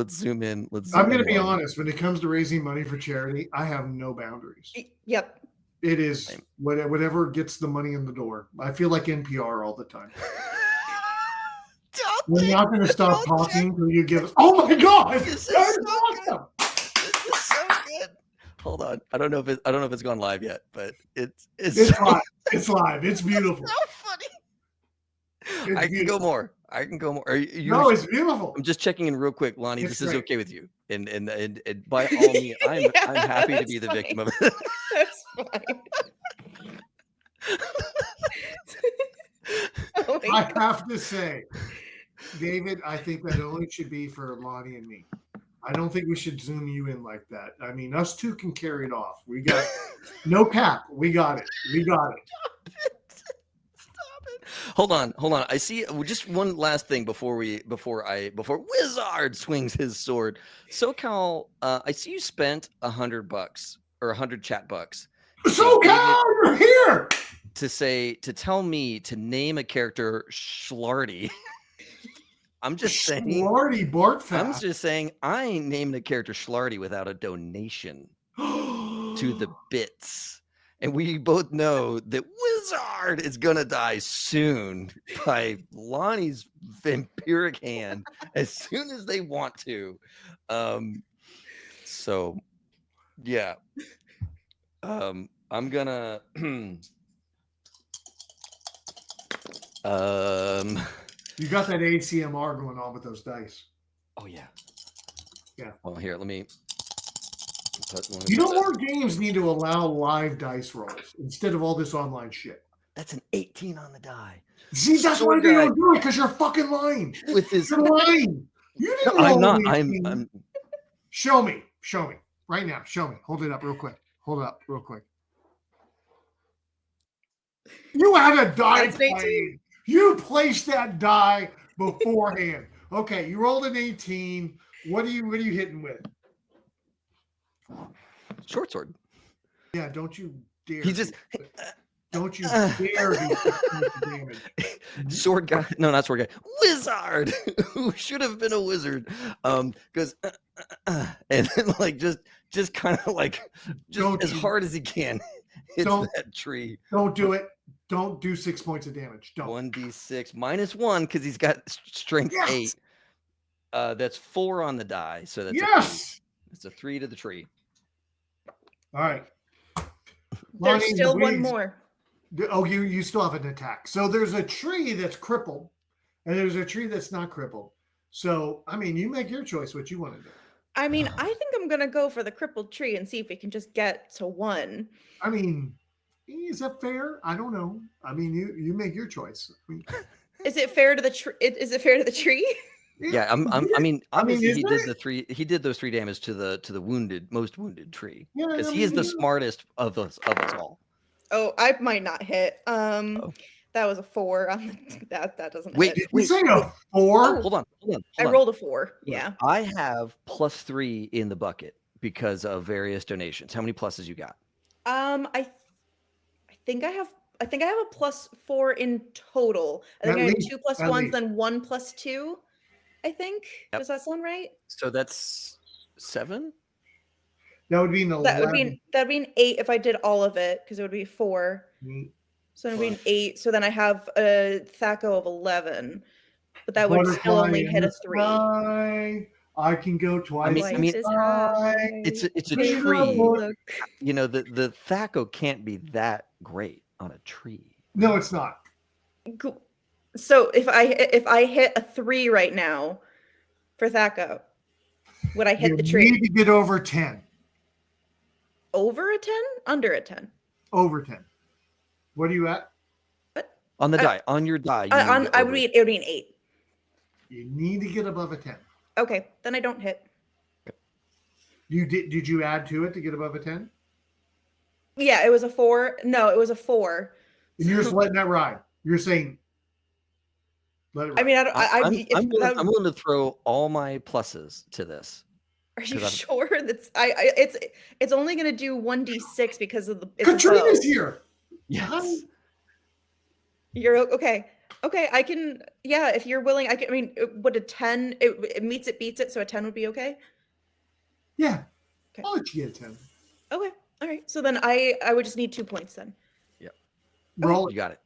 [SPEAKER 1] zoom in.
[SPEAKER 3] I'm going to be honest. When it comes to raising money for charity, I have no boundaries.
[SPEAKER 2] Yep.
[SPEAKER 3] It is whatever gets the money in the door. I feel like NPR all the time. We're not going to stop talking until you give us. Oh my God!
[SPEAKER 1] This is so good. This is so good. Hold on. I don't know if it's gone live yet, but it's
[SPEAKER 3] It's
[SPEAKER 1] so,
[SPEAKER 3] live. It's live. It's beautiful.
[SPEAKER 1] so funny.
[SPEAKER 3] It's
[SPEAKER 1] I can go
[SPEAKER 3] beautiful.
[SPEAKER 1] more. I can go more. Are you,
[SPEAKER 3] No, it's beautiful.
[SPEAKER 1] I'm just checking in real quick, Lonnie.
[SPEAKER 3] It's
[SPEAKER 1] This is
[SPEAKER 3] great.
[SPEAKER 1] okay with you, and by all means, I'm
[SPEAKER 2] Yeah,
[SPEAKER 1] happy to
[SPEAKER 2] that's
[SPEAKER 1] be the
[SPEAKER 2] funny.
[SPEAKER 1] victim of it.
[SPEAKER 2] That's fine. Oh my
[SPEAKER 3] I have to say, David, I think that only should be for Lonnie and me. I don't think we should zoom you in like that. I mean, us two can carry it off. We got no cap. We got it. We got it.
[SPEAKER 1] Stop it. Hold on. I see just one last thing before Wizard swings his sword. SoCal, I see you spent $100 or 100 chat bucks
[SPEAKER 3] So Cal, you're here.
[SPEAKER 1] to tell me to name a character Schlarty. I'm just saying.
[SPEAKER 3] Schlarty Bartfast.
[SPEAKER 1] I'm just saying I ain't naming a character Schlarty without a donation to the bits. And we both know that Wizard is gonna die soon by Lonnie's vampiric hand as soon as they want to. So yeah. I'm gonna
[SPEAKER 3] You got that ACMR going on with those dice.
[SPEAKER 1] oh yeah.
[SPEAKER 3] Yeah.
[SPEAKER 1] Well, here, let me
[SPEAKER 3] You know, more games need to allow live dice rolls instead of all this online shit.
[SPEAKER 1] That's an 18 on the die.
[SPEAKER 3] See, that's why
[SPEAKER 1] Sword
[SPEAKER 3] they
[SPEAKER 1] guy
[SPEAKER 3] don't do it, because you're fucking lying.
[SPEAKER 1] with his.
[SPEAKER 3] You're lying. You didn't
[SPEAKER 1] No,
[SPEAKER 3] roll
[SPEAKER 1] I'm not.
[SPEAKER 3] an 18.
[SPEAKER 1] I'm.
[SPEAKER 3] Show me. Show me. Right now. Show me. Hold it up real quick. Hold it up real quick. You had a die
[SPEAKER 2] That's 18.
[SPEAKER 3] played. You placed that die beforehand. Okay, you rolled an 18. What are you hitting with?
[SPEAKER 1] Short sword.
[SPEAKER 3] Yeah, don't you dare.
[SPEAKER 1] He just.
[SPEAKER 3] Don't you dare do 6 points of damage.
[SPEAKER 1] Sword guy. No, not sword guy. Wizard, who should have been a wizard. Because and then like just kind of like just as hard as he can hits that tree.
[SPEAKER 3] Don't do it. Don't do 6 points of damage. Don't.
[SPEAKER 1] 1d6 -1 because he's got strength 8. That's 4 on the die. So that's
[SPEAKER 3] yes.
[SPEAKER 1] It's a 3 to the tree.
[SPEAKER 3] All right.
[SPEAKER 2] There's still one more.
[SPEAKER 3] Oh, you still have an attack. So there's a tree that's crippled, and there's a tree that's not crippled. So I mean, you make your choice what you want to do.
[SPEAKER 2] I mean, I think I'm gonna go for the crippled tree and see if we can just get to 1.
[SPEAKER 3] I mean, is that fair? I don't know. I mean, you make your choice. I mean,
[SPEAKER 2] is it fair to the tree? Is it fair to the tree?
[SPEAKER 1] Yeah, I mean, obviously he did those 3 damage to the most wounded tree because he is the smartest of us all.
[SPEAKER 2] Oh, I might not hit. That was a 4. That doesn't hit.
[SPEAKER 3] Did you say a 4?
[SPEAKER 1] Hold on.
[SPEAKER 2] I rolled a 4. Yeah.
[SPEAKER 1] I have +3 in the bucket because of various donations. How many pluses you got?
[SPEAKER 2] I think I have a +4 in total. I think I have 2 +1s, then 1 +2. I think. Yep. Does that sound right?
[SPEAKER 1] So that's 7?
[SPEAKER 3] That would be an 11.
[SPEAKER 2] That would be an 8 if I did all of it, because it would be 4. So it would be an 8. So then I have a THACO of 11. But that would still only hit a 3.
[SPEAKER 3] I can go twice.
[SPEAKER 1] I mean it's a tree. You know, the THACO can't be that great on a tree.
[SPEAKER 3] No, it's not.
[SPEAKER 2] So if I hit a 3 right now for THACO, would I hit the tree?
[SPEAKER 3] You need to get over 10.
[SPEAKER 2] Over a 10? Under a 10?
[SPEAKER 3] Over 10. What are you at?
[SPEAKER 2] What?
[SPEAKER 1] On the die. On your die.
[SPEAKER 2] It would be an 8.
[SPEAKER 3] You need to get above a 10.
[SPEAKER 2] Okay, then I don't hit.
[SPEAKER 3] You did you add to it to get above a 10?
[SPEAKER 2] Yeah, it was a 4. No, it was a 4.
[SPEAKER 3] And you're just letting that ride. You're saying let it ride.
[SPEAKER 2] I mean,
[SPEAKER 1] I'm willing to throw all my pluses to this.
[SPEAKER 2] Are you sure that's it's only going to do 1d6 because of the
[SPEAKER 3] Katrina's here.
[SPEAKER 1] Yes.
[SPEAKER 2] You're okay. Okay, I can. Yeah, if you're willing, I can. I mean, would a 10? It meets it, beats it. So a 10 would be okay.
[SPEAKER 3] Yeah.
[SPEAKER 2] Okay.
[SPEAKER 3] I'll let you get a 10.
[SPEAKER 2] Okay. All right. So then I would just need 2 points then.
[SPEAKER 1] Yep.
[SPEAKER 3] Roll.
[SPEAKER 1] You got it.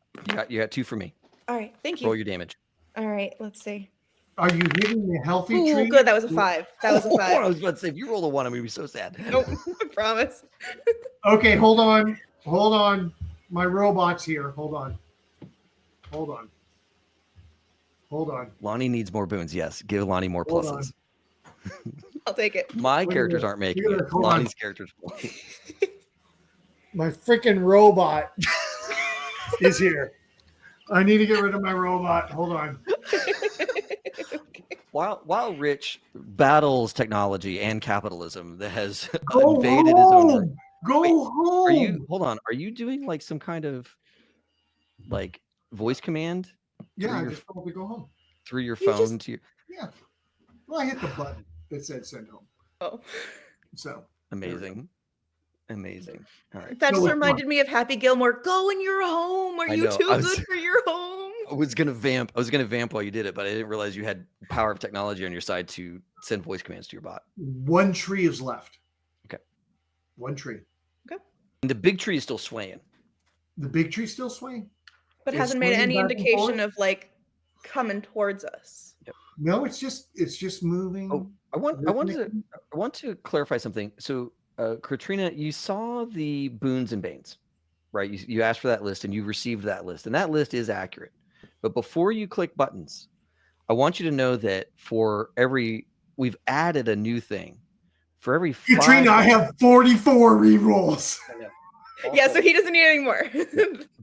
[SPEAKER 1] You got 2 for me.
[SPEAKER 2] All right. Thank you.
[SPEAKER 1] Roll your damage.
[SPEAKER 2] All right. Let's see.
[SPEAKER 3] Are you hitting the healthy
[SPEAKER 2] Ooh,
[SPEAKER 3] tree?
[SPEAKER 2] good. That was a 5. That was a
[SPEAKER 1] I
[SPEAKER 2] 5.
[SPEAKER 1] was about to say, if you roll a 1, I'm gonna be so sad.
[SPEAKER 2] Nope, I promise.
[SPEAKER 3] Okay, hold on. Hold on. My robot's here. Hold on. Hold on. Hold on.
[SPEAKER 1] Lonnie needs more boons. Yes, give Lonnie more
[SPEAKER 3] Hold
[SPEAKER 1] pluses.
[SPEAKER 2] I'll take it.
[SPEAKER 1] My
[SPEAKER 3] Wait a
[SPEAKER 1] characters
[SPEAKER 3] minute.
[SPEAKER 1] aren't making
[SPEAKER 3] Look at
[SPEAKER 1] it.
[SPEAKER 3] this. Hold on.
[SPEAKER 1] Lonnie's characters.
[SPEAKER 3] My freaking robot is here. I need to get rid of my robot. Hold on.
[SPEAKER 1] While Rich battles technology and capitalism that has
[SPEAKER 3] Go
[SPEAKER 1] invaded his own.
[SPEAKER 3] home. Go
[SPEAKER 1] Wait,
[SPEAKER 3] home.
[SPEAKER 1] Are you? Hold on. Are you doing like some kind of like voice command?
[SPEAKER 3] Yeah, I
[SPEAKER 1] your
[SPEAKER 3] just told to go home.
[SPEAKER 1] through your
[SPEAKER 2] You
[SPEAKER 1] phone
[SPEAKER 2] just-
[SPEAKER 1] to your.
[SPEAKER 3] Yeah. Well, I hit the button that said send home.
[SPEAKER 2] Oh,
[SPEAKER 3] So
[SPEAKER 1] Amazing. Amazing. All right.
[SPEAKER 2] that
[SPEAKER 3] No,
[SPEAKER 2] just
[SPEAKER 3] it's
[SPEAKER 2] reminded me of Happy Gilmore. Go in your home. Are
[SPEAKER 1] I
[SPEAKER 2] you
[SPEAKER 1] know,
[SPEAKER 2] too
[SPEAKER 1] I was-
[SPEAKER 2] good for your home?
[SPEAKER 1] I was gonna vamp while you did it, but I didn't realize you had power of technology on your side to send voice commands to your bot.
[SPEAKER 3] one tree is left.
[SPEAKER 1] Okay.
[SPEAKER 3] One tree.
[SPEAKER 1] And the big tree is still swaying.
[SPEAKER 3] The big tree still swaying?
[SPEAKER 2] But
[SPEAKER 3] It's
[SPEAKER 2] hasn't made
[SPEAKER 3] swinging
[SPEAKER 2] any
[SPEAKER 3] back and
[SPEAKER 2] indication
[SPEAKER 3] forth?
[SPEAKER 2] of like coming towards us.
[SPEAKER 3] No, it's just moving.
[SPEAKER 1] Oh, I want to clarify something. So, Katrina, you saw the boons and banes, right? You asked for that list and you received that list, and that list is accurate. But before you click buttons, I want you to know that we've added a new thing. For every
[SPEAKER 3] Katrina, I have 44 rerolls.
[SPEAKER 2] Yeah, so he doesn't need any more.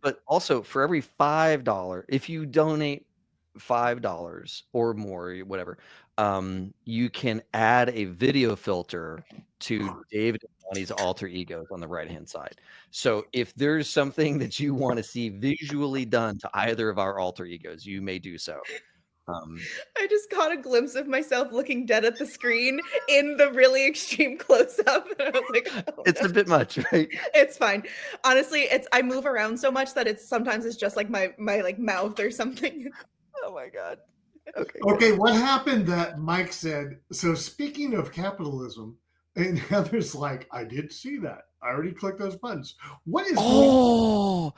[SPEAKER 1] But also for every $5, if you donate $5 or more, whatever, you can add a video filter to David and Lonnie's alter egos on the right-hand side. So if there's something that you want to see visually done to either of our alter egos, you may do so.
[SPEAKER 2] I just caught a glimpse of myself looking dead at the screen in the really extreme close-up. And I was like, oh,
[SPEAKER 1] it's
[SPEAKER 2] no.
[SPEAKER 1] a bit much, right?
[SPEAKER 2] It's fine. Honestly, I move around so much that sometimes it's just like my like mouth or something.
[SPEAKER 1] Oh my god. Okay.
[SPEAKER 3] Okay, what happened that Mike said? So speaking of capitalism, and Heather's like, I did see that. I already clicked those buttons. What is
[SPEAKER 1] Oh,
[SPEAKER 3] What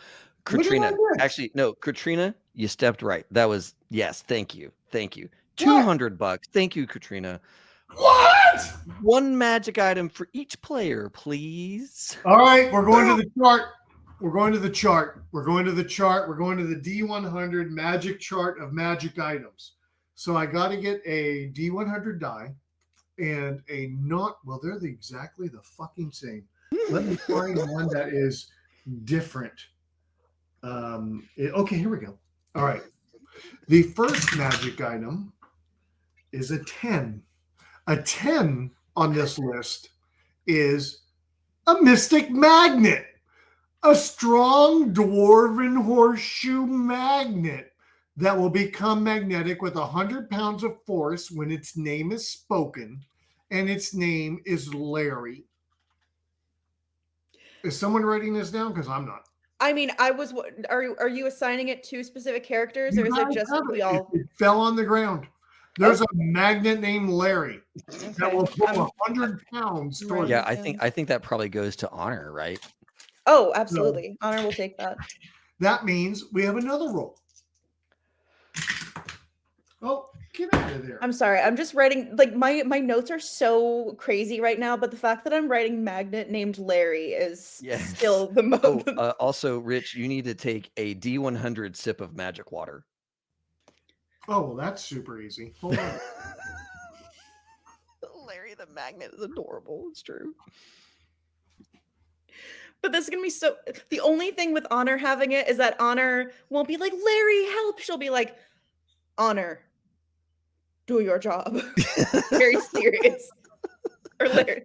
[SPEAKER 3] did
[SPEAKER 1] Katrina.
[SPEAKER 3] I miss?
[SPEAKER 1] Actually, no, Katrina, you stepped right. That was yes. Thank you. Thank you. $200. Thank you, Katrina.
[SPEAKER 3] What?
[SPEAKER 1] One magic item for each player, please.
[SPEAKER 3] All right, we're going to the chart. We're going to the chart. We're going to the chart. We're going to the D100 magic chart of magic items. So I got to get a D100 die and a not, well, they're exactly the fucking same. Let me find one that is different. Okay, here we go. All right. The first magic item is a 10. A 10 on this list is a mystic magnet, a strong dwarven horseshoe magnet that will become magnetic with 100 pounds of force when its name is spoken, and its name is Larry. Is someone writing this down? Because I'm not.
[SPEAKER 2] I mean, are you assigning it to specific characters, or is it just we all?
[SPEAKER 3] It fell on the ground. There's a magnet named Larry that will pull 100 pounds towards
[SPEAKER 1] Yeah, I think that probably goes to honor, right?
[SPEAKER 2] Oh, absolutely. Honor will take that.
[SPEAKER 3] That means we have another roll. Oh, get out of there.
[SPEAKER 2] I'm sorry. I'm just writing, like, my notes are so crazy right now, but the fact that I'm writing magnet named Larry is
[SPEAKER 1] Yes.
[SPEAKER 2] still the most.
[SPEAKER 1] Oh, also, Rich, you need to take a D100 sip of magic water.
[SPEAKER 3] Oh, well, that's super easy. Hold on.
[SPEAKER 1] Larry the magnet is adorable. It's true.
[SPEAKER 2] But this is gonna be so. The only thing with Honor having it is that Honor won't be like, Larry, help. She'll be like, Honor, do your job. Very serious. Or Larry.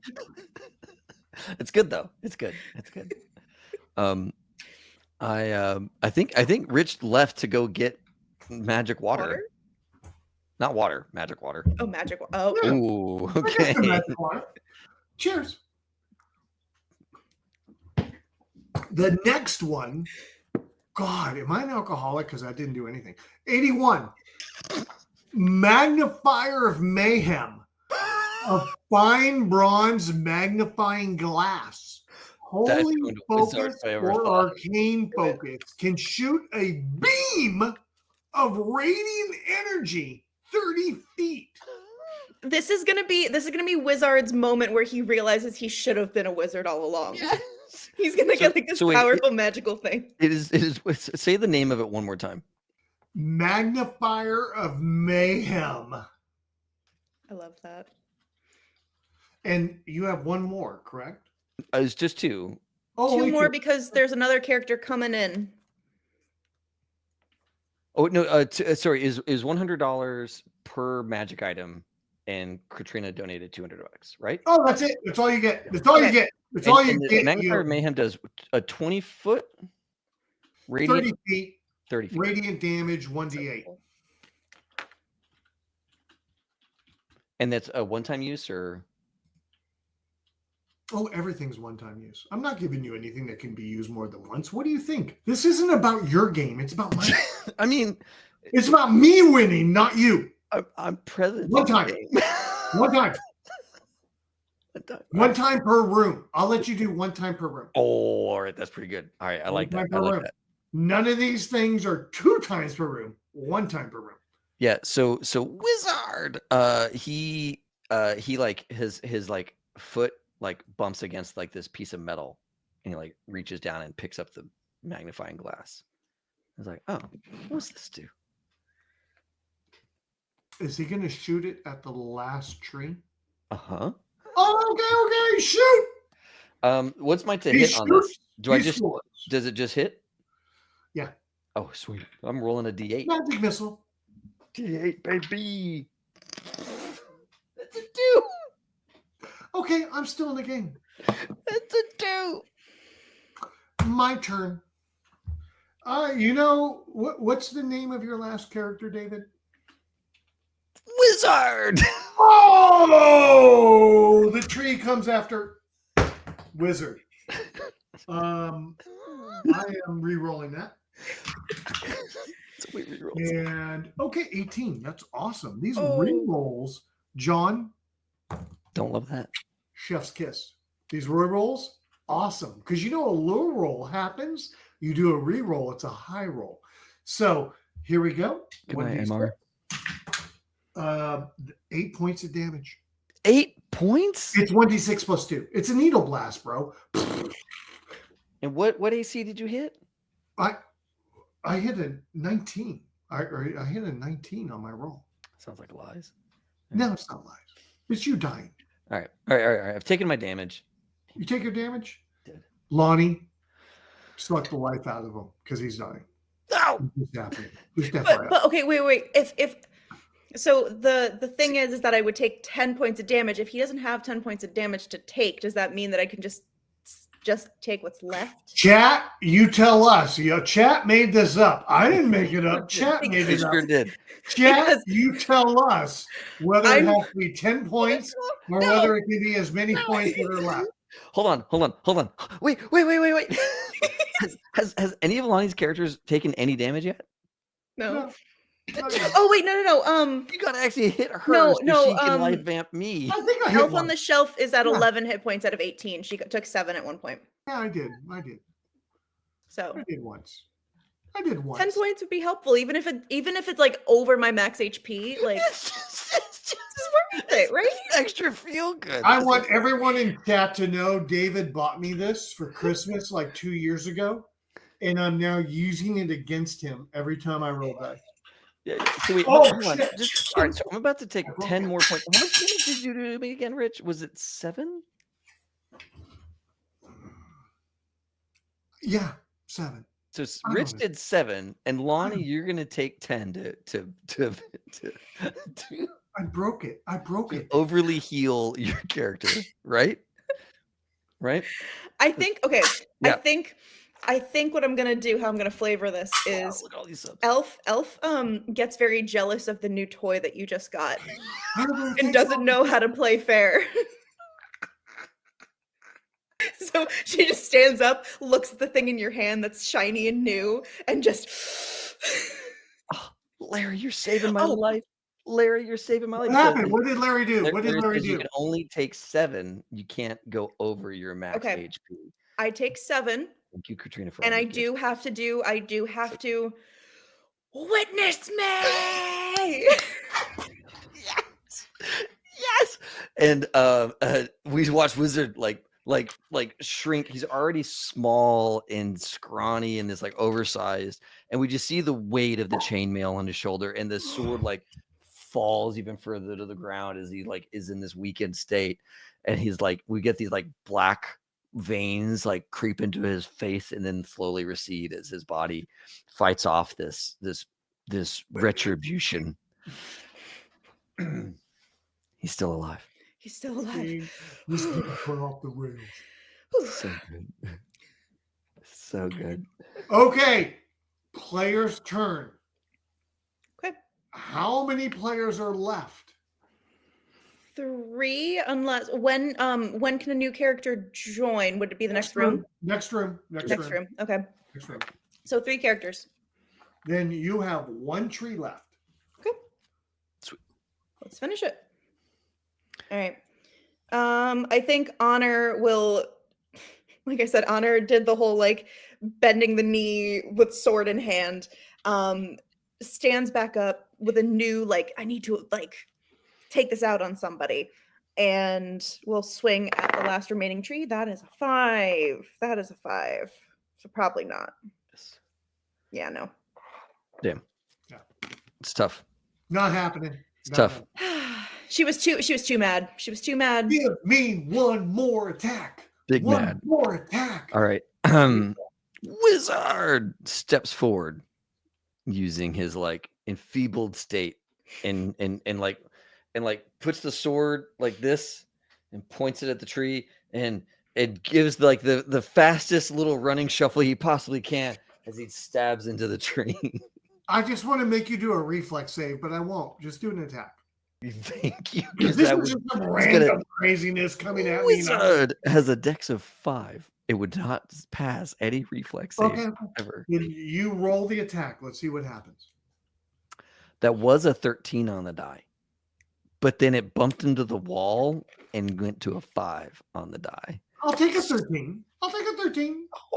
[SPEAKER 1] It's good though. It's good. It's good. I think Rich left to go get magic water.
[SPEAKER 2] Water?
[SPEAKER 1] Not water, magic water.
[SPEAKER 2] Oh, magic. Oh,
[SPEAKER 3] Yeah.
[SPEAKER 1] Ooh,
[SPEAKER 3] I got
[SPEAKER 1] okay.
[SPEAKER 3] some magic water. Cheers. The next one, God, am I an alcoholic? Because I didn't do anything. 81. Magnifier of Mayhem. A fine bronze magnifying glass.
[SPEAKER 1] That's
[SPEAKER 3] Holy
[SPEAKER 1] going to Wizard
[SPEAKER 3] focus
[SPEAKER 1] if I ever
[SPEAKER 3] or
[SPEAKER 1] thought.
[SPEAKER 3] arcane focus can shoot a beam of radiant energy 30 feet.
[SPEAKER 2] This is gonna be Wizard's moment where he realizes he should have been a wizard all along. He's gonna get like this
[SPEAKER 1] wait,
[SPEAKER 2] powerful magical thing.
[SPEAKER 1] It is. Say the name of it one more time.
[SPEAKER 3] Magnifier of Mayhem.
[SPEAKER 2] I love that.
[SPEAKER 3] And you have one more, correct?
[SPEAKER 1] It's just 2.
[SPEAKER 3] Oh,
[SPEAKER 2] 2 more because there's another character coming in.
[SPEAKER 1] Oh no, sorry. Is $100 per magic item, and Katrina donated $200, right?
[SPEAKER 3] Oh, that's it. That's all you get. That's all you get. That's all you get.
[SPEAKER 1] Magnifier of Mayhem does a 20-foot radiant,
[SPEAKER 3] 30 feet.
[SPEAKER 1] 30 feet.
[SPEAKER 3] Radiant damage, 1d8.
[SPEAKER 1] And that's a one-time use, or?
[SPEAKER 3] Oh, everything's one-time use. I'm not giving you anything that can be used more than once. What do you think? This isn't about your game. It's about my.
[SPEAKER 1] I mean,
[SPEAKER 3] it's about me winning, not you.
[SPEAKER 1] I'm present.
[SPEAKER 3] One time. One time. One time per room. I'll let you do one time per room.
[SPEAKER 1] Oh, all right. That's pretty good. All right. I like that. I like that.
[SPEAKER 3] None of these things are 2 times per room. 1 time per room.
[SPEAKER 1] Yeah. So Wizard, he like his like foot like bumps against like this piece of metal, and he like reaches down and picks up the magnifying glass. I was like, oh, what's this do?
[SPEAKER 3] Is he going to shoot it at the last tree?
[SPEAKER 1] Uh-huh.
[SPEAKER 3] Oh, okay, shoot.
[SPEAKER 1] What's my hit on this? Does it just hit?
[SPEAKER 3] Yeah.
[SPEAKER 1] Oh, sweet. I'm rolling a D8.
[SPEAKER 3] Magic missile.
[SPEAKER 1] D8, baby. That's a 2.
[SPEAKER 3] Okay, I'm still in the game.
[SPEAKER 1] That's a 2.
[SPEAKER 3] My turn. You know, what's the name of your last character, David?
[SPEAKER 1] Wizard.
[SPEAKER 3] Oh, the tree comes after Wizard. I am re-rolling that. And okay, 18. That's awesome. These re-rolls, John.
[SPEAKER 1] Don't love that.
[SPEAKER 3] Chef's kiss. These re-rolls, awesome. Because you know a low roll happens, you do a re-roll, it's a high roll. So here we go.
[SPEAKER 1] Goodbye, MR.
[SPEAKER 3] 8 points of damage.
[SPEAKER 1] 8 points?
[SPEAKER 3] It's 1d6 plus 2. It's a needle blast, bro.
[SPEAKER 1] And what AC did you hit?
[SPEAKER 3] I hit a 19. I hit a 19 on my roll.
[SPEAKER 1] Sounds like lies.
[SPEAKER 3] No, it's not lies. It's you dying.
[SPEAKER 1] All right. I've taken my damage.
[SPEAKER 3] You take your damage?
[SPEAKER 1] Did.
[SPEAKER 3] Lonnie, suck the life out of him because he's dying.
[SPEAKER 1] No.
[SPEAKER 2] But okay, wait. If so, the thing is that I would take 10 points of damage. If he doesn't have 10 points of damage to take, does that mean that I can just take what's left?
[SPEAKER 3] Chat, you tell us. Chat made this up. I didn't make it up. Chat made it up.
[SPEAKER 1] Sure did.
[SPEAKER 3] Chat, you tell us whether it has to be 10 points or whether it can be as many points that are left.
[SPEAKER 1] Hold on. Wait. Has any of Lonnie's characters taken any damage yet?
[SPEAKER 2] No. Oh wait, no.
[SPEAKER 1] You gotta actually hit her
[SPEAKER 2] no,
[SPEAKER 1] so she can life vamp me.
[SPEAKER 3] I think I hit
[SPEAKER 2] Elf
[SPEAKER 3] one.
[SPEAKER 2] on the Shelf is at 11 hit points out of 18. She took 7 at one point.
[SPEAKER 3] Yeah, I did.
[SPEAKER 2] So
[SPEAKER 3] I did once. 10
[SPEAKER 2] points would be helpful, even if it's like over my max HP. Like
[SPEAKER 1] it's just
[SPEAKER 2] worth it, right?
[SPEAKER 1] Extra feel good.
[SPEAKER 3] I want everyone in chat to know David bought me this for Christmas like 2 years ago, and I'm now using it against him every time I roll dice.
[SPEAKER 1] Yeah. So wait,
[SPEAKER 3] Oh,
[SPEAKER 1] hold on.
[SPEAKER 3] shit.
[SPEAKER 1] All right, so I'm about to take 10 more points. How much damage did you do to me again, Rich? Was it 7?
[SPEAKER 3] Yeah, 7.
[SPEAKER 1] So Rich did 7, and Lonnie, you're gonna take 10 to
[SPEAKER 3] I broke it.
[SPEAKER 1] overly heal your character, right? Right?
[SPEAKER 2] I think okay.
[SPEAKER 1] Yeah.
[SPEAKER 2] I think what I'm gonna do, how I'm gonna flavor this is
[SPEAKER 1] Look at all these subs.
[SPEAKER 2] Elf gets very jealous of the new toy that you just got and doesn't know how to play fair. So she just stands up, looks at the thing in your hand that's shiny and new, and just
[SPEAKER 1] Larry, you're saving my life. Larry, you're saving my life.
[SPEAKER 3] What happened? What did Larry do?
[SPEAKER 1] You can only take 7. You can't go over your max HP.
[SPEAKER 2] I take 7.
[SPEAKER 1] Thank you, Katrina, for
[SPEAKER 2] and I do have to witness me.
[SPEAKER 1] And we watch Wizard like shrink. He's already small and scrawny and is like oversized, and we just see the weight of the chainmail on his shoulder, and the sword like falls even further to the ground as he like is in this weakened state, and he's like, we get these like black veins like creep into his face and then slowly recede as his body fights off this retribution. He's still alive.
[SPEAKER 2] He's still alive.
[SPEAKER 3] This game went off the rails.
[SPEAKER 1] So good. So good.
[SPEAKER 3] Okay, player's turn.
[SPEAKER 2] Okay.
[SPEAKER 3] How many players are left?
[SPEAKER 2] 3, unless when can a new character join? Would it be the next room?
[SPEAKER 3] Next room.
[SPEAKER 2] Next room. Okay.
[SPEAKER 3] Next room.
[SPEAKER 2] So 3 characters.
[SPEAKER 3] Then you have 1 tree left.
[SPEAKER 2] Okay.
[SPEAKER 1] Sweet.
[SPEAKER 2] Let's finish it. All right. I think Honor will, like I said, Honor did the whole like bending the knee with sword in hand. Stands back up with a new like, I need to like take this out on somebody, and we'll swing at the last remaining tree. That is a 5. That is a 5. So probably not.
[SPEAKER 1] Yes.
[SPEAKER 2] Yeah, no.
[SPEAKER 1] Damn.
[SPEAKER 3] Yeah.
[SPEAKER 1] It's tough.
[SPEAKER 3] Not happening.
[SPEAKER 1] It's tough.
[SPEAKER 2] She was too mad. She was too mad.
[SPEAKER 3] Give me one more attack.
[SPEAKER 1] Big
[SPEAKER 3] one
[SPEAKER 1] mad.
[SPEAKER 3] more attack.
[SPEAKER 1] All right. Wizard steps forward using his like enfeebled state and puts the sword like this and points it at the tree, and it gives like the fastest little running shuffle he possibly can as he stabs into the tree.
[SPEAKER 3] I just want to make you do a reflex save, but I won't. Just do an attack.
[SPEAKER 1] Thank you.
[SPEAKER 3] Because this is just some random craziness coming at me.
[SPEAKER 1] Wizard has a dex of 5. It would not pass any reflex save ever.
[SPEAKER 3] Then you roll the attack. Let's see what happens.
[SPEAKER 1] That was a 13 on the die, but then it bumped into the wall and went to a 5 on the die.
[SPEAKER 3] I'll take a 13.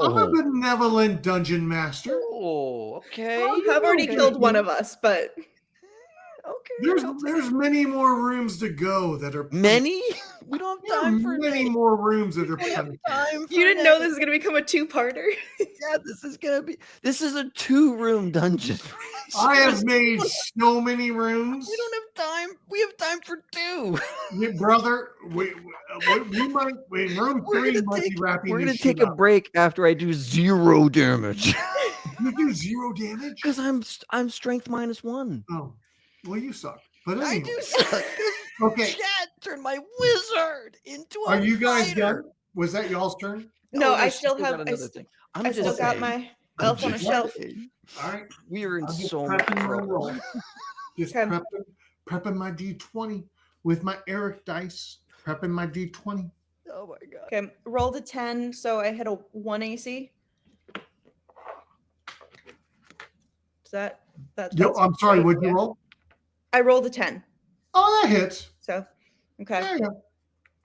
[SPEAKER 3] I'm a benevolent dungeon master.
[SPEAKER 1] Oh, okay.
[SPEAKER 2] I've already killed one of us, but
[SPEAKER 1] okay.
[SPEAKER 3] There's many more rooms to go that are
[SPEAKER 1] many. We don't have time for
[SPEAKER 3] many more rooms that are
[SPEAKER 2] You didn't know this is gonna become a 2-parter?
[SPEAKER 1] Yeah, this is a 2-room dungeon.
[SPEAKER 3] I have made so many rooms.
[SPEAKER 1] We don't have time. We have time for 2.
[SPEAKER 3] Brother, we might room 3 might be wrapping.
[SPEAKER 1] We're gonna take a break after I do 0 damage.
[SPEAKER 3] You do 0 damage?
[SPEAKER 1] Because I'm strength -1.
[SPEAKER 3] Oh, well, you suck. But anyway.
[SPEAKER 1] I do suck.
[SPEAKER 3] Okay.
[SPEAKER 1] Chad turned my wizard into a
[SPEAKER 3] Are you guys
[SPEAKER 1] fighter.
[SPEAKER 3] done? Was that y'all's turn?
[SPEAKER 2] No,
[SPEAKER 1] Oh,
[SPEAKER 2] I
[SPEAKER 1] she
[SPEAKER 2] still
[SPEAKER 1] got
[SPEAKER 2] have.
[SPEAKER 1] another thing.
[SPEAKER 2] I still got my elf on a shelf.
[SPEAKER 3] All right.
[SPEAKER 1] We are in
[SPEAKER 3] I'm just
[SPEAKER 1] so much
[SPEAKER 3] prepping my
[SPEAKER 1] trouble.
[SPEAKER 3] roll. Just
[SPEAKER 2] Okay.
[SPEAKER 3] prepping my D20 with my Eric dice. Prepping my D20.
[SPEAKER 1] Oh my god.
[SPEAKER 2] Okay, rolled a 10, so I hit a 1 AC. Is that's
[SPEAKER 3] I'm sorry. What'd you
[SPEAKER 2] yeah.
[SPEAKER 3] roll?
[SPEAKER 2] I rolled a 10.
[SPEAKER 3] Oh, that hits.
[SPEAKER 2] So, okay.
[SPEAKER 3] There you go.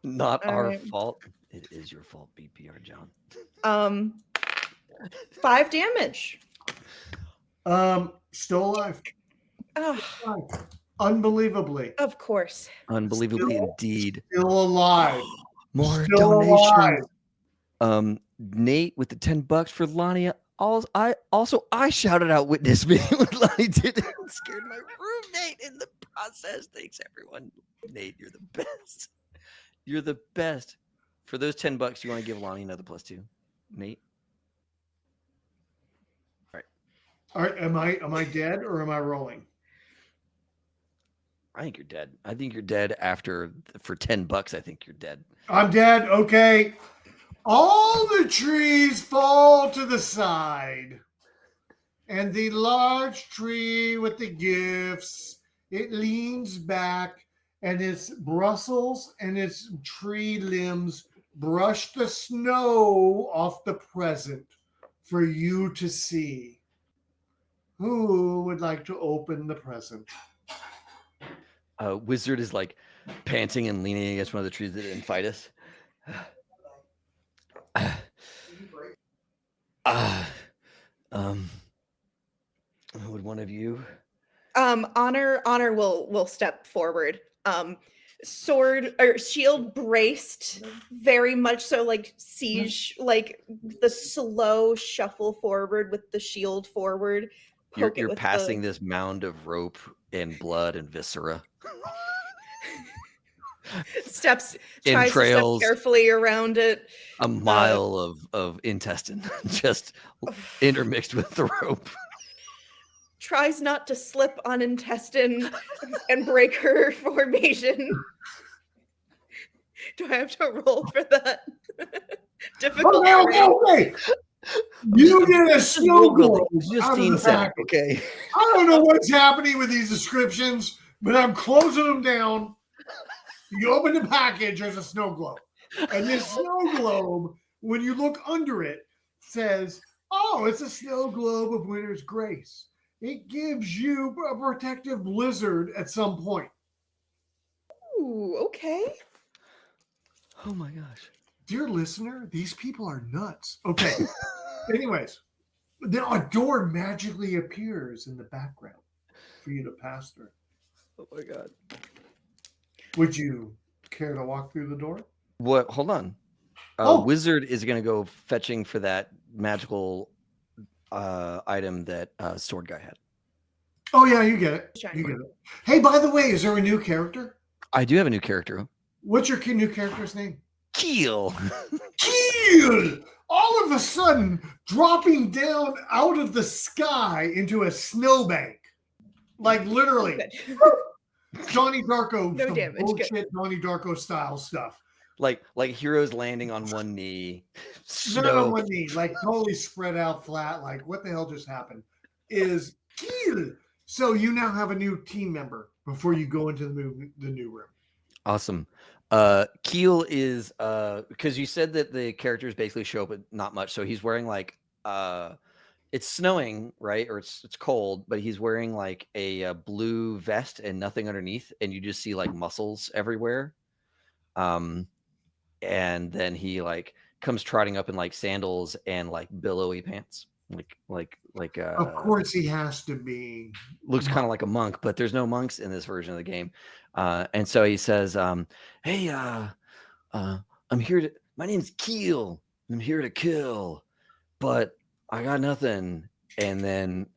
[SPEAKER 1] Not
[SPEAKER 2] All
[SPEAKER 1] our
[SPEAKER 2] right.
[SPEAKER 1] fault. It is your fault, BPR John.
[SPEAKER 2] 5 damage.
[SPEAKER 3] Still alive.
[SPEAKER 2] Oh,
[SPEAKER 3] Unbelievably.
[SPEAKER 2] of course.
[SPEAKER 1] Unbelievably indeed.
[SPEAKER 3] Still alive.
[SPEAKER 1] More
[SPEAKER 3] Still
[SPEAKER 1] donations.
[SPEAKER 3] alive.
[SPEAKER 1] Nate with the $10 for Lonnie. I shouted out witness me when Lonnie did it and scared my roommate in the process. Thanks everyone. Nate, you're the best. You're the best. For those $10, you want to give Lonnie another +2, Nate?
[SPEAKER 3] All right. Am I dead or am I rolling?
[SPEAKER 1] I think you're dead. I think you're dead for $10. I think you're dead.
[SPEAKER 3] I'm dead. Okay. All the trees fall to the side. And the large tree with the gifts, it leans back, and its bristles and its tree limbs brush the snow off the present for you to see. Who would like to open the present?
[SPEAKER 1] Wizard is like panting and leaning against one of the trees that didn't fight us. Would one of you?
[SPEAKER 2] Honor will step forward. sword or shield braced, very much so like siege, like the slow shuffle forward with the shield forward. Poke
[SPEAKER 1] You're
[SPEAKER 2] it with
[SPEAKER 1] passing
[SPEAKER 2] the
[SPEAKER 1] this mound of rope and blood and viscera,
[SPEAKER 2] steps, tries to step
[SPEAKER 1] entrails,
[SPEAKER 2] carefully around it.
[SPEAKER 1] a mile of intestine just intermixed with the rope.
[SPEAKER 2] Tries not to slip on intestine and break her formation. Do I have to roll for that? Difficult.
[SPEAKER 3] Okay. You get a snow globe out of the package.
[SPEAKER 1] Okay.
[SPEAKER 3] I don't know what's happening with these descriptions, but I'm closing them down. You open the package, there's a snow globe. And this snow globe, when you look under it, says, oh, it's a snow globe of winter's grace. It gives you a protective blizzard at some point.
[SPEAKER 2] Ooh, okay.
[SPEAKER 1] Oh my gosh.
[SPEAKER 3] Dear listener, these people are nuts. Okay. Anyways, then a door magically appears in the background for you to pass through.
[SPEAKER 1] Oh my god.
[SPEAKER 3] Would you care to walk through the door?
[SPEAKER 1] What? Hold on.
[SPEAKER 3] Oh.
[SPEAKER 1] Wizard is going to go fetching for that magical item that sword guy had.
[SPEAKER 3] Oh yeah, you get it. You get it. Hey, by the way, is there a new character?
[SPEAKER 1] I do have a new character.
[SPEAKER 3] What's your new character's name?
[SPEAKER 1] Keel.
[SPEAKER 3] Keel! All of a sudden, dropping down out of the sky into a snowbank. Like literally. Johnny Darko.
[SPEAKER 2] No damage.
[SPEAKER 3] Bullshit good. Johnny Darko style stuff.
[SPEAKER 1] Like heroes landing on one knee.
[SPEAKER 3] Not on one knee. Like totally spread out flat. Like what the hell just happened? Is Keel. So you now have a new team member before you go into the new room.
[SPEAKER 1] Awesome. Keel is because you said that the characters basically show up, but not much. So he's wearing like it's snowing, right? Or it's cold, but he's wearing like a blue vest and nothing underneath, and you just see like muscles everywhere. And then he like comes trotting up in like sandals and like billowy pants. Like
[SPEAKER 3] of course he has to be.
[SPEAKER 1] Looks kind of like a monk, but there's no monks in this version of the game. And so he says, hey, I'm here to, my name's Keel. I'm here to kill, but I got nothing. And then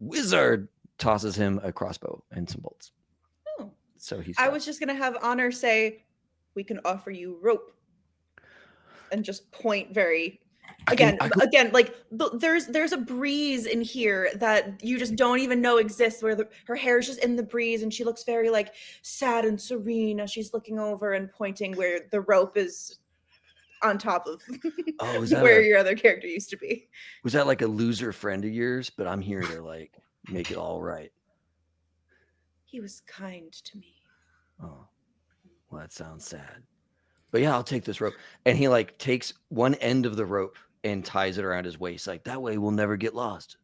[SPEAKER 1] Wizard tosses him a crossbow and some bolts.
[SPEAKER 2] Oh.
[SPEAKER 1] So
[SPEAKER 2] I was just going to have Honor say, we can offer you rope. And just point very... Again, like there's a breeze in here that you just don't even know exists, where her hair is just in the breeze, and she looks very like sad and serene as she's looking over and pointing where the rope is on top of where your other character used to be.
[SPEAKER 1] Was that like a loser friend of yours? But I'm here to like make it all right.
[SPEAKER 2] He was kind to me.
[SPEAKER 1] Oh, well, that sounds sad. But yeah, I'll take this rope. And he like takes one end of the rope and ties it around his waist. Like that way we'll never get lost.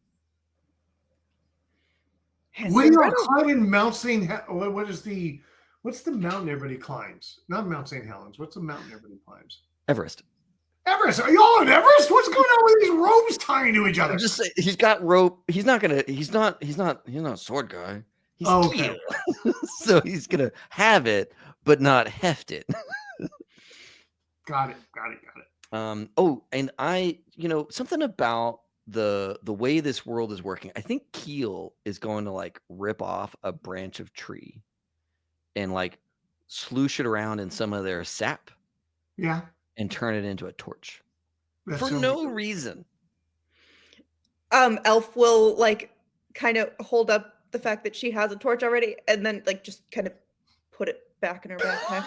[SPEAKER 3] What are you climbing Mount St. what's the mountain everybody climbs? Not Mount St. Helens. What's the mountain everybody climbs?
[SPEAKER 1] Everest.
[SPEAKER 3] Everest. Are y'all on Everest? What's going on with these ropes tying to each other?
[SPEAKER 1] I'm just saying, he's got rope. He's not a sword guy. He's
[SPEAKER 3] okay.
[SPEAKER 1] So he's gonna have it, but not heft it.
[SPEAKER 3] Got it.
[SPEAKER 1] Oh, and something about the way this world is working. I think Keel is going to like rip off a branch of tree and like sloosh it around in some of their sap.
[SPEAKER 3] Yeah.
[SPEAKER 1] And turn it into a torch.
[SPEAKER 3] That's
[SPEAKER 1] for no reason.
[SPEAKER 2] Elf will like kind of hold up the fact that she has a torch already, and then like just kind of put it back in her backpack.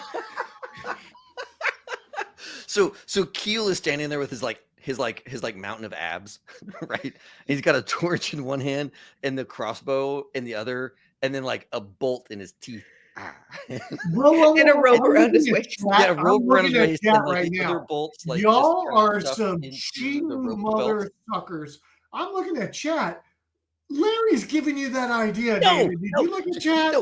[SPEAKER 1] So Keel is standing there with his mountain of abs, right? And he's got a torch in one hand and the crossbow in the other, and then like a bolt in his teeth.
[SPEAKER 2] And a rope around his waist.
[SPEAKER 1] Yeah, a rope around his waist and like
[SPEAKER 3] right
[SPEAKER 1] the
[SPEAKER 3] now.
[SPEAKER 1] other bolts. Like,
[SPEAKER 3] y'all are some cheating mother suckers. I'm looking at chat. Larry's giving you that idea, David. Did you look at chat?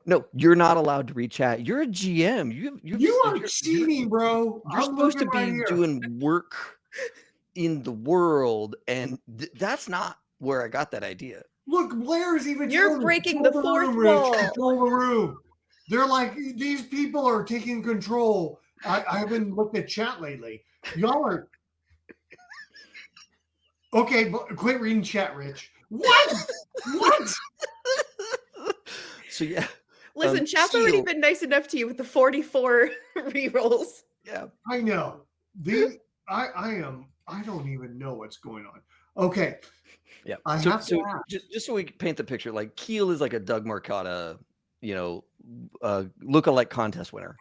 [SPEAKER 1] No. You're not allowed to read chat. You're a GM.
[SPEAKER 3] You are cheating, bro.
[SPEAKER 1] You're supposed to be doing work in the world, and that's not where I got that idea.
[SPEAKER 3] Look, Blair's even.
[SPEAKER 2] You're breaking the fourth wall.
[SPEAKER 3] Control the room. They're like, these people are taking control. I haven't looked at chat lately. Y'all are okay. But quit reading chat, Rich. What? What?
[SPEAKER 1] So yeah.
[SPEAKER 2] Listen, chat's already been nice enough to you with the 44 rerolls.
[SPEAKER 1] Yeah,
[SPEAKER 3] I know. I don't even know what's going on. Okay.
[SPEAKER 1] yeah.
[SPEAKER 3] I
[SPEAKER 1] So,
[SPEAKER 3] have to
[SPEAKER 1] so
[SPEAKER 3] ask.
[SPEAKER 1] just so we can paint the picture, like Keel is like a Doug Marcotta, look-alike contest winner,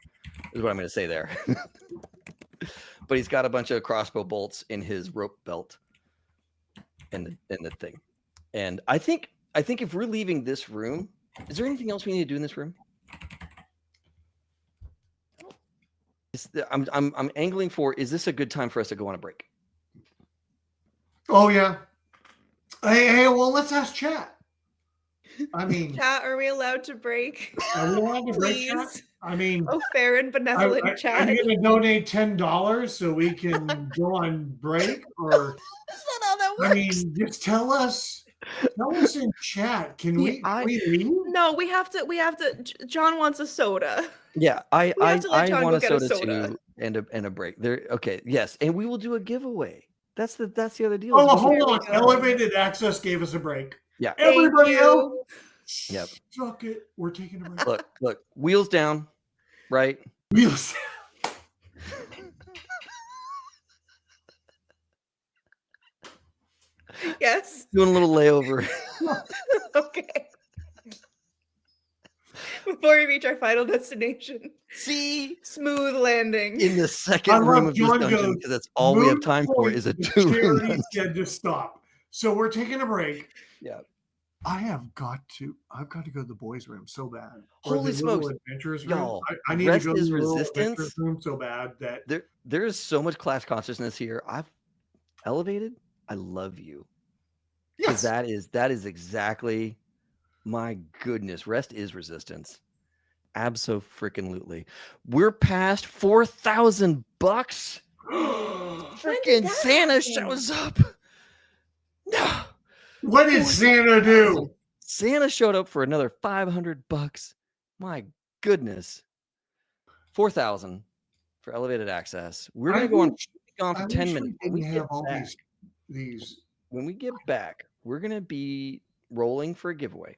[SPEAKER 1] is what I'm going to say there. But he's got a bunch of crossbow bolts in his rope belt, in the thing. And I think if we're leaving this room, is there anything else we need to do in this room? I'm angling for, is this a good time for us to go on a break?
[SPEAKER 3] Oh yeah. Hey, well, let's ask chat. I mean,
[SPEAKER 2] Chat, are we allowed to break?
[SPEAKER 3] are we allowed to break chat?
[SPEAKER 2] Please.
[SPEAKER 3] I mean,
[SPEAKER 2] Oh, fair and benevolent
[SPEAKER 3] are
[SPEAKER 2] chat.
[SPEAKER 3] you going to donate $10 so we can go on break? Or
[SPEAKER 1] That's not how that works.
[SPEAKER 3] I mean, just tell us in chat. Can we leave?
[SPEAKER 2] No, we have to. John wants a soda.
[SPEAKER 1] Yeah, I
[SPEAKER 2] We have to let John
[SPEAKER 1] want
[SPEAKER 2] go
[SPEAKER 1] a
[SPEAKER 2] get a
[SPEAKER 1] soda
[SPEAKER 2] soda.
[SPEAKER 1] too, and a break. There, okay, yes, and we will do a giveaway. That's the other deal.
[SPEAKER 3] Oh,
[SPEAKER 1] is
[SPEAKER 3] hold
[SPEAKER 2] There we
[SPEAKER 3] on.
[SPEAKER 2] go.
[SPEAKER 3] Elevated Access gave us a break.
[SPEAKER 1] Yeah.
[SPEAKER 3] Everybody
[SPEAKER 2] Thank
[SPEAKER 3] else,
[SPEAKER 2] you.
[SPEAKER 1] Yep.
[SPEAKER 3] suck it. We're taking a break.
[SPEAKER 1] Look, wheels down, right?
[SPEAKER 3] Wheels.
[SPEAKER 2] Yes.
[SPEAKER 1] Doing a little layover.
[SPEAKER 2] Okay. Before we reach our final destination.
[SPEAKER 1] See,
[SPEAKER 2] Smooth landing.
[SPEAKER 1] in the
[SPEAKER 3] I
[SPEAKER 1] second
[SPEAKER 3] love
[SPEAKER 1] room of this
[SPEAKER 3] John
[SPEAKER 1] dungeon,
[SPEAKER 3] goes,
[SPEAKER 1] because that's all we have time for
[SPEAKER 3] Moon
[SPEAKER 1] is a
[SPEAKER 3] Point, the
[SPEAKER 1] 2-room
[SPEAKER 3] charity
[SPEAKER 1] dungeon.
[SPEAKER 3] said to stop. So we're taking a break.
[SPEAKER 1] Yeah.
[SPEAKER 3] I've got to go to the boys' room so bad.
[SPEAKER 1] Holy
[SPEAKER 3] the
[SPEAKER 1] smokes,
[SPEAKER 3] little adventurers room.
[SPEAKER 1] y'all!
[SPEAKER 3] I need to
[SPEAKER 1] Rest
[SPEAKER 3] go to
[SPEAKER 1] is
[SPEAKER 3] the little
[SPEAKER 1] resistance.
[SPEAKER 3] adventurers room so bad that
[SPEAKER 1] There is so much class consciousness here. I've elevated. I love you. Because
[SPEAKER 3] yes,
[SPEAKER 1] that is exactly, my goodness. Rest is resistance. Abso-freaking-lutely. We're past $4,000. Freaking Santa shows up. No.
[SPEAKER 3] what did Santa do?
[SPEAKER 1] Santa showed up for another $500. My goodness. 4,000 for elevated access. We're gonna go on for 10 minutes.
[SPEAKER 3] We didn't have all these.
[SPEAKER 1] When we get back, we're gonna be rolling for a giveaway.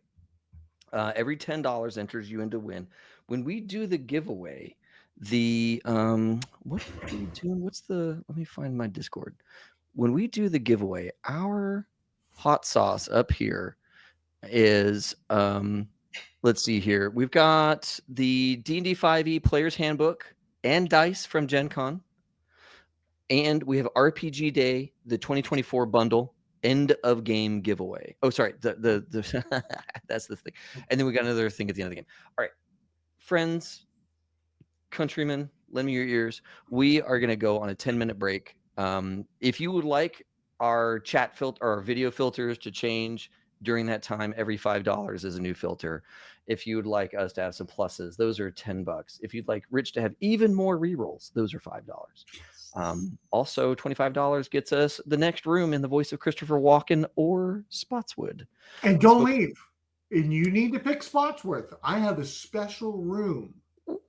[SPEAKER 1] Every $10 enters you into win. When we do the giveaway, the what are we doing? Let me find my Discord. When we do the giveaway, our hot sauce up here is let's see here. We've got the D&D 5e Player's Handbook and dice from Gen Con. And we have RPG Day, the 2024 bundle, end of game giveaway. Oh, sorry. The that's the thing. And then we got another thing at the end of the game. All right. Friends, countrymen, lend me your ears. We are going to go on a 10-minute break. If you would like our chat filter or our video filters to change during that time, every $5 is a new filter. If you would like us to have some pluses, those are $10. If you'd like Rich to have even more rerolls, those are $5. Also, $25 gets us the next room in the voice of Christopher Walken or Spotswood.
[SPEAKER 3] And don't leave. And you need to pick Spotsworth. I have a special room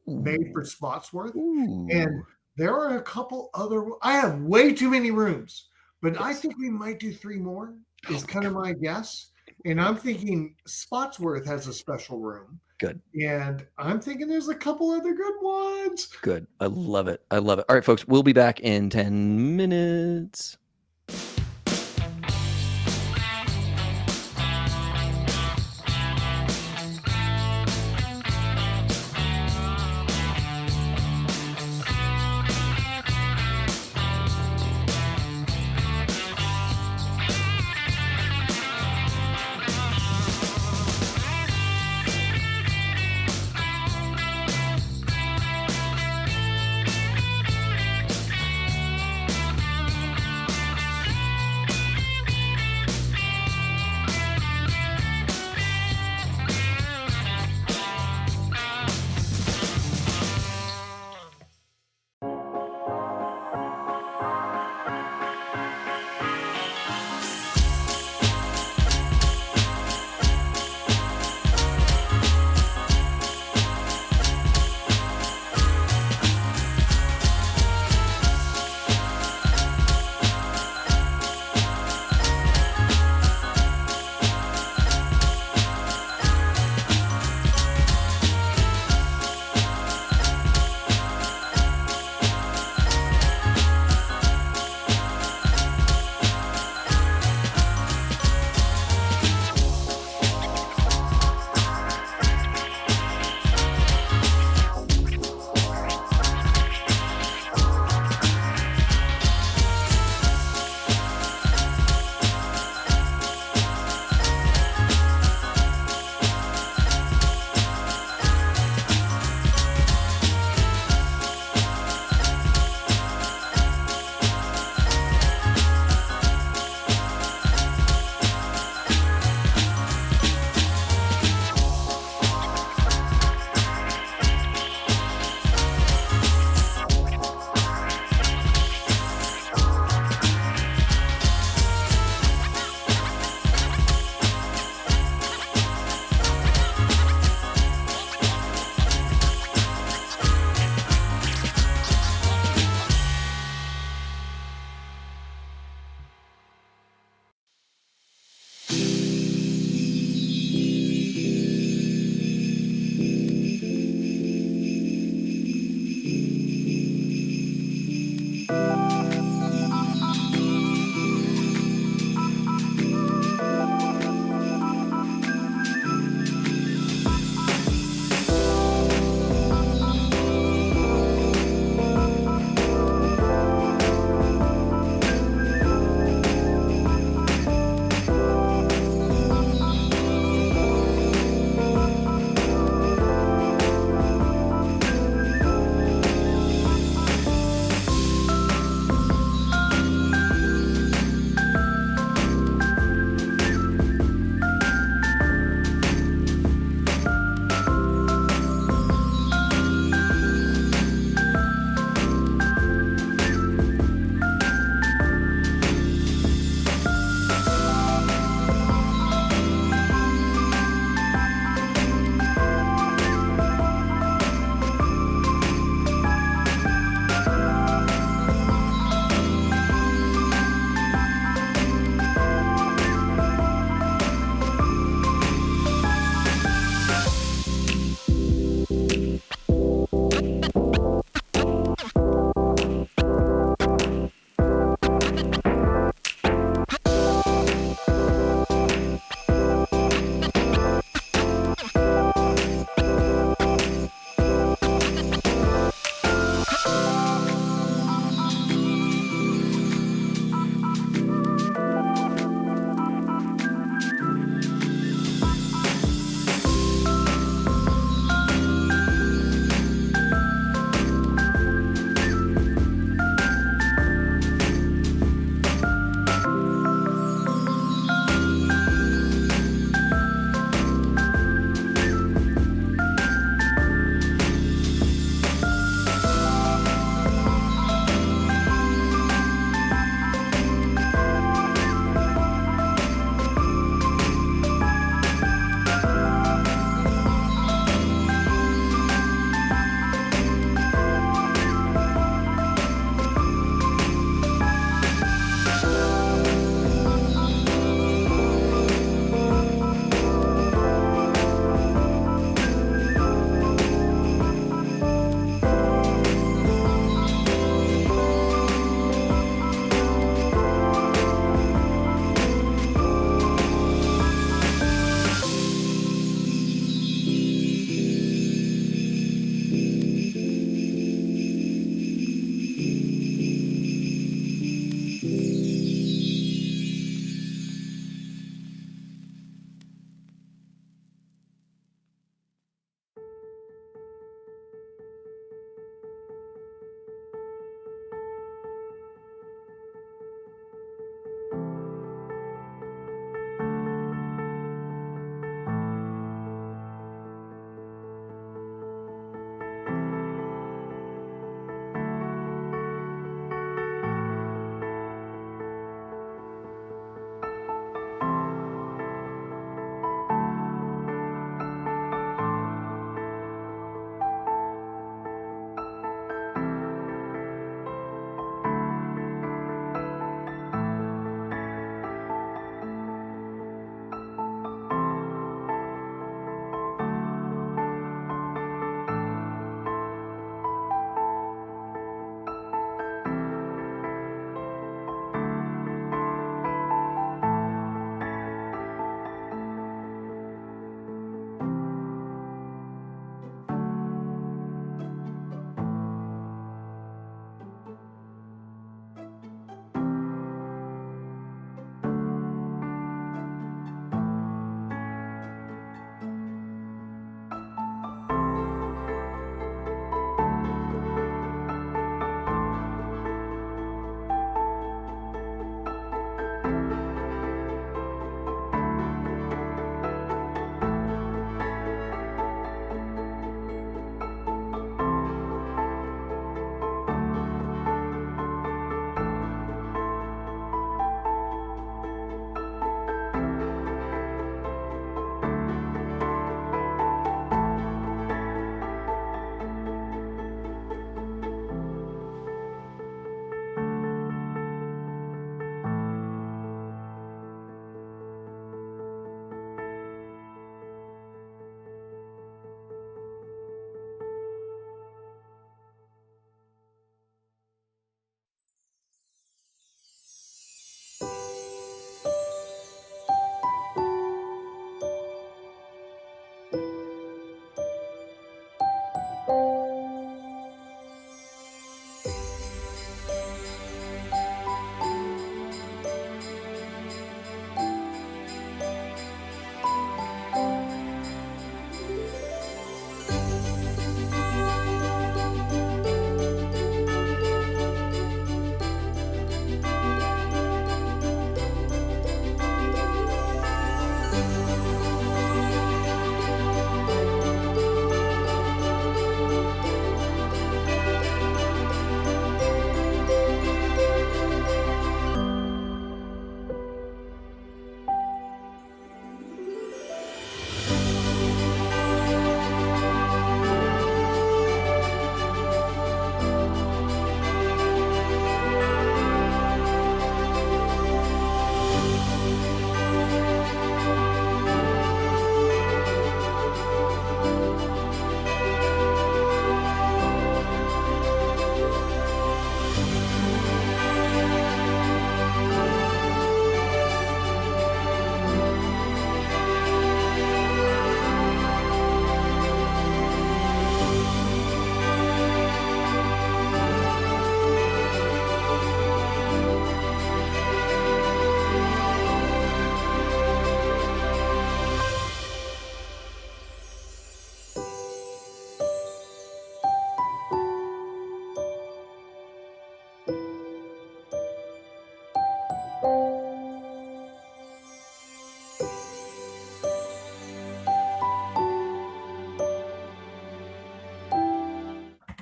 [SPEAKER 3] made for Spotsworth.
[SPEAKER 1] Ooh.
[SPEAKER 3] And there are a couple other. I have way too many rooms, but I think we might do 3 more. Is kind of my guess. And I'm thinking Spotsworth has a special room.
[SPEAKER 1] Good.
[SPEAKER 3] And I'm thinking there's a couple other good ones.
[SPEAKER 1] Good. I love it. I love it. All right, folks, we'll be back in 10 minutes.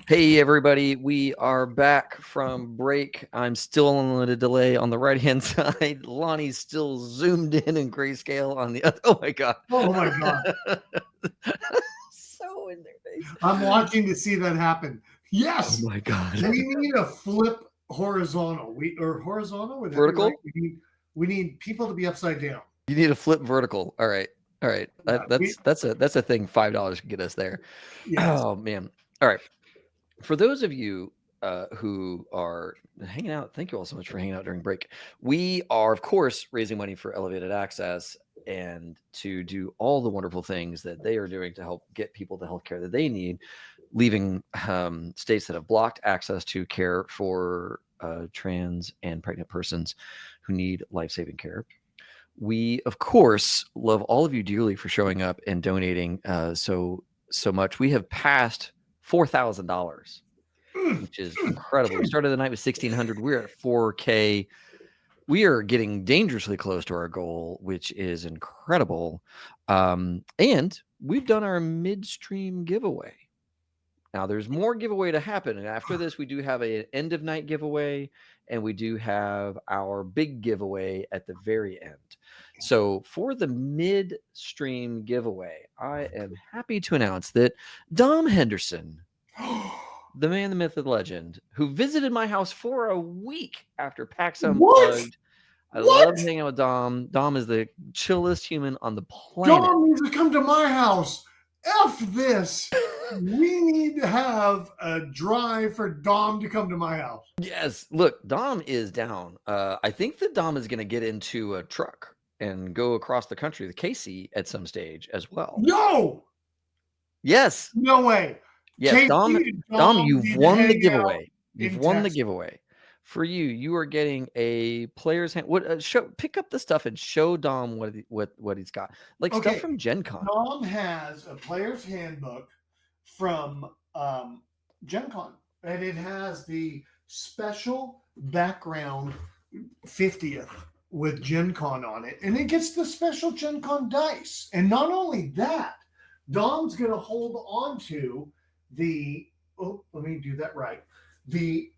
[SPEAKER 1] Hey everybody, we are back from break. I'm still on a delay on the right-hand side. Lonnie's still zoomed in grayscale on the other. Oh my god.
[SPEAKER 3] Oh my god.
[SPEAKER 1] So in their face.
[SPEAKER 3] I'm watching to see that happen.
[SPEAKER 1] Oh
[SPEAKER 3] Yes.
[SPEAKER 1] my god.
[SPEAKER 3] We need a flip horizontal. Horizontal? Would that be
[SPEAKER 1] Vertical?
[SPEAKER 3] right? We need people to be upside down.
[SPEAKER 1] You need a flip vertical. All right.
[SPEAKER 3] Yeah,
[SPEAKER 1] That's a thing. $5 can get us there.
[SPEAKER 3] yes.
[SPEAKER 1] Oh man. All right. For those of you who are hanging out, thank you all so much for hanging out during break. We are, of course, raising money for Elevated Access and to do all the wonderful things that they are doing to help get people the healthcare that they need, leaving states that have blocked access to care for trans and pregnant persons who need life-saving care. We, of course, love all of you dearly for showing up and donating so much. We have passed $4,000, which is incredible. We started the night with 1,600. We're at 4K. We are getting dangerously close to our goal, which is incredible. And we've done our midstream giveaway. Now, there's more giveaway to happen. And after this, we do have an end of night giveaway, and we do have our big giveaway at the very end. So, for the midstream giveaway, I am happy to announce that Dom Henderson, the man, the myth, the legend, who visited my house for a week after PAX Unplugged. I love hanging out with Dom. Dom is the chillest human on the planet.
[SPEAKER 3] Dom needs to come to my house. F this. We need to have a drive for Dom to come to my house.
[SPEAKER 1] Yes. Look, Dom is down. I think that Dom is going to get into a truck and go across the country with Casey at some stage as well.
[SPEAKER 3] No.
[SPEAKER 1] Yes.
[SPEAKER 3] No way.
[SPEAKER 1] Yes,
[SPEAKER 3] Casey
[SPEAKER 1] Dom,
[SPEAKER 3] and Dom
[SPEAKER 1] you've
[SPEAKER 3] need to
[SPEAKER 1] won the
[SPEAKER 3] hang out
[SPEAKER 1] giveaway. You've
[SPEAKER 3] in
[SPEAKER 1] won the
[SPEAKER 3] Texas.
[SPEAKER 1] giveaway. For you, you are getting a player's hand. Pick up the stuff and show Dom what he's got. Like stuff from Gen Con.
[SPEAKER 3] Dom has a player's handbook from Gen Con, and it has the special background 50th with Gen Con on it, and it gets the special Gen Con dice. And not only that, Dom's going to hold on to the, let me do that right, the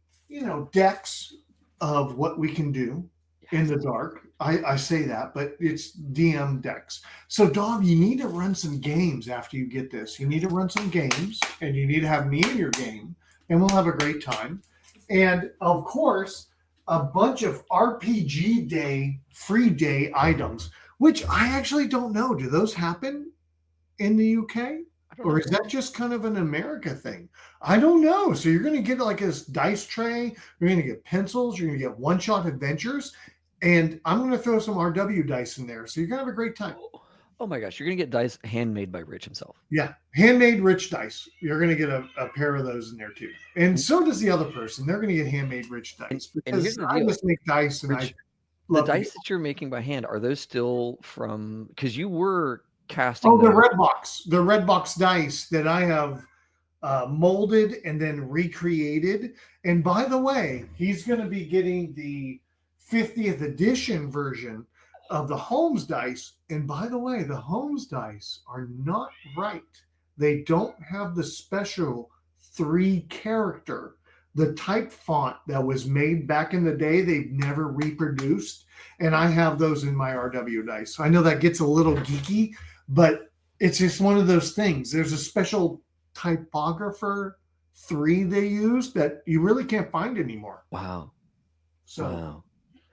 [SPEAKER 3] decks of what we can do in the dark. I say that, but it's DM decks. So Dom, you need to run some games after you get this. You need to run some games, and you need to have me in your game, and we'll have a great time. And of course, a bunch of RPG day, free day items, which I actually don't know. Do those happen in the UK? Or is that just kind of an America thing? I don't know. So you're going to get like this dice tray. You're going to get pencils. You're going to get one-shot adventures. And I'm going to throw some RW dice in there. So you're going to have a great time.
[SPEAKER 1] Oh my gosh. You're going to get dice handmade by Rich himself.
[SPEAKER 3] Yeah. Handmade Rich dice. You're going to get a pair of those in there too. And so does the other person. They're going to get handmade Rich dice.
[SPEAKER 1] And here's the
[SPEAKER 3] I
[SPEAKER 1] deal.
[SPEAKER 3] just make dice and
[SPEAKER 1] Rich, the dice that you're making by hand, are those still from, because you were casting
[SPEAKER 3] the red box dice that I have molded and then recreated. And by the way, he's going to be getting the 50th edition version of the Holmes dice. And by the way, the Holmes dice are not right. They don't have the special 3 character, the type font that was made back in the day. They've never reproduced. And I have those in my RW dice. I know that gets a little geeky, but it's just one of those things. There's a special typographer 3 they use that you really can't find anymore.
[SPEAKER 1] Wow.
[SPEAKER 3] So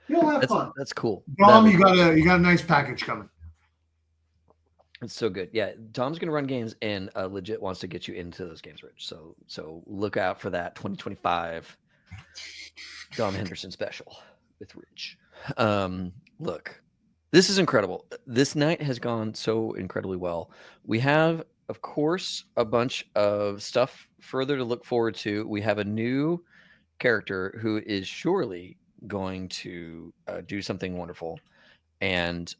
[SPEAKER 3] you'll have fun.
[SPEAKER 1] That's cool.
[SPEAKER 3] Dom, you got a nice package coming.
[SPEAKER 1] It's so good. Yeah, Tom's going to run games and legit wants to get you into those games, Rich. So look out for that 2025 Dom Henderson special with Rich. Look, this is incredible. This night has gone so incredibly well. We have, of course, a bunch of stuff further to look forward to. We have a new character who is surely going to do something wonderful. And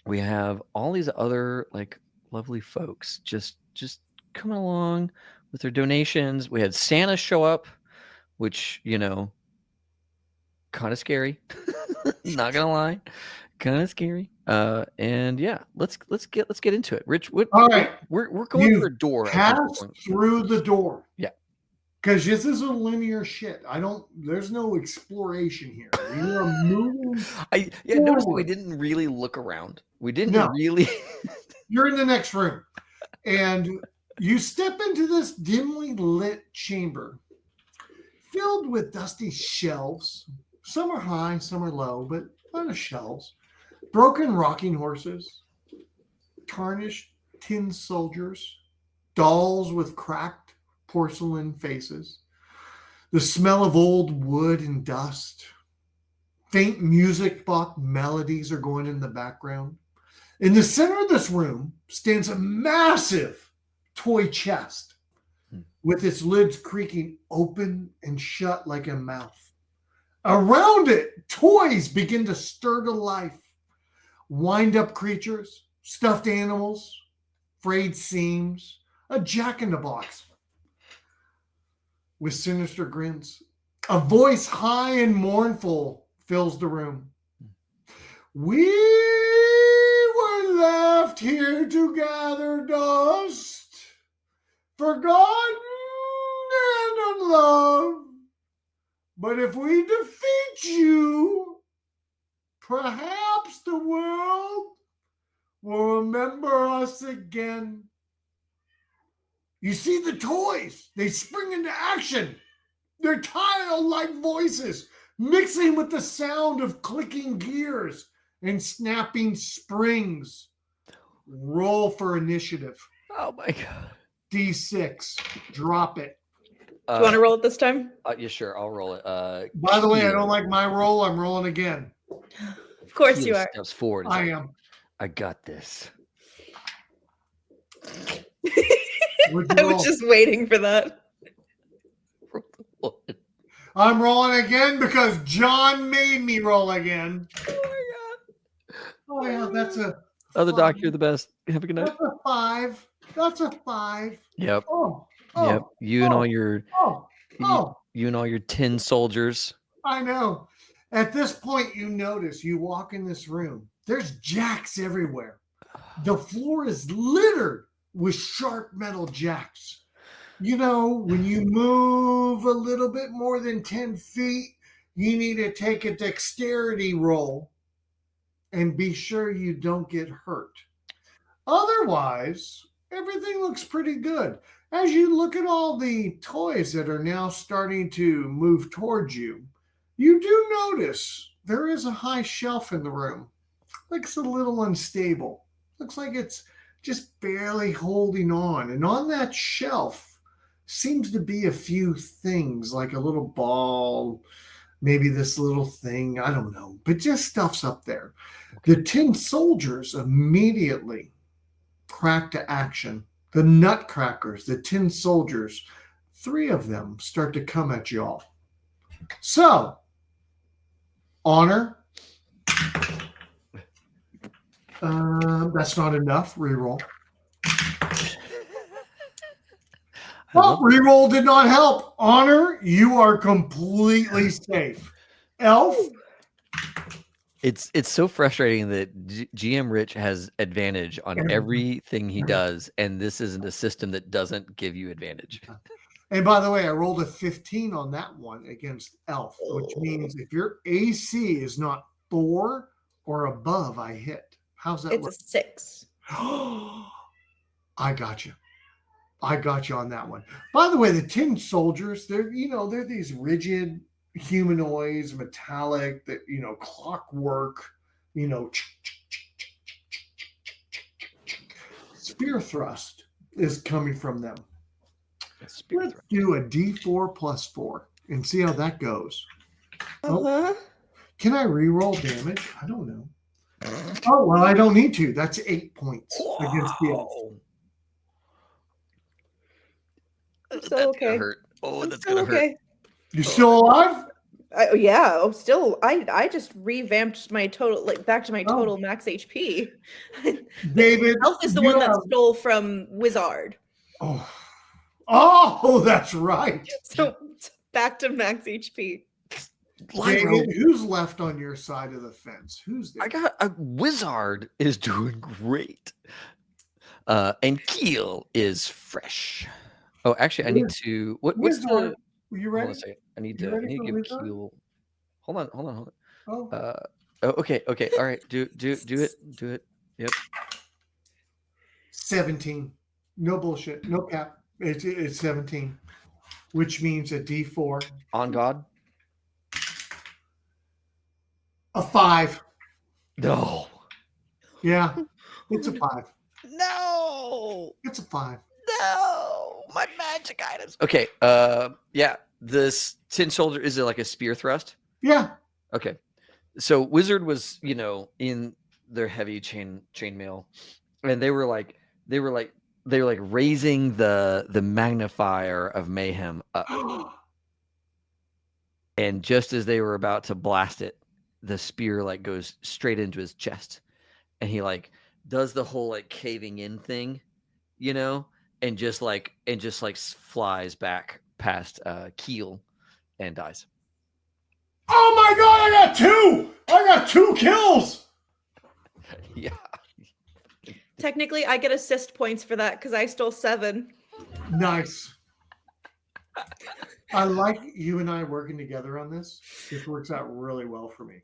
[SPEAKER 1] we have all these other like lovely folks just coming along with their donations. We had Santa show up, which, kind of scary. Not gonna lie. kind of scary. And yeah, let's get into it. Rich,
[SPEAKER 3] All right.
[SPEAKER 1] we're going
[SPEAKER 3] You
[SPEAKER 1] for a door. I think,
[SPEAKER 3] pass through the door.
[SPEAKER 1] Yeah.
[SPEAKER 3] Because this is a linear shit. There's no exploration here. You are moving.
[SPEAKER 1] Notice we
[SPEAKER 3] forward.
[SPEAKER 1] didn't really look around. We didn't
[SPEAKER 3] No.
[SPEAKER 1] really.
[SPEAKER 3] You're in the next room. And you step into this dimly lit chamber filled with dusty shelves. Some are high, some are low, but a lot of shelves. Broken rocking horses, tarnished tin soldiers, dolls with cracked porcelain faces, the smell of old wood and dust. Faint music box melodies are going in the background. In the center of this room stands a massive toy chest with its lids creaking open and shut like a mouth. Around it, toys begin to stir to life. Wind-up creatures, stuffed animals, frayed seams, a jack-in-the-box with sinister grins. A voice high and mournful fills the room. We were left here to gather dust, forgotten and unloved. But if we defeat you, perhaps the world will remember us again. You see the toys. They spring into action. Their tile-like voices mixing with the sound of clicking gears and snapping springs. Roll for initiative.
[SPEAKER 1] Oh my god.
[SPEAKER 3] D6. Drop it.
[SPEAKER 2] Do you want to roll it this time?
[SPEAKER 1] Yeah, sure. I'll roll it.
[SPEAKER 3] By the way, I don't like my roll. I'm rolling again.
[SPEAKER 2] Of course you are.
[SPEAKER 1] Steps forward.
[SPEAKER 3] I am.
[SPEAKER 1] I got this.
[SPEAKER 2] I was just waiting for that.
[SPEAKER 3] I'm rolling again because John made me roll again.
[SPEAKER 2] Oh my god.
[SPEAKER 3] Oh yeah, that's a
[SPEAKER 1] Other
[SPEAKER 3] 5.
[SPEAKER 1] Doc, you're the best. Have a good night.
[SPEAKER 3] That's a 5. That's a 5.
[SPEAKER 1] Yep.
[SPEAKER 3] Oh.
[SPEAKER 1] Yep. You and all your you and all your tin soldiers.
[SPEAKER 3] I know. At this point, you notice you walk in this room. There's jacks everywhere. The floor is littered with sharp metal jacks. You know, when you move a little bit more than 10 feet, you need to take a dexterity roll and be sure you don't get hurt. Otherwise, everything looks pretty good. As you look at all the toys that are now starting to move towards you, you do notice there is a high shelf in the room. Looks a little unstable. Looks like it's just barely holding on. And on that shelf seems to be a few things, like a little ball, maybe this little thing, I don't know, but just stuff's up there. Okay. The tin soldiers immediately crack to action. The nutcrackers, the tin soldiers, 3 of them start to come at y'all. So, honor. That's not enough. Reroll. Oh, reroll did not help. Honor, you are completely safe. Elf.
[SPEAKER 1] It's so frustrating that GM Rich has advantage on everything he does, and this isn't a system that doesn't give you advantage.
[SPEAKER 3] And by the way, I rolled a 15 on that one against Elf, which means if your AC is not 4 or above, I hit. How's that?
[SPEAKER 2] It's a 6.
[SPEAKER 3] I got you. I got you on that one. By the way, the tin soldiers, they're these rigid humanoids, metallic, that clockwork, spear thrust is coming from them. Let's do a D4 plus 4 and see how that goes. Oh, can I re-roll damage? I don't know. Oh, well, I don't need to. That's 8 points against the elf.
[SPEAKER 2] I'm still okay.
[SPEAKER 1] Hurt. Oh, that's gonna hurt.
[SPEAKER 3] You still alive?
[SPEAKER 2] Yeah. Oh, still. I just revamped my total, back to my total max HP.
[SPEAKER 3] David,
[SPEAKER 2] Elf is the one that stole from Wizard.
[SPEAKER 3] Oh, that's right.
[SPEAKER 2] So back to max HP.
[SPEAKER 1] Lyro,
[SPEAKER 3] David, who's left on your side of the fence? Who's there?
[SPEAKER 1] I got a wizard is doing great. And Keel is fresh. Oh, actually, I need to. What's the?
[SPEAKER 3] Wizard. Are you
[SPEAKER 1] Hold on
[SPEAKER 3] ready?
[SPEAKER 1] a second. I need
[SPEAKER 3] You
[SPEAKER 1] to. I
[SPEAKER 3] ready
[SPEAKER 1] need to
[SPEAKER 3] for
[SPEAKER 1] give
[SPEAKER 3] Wizard?
[SPEAKER 1] Keel. Hold on.
[SPEAKER 3] Oh,
[SPEAKER 1] Okay. All right. Do it. Yep.
[SPEAKER 3] 17. No bullshit. No cap. It's 17, which means a D4.
[SPEAKER 1] On God.
[SPEAKER 3] A 5.
[SPEAKER 1] No.
[SPEAKER 3] Yeah, it's a 5.
[SPEAKER 1] No.
[SPEAKER 3] It's a 5.
[SPEAKER 1] No. My magic items. Okay. Yeah. This tin soldier, is it like a spear thrust?
[SPEAKER 3] Yeah.
[SPEAKER 1] Okay. So wizard was, in their heavy chainmail, and they were like raising the magnifier of mayhem up, and just as they were about to blast it, the spear like goes straight into his chest, and he like does the whole like caving in thing, and just flies back past Keel and dies.
[SPEAKER 3] Oh my god, I got 2! I got 2 kills!
[SPEAKER 1] Yeah.
[SPEAKER 2] Technically, I get assist points for that because I stole 7.
[SPEAKER 3] Nice. I like you and I working together on this. This works out really well for me.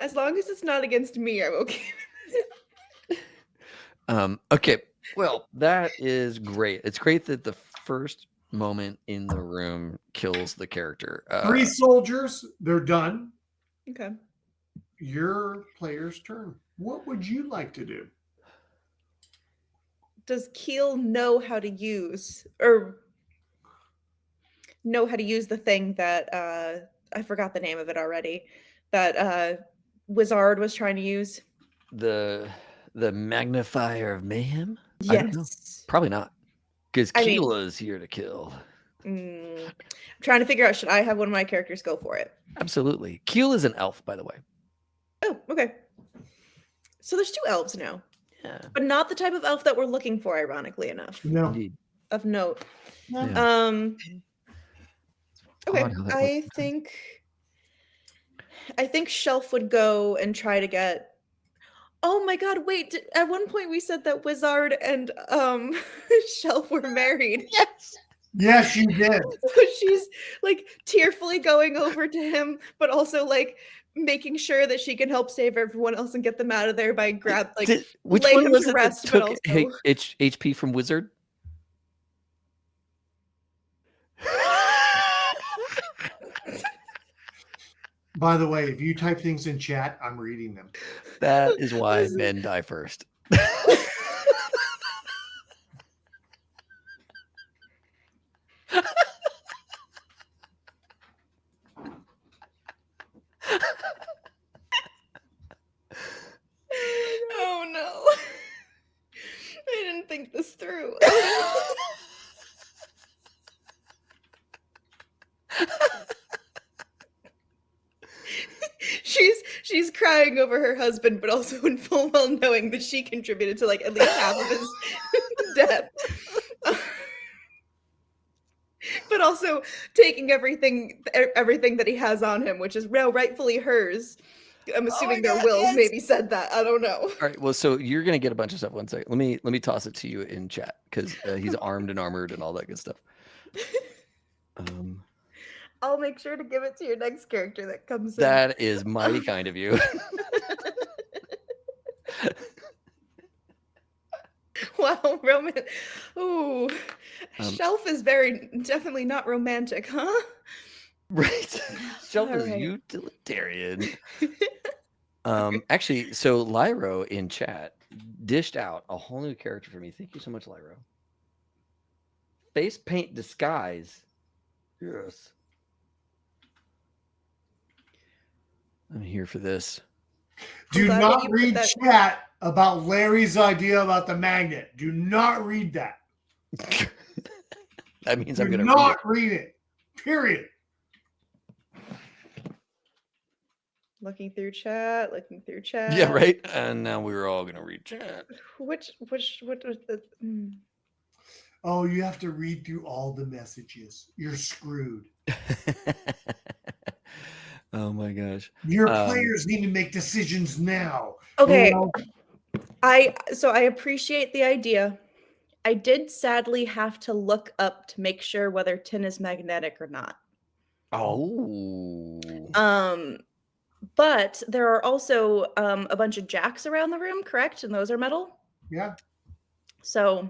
[SPEAKER 2] As long as it's not against me, I'm okay.
[SPEAKER 1] Okay. Well, that is great. It's great that the first moment in the room kills the character.
[SPEAKER 3] 3 soldiers, they're done.
[SPEAKER 2] Okay.
[SPEAKER 3] Your player's turn. What would you like to do?
[SPEAKER 2] Does Keel know how to use the thing that I forgot the name of it already, that Wizard was trying to use?
[SPEAKER 1] The magnifier of mayhem? I don't know.
[SPEAKER 2] Yes.
[SPEAKER 1] Probably not. Because
[SPEAKER 2] I mean-
[SPEAKER 1] Keel is here to kill.
[SPEAKER 2] I'm trying to figure out, should I have one of my characters go for it?
[SPEAKER 1] Absolutely. Keel is an elf, by the way.
[SPEAKER 2] Oh, okay. So there's 2 elves now,
[SPEAKER 1] Yeah.
[SPEAKER 2] but not the type of elf that we're looking for, ironically enough.
[SPEAKER 3] No.
[SPEAKER 1] Indeed.
[SPEAKER 2] Of note.
[SPEAKER 1] Yeah.
[SPEAKER 2] Okay,
[SPEAKER 1] odd how that
[SPEAKER 2] I think Shelf would go and try to get. Oh my god, wait, at one point we said that Wizard and Shelf were married.
[SPEAKER 1] Yes.
[SPEAKER 3] Yes, you did.
[SPEAKER 2] So she's like tearfully going over to him, but also like making sure that she can help save everyone else and get them out of there by
[SPEAKER 1] Which
[SPEAKER 2] lay
[SPEAKER 1] one
[SPEAKER 2] him
[SPEAKER 1] was
[SPEAKER 2] to
[SPEAKER 1] it
[SPEAKER 2] rest,
[SPEAKER 1] that
[SPEAKER 2] but
[SPEAKER 1] took
[SPEAKER 2] also
[SPEAKER 1] HP from Wizard?
[SPEAKER 3] By the way, if you type things in chat, I'm reading them.
[SPEAKER 1] That is why men die first.
[SPEAKER 2] oh no. I didn't think this through. she's crying over her husband, but also in full well knowing that she contributed to like at least half of his death. But also taking everything that he has on him, which is now rightfully hers. I'm assuming their wills maybe said that. I don't know.
[SPEAKER 1] All right. Well, so you're gonna get a bunch of stuff. One second. Let me toss it to you in chat because he's armed and armored and all that good stuff.
[SPEAKER 2] I'll make sure to give it to your next character that comes in.
[SPEAKER 1] That is mighty kind of you.
[SPEAKER 2] Wow, Ooh, Shelf is definitely not romantic, huh?
[SPEAKER 1] Right. Shelf is
[SPEAKER 2] right.
[SPEAKER 1] utilitarian. Actually, so Lyro in chat dished out a whole new character for me. Thank you so much, Lyro. Face paint disguise. Yes. I'm here for this.
[SPEAKER 3] Do
[SPEAKER 2] glad that
[SPEAKER 3] not
[SPEAKER 2] you put
[SPEAKER 3] read
[SPEAKER 2] that-
[SPEAKER 3] chat about Larry's idea about the magnet. Do not read that.
[SPEAKER 1] That means
[SPEAKER 3] Do
[SPEAKER 1] I'm gonna
[SPEAKER 3] not read it. Period.
[SPEAKER 2] Looking through chat.
[SPEAKER 1] Yeah, right. And now we were all gonna read chat.
[SPEAKER 2] What was the?
[SPEAKER 3] Oh, you have to read through all the messages. You're screwed.
[SPEAKER 1] Oh my gosh.
[SPEAKER 3] Your players need to make decisions now.
[SPEAKER 2] Okay.
[SPEAKER 3] Or
[SPEAKER 2] So I appreciate the idea. I did sadly have to look up to make sure whether tin is magnetic or not.
[SPEAKER 1] Oh.
[SPEAKER 2] But there are also a bunch of jacks around the room, correct? And those are metal.
[SPEAKER 3] yeah.
[SPEAKER 2] So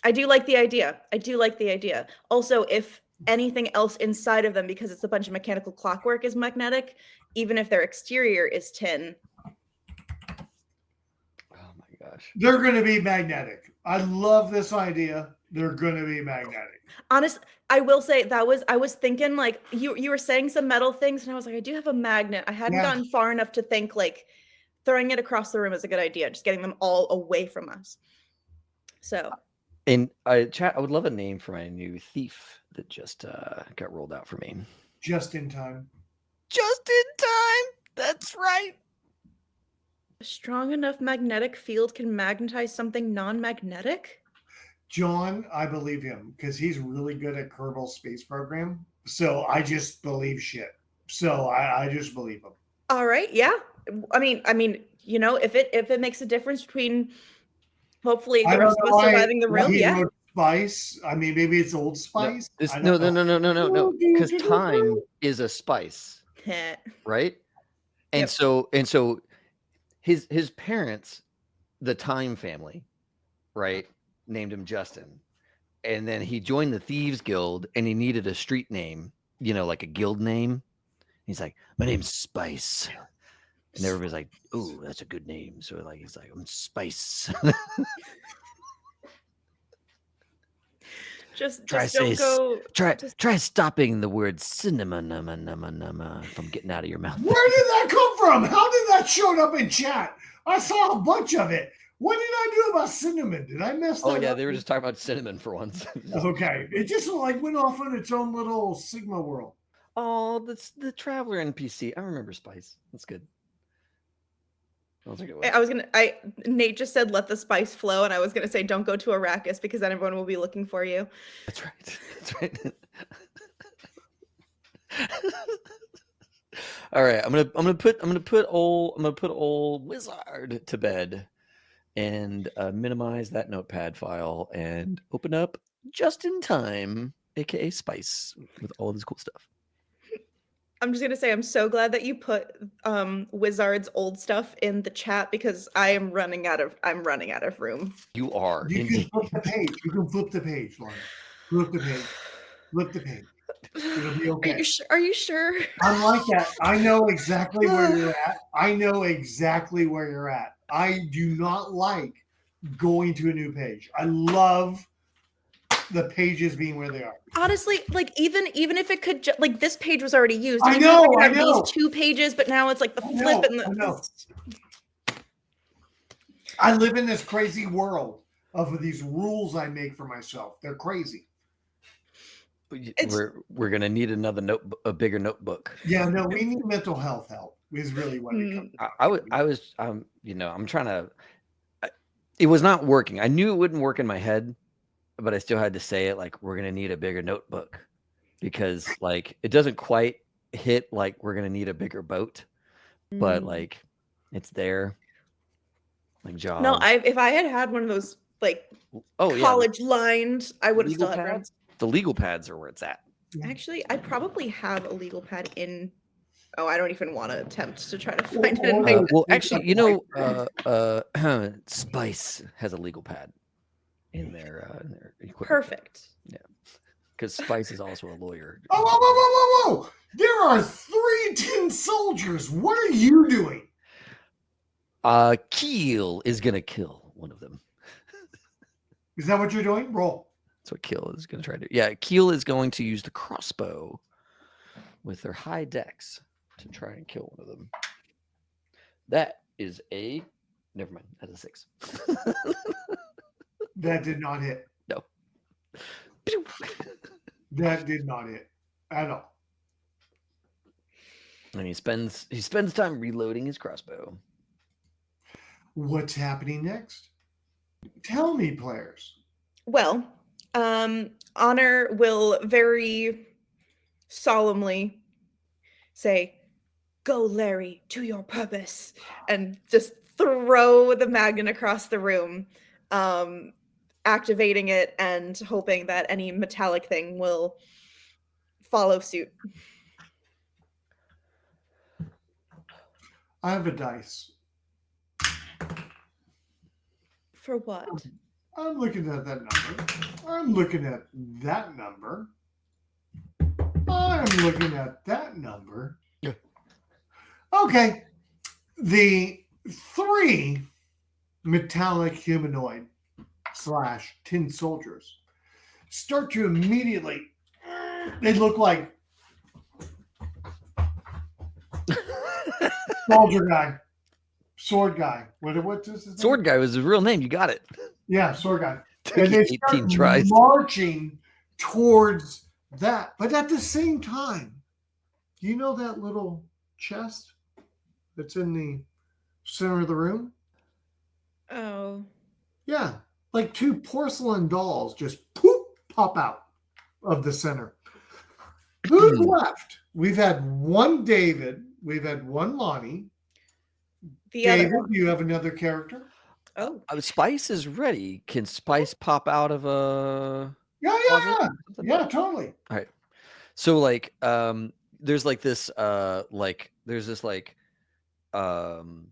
[SPEAKER 2] I do like the idea. I do like the idea. Also, if anything else inside of them, because it's a bunch of mechanical clockwork, is magnetic, even if their exterior is tin.
[SPEAKER 1] Oh my gosh.
[SPEAKER 3] They're going to be magnetic. I love this idea. They're going to be magnetic.
[SPEAKER 2] Honestly, I will say I was thinking like you were saying some metal things, and I was like, I do have a magnet. I hadn't
[SPEAKER 3] Yeah.
[SPEAKER 2] gotten far enough to think like throwing it across the room is a good idea, just getting them all away from us. So
[SPEAKER 1] And chat, I would love a name for my new thief that just got rolled out for me.
[SPEAKER 3] Just in time.
[SPEAKER 1] Just in time. That's right.
[SPEAKER 2] a strong enough magnetic field can magnetize something non-magnetic?
[SPEAKER 3] John, I believe him because he's really good at Kerbal Space Program. So I just believe shit. So I just believe him.
[SPEAKER 2] All right, yeah. I mean, you know, if it makes a difference between hopefully the rest of us surviving the room, yeah.
[SPEAKER 3] Wrote Spice. I mean, maybe it's Old Spice.
[SPEAKER 1] No. Because time is a spice, right? And
[SPEAKER 2] Yep.
[SPEAKER 1] so his parents, the Time family, right, named him Justin, and then he joined the Thieves Guild, and he needed a street name, you know, like a guild name. He's like, my name's Spice, and everybody's like, "Ooh, that's a good name." So like, he's like, "I'm Spice."
[SPEAKER 2] Just don't go.
[SPEAKER 1] Try stopping the word cinnamon from getting out of your mouth.
[SPEAKER 3] Where did that come from? How did that show up in chat? I saw a bunch of it. What did I do about cinnamon? Did I mess that up?
[SPEAKER 1] Oh yeah, they were just talking about cinnamon for once.
[SPEAKER 3] Okay, it just like went off on its own little Sigma world.
[SPEAKER 1] Oh, that's the Traveler NPC. I remember Spice. That's good.
[SPEAKER 2] Nate just said let the spice flow, and I was gonna say don't go to Arrakis because then everyone will be looking for you.
[SPEAKER 1] That's right. That's right. All right, I'm gonna put old Wizard to bed and minimize that notepad file and open up Just in Time, aka Spice, with all of this cool stuff.
[SPEAKER 2] I'm just gonna say I'm so glad that you put Wizard's old stuff in the chat because I'm running out of room.
[SPEAKER 1] You are.
[SPEAKER 3] You can flip the page. You can flip the page, Lauren. Flip the page. Flip the page. It'll be okay.
[SPEAKER 2] Are you sure?
[SPEAKER 3] I'm like that. I know exactly where you're at. I know exactly where you're at. I do not like going to a new page. I love the pages being where they are.
[SPEAKER 2] Honestly, like even if it could like this page was already used.
[SPEAKER 3] I know.
[SPEAKER 2] These 2 pages, but now it's like the flip and the.
[SPEAKER 3] I know. I live in this crazy world of these rules I make for myself. They're crazy.
[SPEAKER 1] We're gonna need a bigger notebook.
[SPEAKER 3] Yeah, no, we need mental health help. Is really what it comes.
[SPEAKER 1] I'm trying to. It was not working. I knew it wouldn't work in my head, but I still had to say it. Like, we're gonna need a bigger notebook because, like, it doesn't quite hit like we're gonna need a bigger boat, but like, it's there. Like Jaws.
[SPEAKER 2] No, if I had one of those like college lined, I would have still had room.
[SPEAKER 1] The legal pads are where it's at.
[SPEAKER 2] Actually, I probably have a legal pad in. Oh, I don't even want to attempt to try to find it.
[SPEAKER 1] Well, actually, Spice has a legal pad in their equipment.
[SPEAKER 2] Perfect.
[SPEAKER 1] Yeah, because Spice is also a lawyer.
[SPEAKER 3] Whoa! There are 3 tin soldiers. What are you doing?
[SPEAKER 1] Keel is gonna kill one of them.
[SPEAKER 3] Is that what you're doing? Roll.
[SPEAKER 1] That's what Keel is gonna try to do. Yeah, Keel is going to use the crossbow with their high dex to try and kill one of them. That is never mind. That's a 6.
[SPEAKER 3] That did not hit.
[SPEAKER 1] No.
[SPEAKER 3] That did not hit at all.
[SPEAKER 1] And he spends time reloading his crossbow.
[SPEAKER 3] What's happening next? Tell me, players.
[SPEAKER 2] Well, Honor will very solemnly say, Go, Larry, to your purpose, and just throw the magnet across the room, activating it and hoping that any metallic thing will follow suit.
[SPEAKER 3] I have a dice.
[SPEAKER 2] For what?
[SPEAKER 3] I'm looking at that number. I'm looking at that number. I'm looking at that number.
[SPEAKER 1] Yeah.
[SPEAKER 3] Okay. The 3 metallic humanoid / tin soldiers start to immediately, they look like soldier guy, sword guy. What's his name?
[SPEAKER 1] Sword guy was his real name. You got it.
[SPEAKER 3] Yeah, sword guy.
[SPEAKER 1] Took
[SPEAKER 3] And
[SPEAKER 1] you
[SPEAKER 3] they
[SPEAKER 1] 18
[SPEAKER 3] start
[SPEAKER 1] tries.
[SPEAKER 3] marching towards that. But at the same time, do you know that little chest that's in the center of the room?
[SPEAKER 2] Oh.
[SPEAKER 3] Yeah, like 2 porcelain dolls just poof, pop out of the center. Who's left? We've had one David. We've had one Lonnie.
[SPEAKER 2] The
[SPEAKER 3] David,
[SPEAKER 2] other one.
[SPEAKER 3] do you have another character?
[SPEAKER 2] Oh.
[SPEAKER 1] Spice is ready. Can Spice pop out of a
[SPEAKER 3] Yeah,
[SPEAKER 1] closet
[SPEAKER 3] yeah,
[SPEAKER 1] or something?
[SPEAKER 3] yeah, totally.
[SPEAKER 1] All right. So like there's like this there's this like from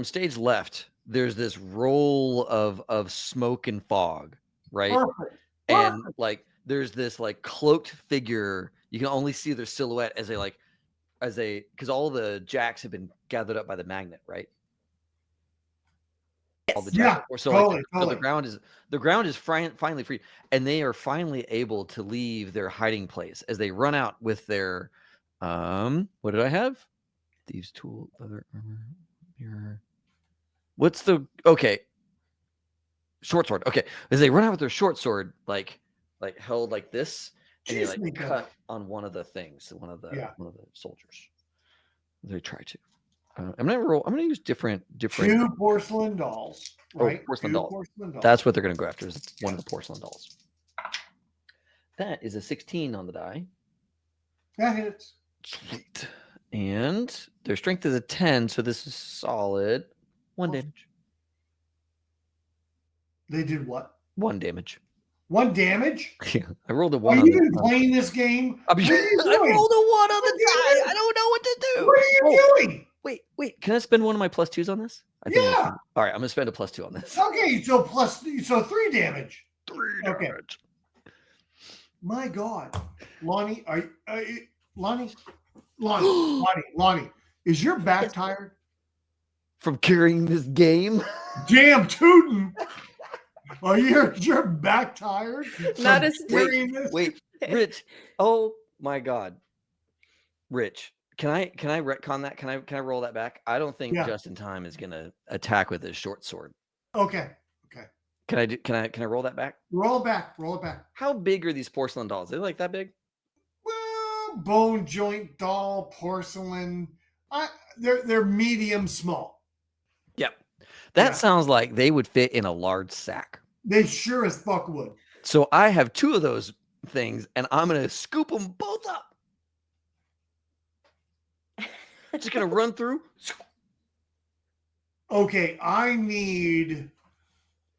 [SPEAKER 1] stage left, there's this roll of smoke and fog, right?
[SPEAKER 3] Perfect.
[SPEAKER 1] And like there's this like cloaked figure. You can only see their silhouette as they because all the jacks have been gathered up by the magnet, right? All the
[SPEAKER 3] Yeah,
[SPEAKER 1] jacks. So
[SPEAKER 3] totally,
[SPEAKER 1] like
[SPEAKER 3] totally.
[SPEAKER 1] the ground is finally free, and they are finally able to leave their hiding place as they run out with their what did I have? Thieves' tool, leather armor, mirror. What's the short sword? Okay, as they run out with their short sword, like held like this, and they
[SPEAKER 3] Jeez,
[SPEAKER 1] like
[SPEAKER 3] Mika.
[SPEAKER 1] cut on one of the things, one of the soldiers. They try to. I'm gonna use different.
[SPEAKER 3] 2 porcelain dolls, right?
[SPEAKER 1] Porcelain
[SPEAKER 3] 2
[SPEAKER 1] dolls.
[SPEAKER 3] porcelain dolls.
[SPEAKER 1] That's what they're gonna go after. Is one of the porcelain dolls. That is a 16 on the die.
[SPEAKER 3] That hits.
[SPEAKER 1] Sweet. And their strength is a 10, so this is solid. 1 damage.
[SPEAKER 3] They did what?
[SPEAKER 1] 1 damage.
[SPEAKER 3] 1 damage?
[SPEAKER 1] Yeah, I rolled a
[SPEAKER 3] Are
[SPEAKER 1] 1
[SPEAKER 3] you
[SPEAKER 1] on
[SPEAKER 3] even
[SPEAKER 1] the
[SPEAKER 3] playing this game?
[SPEAKER 1] I
[SPEAKER 3] What are you
[SPEAKER 1] rolled a 1
[SPEAKER 3] doing?
[SPEAKER 1] on
[SPEAKER 3] What
[SPEAKER 1] the
[SPEAKER 3] are you
[SPEAKER 1] die. I don't know what to do.
[SPEAKER 3] What are you doing?
[SPEAKER 1] Wait. Can I spend one of my +2s on this? I think
[SPEAKER 3] Yeah.
[SPEAKER 1] all right, I'm gonna spend a +2 on this.
[SPEAKER 3] Okay, so 3 damage.
[SPEAKER 1] 3
[SPEAKER 3] Okay.
[SPEAKER 1] damage.
[SPEAKER 3] My God, Lonnie, Lonnie, is your back
[SPEAKER 2] Yes.
[SPEAKER 3] tired?
[SPEAKER 1] From carrying this game?
[SPEAKER 3] Damn tootin'. Are your back tired?
[SPEAKER 2] Not
[SPEAKER 3] from
[SPEAKER 2] as
[SPEAKER 3] carrying this?
[SPEAKER 1] Wait, Rich. Oh my God. Rich, can I retcon that? Can I roll that back? I don't think
[SPEAKER 3] Yeah.
[SPEAKER 1] Just in Time is gonna attack with his short sword.
[SPEAKER 3] Okay.
[SPEAKER 1] Can I roll that back?
[SPEAKER 3] Roll it back.
[SPEAKER 1] How big are these porcelain dolls? Are they like that big?
[SPEAKER 3] Well, bone joint doll, porcelain. They're medium small.
[SPEAKER 1] Yep. That
[SPEAKER 3] Yeah.
[SPEAKER 1] sounds like they would fit in a large sack.
[SPEAKER 3] They sure as fuck would.
[SPEAKER 1] So I have 2 of those things, and I'm gonna scoop them both up. Just gonna run through.
[SPEAKER 3] Okay, I need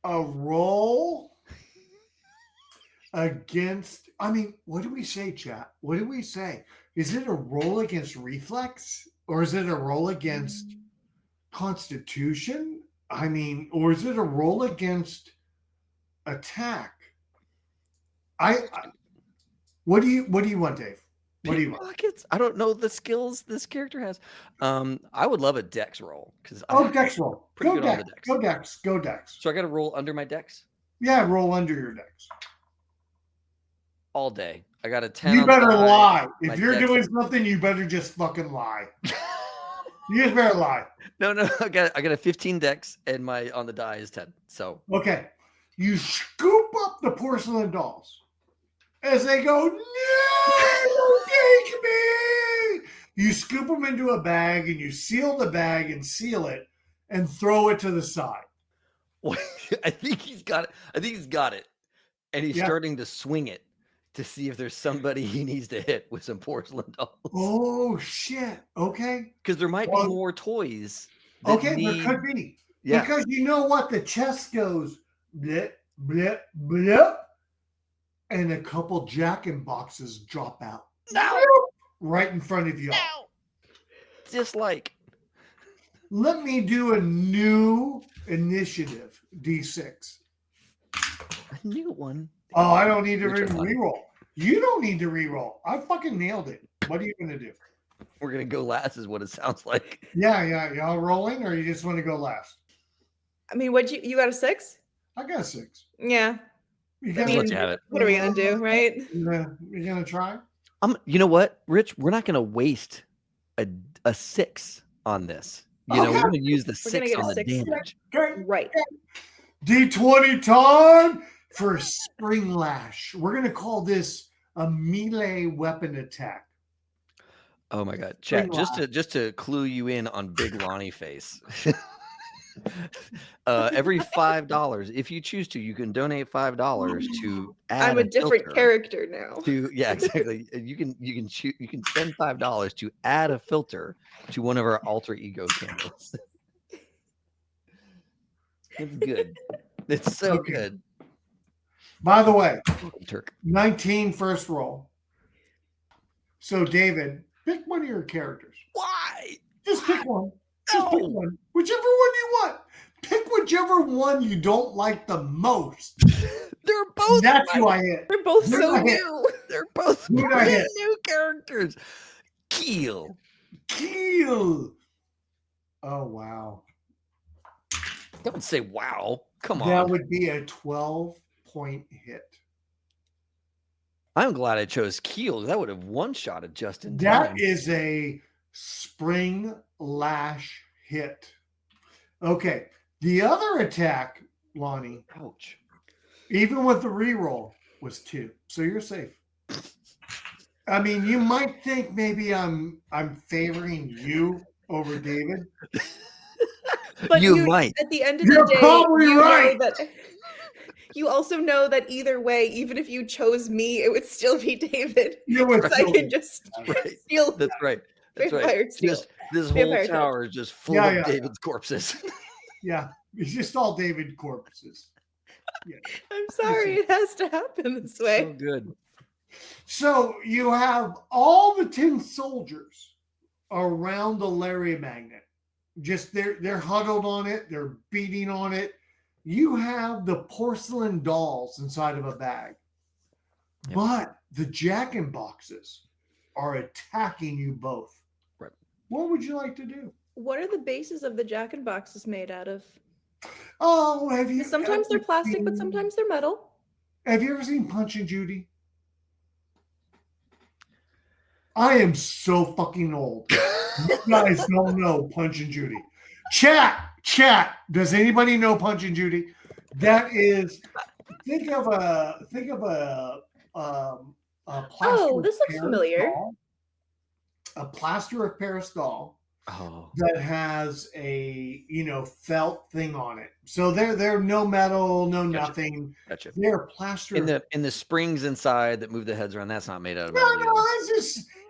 [SPEAKER 3] a roll against. I mean, what do we say, chat? What do we say? Is it a roll against reflex, or is it a roll against constitution? I mean, or is it a roll against attack? What do you want, Dave? What do you want?
[SPEAKER 1] Pockets? I don't know the skills this character has. I would love a dex roll because
[SPEAKER 3] Dex roll.
[SPEAKER 1] pretty
[SPEAKER 3] Go
[SPEAKER 1] good on the
[SPEAKER 3] dex.
[SPEAKER 1] dex.
[SPEAKER 3] Go dex.
[SPEAKER 1] So I got to roll under my dex
[SPEAKER 3] Yeah, roll under your dex.
[SPEAKER 1] all day. I got a 10.
[SPEAKER 3] You
[SPEAKER 1] on the
[SPEAKER 3] better
[SPEAKER 1] die.
[SPEAKER 3] lie.
[SPEAKER 1] My
[SPEAKER 3] If you're
[SPEAKER 1] dex-
[SPEAKER 3] doing something, you better just fucking lie. You just better lie.
[SPEAKER 1] No, I got a 15 dex, and my on the die is 10. So
[SPEAKER 3] Okay. You scoop up the porcelain dolls as they go, no, take me. You scoop them into a bag and you seal the bag and seal it and throw it to the side.
[SPEAKER 1] I think he's got it. And he's starting to swing it. to see if there's somebody he needs to hit with some porcelain dolls.
[SPEAKER 3] Oh shit. Okay.
[SPEAKER 1] Because there might be
[SPEAKER 3] Well,
[SPEAKER 1] more toys that
[SPEAKER 3] okay, there
[SPEAKER 1] need.
[SPEAKER 3] could be.
[SPEAKER 1] Yeah.
[SPEAKER 3] Because you know what? The chest goes blip, blip, blip, and a couple Jack in boxes drop out.
[SPEAKER 1] No.
[SPEAKER 3] Right in front of you.
[SPEAKER 1] No. Just like.
[SPEAKER 3] Let me do a new initiative, D6.
[SPEAKER 1] A new one.
[SPEAKER 3] Oh, I don't need to
[SPEAKER 1] Your turn, Lonnie.
[SPEAKER 3] reroll. You don't need to reroll. I fucking nailed it. What are you going to do?
[SPEAKER 1] We're going to go last is what it sounds like.
[SPEAKER 3] Yeah. Y'all rolling or you just want to go last?
[SPEAKER 2] I mean, you got a 6?
[SPEAKER 3] I got a 6.
[SPEAKER 2] Yeah.
[SPEAKER 3] You
[SPEAKER 1] Let's let you have it.
[SPEAKER 2] What are we gonna do, right?
[SPEAKER 3] You gonna try?
[SPEAKER 1] You know what, Rich? We're not going to waste a 6 on this. You know, we're going to use the 6 on the damage.
[SPEAKER 2] Right.
[SPEAKER 3] D20 time for Spring Lash. We're gonna call this a melee weapon attack.
[SPEAKER 1] Oh my god, chat! Just to clue you in on Big Lonnie face. Every $5, if you choose to, you can donate $5 to add.
[SPEAKER 2] I'm a different character now.
[SPEAKER 1] Exactly. You can spend $5 to add a filter to one of our alter ego candles. It's good. It's so good.
[SPEAKER 3] By the way,
[SPEAKER 1] Turk.
[SPEAKER 3] 19 first roll. So David, pick one of your characters.
[SPEAKER 1] Why?
[SPEAKER 3] Just pick one. Just pick one. Whichever one you want. Pick whichever one you don't like the most.
[SPEAKER 1] They're both.
[SPEAKER 3] That's who I hit.
[SPEAKER 2] They're both so new.
[SPEAKER 1] They're both new characters. Keel.
[SPEAKER 3] Oh wow.
[SPEAKER 1] Don't say wow. Come on.
[SPEAKER 3] That would be a 12-point hit.
[SPEAKER 1] I'm glad I chose Keel. That would have one-shotted just in time.
[SPEAKER 3] That is a Spring Lash hit. Okay. The other attack, Lonnie.
[SPEAKER 1] Ouch.
[SPEAKER 3] Even with the reroll, was 2. So you're safe. I mean, you might think maybe I'm favoring you over David.
[SPEAKER 2] But
[SPEAKER 1] you might.
[SPEAKER 2] At the end of
[SPEAKER 3] You're
[SPEAKER 2] the day,
[SPEAKER 3] probably right.
[SPEAKER 2] You also know that either way, even if you chose me, it would still be David. I can just steal.
[SPEAKER 1] That's right. That's right. This whole tower is just full of David's corpses.
[SPEAKER 3] Yeah, it's just all David corpses. Yeah.
[SPEAKER 2] I'm sorry, it has to happen this way.
[SPEAKER 1] So good.
[SPEAKER 3] So you have all the tin soldiers around the Larry magnet. Just they're huddled on it, they're beating on it. You have the porcelain dolls inside of a bag. Yep. But the Jack-in-Boxes are attacking you both.
[SPEAKER 1] Right.
[SPEAKER 3] What would you like to do?
[SPEAKER 2] What are the bases of the Jack-in-Boxes made out of?
[SPEAKER 3] Oh, have you?
[SPEAKER 2] Sometimes they're plastic, but sometimes they're metal.
[SPEAKER 3] Have you ever seen Punch and Judy? I am so fucking old. You guys don't know Punch and Judy. Chat. Does anybody know Punch and Judy? That is, think of a plaster.
[SPEAKER 2] Oh, this looks familiar.
[SPEAKER 3] Doll, a plaster of Paris doll that has a felt thing on it. So they're no metal, no nothing.
[SPEAKER 1] Gotcha.
[SPEAKER 3] They're plaster
[SPEAKER 1] in the springs inside that move the heads around. That's not made out of metal.
[SPEAKER 3] No,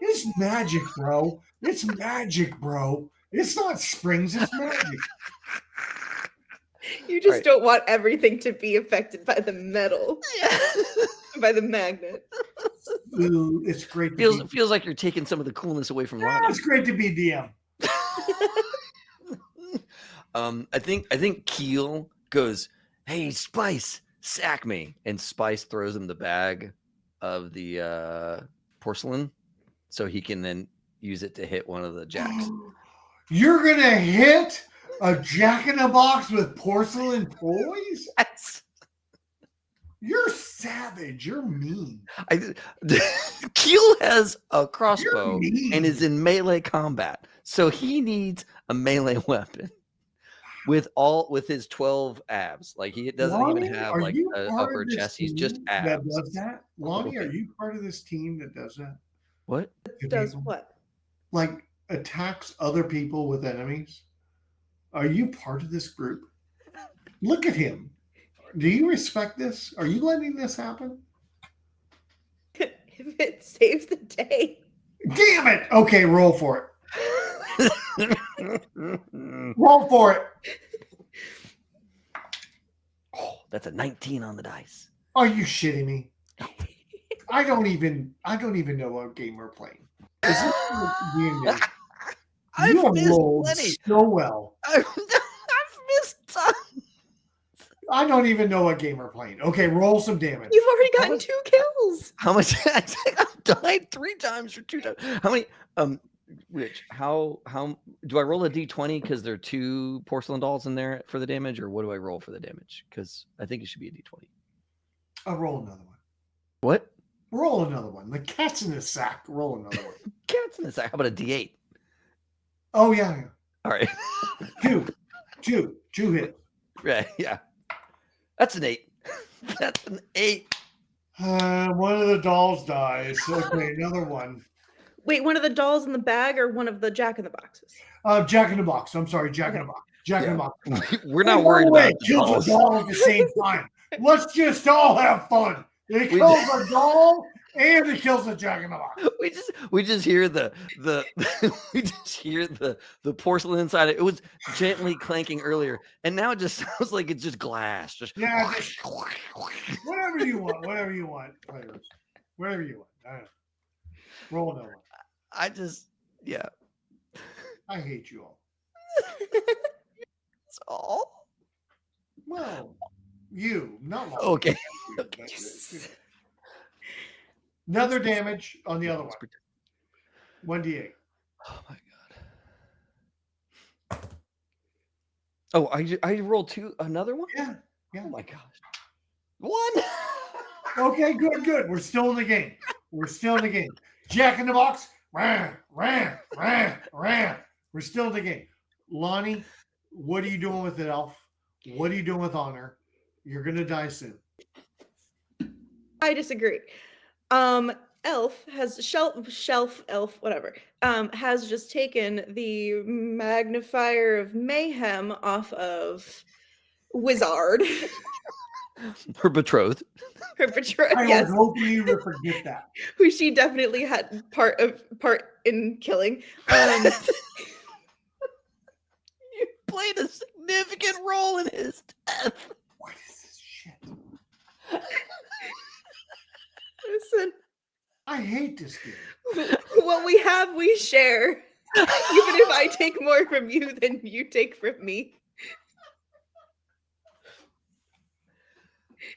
[SPEAKER 3] it's magic, bro. It's magic, bro. It's not springs, it's magic.
[SPEAKER 2] You just don't want everything to be affected by the metal. By the magnet.
[SPEAKER 3] Ooh, it's great.
[SPEAKER 1] Feels like you're taking some of the coolness away from Lonnie.
[SPEAKER 3] It's great to be DM.
[SPEAKER 1] I think Keel goes, "Hey, Spice, sack me," and Spice throws him the bag of the porcelain, so he can then use it to hit one of the jacks.
[SPEAKER 3] You're gonna hit a Jack-in-a-Box with porcelain toys?
[SPEAKER 1] Yes.
[SPEAKER 3] You're savage. You're mean.
[SPEAKER 1] Keel has a crossbow and is in melee combat, so he needs a melee weapon with his 12 abs. Like he doesn't
[SPEAKER 3] Lonnie,
[SPEAKER 1] even have like an upper chest. He's just abs.
[SPEAKER 3] That does that? Lonnie, are you part of this team that does that?
[SPEAKER 1] What?
[SPEAKER 2] Does what?
[SPEAKER 3] Like attacks other people with enemies? Are you part of this group? Look at him. Do you respect this? Are you letting this happen?
[SPEAKER 2] if it saves the day.
[SPEAKER 3] Damn it! Okay, roll for it. Roll for it.
[SPEAKER 1] Oh, that's a 19 on the dice.
[SPEAKER 3] Are you shitting me? I don't even know what game we're playing. Is this D&D? You have rolled so well.
[SPEAKER 1] I've missed time.
[SPEAKER 3] I don't even know what game we're playing. Okay, roll some damage.
[SPEAKER 2] You've already gotten 2 kills.
[SPEAKER 1] How much? I've died 3 times or 2 times. How many? Rich, how do I roll a d20 because there are 2 porcelain dolls in there for the damage, or what do I roll for the damage? Because I think it should be a d20.
[SPEAKER 3] I'll roll another one.
[SPEAKER 1] What?
[SPEAKER 3] Roll another one. The cat's in the sack. Roll another one.
[SPEAKER 1] Cat's in the sack. How about a d8?
[SPEAKER 3] Oh yeah.
[SPEAKER 1] All right.
[SPEAKER 3] 2 hit.
[SPEAKER 1] Right. Yeah. That's an 8. That's an 8.
[SPEAKER 3] One of the dolls dies. Okay, another one.
[SPEAKER 2] Wait, one of the dolls in the bag or one of the Jack in the Boxes?
[SPEAKER 3] Jack in the Box. I'm sorry, Jack in the Box. Jack in the Box.
[SPEAKER 1] We're not worried about the
[SPEAKER 3] kills
[SPEAKER 1] dolls.
[SPEAKER 3] a doll at the same time. Let's just all have fun. It kills a doll and it kills a Jack in the Box.
[SPEAKER 1] We just hear the we just hear the porcelain inside it. It was gently clanking earlier, and now it just sounds like it's just glass. Just
[SPEAKER 3] whatever you want. Whatever you want, players. Whatever you want. I don't know. Roll another one.
[SPEAKER 1] I
[SPEAKER 3] hate you all.
[SPEAKER 1] That's all.
[SPEAKER 3] Well, you, not long.
[SPEAKER 1] Okay.
[SPEAKER 2] Yes.
[SPEAKER 3] Another damage on the other one. 1d8.
[SPEAKER 1] Oh my god. Oh, I rolled 2. Another one?
[SPEAKER 3] Yeah.
[SPEAKER 1] Oh my gosh. 1.
[SPEAKER 3] Okay, good. We're still in the game. Jack in the Box. Ran. We're still in the game. Lonnie, what are you doing with it, Elf? What are you doing with Honor? You're gonna die soon.
[SPEAKER 2] I disagree. Elf has shelf elf, whatever, has just taken the magnifier of mayhem off of Wizard.
[SPEAKER 1] Her betrothed.
[SPEAKER 2] Her betrothed,
[SPEAKER 3] I
[SPEAKER 2] yes,
[SPEAKER 3] was hoping you would forget that.
[SPEAKER 2] who she definitely had part in killing.
[SPEAKER 1] You played a significant role in his death.
[SPEAKER 3] What is this shit?
[SPEAKER 2] Listen,
[SPEAKER 3] I hate this game.
[SPEAKER 2] what we have, we share. Even if I take more from you than you take from me.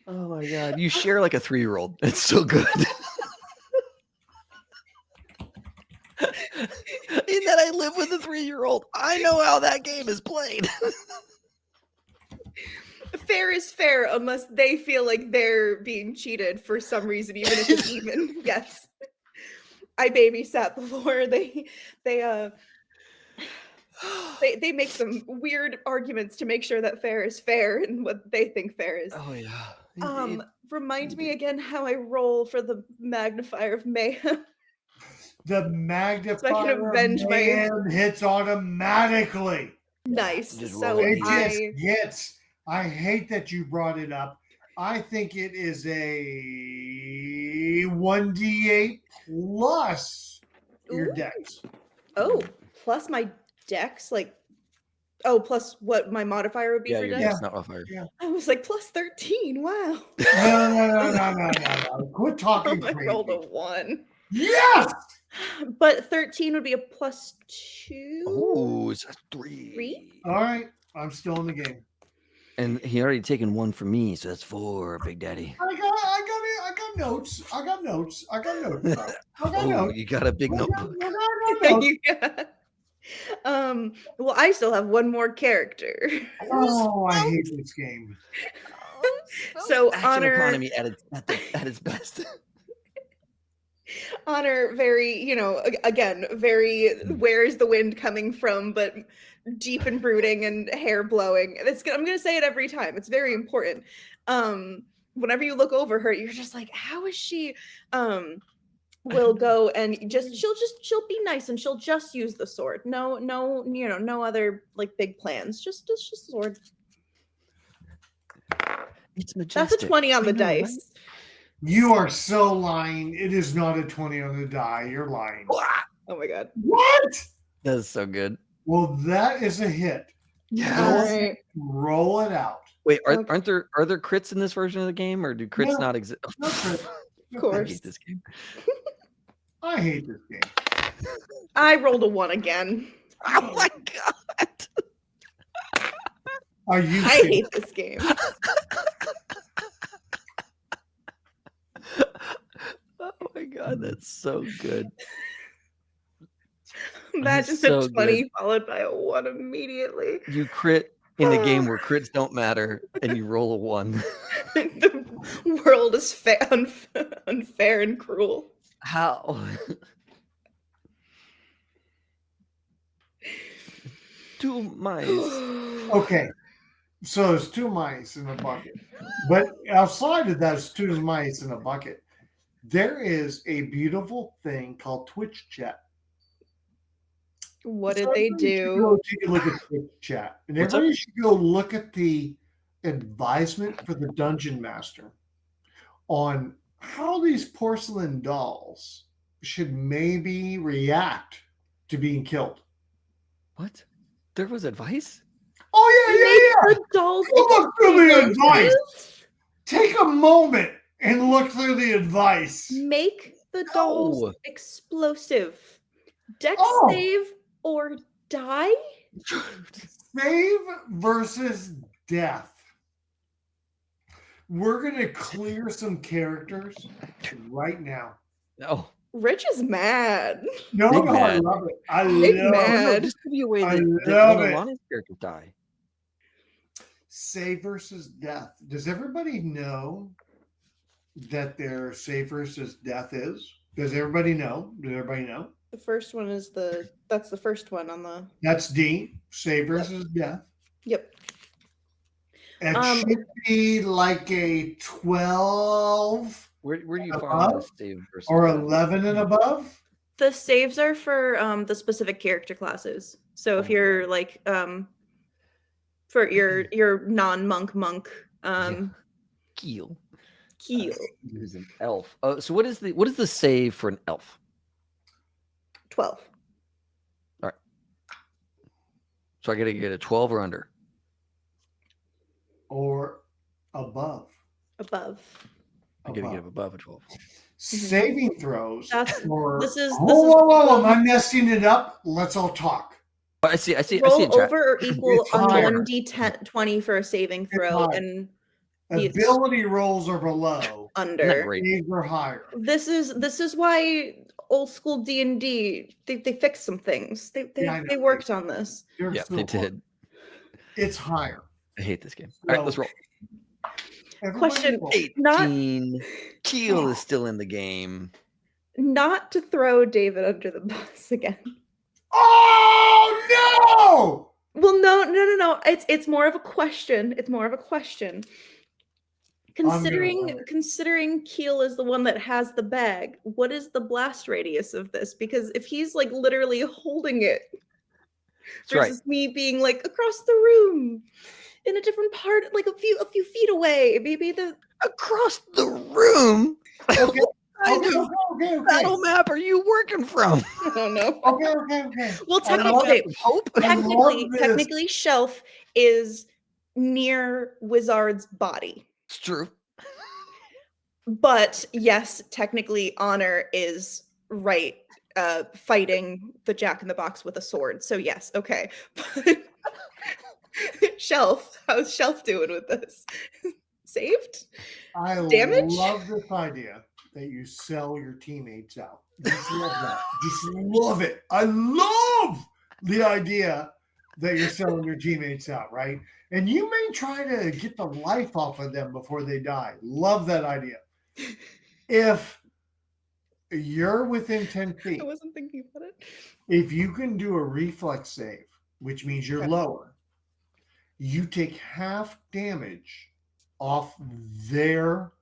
[SPEAKER 1] Oh my god. You share like a 3-year-old. It's so good. In that I live with a 3-year-old. I know how that game is played.
[SPEAKER 2] Fair is fair unless they feel like they're being cheated for some reason, even if it's even. Yes. I babysat before. They make some weird arguments to make sure that fair is fair and what they think fair is.
[SPEAKER 1] Oh yeah.
[SPEAKER 2] Remind me again how I roll for the magnifier of mayhem.
[SPEAKER 3] The magnifier
[SPEAKER 2] So I can avenge my
[SPEAKER 3] hits automatically.
[SPEAKER 2] Nice.
[SPEAKER 1] Just
[SPEAKER 2] So
[SPEAKER 1] roll it.
[SPEAKER 3] It just hits. I hate that you brought it up. I think it is a 1d8 plus your dex.
[SPEAKER 2] Oh, plus my dex, plus what my modifier would be for
[SPEAKER 1] your
[SPEAKER 2] dex.
[SPEAKER 1] dex, not modifier.
[SPEAKER 3] Yeah.
[SPEAKER 2] I was like plus 13. Wow.
[SPEAKER 3] No. Quit talking
[SPEAKER 2] I
[SPEAKER 3] crazy.
[SPEAKER 2] rolled a 1.
[SPEAKER 3] Yes.
[SPEAKER 2] But 13 would be a plus 2.
[SPEAKER 1] Oh, it's a 3.
[SPEAKER 2] 3?
[SPEAKER 3] All right. I'm still in the game.
[SPEAKER 1] And he already taken 1 from me, so that's 4, Big Daddy.
[SPEAKER 3] I got notes. I got notes.
[SPEAKER 1] You got a big notebook.
[SPEAKER 2] Well, I still have one more character.
[SPEAKER 3] Oh, I hate this game.
[SPEAKER 2] So
[SPEAKER 1] Action
[SPEAKER 2] Honor
[SPEAKER 1] economy at its best.
[SPEAKER 2] Honor, very, again, very where is the wind coming from, but deep and brooding and hair blowing. I'm gonna say it every time. It's very important. Whenever you look over her, you're just like, how is she will go and she'll be nice and she'll just use the sword. No, no other like big plans. Just the sword.
[SPEAKER 1] It's majestic.
[SPEAKER 2] That's a 20 on the dice.
[SPEAKER 3] You are so lying. It is not a 20 on the die. You're lying.
[SPEAKER 2] Oh my god.
[SPEAKER 3] What?
[SPEAKER 1] That's so good.
[SPEAKER 3] Well, that is a hit.
[SPEAKER 1] Yes.
[SPEAKER 2] All right.
[SPEAKER 3] Roll it out.
[SPEAKER 1] Wait,
[SPEAKER 2] Okay.
[SPEAKER 1] are there crits in this version of the game, or do crits
[SPEAKER 3] No,
[SPEAKER 1] not exist?
[SPEAKER 3] no crit.
[SPEAKER 2] Of
[SPEAKER 1] I
[SPEAKER 2] course.
[SPEAKER 1] hate this game.
[SPEAKER 3] I hate this game.
[SPEAKER 2] I rolled a 1 again.
[SPEAKER 1] Oh my god!
[SPEAKER 3] Are you
[SPEAKER 2] I
[SPEAKER 3] kidding?
[SPEAKER 2] hate this game.
[SPEAKER 1] Oh my god, that's so good.
[SPEAKER 2] Imagine
[SPEAKER 1] so
[SPEAKER 2] a 20 followed by a 1 immediately.
[SPEAKER 1] You crit in a game where crits don't matter, and you roll a 1.
[SPEAKER 2] The world is unfair and cruel.
[SPEAKER 1] How? 2 mice.
[SPEAKER 3] Okay. So there's 2 mice in a bucket. But outside of those 2 mice in a bucket, there is a beautiful thing called Twitch chat.
[SPEAKER 2] What did
[SPEAKER 3] So
[SPEAKER 2] they
[SPEAKER 3] everybody should
[SPEAKER 2] do?
[SPEAKER 3] go take a look at Twitch chat. And
[SPEAKER 1] What's up?
[SPEAKER 3] everybody should go look at the advisement for the dungeon master on how these porcelain dolls should maybe react to being killed.
[SPEAKER 1] What? There was advice?
[SPEAKER 3] Oh, yeah.
[SPEAKER 2] The dolls
[SPEAKER 3] Go look through the advice.
[SPEAKER 2] explosive?
[SPEAKER 3] Take a moment and look through the advice.
[SPEAKER 2] Make the dolls
[SPEAKER 1] No.
[SPEAKER 2] explosive. Dex
[SPEAKER 3] Oh.
[SPEAKER 2] save or die?
[SPEAKER 3] Save versus death. We're going to clear some characters right now.
[SPEAKER 1] No.
[SPEAKER 2] Rich is mad.
[SPEAKER 3] No,
[SPEAKER 1] Big
[SPEAKER 3] I
[SPEAKER 1] mad.
[SPEAKER 3] love it. I
[SPEAKER 2] Big
[SPEAKER 3] love
[SPEAKER 2] mad.
[SPEAKER 3] it.
[SPEAKER 1] No, this could be a way
[SPEAKER 3] I
[SPEAKER 1] that
[SPEAKER 3] love
[SPEAKER 1] one
[SPEAKER 3] it.
[SPEAKER 1] of Lonnie's characters die.
[SPEAKER 3] Save versus death. Does everybody know that their save versus death is? Does everybody know? Does everybody know?
[SPEAKER 2] The first one is that's the first one on the
[SPEAKER 3] That's D. Save versus death.
[SPEAKER 2] Yep.
[SPEAKER 3] It should be like a 12
[SPEAKER 1] Where do you
[SPEAKER 3] Above?
[SPEAKER 1] find the save versus
[SPEAKER 3] or
[SPEAKER 1] death?
[SPEAKER 3] 11 and above.
[SPEAKER 2] The saves are for the specific character classes. So if you're like for your non-monk
[SPEAKER 1] Keel.
[SPEAKER 2] Keel.
[SPEAKER 1] He's an elf. So what is the save for an elf?
[SPEAKER 2] 12.
[SPEAKER 1] So I gotta get a 12 or under.
[SPEAKER 3] Or above.
[SPEAKER 2] Above.
[SPEAKER 1] I gotta get above a 12.
[SPEAKER 3] Saving throws.
[SPEAKER 2] That's-
[SPEAKER 3] for,
[SPEAKER 2] this is-
[SPEAKER 3] whoa, am I messing it up? Let's all talk.
[SPEAKER 1] Oh, I see
[SPEAKER 2] Roll
[SPEAKER 1] in chat.
[SPEAKER 2] over or equal
[SPEAKER 3] It's
[SPEAKER 2] on
[SPEAKER 3] higher.
[SPEAKER 2] 1d10 20 for a saving throw
[SPEAKER 3] higher.
[SPEAKER 2] and It's-
[SPEAKER 3] Ability rolls are below.
[SPEAKER 1] Isn't that
[SPEAKER 2] under.
[SPEAKER 1] great?
[SPEAKER 3] Saves are higher.
[SPEAKER 2] This is why old school D&D they fixed some things. They
[SPEAKER 3] Yeah, I know.
[SPEAKER 2] they worked on this.
[SPEAKER 3] They're
[SPEAKER 1] Yeah,
[SPEAKER 3] so
[SPEAKER 1] they
[SPEAKER 3] hard.
[SPEAKER 1] did.
[SPEAKER 3] It's higher.
[SPEAKER 1] I hate this game. All right, let's roll.
[SPEAKER 3] Everybody
[SPEAKER 2] Question.
[SPEAKER 3] roll.
[SPEAKER 2] Not
[SPEAKER 1] 18. Keel is still in the game.
[SPEAKER 2] not to throw David under the bus again.
[SPEAKER 3] Oh
[SPEAKER 2] Well, no. It's more of a question. It's more of a question. Considering Keel is the one that has the bag, what is the blast radius of this? Because if he's like literally holding it
[SPEAKER 1] That's right.
[SPEAKER 2] versus me being like across the room in a different part, like a few feet away, maybe the
[SPEAKER 1] Across the room.
[SPEAKER 3] no!
[SPEAKER 1] What kind of
[SPEAKER 3] Okay.
[SPEAKER 1] battle map are you working from?
[SPEAKER 2] I don't know.
[SPEAKER 3] Okay.
[SPEAKER 2] Well,
[SPEAKER 3] I love
[SPEAKER 2] technically,
[SPEAKER 1] Hope.
[SPEAKER 3] I love this.
[SPEAKER 2] technically, Shelf is near Wizard's body.
[SPEAKER 1] It's true.
[SPEAKER 2] But yes, technically, Honor is right, fighting the Jack in the Box with a sword. So yes, okay. But Shelf, how's Shelf doing with this? Saved?
[SPEAKER 3] I
[SPEAKER 2] Damage?
[SPEAKER 3] love this idea that you sell your teammates out. Just love that. Just love it. I love the idea that you're selling your teammates out, right? And you may try to get the life off of them before they die. Love that idea. If you're within 10 feet,
[SPEAKER 2] I wasn't thinking about it.
[SPEAKER 3] if you can do a reflex save, which means you're
[SPEAKER 2] Okay.
[SPEAKER 3] lower, you take half damage off their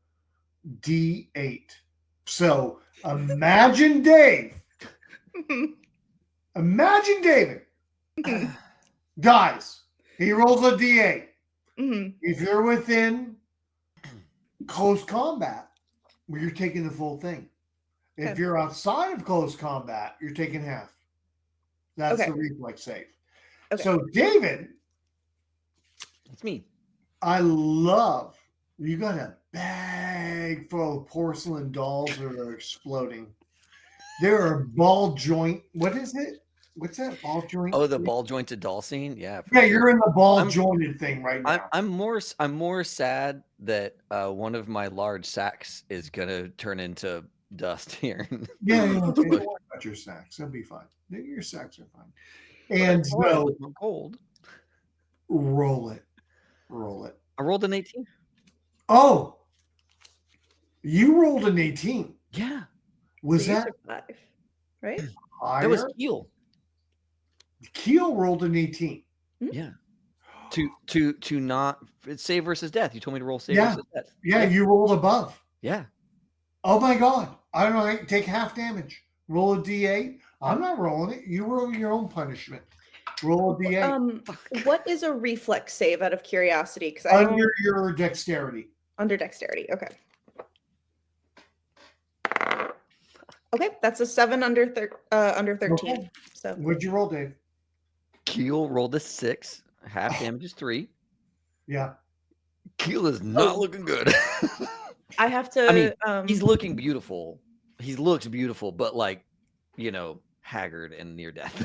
[SPEAKER 3] D8. So imagine David dies. He rolls a D8.
[SPEAKER 2] Mhm.
[SPEAKER 3] If you're within close combat, Well, you're taking the full thing. If
[SPEAKER 2] Okay.
[SPEAKER 3] you're outside of close combat, you're taking half. That's
[SPEAKER 2] Okay.
[SPEAKER 3] the reflex save.
[SPEAKER 2] Okay.
[SPEAKER 3] So, David,
[SPEAKER 1] It's me.
[SPEAKER 3] I love you got a bag full of porcelain dolls that are exploding. There are ball joint. What is it? What's that ball joint?
[SPEAKER 1] Oh, the ball jointed doll scene. Yeah, for
[SPEAKER 3] Yeah,
[SPEAKER 1] sure.
[SPEAKER 3] you're in the ball
[SPEAKER 1] I'm-
[SPEAKER 3] jointed thing right now.
[SPEAKER 1] I'm more sad that one of my large sacks is gonna turn into dust here.
[SPEAKER 3] Yeah, don't
[SPEAKER 1] But-
[SPEAKER 3] worry about your sacks. They'll be fine. Your sacks are fine.
[SPEAKER 1] but I
[SPEAKER 3] And
[SPEAKER 1] thought it
[SPEAKER 3] so
[SPEAKER 1] was gold.
[SPEAKER 3] roll it. Roll it.
[SPEAKER 1] I rolled an 18.
[SPEAKER 3] Oh, you rolled an 18.
[SPEAKER 1] Yeah,
[SPEAKER 3] Was
[SPEAKER 2] So you
[SPEAKER 3] that
[SPEAKER 2] survive, right?
[SPEAKER 3] higher?
[SPEAKER 1] that was Keel.
[SPEAKER 3] Keel rolled an 18.
[SPEAKER 1] Yeah. To not it's save versus death. You told me to roll save
[SPEAKER 3] Yeah.
[SPEAKER 1] versus death.
[SPEAKER 3] Yeah, you rolled above.
[SPEAKER 1] Yeah.
[SPEAKER 3] Oh my God. I don't know. Take half damage. Roll a d8. I'm not rolling it. You roll your own punishment. Roll a d8.
[SPEAKER 2] What is a reflex save out of curiosity? Because I
[SPEAKER 3] Under your dexterity.
[SPEAKER 2] under dexterity. Okay. Okay, that's a 7 under 13.
[SPEAKER 3] Okay.
[SPEAKER 2] So
[SPEAKER 3] What'd you roll, Dave?
[SPEAKER 1] Keel rolled a 6. Half damage is 3.
[SPEAKER 3] Yeah.
[SPEAKER 1] Keel is not
[SPEAKER 2] Oh.
[SPEAKER 1] looking good.
[SPEAKER 2] I have to.
[SPEAKER 1] I mean, he's looking beautiful. He looks beautiful, but like, haggard and near death.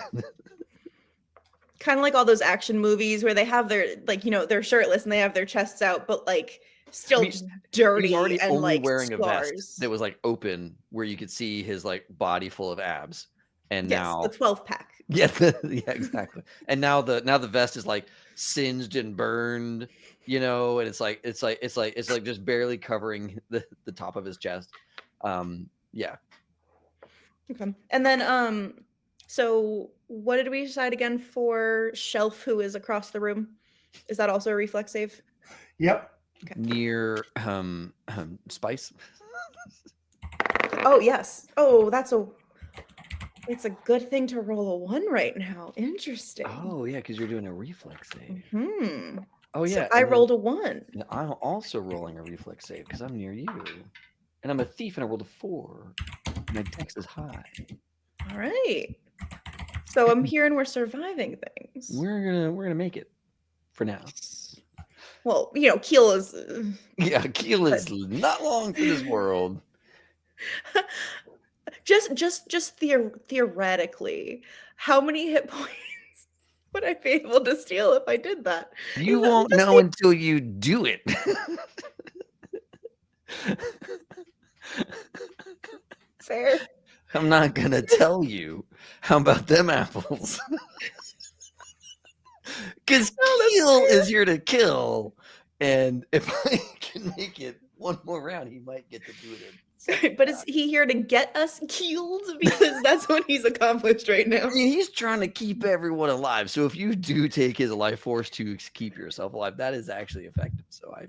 [SPEAKER 2] kind of like all those action movies where they have their they're shirtless and they have their chests out, but like still just dirty
[SPEAKER 1] He's already
[SPEAKER 2] and
[SPEAKER 1] only
[SPEAKER 2] like
[SPEAKER 1] wearing
[SPEAKER 2] scars.
[SPEAKER 1] a vest that was like open where you could see his like body full of abs. And
[SPEAKER 2] Yes,
[SPEAKER 1] now
[SPEAKER 2] the 12 pack.
[SPEAKER 1] yeah, yeah, exactly. And now the vest is like singed and burned, and it's like just barely covering the top of his chest. Yeah.
[SPEAKER 2] Okay. And then so what did we decide again for Shelf, who is across the room? Is that also a reflex save?
[SPEAKER 3] Yep.
[SPEAKER 1] Near Spice.
[SPEAKER 2] Oh yes. Oh, it's a good thing to roll a 1 right now. Interesting.
[SPEAKER 1] Oh yeah, because you're doing a reflex save.
[SPEAKER 2] Hmm.
[SPEAKER 1] Oh yeah.
[SPEAKER 2] So I
[SPEAKER 1] and then-
[SPEAKER 2] rolled a 1.
[SPEAKER 1] and I'm also rolling a reflex save because I'm near you. And I'm a thief and I rolled a 4. My dex is high.
[SPEAKER 2] All right. So I'm hearing we're surviving things.
[SPEAKER 1] We're gonna make it for now.
[SPEAKER 2] Well, Keel is
[SPEAKER 1] Yeah, Keel is not long for this world.
[SPEAKER 2] just theoretically, how many hit points would I be able to steal if I did that?
[SPEAKER 1] You
[SPEAKER 2] Is that
[SPEAKER 1] won't
[SPEAKER 2] just
[SPEAKER 1] know until you do it.
[SPEAKER 2] fair?
[SPEAKER 1] I'm not gonna tell you. How about them apples? Because Keel is here to kill, and if I can make it one more round, he might get to do it.
[SPEAKER 2] But is he here to get us killed? Because that's what he's accomplished right now.
[SPEAKER 1] I mean, he's trying to keep everyone alive. So if you do take his life force to keep yourself alive, that is actually effective. So I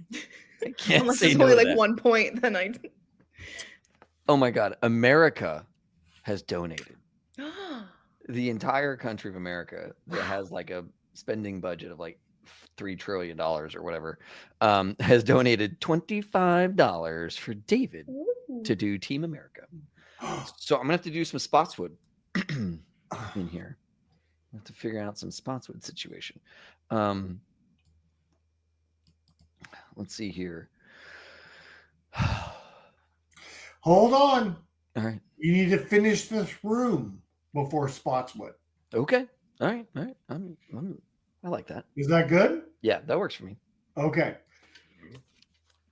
[SPEAKER 1] can't
[SPEAKER 2] Unless
[SPEAKER 1] say
[SPEAKER 2] it's
[SPEAKER 1] no
[SPEAKER 2] only
[SPEAKER 1] to
[SPEAKER 2] like
[SPEAKER 1] that.
[SPEAKER 2] 1 point, then I.
[SPEAKER 1] Oh my God, America has donated. The entire country of America that has like a spending budget of like $3 trillion or whatever, has donated $25 for David to do Team America. So I'm gonna have to do some Spotswood in here. I have to figure out some Spotswood situation. Let's see here.
[SPEAKER 3] Hold on.
[SPEAKER 1] All right.
[SPEAKER 3] You need to finish this room before Spotswood.
[SPEAKER 1] Okay. All right. I like that.
[SPEAKER 3] Is that good?
[SPEAKER 1] Yeah, that works for me.
[SPEAKER 3] Okay.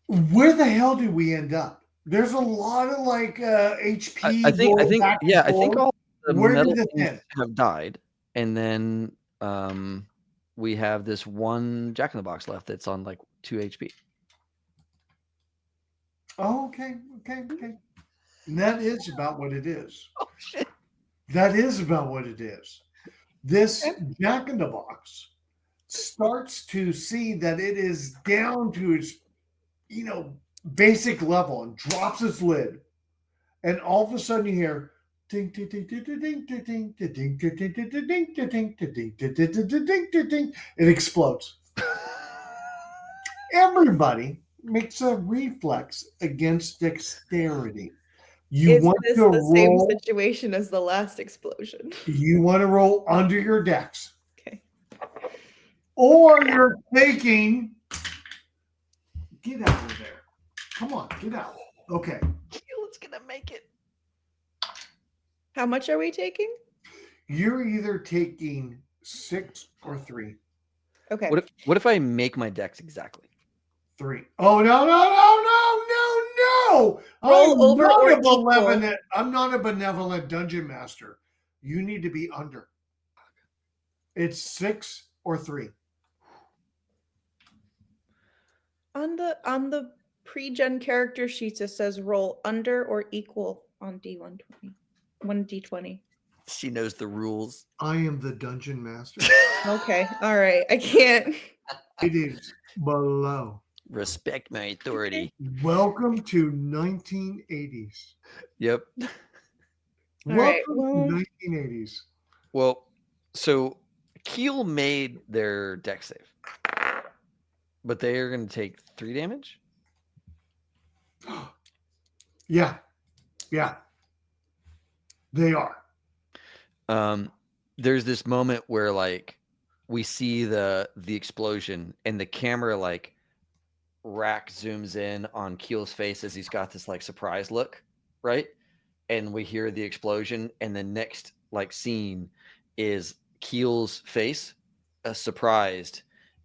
[SPEAKER 3] Where the hell did we end up? There's a lot of like HP.
[SPEAKER 1] I think
[SPEAKER 3] going back and
[SPEAKER 1] I think
[SPEAKER 3] forth.
[SPEAKER 1] all the
[SPEAKER 3] Where did
[SPEAKER 1] metal
[SPEAKER 3] this
[SPEAKER 1] things
[SPEAKER 3] end?
[SPEAKER 1] have died, and then we have this one Jack in the Box left that's on like 2 HP.
[SPEAKER 3] Oh, okay. And that is about what it is.
[SPEAKER 1] Oh shit!
[SPEAKER 3] That is about what it is. This Jack in the Box starts to see that it is down to its, basic level and drops its lid. And all of a sudden you hear ding ding ding ding ding ding ding ding ding ding ding ding ding ding ding ding ding. It explodes. Everybody makes a reflex against dexterity. You
[SPEAKER 2] Is
[SPEAKER 3] want
[SPEAKER 2] this
[SPEAKER 3] to
[SPEAKER 2] the same
[SPEAKER 3] roll.
[SPEAKER 2] situation as the last explosion?
[SPEAKER 3] You want to roll under your dex,
[SPEAKER 2] Okay.
[SPEAKER 3] or you're taking. Get out of there! Come on, get out. Okay.
[SPEAKER 1] Keel's gonna make it.
[SPEAKER 2] How much are we taking?
[SPEAKER 3] You're either taking 6 or 3.
[SPEAKER 2] Okay.
[SPEAKER 1] What if I make my decks exactly?
[SPEAKER 3] 3. Oh no, no, no, no, no, no!
[SPEAKER 2] Roll over or
[SPEAKER 3] I'm not a benevolent dungeon master. You need to be under. It's 6 or 3.
[SPEAKER 2] On the pre-gen character sheets, it says roll under or equal on D120. 1D20.
[SPEAKER 1] She knows the rules.
[SPEAKER 3] I am the dungeon master.
[SPEAKER 2] Okay. All right. I can't.
[SPEAKER 3] It is below.
[SPEAKER 1] Respect my authority.
[SPEAKER 3] Welcome to 1980s.
[SPEAKER 1] Yep.
[SPEAKER 2] All
[SPEAKER 3] Welcome
[SPEAKER 2] right,
[SPEAKER 3] to
[SPEAKER 2] well-
[SPEAKER 3] 1980s.
[SPEAKER 1] Well, so Keel made their deck save, but they are going to take 3 damage.
[SPEAKER 3] Yeah. They are.
[SPEAKER 1] There's this moment where like we see the explosion and the camera like rack zooms in on Keel's face as he's got this like surprise look, right? And we hear the explosion, and the next like scene is Keel's face, surprised,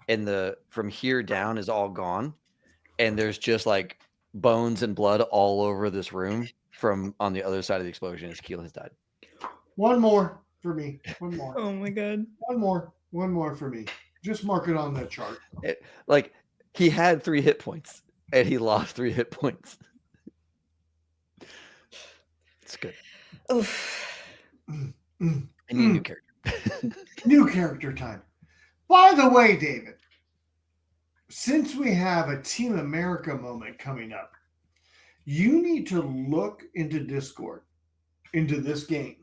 [SPEAKER 1] and the from here down is all gone, and there's just like bones and blood all over this room from on the other side of the explosion as Keel has died.
[SPEAKER 3] One more for me. One more.
[SPEAKER 2] Oh my god.
[SPEAKER 3] One more for me. Just mark it on that chart.
[SPEAKER 1] Like he had 3 hit points and he lost 3 hit points. It's good.
[SPEAKER 2] Oof.
[SPEAKER 1] I need a new character.
[SPEAKER 3] New character time. By the way, David, since we have a Team America moment coming up, you need to look into Discord, into this game.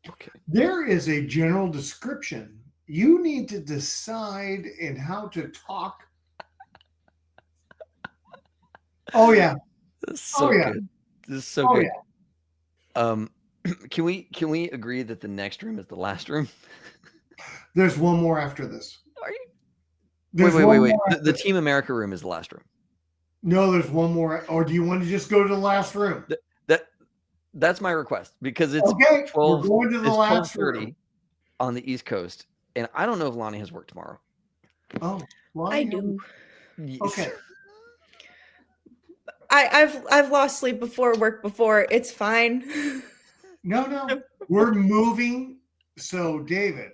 [SPEAKER 1] Okay.
[SPEAKER 3] There is a general description. You need to decide in how to talk. Oh yeah.
[SPEAKER 1] This is so good. This is so good.
[SPEAKER 3] Yeah.
[SPEAKER 1] Can we agree that the next room is the last room?
[SPEAKER 3] There's one more after this.
[SPEAKER 1] Are you?
[SPEAKER 3] There's
[SPEAKER 1] Wait.
[SPEAKER 3] one more
[SPEAKER 1] The Team America room is the last room.
[SPEAKER 3] No, there's one more. Or do you want to just go to the last room?
[SPEAKER 1] That's my request because it's
[SPEAKER 3] okay.
[SPEAKER 1] 12.
[SPEAKER 3] We're going to the
[SPEAKER 1] it's
[SPEAKER 3] last
[SPEAKER 1] 12:30
[SPEAKER 3] room
[SPEAKER 1] on the East Coast, and I don't know if Lonnie has work tomorrow.
[SPEAKER 3] Oh, Lonnie,
[SPEAKER 2] I do.
[SPEAKER 1] Yes.
[SPEAKER 3] Okay.
[SPEAKER 2] I've lost sleep before work before. It's fine.
[SPEAKER 3] No. We're moving. So, David,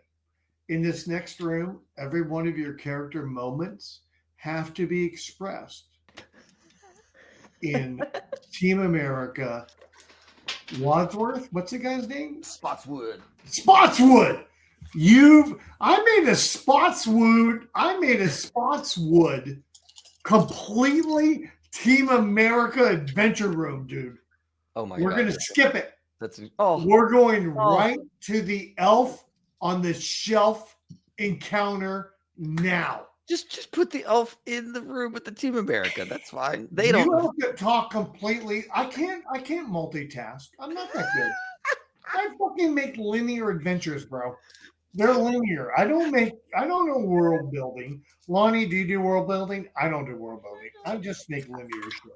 [SPEAKER 3] in this next room, every one of your character moments have to be expressed in Team America. Wadsworth? What's the guy's name?
[SPEAKER 1] Spotswood.
[SPEAKER 3] Spotswood. I made a Spotswood completely Team America adventure room, dude.
[SPEAKER 1] Oh my
[SPEAKER 3] We're
[SPEAKER 1] god.
[SPEAKER 3] gonna skip it.
[SPEAKER 1] We're
[SPEAKER 3] going right to the elf on the shelf encounter now.
[SPEAKER 1] Just put the elf in the room with the Team America. That's fine.
[SPEAKER 3] You have to talk completely. I can't multitask. I'm not that good. I fucking make linear adventures, bro. They're linear. I don't know world building. Lonnie, do you do world building? I don't do world building. I just make linear shit.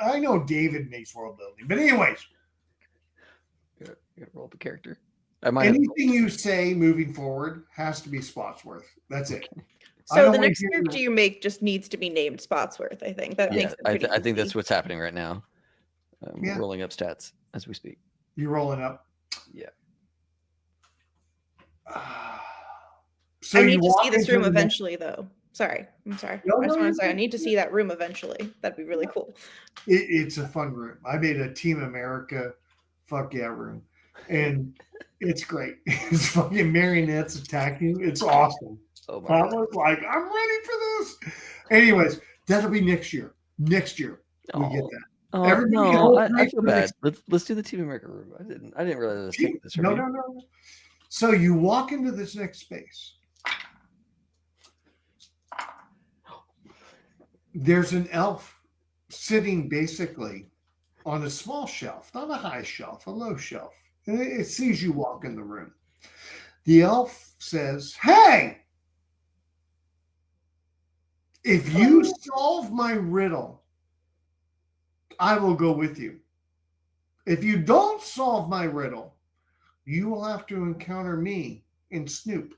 [SPEAKER 3] I know David makes world building. But anyways.
[SPEAKER 1] You gotta roll the character.
[SPEAKER 3] Anything you say moving forward has to be Spotsworth. That's it.
[SPEAKER 2] So the next character you make just needs to be named Spotsworth. I think that makes it pretty
[SPEAKER 1] I think
[SPEAKER 2] easy.
[SPEAKER 1] that's what's happening right now. We're rolling up stats as we speak.
[SPEAKER 3] You rolling up?
[SPEAKER 1] Yeah.
[SPEAKER 2] So I need to see this room eventually, though. Sorry, I'm sorry. I just want to say I need to see that room eventually. That'd be really cool.
[SPEAKER 3] It's a fun room. I made a Team America fuck yeah room, and it's great. It's fucking marionettes attacking. It's awesome.
[SPEAKER 1] Oh my God.
[SPEAKER 3] was like, I'm ready for this. Anyways, that'll be next year. Next year we get that.
[SPEAKER 1] Oh no, I feel bad. Let's do the Team America room. I didn't realize I was taking this.
[SPEAKER 3] No. So you walk into this next space. there's an elf sitting basically on a small shelf, not a high shelf, a low shelf. And it sees you walk in the room. The elf says, "Hey, if you solve my riddle, I will go with you. If you don't solve my riddle, you will have to encounter me and Snoop."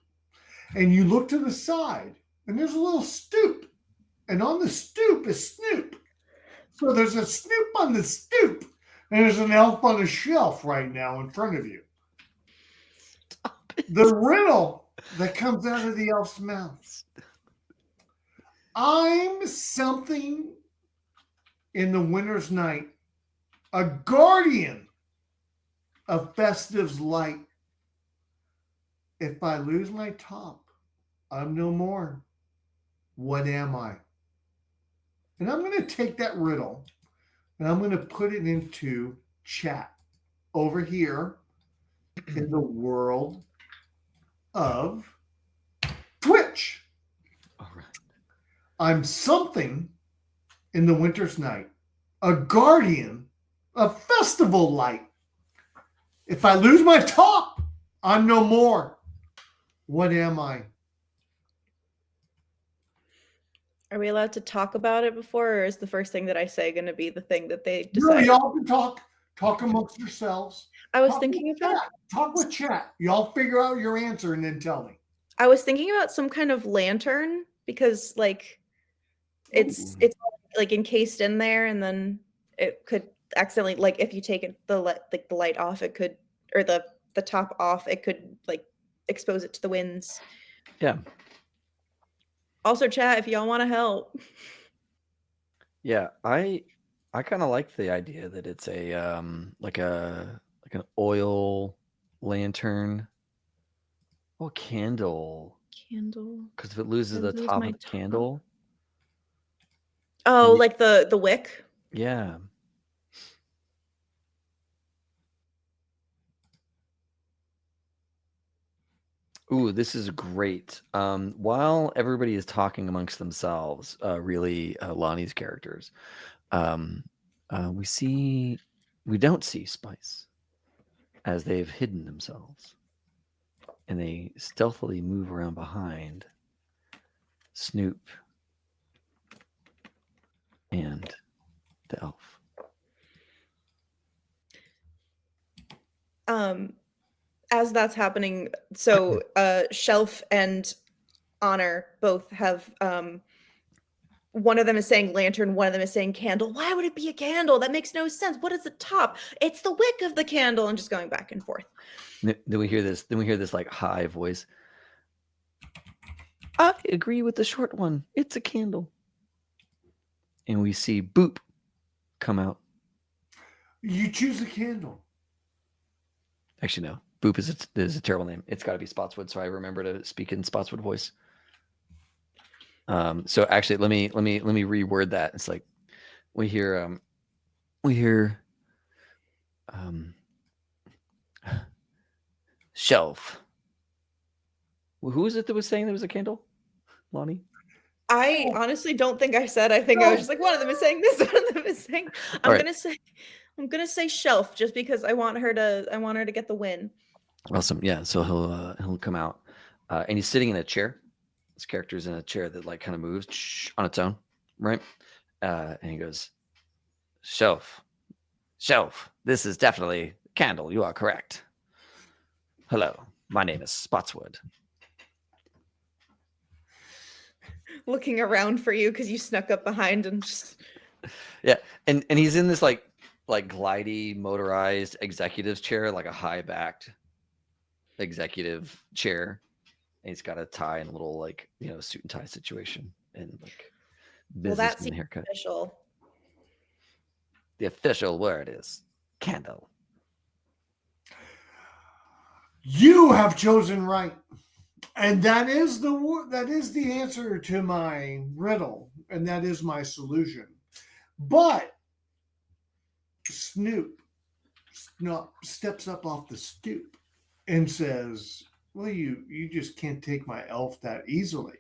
[SPEAKER 3] And you look to the side, and there's a little stoop. And on the stoop is Snoop. So there's a Snoop on the stoop, and there's an elf on a shelf right now in front of you. The riddle that comes out of the elf's mouth: I'm something in the winter's night, a guardian of festive's light. If I lose my top, I'm no more. What am I? And I'm going to take that riddle and I'm going to put it into chat over here in the world of Twitch.
[SPEAKER 1] All right.
[SPEAKER 3] I'm something in the winter's night, a guardian of festival light. If I lose my top, I'm no more. What am I?
[SPEAKER 2] Are we allowed to talk about it before, or is the first thing that I say going to be the thing that they
[SPEAKER 3] No,
[SPEAKER 2] decide?
[SPEAKER 3] y'all can talk amongst yourselves.
[SPEAKER 2] I was
[SPEAKER 3] Talk
[SPEAKER 2] thinking
[SPEAKER 3] with
[SPEAKER 2] about
[SPEAKER 3] chat. Talk with chat. Y'all figure out your answer and then tell me.
[SPEAKER 2] I was thinking about some kind of lantern because like it's
[SPEAKER 1] Ooh.
[SPEAKER 2] like encased in there, and then it could accidentally, like if you take it the light off, it could, or the top off, it could like expose it to the winds.
[SPEAKER 1] Yeah.
[SPEAKER 2] Also, chat if y'all want to help.
[SPEAKER 1] Yeah, I kind of like the idea that it's a like an oil lantern. Oh, candle.
[SPEAKER 2] Candle.
[SPEAKER 1] Because if it loses the
[SPEAKER 2] Lose
[SPEAKER 1] top
[SPEAKER 2] my
[SPEAKER 1] of the
[SPEAKER 2] top.
[SPEAKER 1] candle,
[SPEAKER 2] Oh,
[SPEAKER 1] then
[SPEAKER 2] like the wick.
[SPEAKER 1] yeah. Ooh, this is great. While everybody is talking amongst themselves, really Lonnie's characters, um, we don't see Spice as they've hidden themselves, and they stealthily move around behind Snoop and the elf.
[SPEAKER 2] As that's happening, so Shelf and Honor both have one of them is saying lantern, one of them is saying candle. Why would it be a candle? That makes no sense. What is the top? It's the wick of the candle, and just going back and forth.
[SPEAKER 1] Then we hear this. Then we hear this like high voice. I agree with the short one. It's a candle. And we see Boop come out.
[SPEAKER 3] You choose a candle.
[SPEAKER 1] Actually, no. Boop is a terrible name. It's got to be Spotswood, so I remember to speak in Spotswood voice. So actually, let me reword that. It's like we hear shelf. Who is it that was saying there was a candle? Lonnie?
[SPEAKER 2] I honestly don't think I said. I think I was just like, one of them is saying this, one of them is saying. I'm gonna say Shelf, just because I want her to get the win.
[SPEAKER 1] Awesome. Yeah. So he'll come out, and he's sitting in a chair. His character's in a chair that like kind of moves on its own, right? And he goes, Shelf. This is definitely candle. You are correct. Hello, my name is Spotswood.
[SPEAKER 2] Looking around for you because you snuck up behind and just.
[SPEAKER 1] Yeah, and he's in this like glidey motorized executive's chair, like a high backed executive chair. And he's got a tie and a little like suit and tie situation and like
[SPEAKER 2] Well, that
[SPEAKER 1] businessman
[SPEAKER 2] seems
[SPEAKER 1] haircut.
[SPEAKER 2] official.
[SPEAKER 1] The official word is candle.
[SPEAKER 3] You have chosen right. And that is the answer to my riddle, and that is my solution. But Snoop steps up off the stoop and says, "Well, you just can't take my elf that easily.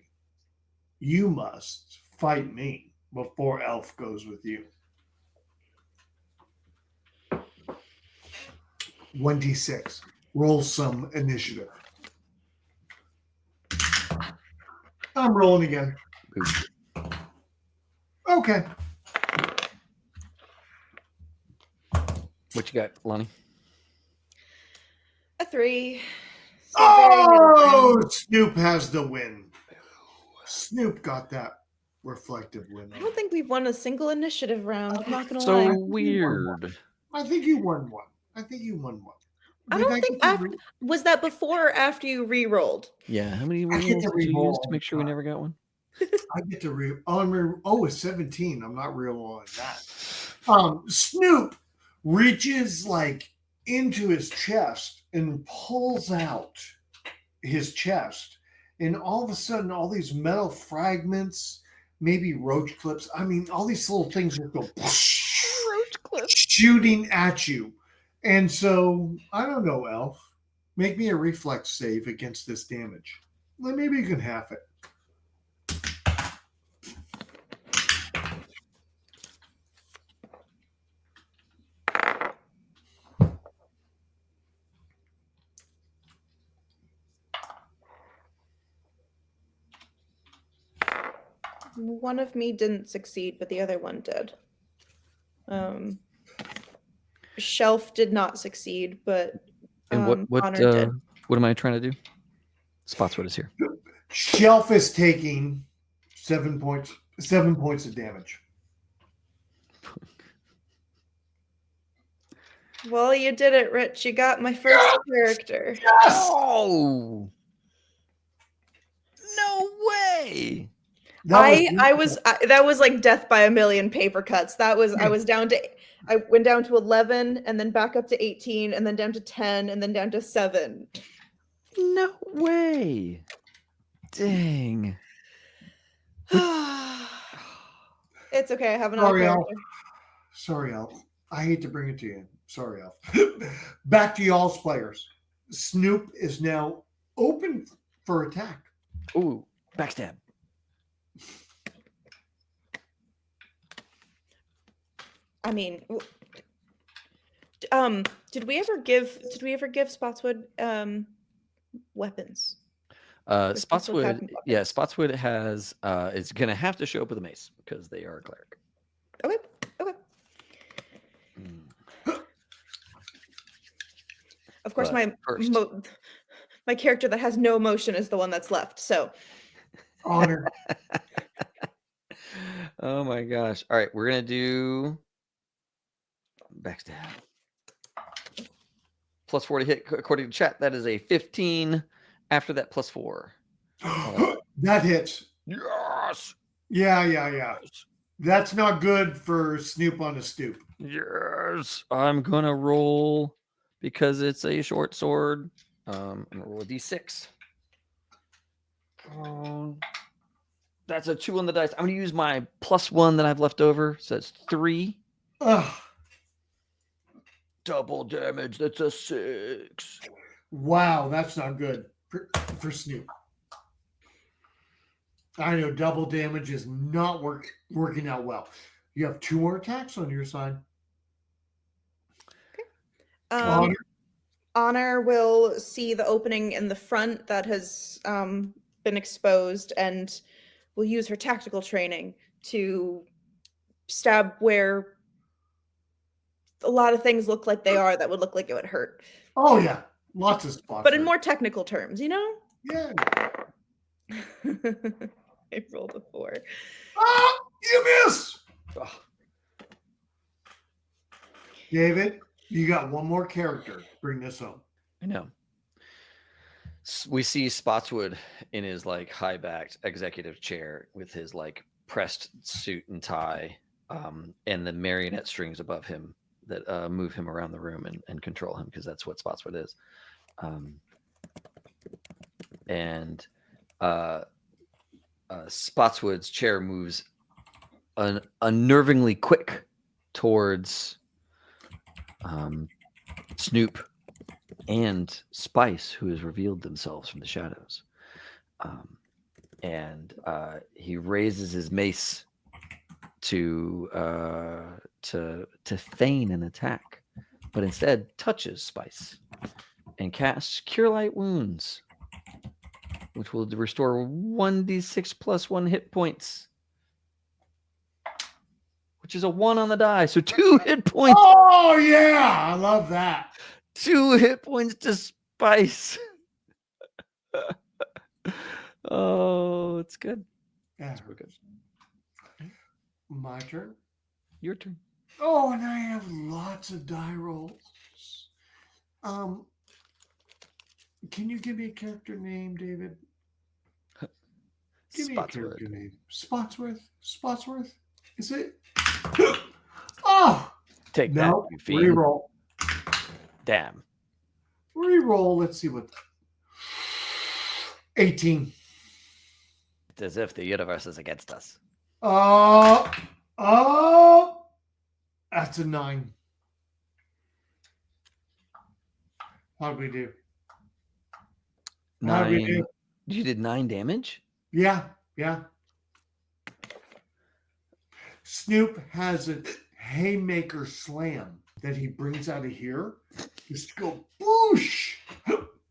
[SPEAKER 3] You must fight me. before Elf goes with you. 1d6. Roll some initiative. I'm rolling again. Okay.
[SPEAKER 1] What you got, Lonnie?
[SPEAKER 2] A 3. So very middle
[SPEAKER 3] Oh,
[SPEAKER 2] ground.
[SPEAKER 3] Snoop has the win. Snoop got that reflective win.
[SPEAKER 2] I don't think we've won a single initiative round. I'm not gonna
[SPEAKER 1] So
[SPEAKER 2] lie.
[SPEAKER 1] weird.
[SPEAKER 3] I think you won one. I think you won one.
[SPEAKER 2] I
[SPEAKER 3] Did
[SPEAKER 2] don't think
[SPEAKER 3] get
[SPEAKER 2] after was that before or after you re-rolled?
[SPEAKER 1] Yeah, how many
[SPEAKER 3] I get
[SPEAKER 1] rerolls
[SPEAKER 3] to
[SPEAKER 1] did you use
[SPEAKER 3] re-roll
[SPEAKER 1] to
[SPEAKER 3] all
[SPEAKER 1] make
[SPEAKER 3] the
[SPEAKER 1] sure we
[SPEAKER 3] time.
[SPEAKER 1] never got one?
[SPEAKER 3] I get to it's 17. I'm not re-rolling that. Snoop reaches like into his chest and pulls out his chest, and all of a sudden, all these metal fragments, maybe roach clips. I mean, all these little things just go
[SPEAKER 2] Roach clip.
[SPEAKER 3] shooting at you. And so, I don't know, Elf. Make me a reflex save against this damage. Well, maybe you can half it.
[SPEAKER 2] One of me didn't succeed, but the other one did. Shelf did not succeed, but
[SPEAKER 1] And
[SPEAKER 2] Honor did.
[SPEAKER 1] what am I trying to do? Spotswood is here.
[SPEAKER 3] Shelf is taking 7 points. 7 points of damage.
[SPEAKER 2] Well, you did it, Rich. You got my first character.
[SPEAKER 3] Yes!
[SPEAKER 1] Oh, no way!
[SPEAKER 2] That was like death by a million paper cuts. I went down to 11 and then back up to 18 and then down to 10 and then down to 7.
[SPEAKER 1] No way! Dang.
[SPEAKER 2] It's okay. I have another
[SPEAKER 3] Sorry, Elf.
[SPEAKER 2] character.
[SPEAKER 3] Sorry, Elf. I hate to bring it to you. Sorry, Elf. Back to y'all's players. Snoop is now open for attack.
[SPEAKER 1] Ooh, backstab.
[SPEAKER 2] I mean, did we ever give Spotswood weapons?
[SPEAKER 1] Spotswood, yeah, Spotswood has is gonna have to show up with a mace because they are a cleric.
[SPEAKER 2] Okay. Of course,
[SPEAKER 1] But
[SPEAKER 2] my character that has no emotion is the one that's left. So,
[SPEAKER 3] Honor.
[SPEAKER 1] Oh my gosh! All right, we're gonna do backstab. +4 to hit according to chat. That is a 15. After that, +4.
[SPEAKER 3] That hits.
[SPEAKER 1] Yes.
[SPEAKER 3] Yeah. That's not good for Snoop on a stoop.
[SPEAKER 1] Yes. I'm gonna roll because it's a short sword. I'm gonna roll a d6. That's a 2 on the dice. I'm gonna use my +1 that I've left over, so that's 3.
[SPEAKER 3] Ugh.
[SPEAKER 1] Double damage. That's a 6.
[SPEAKER 3] Wow, that's not good for Snoop. I know double damage is not working out well. You have 2 more attacks on your side.
[SPEAKER 2] Honor will see the opening in the front that has been exposed and will use her tactical training to stab where a lot of things look like they are that would look like it would hurt.
[SPEAKER 3] Oh yeah, lots of spots.
[SPEAKER 2] But in more technical terms, you know?
[SPEAKER 3] Yeah.
[SPEAKER 2] I rolled a 4.
[SPEAKER 3] Ah, you miss.
[SPEAKER 1] Oh.
[SPEAKER 3] David, you got one more character. Bring this home.
[SPEAKER 1] I know. We see Spotswood in his like high-backed executive chair with his like pressed suit and tie, and the marionette strings above him that move him around the room and control him, because that's what Spotswood is. Spotswood's chair moves unnervingly quick towards Snoop and Spice, who has revealed themselves from the shadows. And he raises his mace to feign an attack, but instead touches Spice and casts Cure Light Wounds, which will restore 1d6 plus 1 hit points, which is a 1 on the die. So 2 hit points.
[SPEAKER 3] Oh, yeah. I love that.
[SPEAKER 1] 2 hit points to Spice. Oh, it's good.
[SPEAKER 3] Yeah.
[SPEAKER 1] It's real good.
[SPEAKER 3] My turn.
[SPEAKER 1] Your turn.
[SPEAKER 3] Oh, and I have lots of die rolls. Can you give me a character name, David? Give me a character name. Spotsworth? Is it? Oh!
[SPEAKER 1] Take
[SPEAKER 3] no,
[SPEAKER 1] that, you fiend.
[SPEAKER 3] reroll.
[SPEAKER 1] Damn.
[SPEAKER 3] Reroll. Let's see what. 18.
[SPEAKER 1] It's as if the universe is against us.
[SPEAKER 3] That's a 9. How'd we do?
[SPEAKER 1] 9. You did 9 damage?
[SPEAKER 3] Yeah. Snoop has a haymaker slam that he brings out of here. Just to go boosh.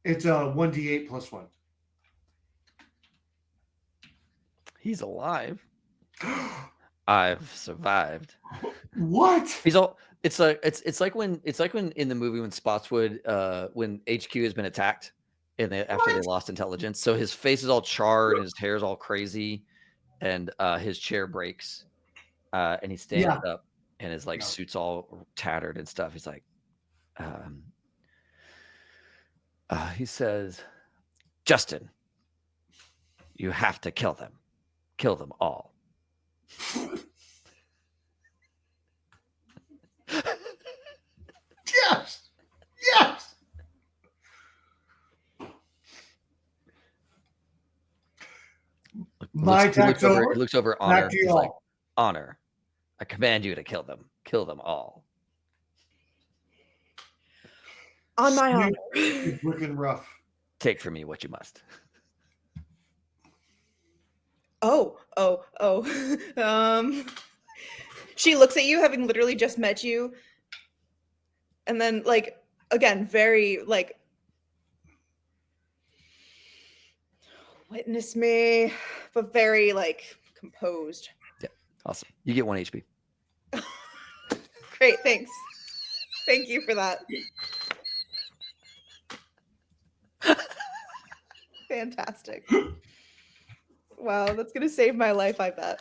[SPEAKER 3] It's a 1d8 plus 1.
[SPEAKER 1] He's alive. I've survived.
[SPEAKER 3] What?
[SPEAKER 1] He's all. It's like when in the movie when Spotswood when HQ has been attacked and after they lost intelligence, so his face is all charred and his hair is all crazy, and his chair breaks, and he stands up and his suit's all tattered and stuff. He's like, he says, Justin, you have to kill them all.
[SPEAKER 3] Yes. My attack's over.
[SPEAKER 1] He looks over Honor. He's like, Honor, I command you to kill them. Kill them all.
[SPEAKER 2] On my honor.
[SPEAKER 3] It's looking rough.
[SPEAKER 1] Take from me what you must.
[SPEAKER 2] Oh. She looks at you, having literally just met you, and then, again, very, witness me, but very, composed.
[SPEAKER 1] Yeah, awesome. You get 1 HP.
[SPEAKER 2] Great, thanks. Thank you for that. Fantastic. Wow, that's going to save my life, I bet.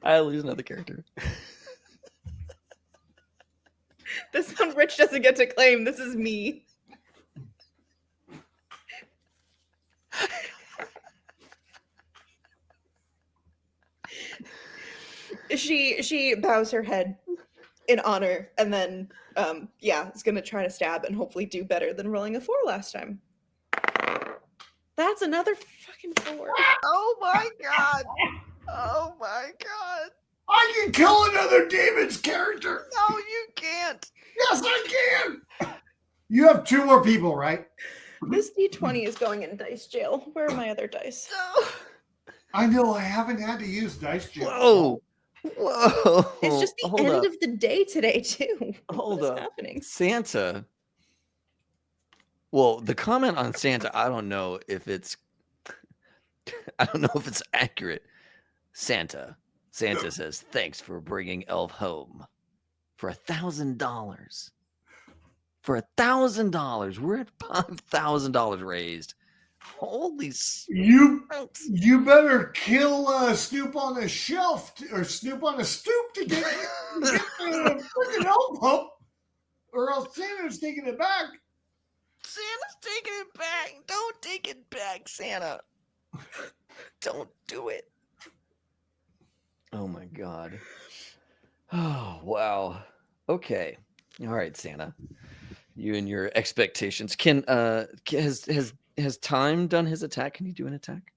[SPEAKER 1] I lose another character.
[SPEAKER 2] This one Rich doesn't get to claim. This is me. She bows her head in honor, and then is gonna try to stab and hopefully do better than rolling a 4 last time. That's another fucking 4.
[SPEAKER 1] Oh my god! Oh my god!
[SPEAKER 3] I can kill another David's character.
[SPEAKER 1] No, you can't.
[SPEAKER 3] Yes, I can. You have 2 more people, right?
[SPEAKER 2] This D20 is going in dice jail. Where are my other dice?
[SPEAKER 1] No.
[SPEAKER 3] I know. I haven't had to use dice jail.
[SPEAKER 1] Whoa!
[SPEAKER 2] It's just the end of the day today, too.
[SPEAKER 1] Hold up.
[SPEAKER 2] Happening?
[SPEAKER 1] Santa. Well, the comment on Santa, I don't know if it's accurate. Santa says, "Thanks for bringing Elf home for $1,000. For $1,000, we're at $5,000 raised. Holy smokes.
[SPEAKER 3] You better kill Snoop on a shelf or Snoop on a stoop to get the freaking elf home, or else Santa's taking it back.
[SPEAKER 1] Santa's taking it back. Don't take it back, Santa. Don't do it." Oh my god. Oh wow. Okay. All right, Santa. You and your expectations. Has Time done his attack? Can you do an attack?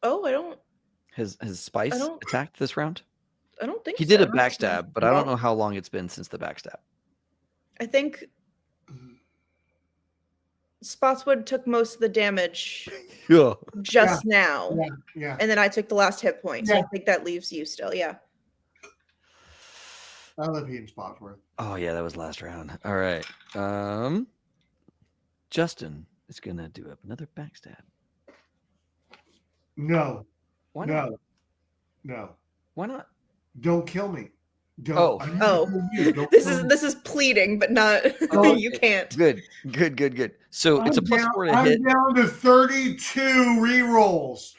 [SPEAKER 2] Oh, I don't.
[SPEAKER 1] Has Spice attacked this round?
[SPEAKER 2] I don't think
[SPEAKER 1] he
[SPEAKER 2] so.
[SPEAKER 1] did a backstab, but I don't know how long it's been since the backstab.
[SPEAKER 2] I think Spotswood took most of the damage
[SPEAKER 1] Yeah.
[SPEAKER 2] just now.
[SPEAKER 3] Yeah.
[SPEAKER 2] And then I took the last hit point. So
[SPEAKER 3] Yeah.
[SPEAKER 2] I think that leaves you still. Yeah.
[SPEAKER 3] I love eating Spotsworth.
[SPEAKER 1] Oh yeah, that was last round. All right. Justin is gonna do up another backstab.
[SPEAKER 3] No.
[SPEAKER 1] Why not?
[SPEAKER 3] No.
[SPEAKER 1] Why not?
[SPEAKER 3] Don't kill me. Don't.
[SPEAKER 1] Oh.
[SPEAKER 3] I'm not killing you. Don't
[SPEAKER 2] This
[SPEAKER 3] kill
[SPEAKER 2] is
[SPEAKER 3] me.
[SPEAKER 2] this is pleading, but not
[SPEAKER 1] Oh,
[SPEAKER 2] you
[SPEAKER 1] okay.
[SPEAKER 2] can't.
[SPEAKER 1] Good. So it's a +4 to hit.
[SPEAKER 3] I'm down to 32 rerolls.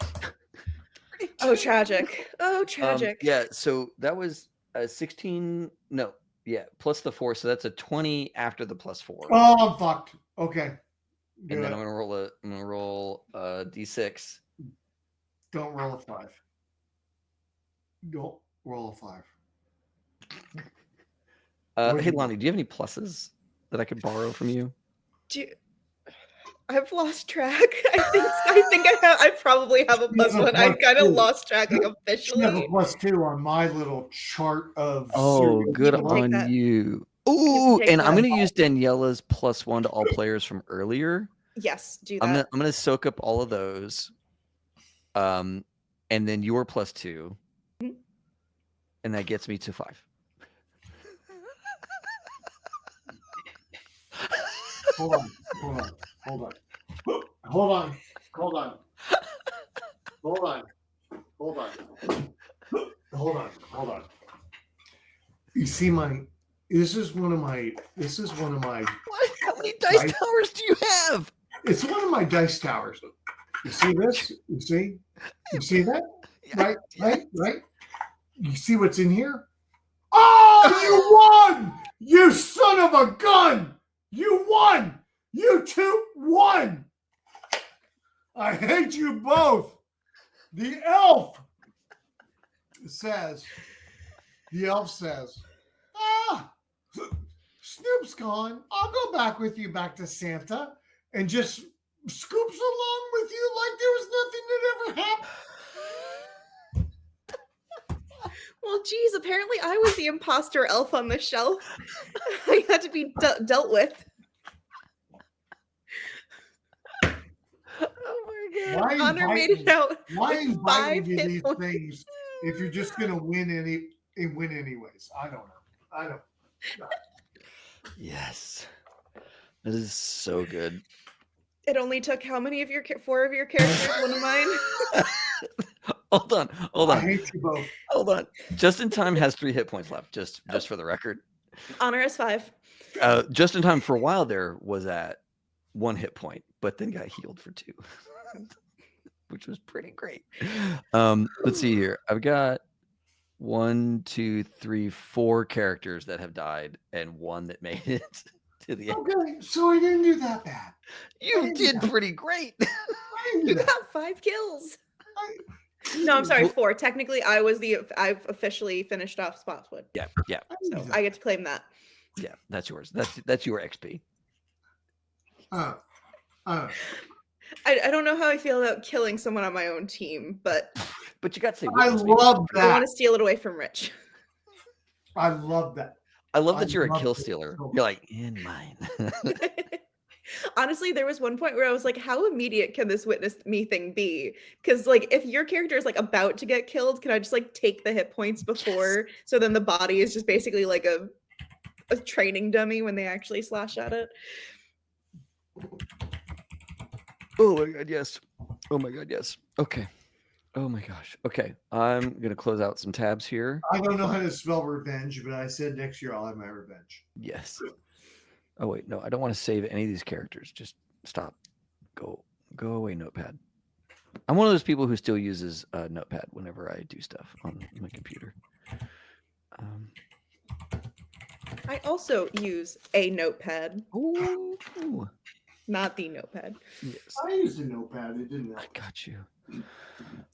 [SPEAKER 2] Oh, tragic. Oh, tragic.
[SPEAKER 1] Yeah, so that was a 16. No, yeah, plus the 4, so that's a 20 after the +4.
[SPEAKER 3] Oh, I'm fucked. Okay.
[SPEAKER 1] And then I'm gonna roll a d6.
[SPEAKER 3] Don't roll a 5. Don't roll a 5.
[SPEAKER 1] Hey Lonnie, do you have any pluses that I could borrow from you?
[SPEAKER 2] I've lost track. I probably have a +1. I kind of lost track officially.
[SPEAKER 3] I have a +2 on my little chart of.
[SPEAKER 1] Oh, good on
[SPEAKER 2] that.
[SPEAKER 1] you. Ooh,
[SPEAKER 2] take
[SPEAKER 1] and I'm
[SPEAKER 2] that.
[SPEAKER 1] gonna use Daniela's +1 to all players from earlier.
[SPEAKER 2] Yes, do that.
[SPEAKER 1] I'm gonna soak up all of those. And then your +2. And that gets me to 5.
[SPEAKER 3] Hold on. You see this is one of my
[SPEAKER 1] What? How many dice towers do you have?
[SPEAKER 3] It's one of my dice towers. You see this? You see that? Right? You see what's in here? Oh, you won! You son of a gun! You won! You two won! I hate you both. The elf says, Snoop's gone. I'll go back with you back to Santa, and just scoops along with you like there was nothing that ever happened.
[SPEAKER 2] Well, geez, apparently I was the imposter elf on the shelf. I had to be dealt with.
[SPEAKER 1] Oh my god.
[SPEAKER 2] Honor made it out.
[SPEAKER 3] Why
[SPEAKER 2] with
[SPEAKER 3] invite
[SPEAKER 2] 5
[SPEAKER 3] you to
[SPEAKER 2] hit
[SPEAKER 3] these
[SPEAKER 2] points.
[SPEAKER 3] things if you're just gonna win anyways? I don't know.
[SPEAKER 1] Yes. That is so good.
[SPEAKER 2] It only took how many of your 4 of your characters? One of mine.
[SPEAKER 1] Hold on.
[SPEAKER 3] I hate you both.
[SPEAKER 1] Hold on. Just in time has 3 hit points left. Just for the record.
[SPEAKER 2] Honor is 5.
[SPEAKER 1] Just in time for a while there was at 1 hit point, but then got healed for 2, which was pretty great. Let's see here. I've got 1, 2, 3, 4 characters that have died, and 1 that made it to the end.
[SPEAKER 3] Okay, so I didn't do that bad.
[SPEAKER 1] You did pretty great.
[SPEAKER 2] You got 5 kills. No, I'm sorry, 4. Technically, I've officially finished off Spotswood.
[SPEAKER 1] Yeah.
[SPEAKER 2] So I get to claim that.
[SPEAKER 1] Yeah, that's yours. That's your XP.
[SPEAKER 2] I don't know how I feel about killing someone on my own team, but
[SPEAKER 1] you got to say
[SPEAKER 3] I love
[SPEAKER 2] I want
[SPEAKER 3] that.
[SPEAKER 2] to steal it away from Rich.
[SPEAKER 3] I love that.
[SPEAKER 1] I love that you're a
[SPEAKER 3] love
[SPEAKER 1] kill
[SPEAKER 3] it
[SPEAKER 1] stealer.
[SPEAKER 3] so
[SPEAKER 1] You're like, in mine.
[SPEAKER 2] Honestly, there was one point where I was like, how immediate can this witness me thing be? Because like if your character is like about to get killed, can I just like take the hit points before? So then the body is just basically like a training dummy when they actually slash at it.
[SPEAKER 1] Oh my god, yes. Oh my god, yes. Okay. Oh my gosh. Okay. I'm gonna close out some tabs here.
[SPEAKER 3] I don't know how to spell revenge, but I said next year I'll have my revenge.
[SPEAKER 1] Yes. Oh wait, no, I don't want to save any of these characters. Just stop. Go away, Notepad. I'm one of those people who still uses Notepad whenever I do stuff on my computer.
[SPEAKER 2] I also use a notepad.
[SPEAKER 1] Ooh.
[SPEAKER 2] Not the notepad.
[SPEAKER 1] Yes.
[SPEAKER 3] I used a notepad. It didn't help.
[SPEAKER 1] I got you.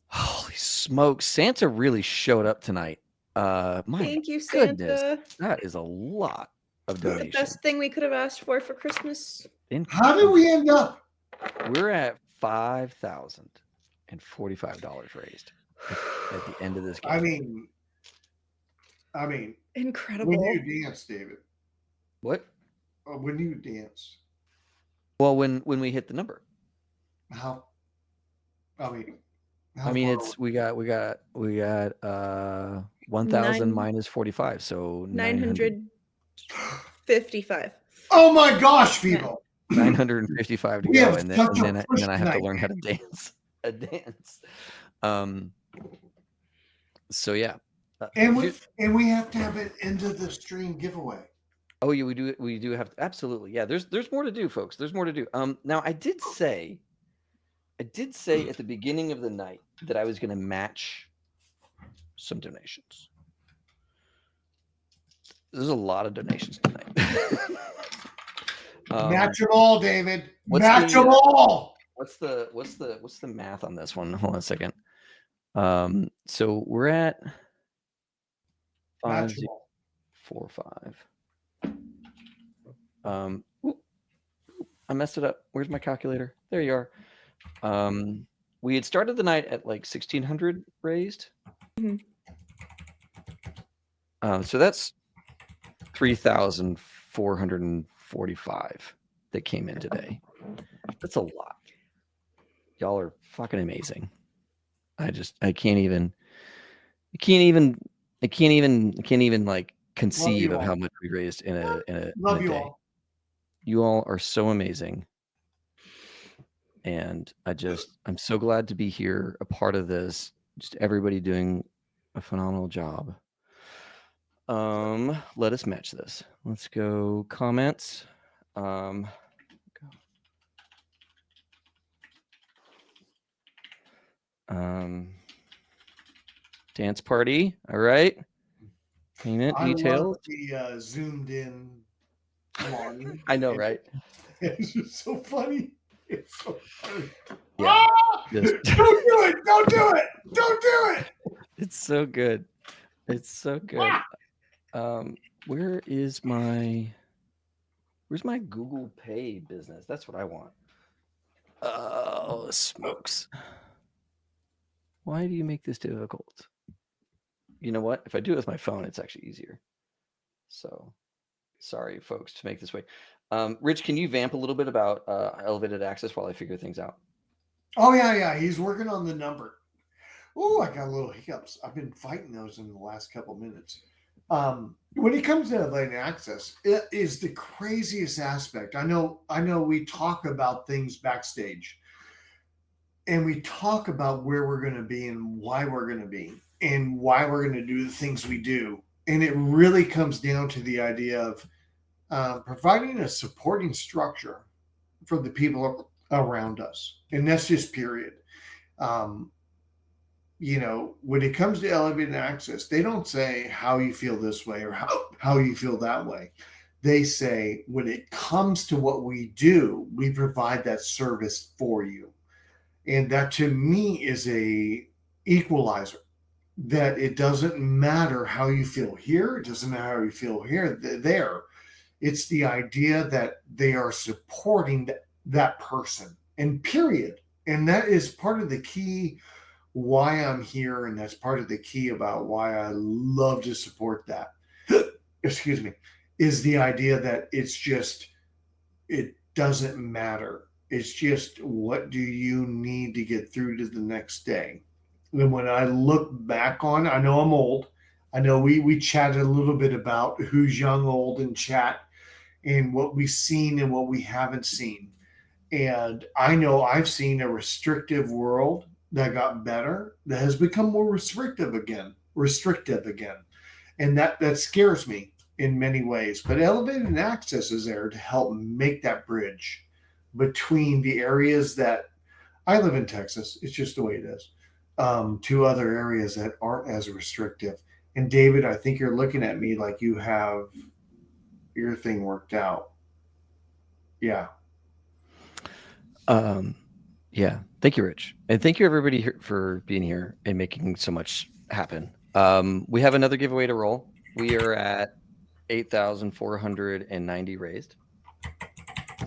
[SPEAKER 1] Holy smokes. Santa really showed up tonight. My
[SPEAKER 2] Thank you, Santa.
[SPEAKER 1] goodness. That is a lot of
[SPEAKER 2] The
[SPEAKER 1] donations.
[SPEAKER 2] best thing we could have asked for Christmas.
[SPEAKER 3] How did we end up?
[SPEAKER 1] We're at $5,045 raised at the end of this game.
[SPEAKER 3] I mean,
[SPEAKER 2] Incredible.
[SPEAKER 3] when you dance, David.
[SPEAKER 1] What?
[SPEAKER 3] When you dance.
[SPEAKER 1] Well, when we hit the number.
[SPEAKER 3] How? I mean,
[SPEAKER 1] it's we got 1,000 minus 45, so
[SPEAKER 2] 955.
[SPEAKER 3] Oh my gosh, people!
[SPEAKER 1] 955 to
[SPEAKER 3] We
[SPEAKER 1] go,
[SPEAKER 3] have
[SPEAKER 1] and
[SPEAKER 3] such a
[SPEAKER 1] then
[SPEAKER 3] push
[SPEAKER 1] I have to
[SPEAKER 3] tonight.
[SPEAKER 1] learn how to dance. A dance. So yeah.
[SPEAKER 3] And we have to have an end of the stream giveaway.
[SPEAKER 1] Oh yeah, we do have to, absolutely. Yeah, there's more to do, folks. There's more to do. Now I did say at the beginning of the night that I was going to match some donations. There's a lot of donations tonight.
[SPEAKER 3] Match them all, David.
[SPEAKER 1] What's
[SPEAKER 3] Match
[SPEAKER 1] the,
[SPEAKER 3] them all.
[SPEAKER 1] What's the math on this one? Hold on a second. So we're at 5045. I messed it up. Where's my calculator? There you are. We had started the night at like 1,600 raised. So that's 3,445 that came in today. That's a lot. Y'all are fucking amazing. I can't even like conceive of how much we raised in a
[SPEAKER 3] Love you
[SPEAKER 1] day.
[SPEAKER 3] all.
[SPEAKER 1] You all are so amazing. And I'm so glad to be here, a part of this. Just everybody doing a phenomenal job. Let us match this. Let's go comments. Dance party. All right. Payment details.
[SPEAKER 3] I love the zoomed in.
[SPEAKER 1] I know, right?
[SPEAKER 3] It's just so funny. It's so funny.
[SPEAKER 1] Yeah.
[SPEAKER 3] Don't do it! Don't do it! Don't do it!
[SPEAKER 1] It's so good. It's so good. Where's my Google Pay business? That's what I want. Oh, smokes. Why do you make this difficult? You know what? If I do it with my phone, it's actually easier. So sorry, folks, to make this way. Rich, can you vamp a little bit about elevated access while I figure things out?
[SPEAKER 3] Oh, yeah. He's working on the number. Oh, I got a little hiccups. I've been fighting those in the last couple minutes. When it comes to elevated access, it is the craziest aspect. I know we talk about things backstage, and we talk about where we're going to be and why we're going to be and why we're going to do the things we do. And it really comes down to the idea of providing a supporting structure for the people around us. And that's just period. When it comes to elevated access, they don't say how you feel this way or how you feel that way. They say when it comes to what we do, we provide that service for you. And that to me is a equalizer, that it doesn't matter how you feel here. It doesn't matter how you feel here, there. It's the idea that they are supporting that person, and period. And that is part of the key why I'm here. And that's part of the key about why I love to support that. Excuse me, is the idea that it doesn't matter. It's just, what do you need to get through to the next day? And when I look back on, I know I'm old. I know we chatted a little bit about who's young, old in chat, and what we've seen and what we haven't seen. And I know I've seen a restrictive world that got better, that has become more restrictive again. And that scares me in many ways. But elevated access is there to help make that bridge between the areas that I live in Texas. It's just the way it is. To other areas that aren't as restrictive. And David, I think you're looking at me like you have your thing worked out. Yeah.
[SPEAKER 1] Yeah. Thank you, Rich. And thank you, everybody, for being here and making so much happen. We have another giveaway to roll. We are at 8,490 raised.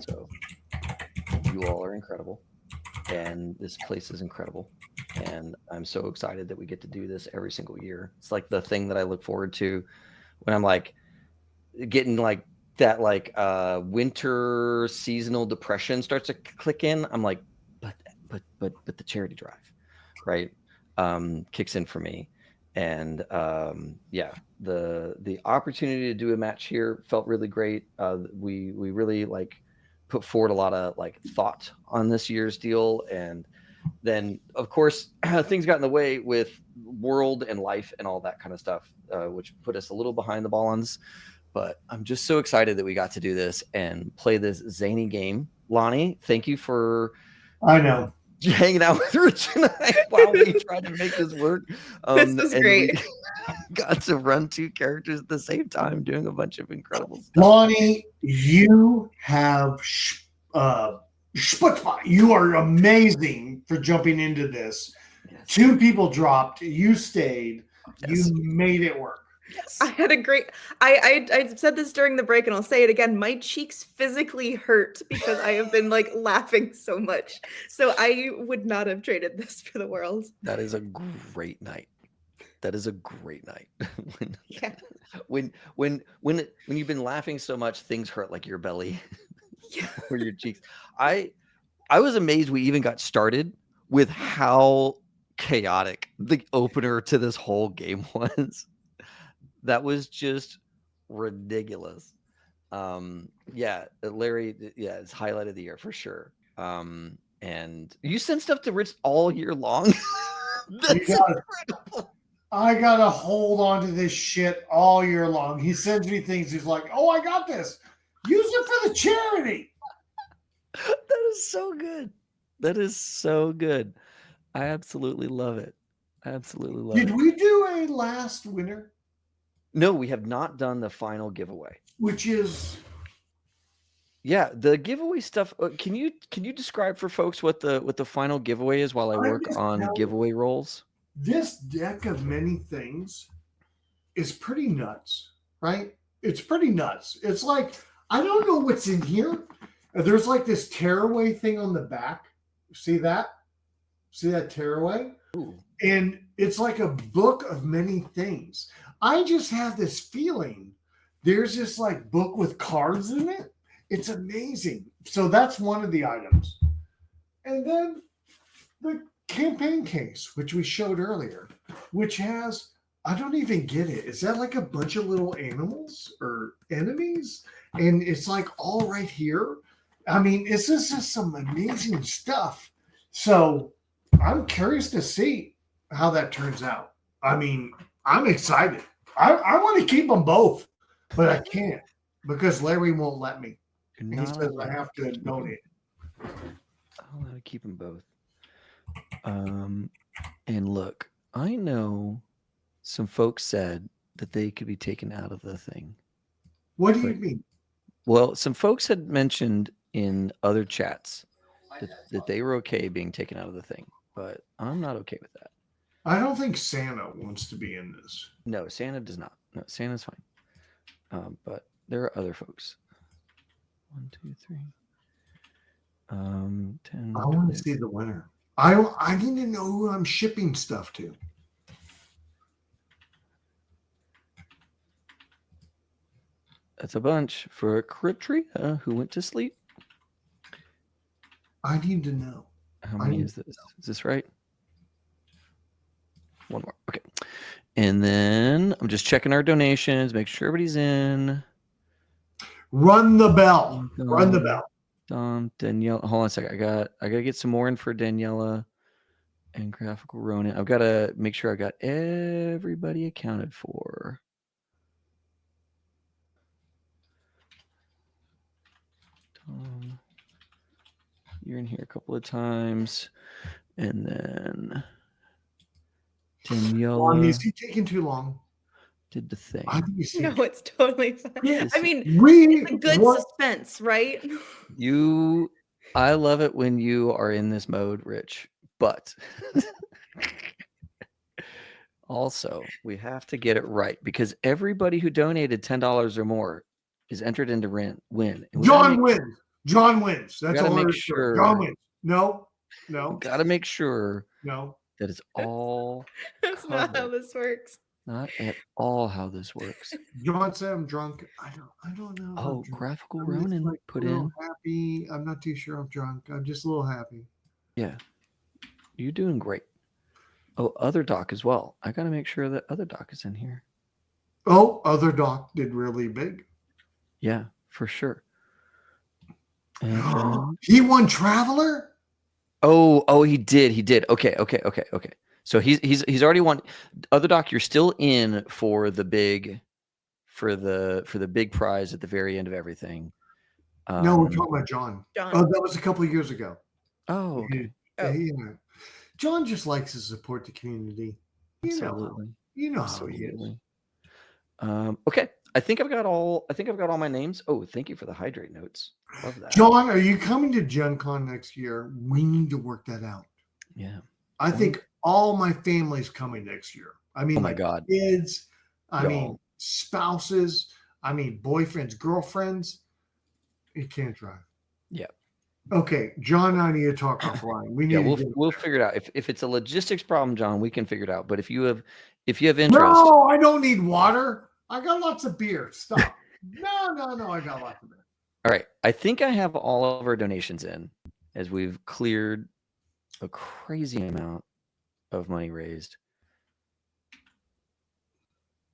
[SPEAKER 1] So you all are incredible. And this place is incredible. And I'm so excited that we get to do this every single year. It's like the thing that I look forward to when I'm like getting like that like winter seasonal depression starts to click in, I'm like, but the charity drive, right? Kicks in for me. And yeah, the opportunity to do a match here felt really great. We really like put forward a lot of like thought on this year's deal, and then of course things got in the way with world and life and all that kind of stuff, which put us a little behind the ball on this. But I'm just so excited that we got to do this and play this zany game. Lonnie, thank you for
[SPEAKER 3] I know.
[SPEAKER 1] hanging out with Rich tonight while we tried to make this work.
[SPEAKER 2] This was
[SPEAKER 1] And
[SPEAKER 2] great.
[SPEAKER 1] we got to run 2 characters at the same time, doing a bunch of incredible stuff.
[SPEAKER 3] Lonnie, you have chutzpah. You are amazing for jumping into this.
[SPEAKER 1] Yes.
[SPEAKER 3] 2 people dropped. You stayed.
[SPEAKER 1] Yes.
[SPEAKER 3] You made it work.
[SPEAKER 1] Yes.
[SPEAKER 2] I had a great. I said this during the break, and I'll say it again. My cheeks physically hurt because I have been like laughing so much. So I would not have traded this for the world.
[SPEAKER 1] That is a great night. That is a great night.
[SPEAKER 2] Yeah.
[SPEAKER 1] when you've been laughing so much, things hurt like your belly
[SPEAKER 2] Yeah.
[SPEAKER 1] or your cheeks. I was amazed we even got started with how chaotic the opener to this whole game was. That was just ridiculous. Yeah, Larry, yeah, it's highlight of the year for sure. And you send stuff to Rich all year long. That's incredible.
[SPEAKER 3] I gotta hold on to this shit all year long. He sends me things. He's like, "Oh, I got this. Use it for the charity."
[SPEAKER 1] That is so good. That is so good. I absolutely love it. I absolutely love it.
[SPEAKER 3] Did we do a last winner?
[SPEAKER 1] No, we have not done the final giveaway.
[SPEAKER 3] Which is,
[SPEAKER 1] yeah, the giveaway stuff. Can you describe for folks what the final giveaway is while I work on giveaway rolls?
[SPEAKER 3] This deck of many things is pretty nuts, right? It's pretty nuts. It's like, I don't know what's in here. There's like this tearaway thing on the back. See that? See that tearaway?
[SPEAKER 1] Ooh.
[SPEAKER 3] And it's like a book of many things. I just have this feeling there's this like book with cards in it. It's amazing. So that's one of the items. And then the campaign case, which we showed earlier, which has, I don't even get it. Is that like a bunch of little animals or enemies? And it's like all right here. I mean, this is just some amazing stuff. So I'm curious to see how that turns out. I mean, I'm excited. I want to keep them both, but I can't because Larry won't let me. He says I have to donate.
[SPEAKER 1] I'll allowed to keep them both. And look, I know some folks said that they could be taken out of the thing.
[SPEAKER 3] What do you mean?
[SPEAKER 1] Well, some folks had mentioned in other chats that they were okay being taken out of the thing, but I'm not okay with that.
[SPEAKER 3] I don't think Santa wants to be in this.
[SPEAKER 1] No, Santa does not. No, Santa's fine. But there are other folks. 1, 2, 3. 10.
[SPEAKER 3] I want to see the winner. I need to know who I'm shipping stuff to.
[SPEAKER 1] That's a bunch for Katrina, who went to sleep.
[SPEAKER 3] I need to know.
[SPEAKER 1] How many is this? Is this right? One more. Okay. And then I'm just checking our donations, make sure everybody's in.
[SPEAKER 3] Run the bell. Run the bell.
[SPEAKER 1] Danielle, hold on a second. I gotta get some more in for Daniela and Graphical Ronin. I've got to make sure I got everybody accounted for. Tom, you're in here a couple of times, and then Daniela.
[SPEAKER 3] Is he taking too long?
[SPEAKER 1] Did the thing.
[SPEAKER 2] No, it's totally fine.
[SPEAKER 3] Yeah,
[SPEAKER 2] I mean, it's a good suspense, right?
[SPEAKER 1] I love it when you are in this mode, Rich, but also we have to get it right because everybody who donated $10 or more is entered into win.
[SPEAKER 3] John wins. John wins. That's all.
[SPEAKER 1] Make sure.
[SPEAKER 3] John wins. No.
[SPEAKER 1] Got to make sure.
[SPEAKER 3] No.
[SPEAKER 1] That is all.
[SPEAKER 2] That's not how this works.
[SPEAKER 1] Not at all how this works.
[SPEAKER 3] John said I'm drunk. I don't know.
[SPEAKER 1] Oh,
[SPEAKER 3] I'm drunk.
[SPEAKER 1] graphical
[SPEAKER 3] I'm just
[SPEAKER 1] Ronin
[SPEAKER 3] like
[SPEAKER 1] put
[SPEAKER 3] a little
[SPEAKER 1] in.
[SPEAKER 3] happy. I'm not too sure I'm drunk. I'm just a little happy.
[SPEAKER 1] Yeah. You're doing great. Oh, other doc as well. I got to make sure that other doc is in here.
[SPEAKER 3] Oh, other doc did really big.
[SPEAKER 1] Yeah, for sure. And then
[SPEAKER 3] He won Traveler?
[SPEAKER 1] oh, he did. Okay. So he's already won. Other doc, you're still in for the big big prize at the very end of everything.
[SPEAKER 3] No, we're talking about John.
[SPEAKER 2] John.
[SPEAKER 3] Oh, that was a couple of years ago.
[SPEAKER 1] Oh, okay.
[SPEAKER 3] Yeah. John just likes to support the community.
[SPEAKER 1] Absolutely.
[SPEAKER 3] You know how he is.
[SPEAKER 1] Absolutely. Okay. I think I've got all my names. Oh, thank you for the hydrate notes. Love that.
[SPEAKER 3] John, are you coming to Gen Con next year? We need to work that out.
[SPEAKER 1] Yeah.
[SPEAKER 3] I think all my family's coming next year. I mean,
[SPEAKER 1] Oh my God.
[SPEAKER 3] kids, I
[SPEAKER 1] Y'all.
[SPEAKER 3] mean, spouses, I mean, boyfriends, girlfriends. You can't drive.
[SPEAKER 1] Yeah.
[SPEAKER 3] Okay, John and I need to talk offline. We need
[SPEAKER 1] we'll figure it out. If it's a logistics problem, John, we can figure it out. But if you have interest.
[SPEAKER 3] No, I don't need water. I got lots of beer. Stop. No, I got lots of beer.
[SPEAKER 1] All right. I think I have all of our donations in as we've cleared a crazy amount of money raised.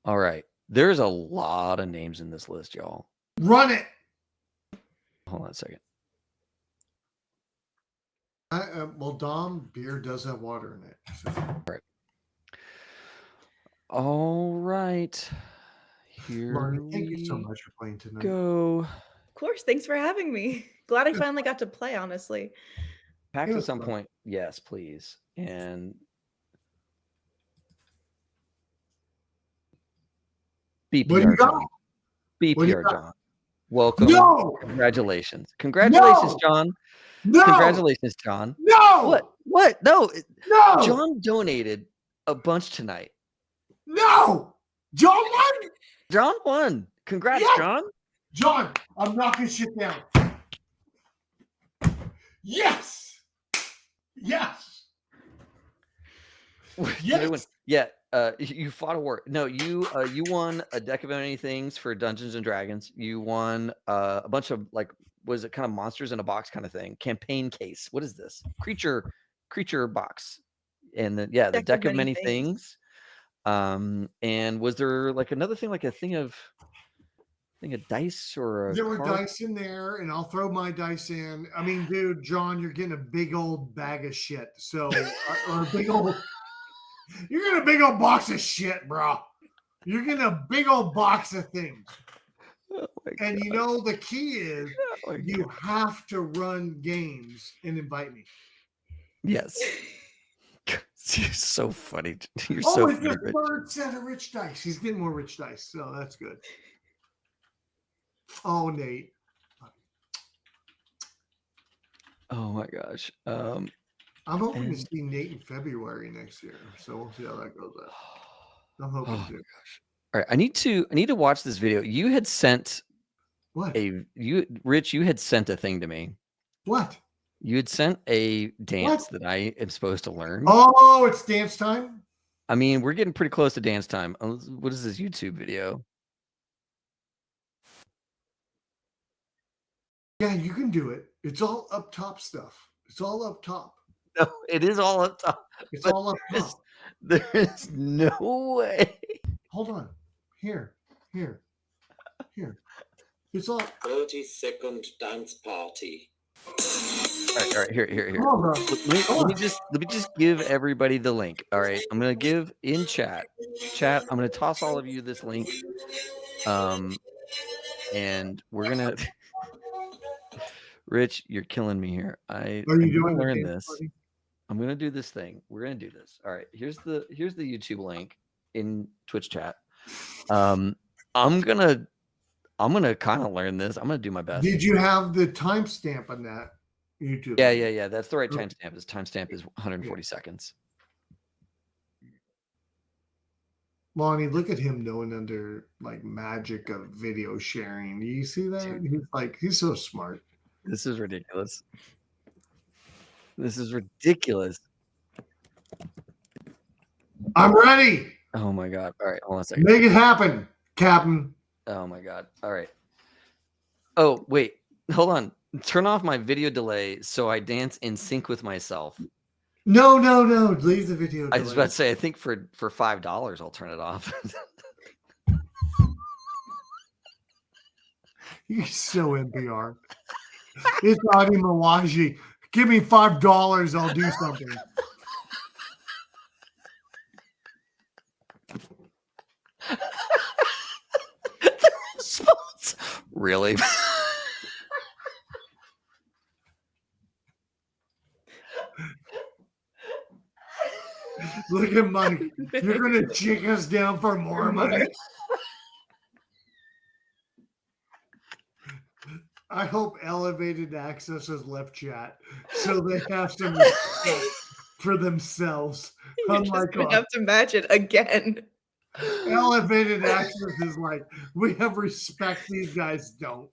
[SPEAKER 1] All right. There's a lot of names in this list, y'all.
[SPEAKER 3] Run it.
[SPEAKER 1] Hold on a second.
[SPEAKER 3] Well, Dom, beer does have water in it. So.
[SPEAKER 1] All right. Here
[SPEAKER 3] Marty, thank you so much for playing tonight.
[SPEAKER 1] Go.
[SPEAKER 2] Of course. Thanks for having me. Glad I finally got to play, honestly.
[SPEAKER 1] PAX at some point. Yes, please. And BPR John. BPR John. Welcome.
[SPEAKER 3] No.
[SPEAKER 1] Congratulations, John.
[SPEAKER 3] No.
[SPEAKER 1] Congratulations, John.
[SPEAKER 3] No.
[SPEAKER 1] What? No.
[SPEAKER 3] No.
[SPEAKER 1] John donated a bunch tonight.
[SPEAKER 3] No. John won.
[SPEAKER 1] John won. Congrats,
[SPEAKER 3] yes.
[SPEAKER 1] John.
[SPEAKER 3] John, I'm knocking shit down. Yes. Yes.
[SPEAKER 1] Yes. Yeah. You fought a war. No, you won a deck of many things for Dungeons and Dragons. You won a bunch of was it kind of monsters in a box kind of thing? Campaign case. What is this? Creature box. And then the deck of many things. And was there another thing, a thing of dice or
[SPEAKER 3] there were dice in there, and I'll throw my dice in. I mean, dude, John, you're getting a big old bag of shit. So or a big old you're getting a big old box of shit, bro. You're getting a big old box of things. Oh and God. The key is you have to run games and invite me.
[SPEAKER 1] Yes. You're so funny. You're
[SPEAKER 3] so
[SPEAKER 1] funny.
[SPEAKER 3] It's the third set of rich dice. He's getting more rich dice, so that's good. Oh, Nate.
[SPEAKER 1] Oh my gosh.
[SPEAKER 3] I'm hoping to see Nate in February next year, so we'll see how that goes out. I'm hoping to.
[SPEAKER 1] Gosh. All right, I need to watch this video. You had sent
[SPEAKER 3] what?
[SPEAKER 1] Rich, you had sent a thing to me.
[SPEAKER 3] What?
[SPEAKER 1] You had sent a dance that I am supposed to learn.
[SPEAKER 3] Oh, it's dance time?
[SPEAKER 1] I mean, we're getting pretty close to dance time. What is this YouTube video?
[SPEAKER 3] Yeah, you can do it. It's all up top stuff. It's all up top.
[SPEAKER 1] No, it is all up top.
[SPEAKER 3] It's all up top.
[SPEAKER 1] There is no way.
[SPEAKER 3] Hold on. Here. It's all
[SPEAKER 4] 30-second dance party.
[SPEAKER 1] All right. Here. On, let me just give everybody the link. All right, I'm gonna give in chat. I'm gonna toss all of you this link. And we're gonna. Rich, you're killing me here. I'm gonna learn this. Party? I'm gonna do this thing. We're gonna do this. All right. Here's the YouTube link in Twitch chat. I'm gonna kind of learn this. I'm gonna do my best.
[SPEAKER 3] Did you have the timestamp on that YouTube?
[SPEAKER 1] Yeah. That's the right timestamp. His timestamp is 140 seconds.
[SPEAKER 3] Lonnie, look at him knowing under magic of video sharing. Do you see that? He's so smart.
[SPEAKER 1] This is ridiculous.
[SPEAKER 3] I'm ready.
[SPEAKER 1] Oh my god. All right, hold on a second.
[SPEAKER 3] Make it happen, Captain.
[SPEAKER 1] Oh my god. All right. Oh, wait. Hold on. Turn off my video delay so I dance in sync with myself.
[SPEAKER 3] No. Leave the video.
[SPEAKER 1] I was about to say, I think for $5 I'll turn it off.
[SPEAKER 3] You're so NPR. It's Adi Mawaji. Give me $5, I'll do something.
[SPEAKER 1] Really?
[SPEAKER 3] Look at Mike. You're gonna chick us down for more money. I hope Elevated Access has left chat so they have some respect for themselves.
[SPEAKER 2] You're
[SPEAKER 3] Oh my
[SPEAKER 2] just gonna
[SPEAKER 3] god.
[SPEAKER 2] have to match it again.
[SPEAKER 3] Elevated Access is like, we have respect, these guys don't.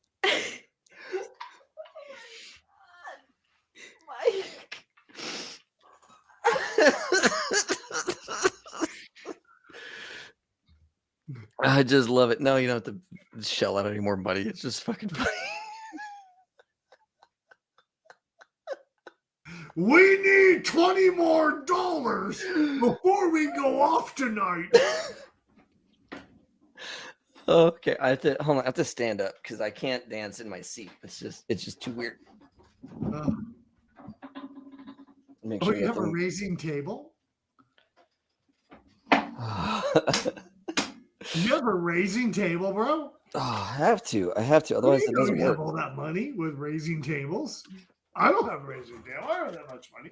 [SPEAKER 1] I just love it. No, you don't have to shell out any more money. It's just fucking funny.
[SPEAKER 3] We need $20 more before we go off tonight.
[SPEAKER 1] Okay, I have to hold on. I have to stand up because I can't dance in my seat. It's just too weird. Make
[SPEAKER 3] Oh,
[SPEAKER 1] sure
[SPEAKER 3] you have a
[SPEAKER 1] nothing-
[SPEAKER 3] raising table? You have a raising table, bro?
[SPEAKER 1] Oh, I have to. Otherwise, it doesn't
[SPEAKER 3] have
[SPEAKER 1] work.
[SPEAKER 3] all that money with raising tables. I don't have a raising table. I don't have that much money.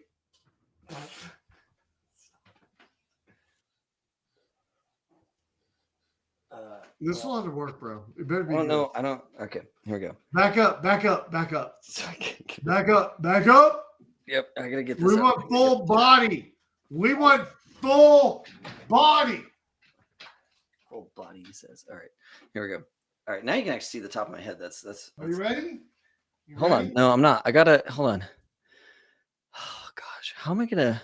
[SPEAKER 3] This will have to work, bro. It better be.
[SPEAKER 1] Oh
[SPEAKER 3] good.
[SPEAKER 1] no, I don't. Okay, here we go.
[SPEAKER 3] Back up.
[SPEAKER 1] Yep, I gotta get this.
[SPEAKER 3] We want full body. We want full body.
[SPEAKER 1] Full body, he says. All right, here we go. All right, now you can actually see the top of my head. That's.
[SPEAKER 3] Are you ready?
[SPEAKER 1] Hold on. No, I'm not. I gotta hold on. Oh gosh, how am I gonna?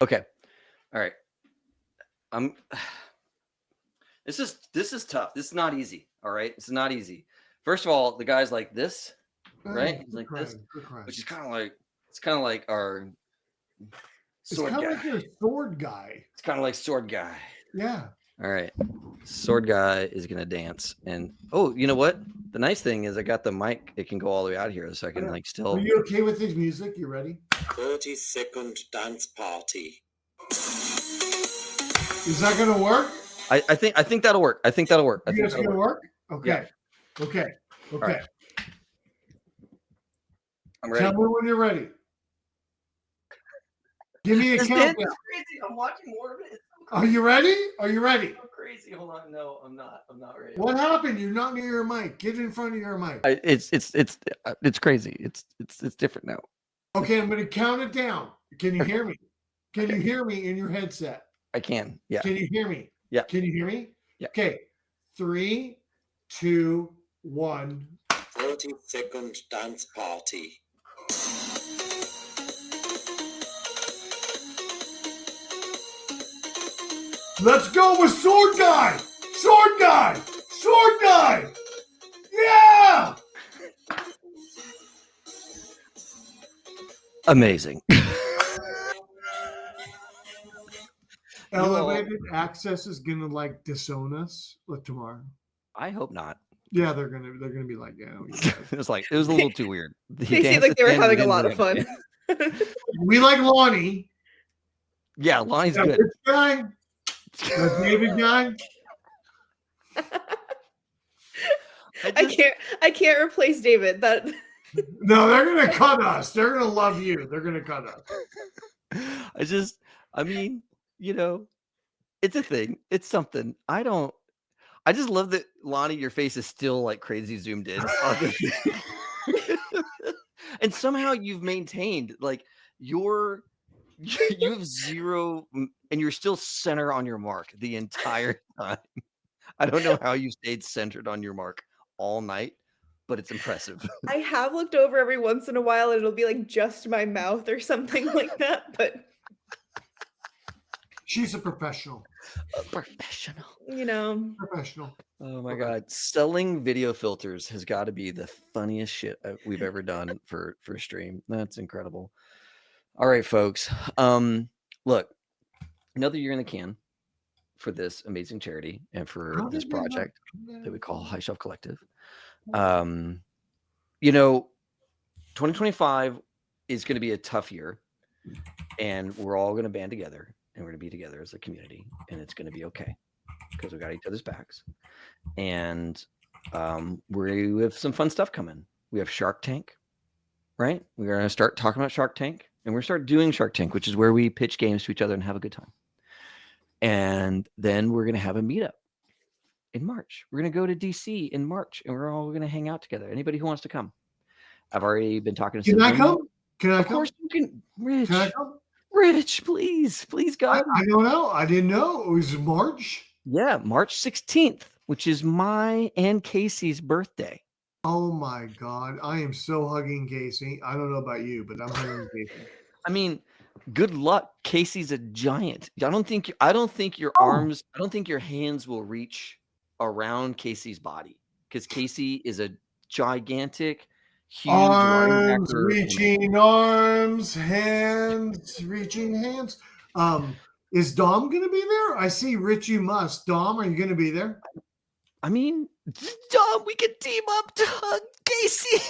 [SPEAKER 1] Okay. All right. This is tough. This is not easy. All right. It's not easy. First of all, the guy's like this, right? He's like this, which is kind of like our sword guy.
[SPEAKER 3] Like your sword guy.
[SPEAKER 1] It's kind of like sword guy.
[SPEAKER 3] Yeah.
[SPEAKER 1] All right. Sword guy is gonna dance, and oh, you know what? The nice thing is I got the mic. It can go all the way out here, so I can like still.
[SPEAKER 3] Are you okay with this music? You ready?
[SPEAKER 4] 30-second dance party.
[SPEAKER 3] Is that gonna work?
[SPEAKER 1] I think that'll work. I think that'll work. I think
[SPEAKER 3] it's gonna work. Okay.
[SPEAKER 1] Yeah.
[SPEAKER 3] Okay.
[SPEAKER 1] Right. I'm ready.
[SPEAKER 3] Tell me when you're ready. Give me a countdown.
[SPEAKER 1] Crazy. I'm watching more of it.
[SPEAKER 3] Are you ready? Are you ready?
[SPEAKER 1] I'm crazy. Hold on. No, I'm not. I'm not ready.
[SPEAKER 3] What happened? You're not near your mic. Get in front of your mic.
[SPEAKER 1] It's crazy. It's different now.
[SPEAKER 3] Okay, I'm gonna count it down. Can you hear me? Can you hear me in your headset?
[SPEAKER 1] I can. Yeah.
[SPEAKER 3] Can you hear me?
[SPEAKER 1] Yeah.
[SPEAKER 3] Can you hear me?
[SPEAKER 1] Yeah.
[SPEAKER 3] Okay. 3, 2, 1.
[SPEAKER 4] 30-second dance party.
[SPEAKER 3] Let's go with Sword Guy! Sword Guy! Sword Guy! Yeah!
[SPEAKER 1] Amazing.
[SPEAKER 3] Elevated Access is gonna like disown us tomorrow.
[SPEAKER 1] I hope not.
[SPEAKER 3] Yeah, they're gonna be like, yeah.
[SPEAKER 1] It was a little too weird.
[SPEAKER 2] They seemed like they were having a lot of fun.
[SPEAKER 3] We like Lonnie.
[SPEAKER 1] Yeah, Lonnie's
[SPEAKER 3] That
[SPEAKER 1] good.
[SPEAKER 3] rich guy. That David guy.
[SPEAKER 2] I can't replace David. That
[SPEAKER 3] No, they're gonna cut us. They're gonna love you. They're gonna cut us.
[SPEAKER 1] I mean, you know, it's a thing. It's something. I just love that, Lonnie, your face is still like crazy zoomed in. And somehow you've maintained like you have zero and you're still center on your mark the entire time. I don't know how you stayed centered on your mark all night, but it's impressive.
[SPEAKER 2] I have looked over every once in a while and it'll be like just my mouth or something like that, but
[SPEAKER 3] She's a professional.
[SPEAKER 1] A professional.
[SPEAKER 2] You know,
[SPEAKER 3] Professional.
[SPEAKER 1] Oh my
[SPEAKER 3] Okay.
[SPEAKER 1] God. Selling video filters has got to be the funniest shit we've ever done for stream. That's incredible. All right, folks. Look, another year in the can for this amazing charity and for
[SPEAKER 3] How
[SPEAKER 1] this
[SPEAKER 3] did they not
[SPEAKER 1] project
[SPEAKER 3] come
[SPEAKER 1] that we call
[SPEAKER 3] down?
[SPEAKER 1] High Shelf Collective. You know, 2025 is going to be a tough year, and we're all going to band together and we're going to be together as a community, and it's going to be okay because we got each other's backs. And we have some fun stuff coming. We have Shark Tank, right? We're going to start talking about Shark Tank, and we're going to start doing Shark Tank, which is where we pitch games to each other and have a good time. And then we're going to have a meetup in March. We're going to go to DC in March, and we're all going to hang out together. Anybody who wants to come. I've already been talking to
[SPEAKER 3] Can I
[SPEAKER 1] some.
[SPEAKER 3] come? Can I
[SPEAKER 1] Of
[SPEAKER 3] come?
[SPEAKER 1] course you can. Rich,
[SPEAKER 3] Can I come?
[SPEAKER 1] Rich, please go.
[SPEAKER 3] I don't know. I didn't know. It was March.
[SPEAKER 1] Yeah, March 16th, which is my and Casey's birthday.
[SPEAKER 3] Oh my God. I am so hugging Casey. I don't know about you, but I'm hugging Casey.
[SPEAKER 1] I mean, good luck. Casey's a giant. I don't think your
[SPEAKER 3] Oh.
[SPEAKER 1] arms, I don't think your hands will reach around Casey's body because Casey is a gigantic, huge
[SPEAKER 3] Arms
[SPEAKER 1] linebacker.
[SPEAKER 3] reaching arms, hands reaching hands. Is Dom going to be there? I see Richie Must. Dom, are you going to be there?
[SPEAKER 1] I mean, Dom, we could team up to hug Casey.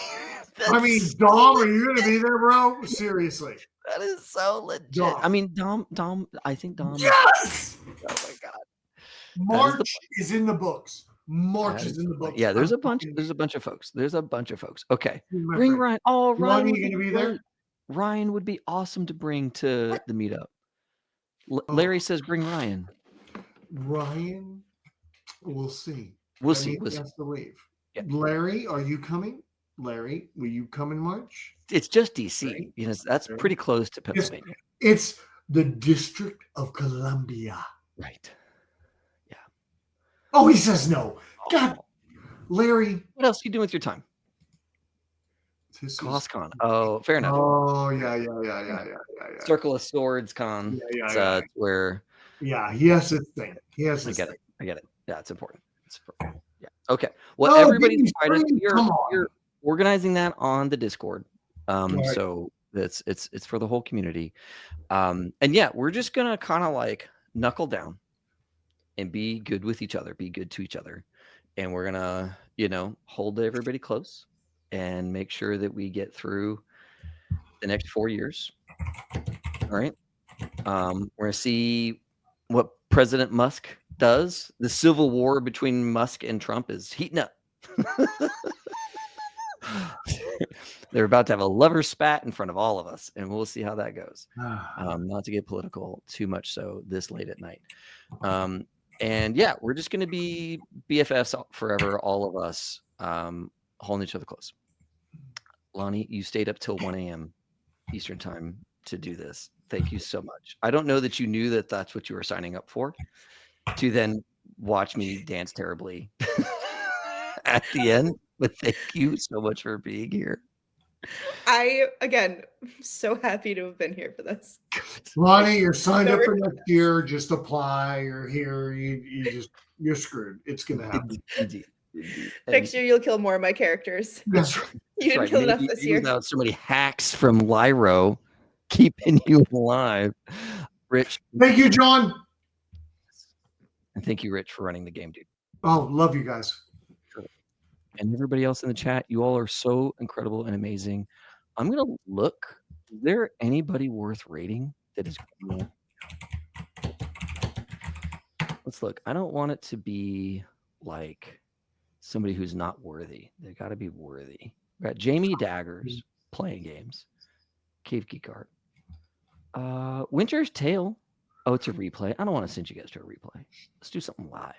[SPEAKER 3] I mean, Dom, are you going to be there, bro? Seriously.
[SPEAKER 1] That is so legit.
[SPEAKER 3] Dom.
[SPEAKER 1] I mean, Dom, I think Dom.
[SPEAKER 3] Yes!
[SPEAKER 1] Oh my God.
[SPEAKER 3] March is in the books. March is in the books.
[SPEAKER 1] Yeah, there's a bunch of folks. Okay. Bring
[SPEAKER 3] friend.
[SPEAKER 1] Ryan. Oh, Ryan
[SPEAKER 3] Ronnie,
[SPEAKER 1] would
[SPEAKER 3] you
[SPEAKER 1] be
[SPEAKER 3] gonna be
[SPEAKER 1] great.
[SPEAKER 3] there?
[SPEAKER 1] Ryan would be awesome to bring to the meetup. Larry says bring Ryan.
[SPEAKER 3] Ryan, we'll see.
[SPEAKER 1] We'll
[SPEAKER 3] That
[SPEAKER 1] see.
[SPEAKER 3] means
[SPEAKER 1] We'll
[SPEAKER 3] he
[SPEAKER 1] see.
[SPEAKER 3] has to leave.
[SPEAKER 1] Yeah.
[SPEAKER 3] Larry, are you coming? Larry, will you come in March?
[SPEAKER 1] It's just DC.
[SPEAKER 3] Right.
[SPEAKER 1] You know, that's pretty close to Pennsylvania.
[SPEAKER 3] It's the District of Columbia.
[SPEAKER 1] Right. Yeah.
[SPEAKER 3] Oh, he says no. God, Larry.
[SPEAKER 1] What else are you doing with your time? CossCon. Oh, fair enough.
[SPEAKER 3] Oh, yeah.
[SPEAKER 1] Circle of Swords Con.
[SPEAKER 3] Yeah.
[SPEAKER 1] Where.
[SPEAKER 3] Yeah, he has his thing. I get
[SPEAKER 1] it. Yeah, it's important. Yeah. Okay. Well, everybody's excited. You're organizing that on the Discord. So it's for the whole community. And yeah, we're just gonna kind of like knuckle down and be good with each other, be good to each other. And we're gonna, hold everybody close and make sure that we get through the next 4 years. All right. We're gonna see what President Musk does. The civil war between Musk and Trump is heating up. They're about to have a lover spat in front of all of us, and we'll see how that goes. Not to get political too much so this late at night. And yeah, we're just going to be BFFs forever, all of us, holding each other close. Lonnie, you stayed up till 1 a.m. Eastern time to do this. Thank you so much. I don't know that you knew that that's what you were signing up for, to then watch me dance terribly at the end. But thank you so much for being here.
[SPEAKER 3] Again,
[SPEAKER 2] so happy to have been here for this.
[SPEAKER 3] Lonnie, you're signed up for next year. Just apply. You're here. You're screwed. It's gonna happen.
[SPEAKER 1] Indeed.
[SPEAKER 2] Next year, you'll kill more of my characters.
[SPEAKER 3] That's
[SPEAKER 2] right. You didn't kill enough this year.
[SPEAKER 1] Without so many hacks from Lyro keeping you alive. Rich.
[SPEAKER 3] Thank you, John.
[SPEAKER 1] And thank you, Rich, for running the game, dude.
[SPEAKER 3] Oh, love you guys.
[SPEAKER 1] And everybody else in the chat, you all are so incredible and amazing. I'm going to look. Is there anybody worth rating that is cool? Let's look. I don't want it to be like somebody who's not worthy. They got to be worthy. We got Jamie Daggers playing games. Cave Geek Art. Winter's Tale. Oh, it's a replay. I don't want to send you guys to a replay. Let's do something live.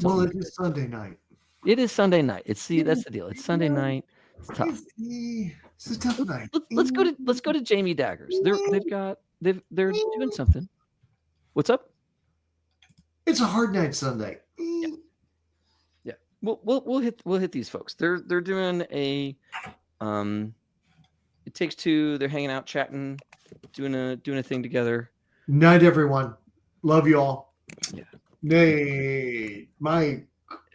[SPEAKER 3] Well, it is Sunday night.
[SPEAKER 1] It is Sunday night. That's the deal. It's Sunday night. It's tough.
[SPEAKER 3] It's a tough night.
[SPEAKER 1] Let's go to Jamie Daggers. They're doing something. What's up?
[SPEAKER 3] It's a hard night Sunday.
[SPEAKER 1] Yeah. We'll hit these folks. They're doing a It Takes Two. They're hanging out, chatting. doing a thing together.
[SPEAKER 3] Night, everyone. Love you all.
[SPEAKER 1] Yeah.
[SPEAKER 3] Nate, Mike,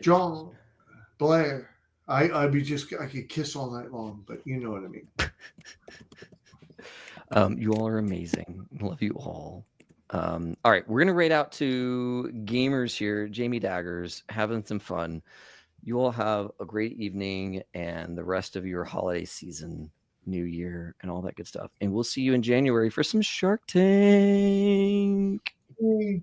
[SPEAKER 3] John, Blair. I could kiss all night long, but you know what I mean.
[SPEAKER 1] You all are amazing. Love you all. All right, we're gonna raid out to gamers here. Jamie Daggers, having some fun. You all have a great evening and the rest of your holiday season, New Year, and all that good stuff. And we'll see you in January for some Shark Tank.
[SPEAKER 3] Yay.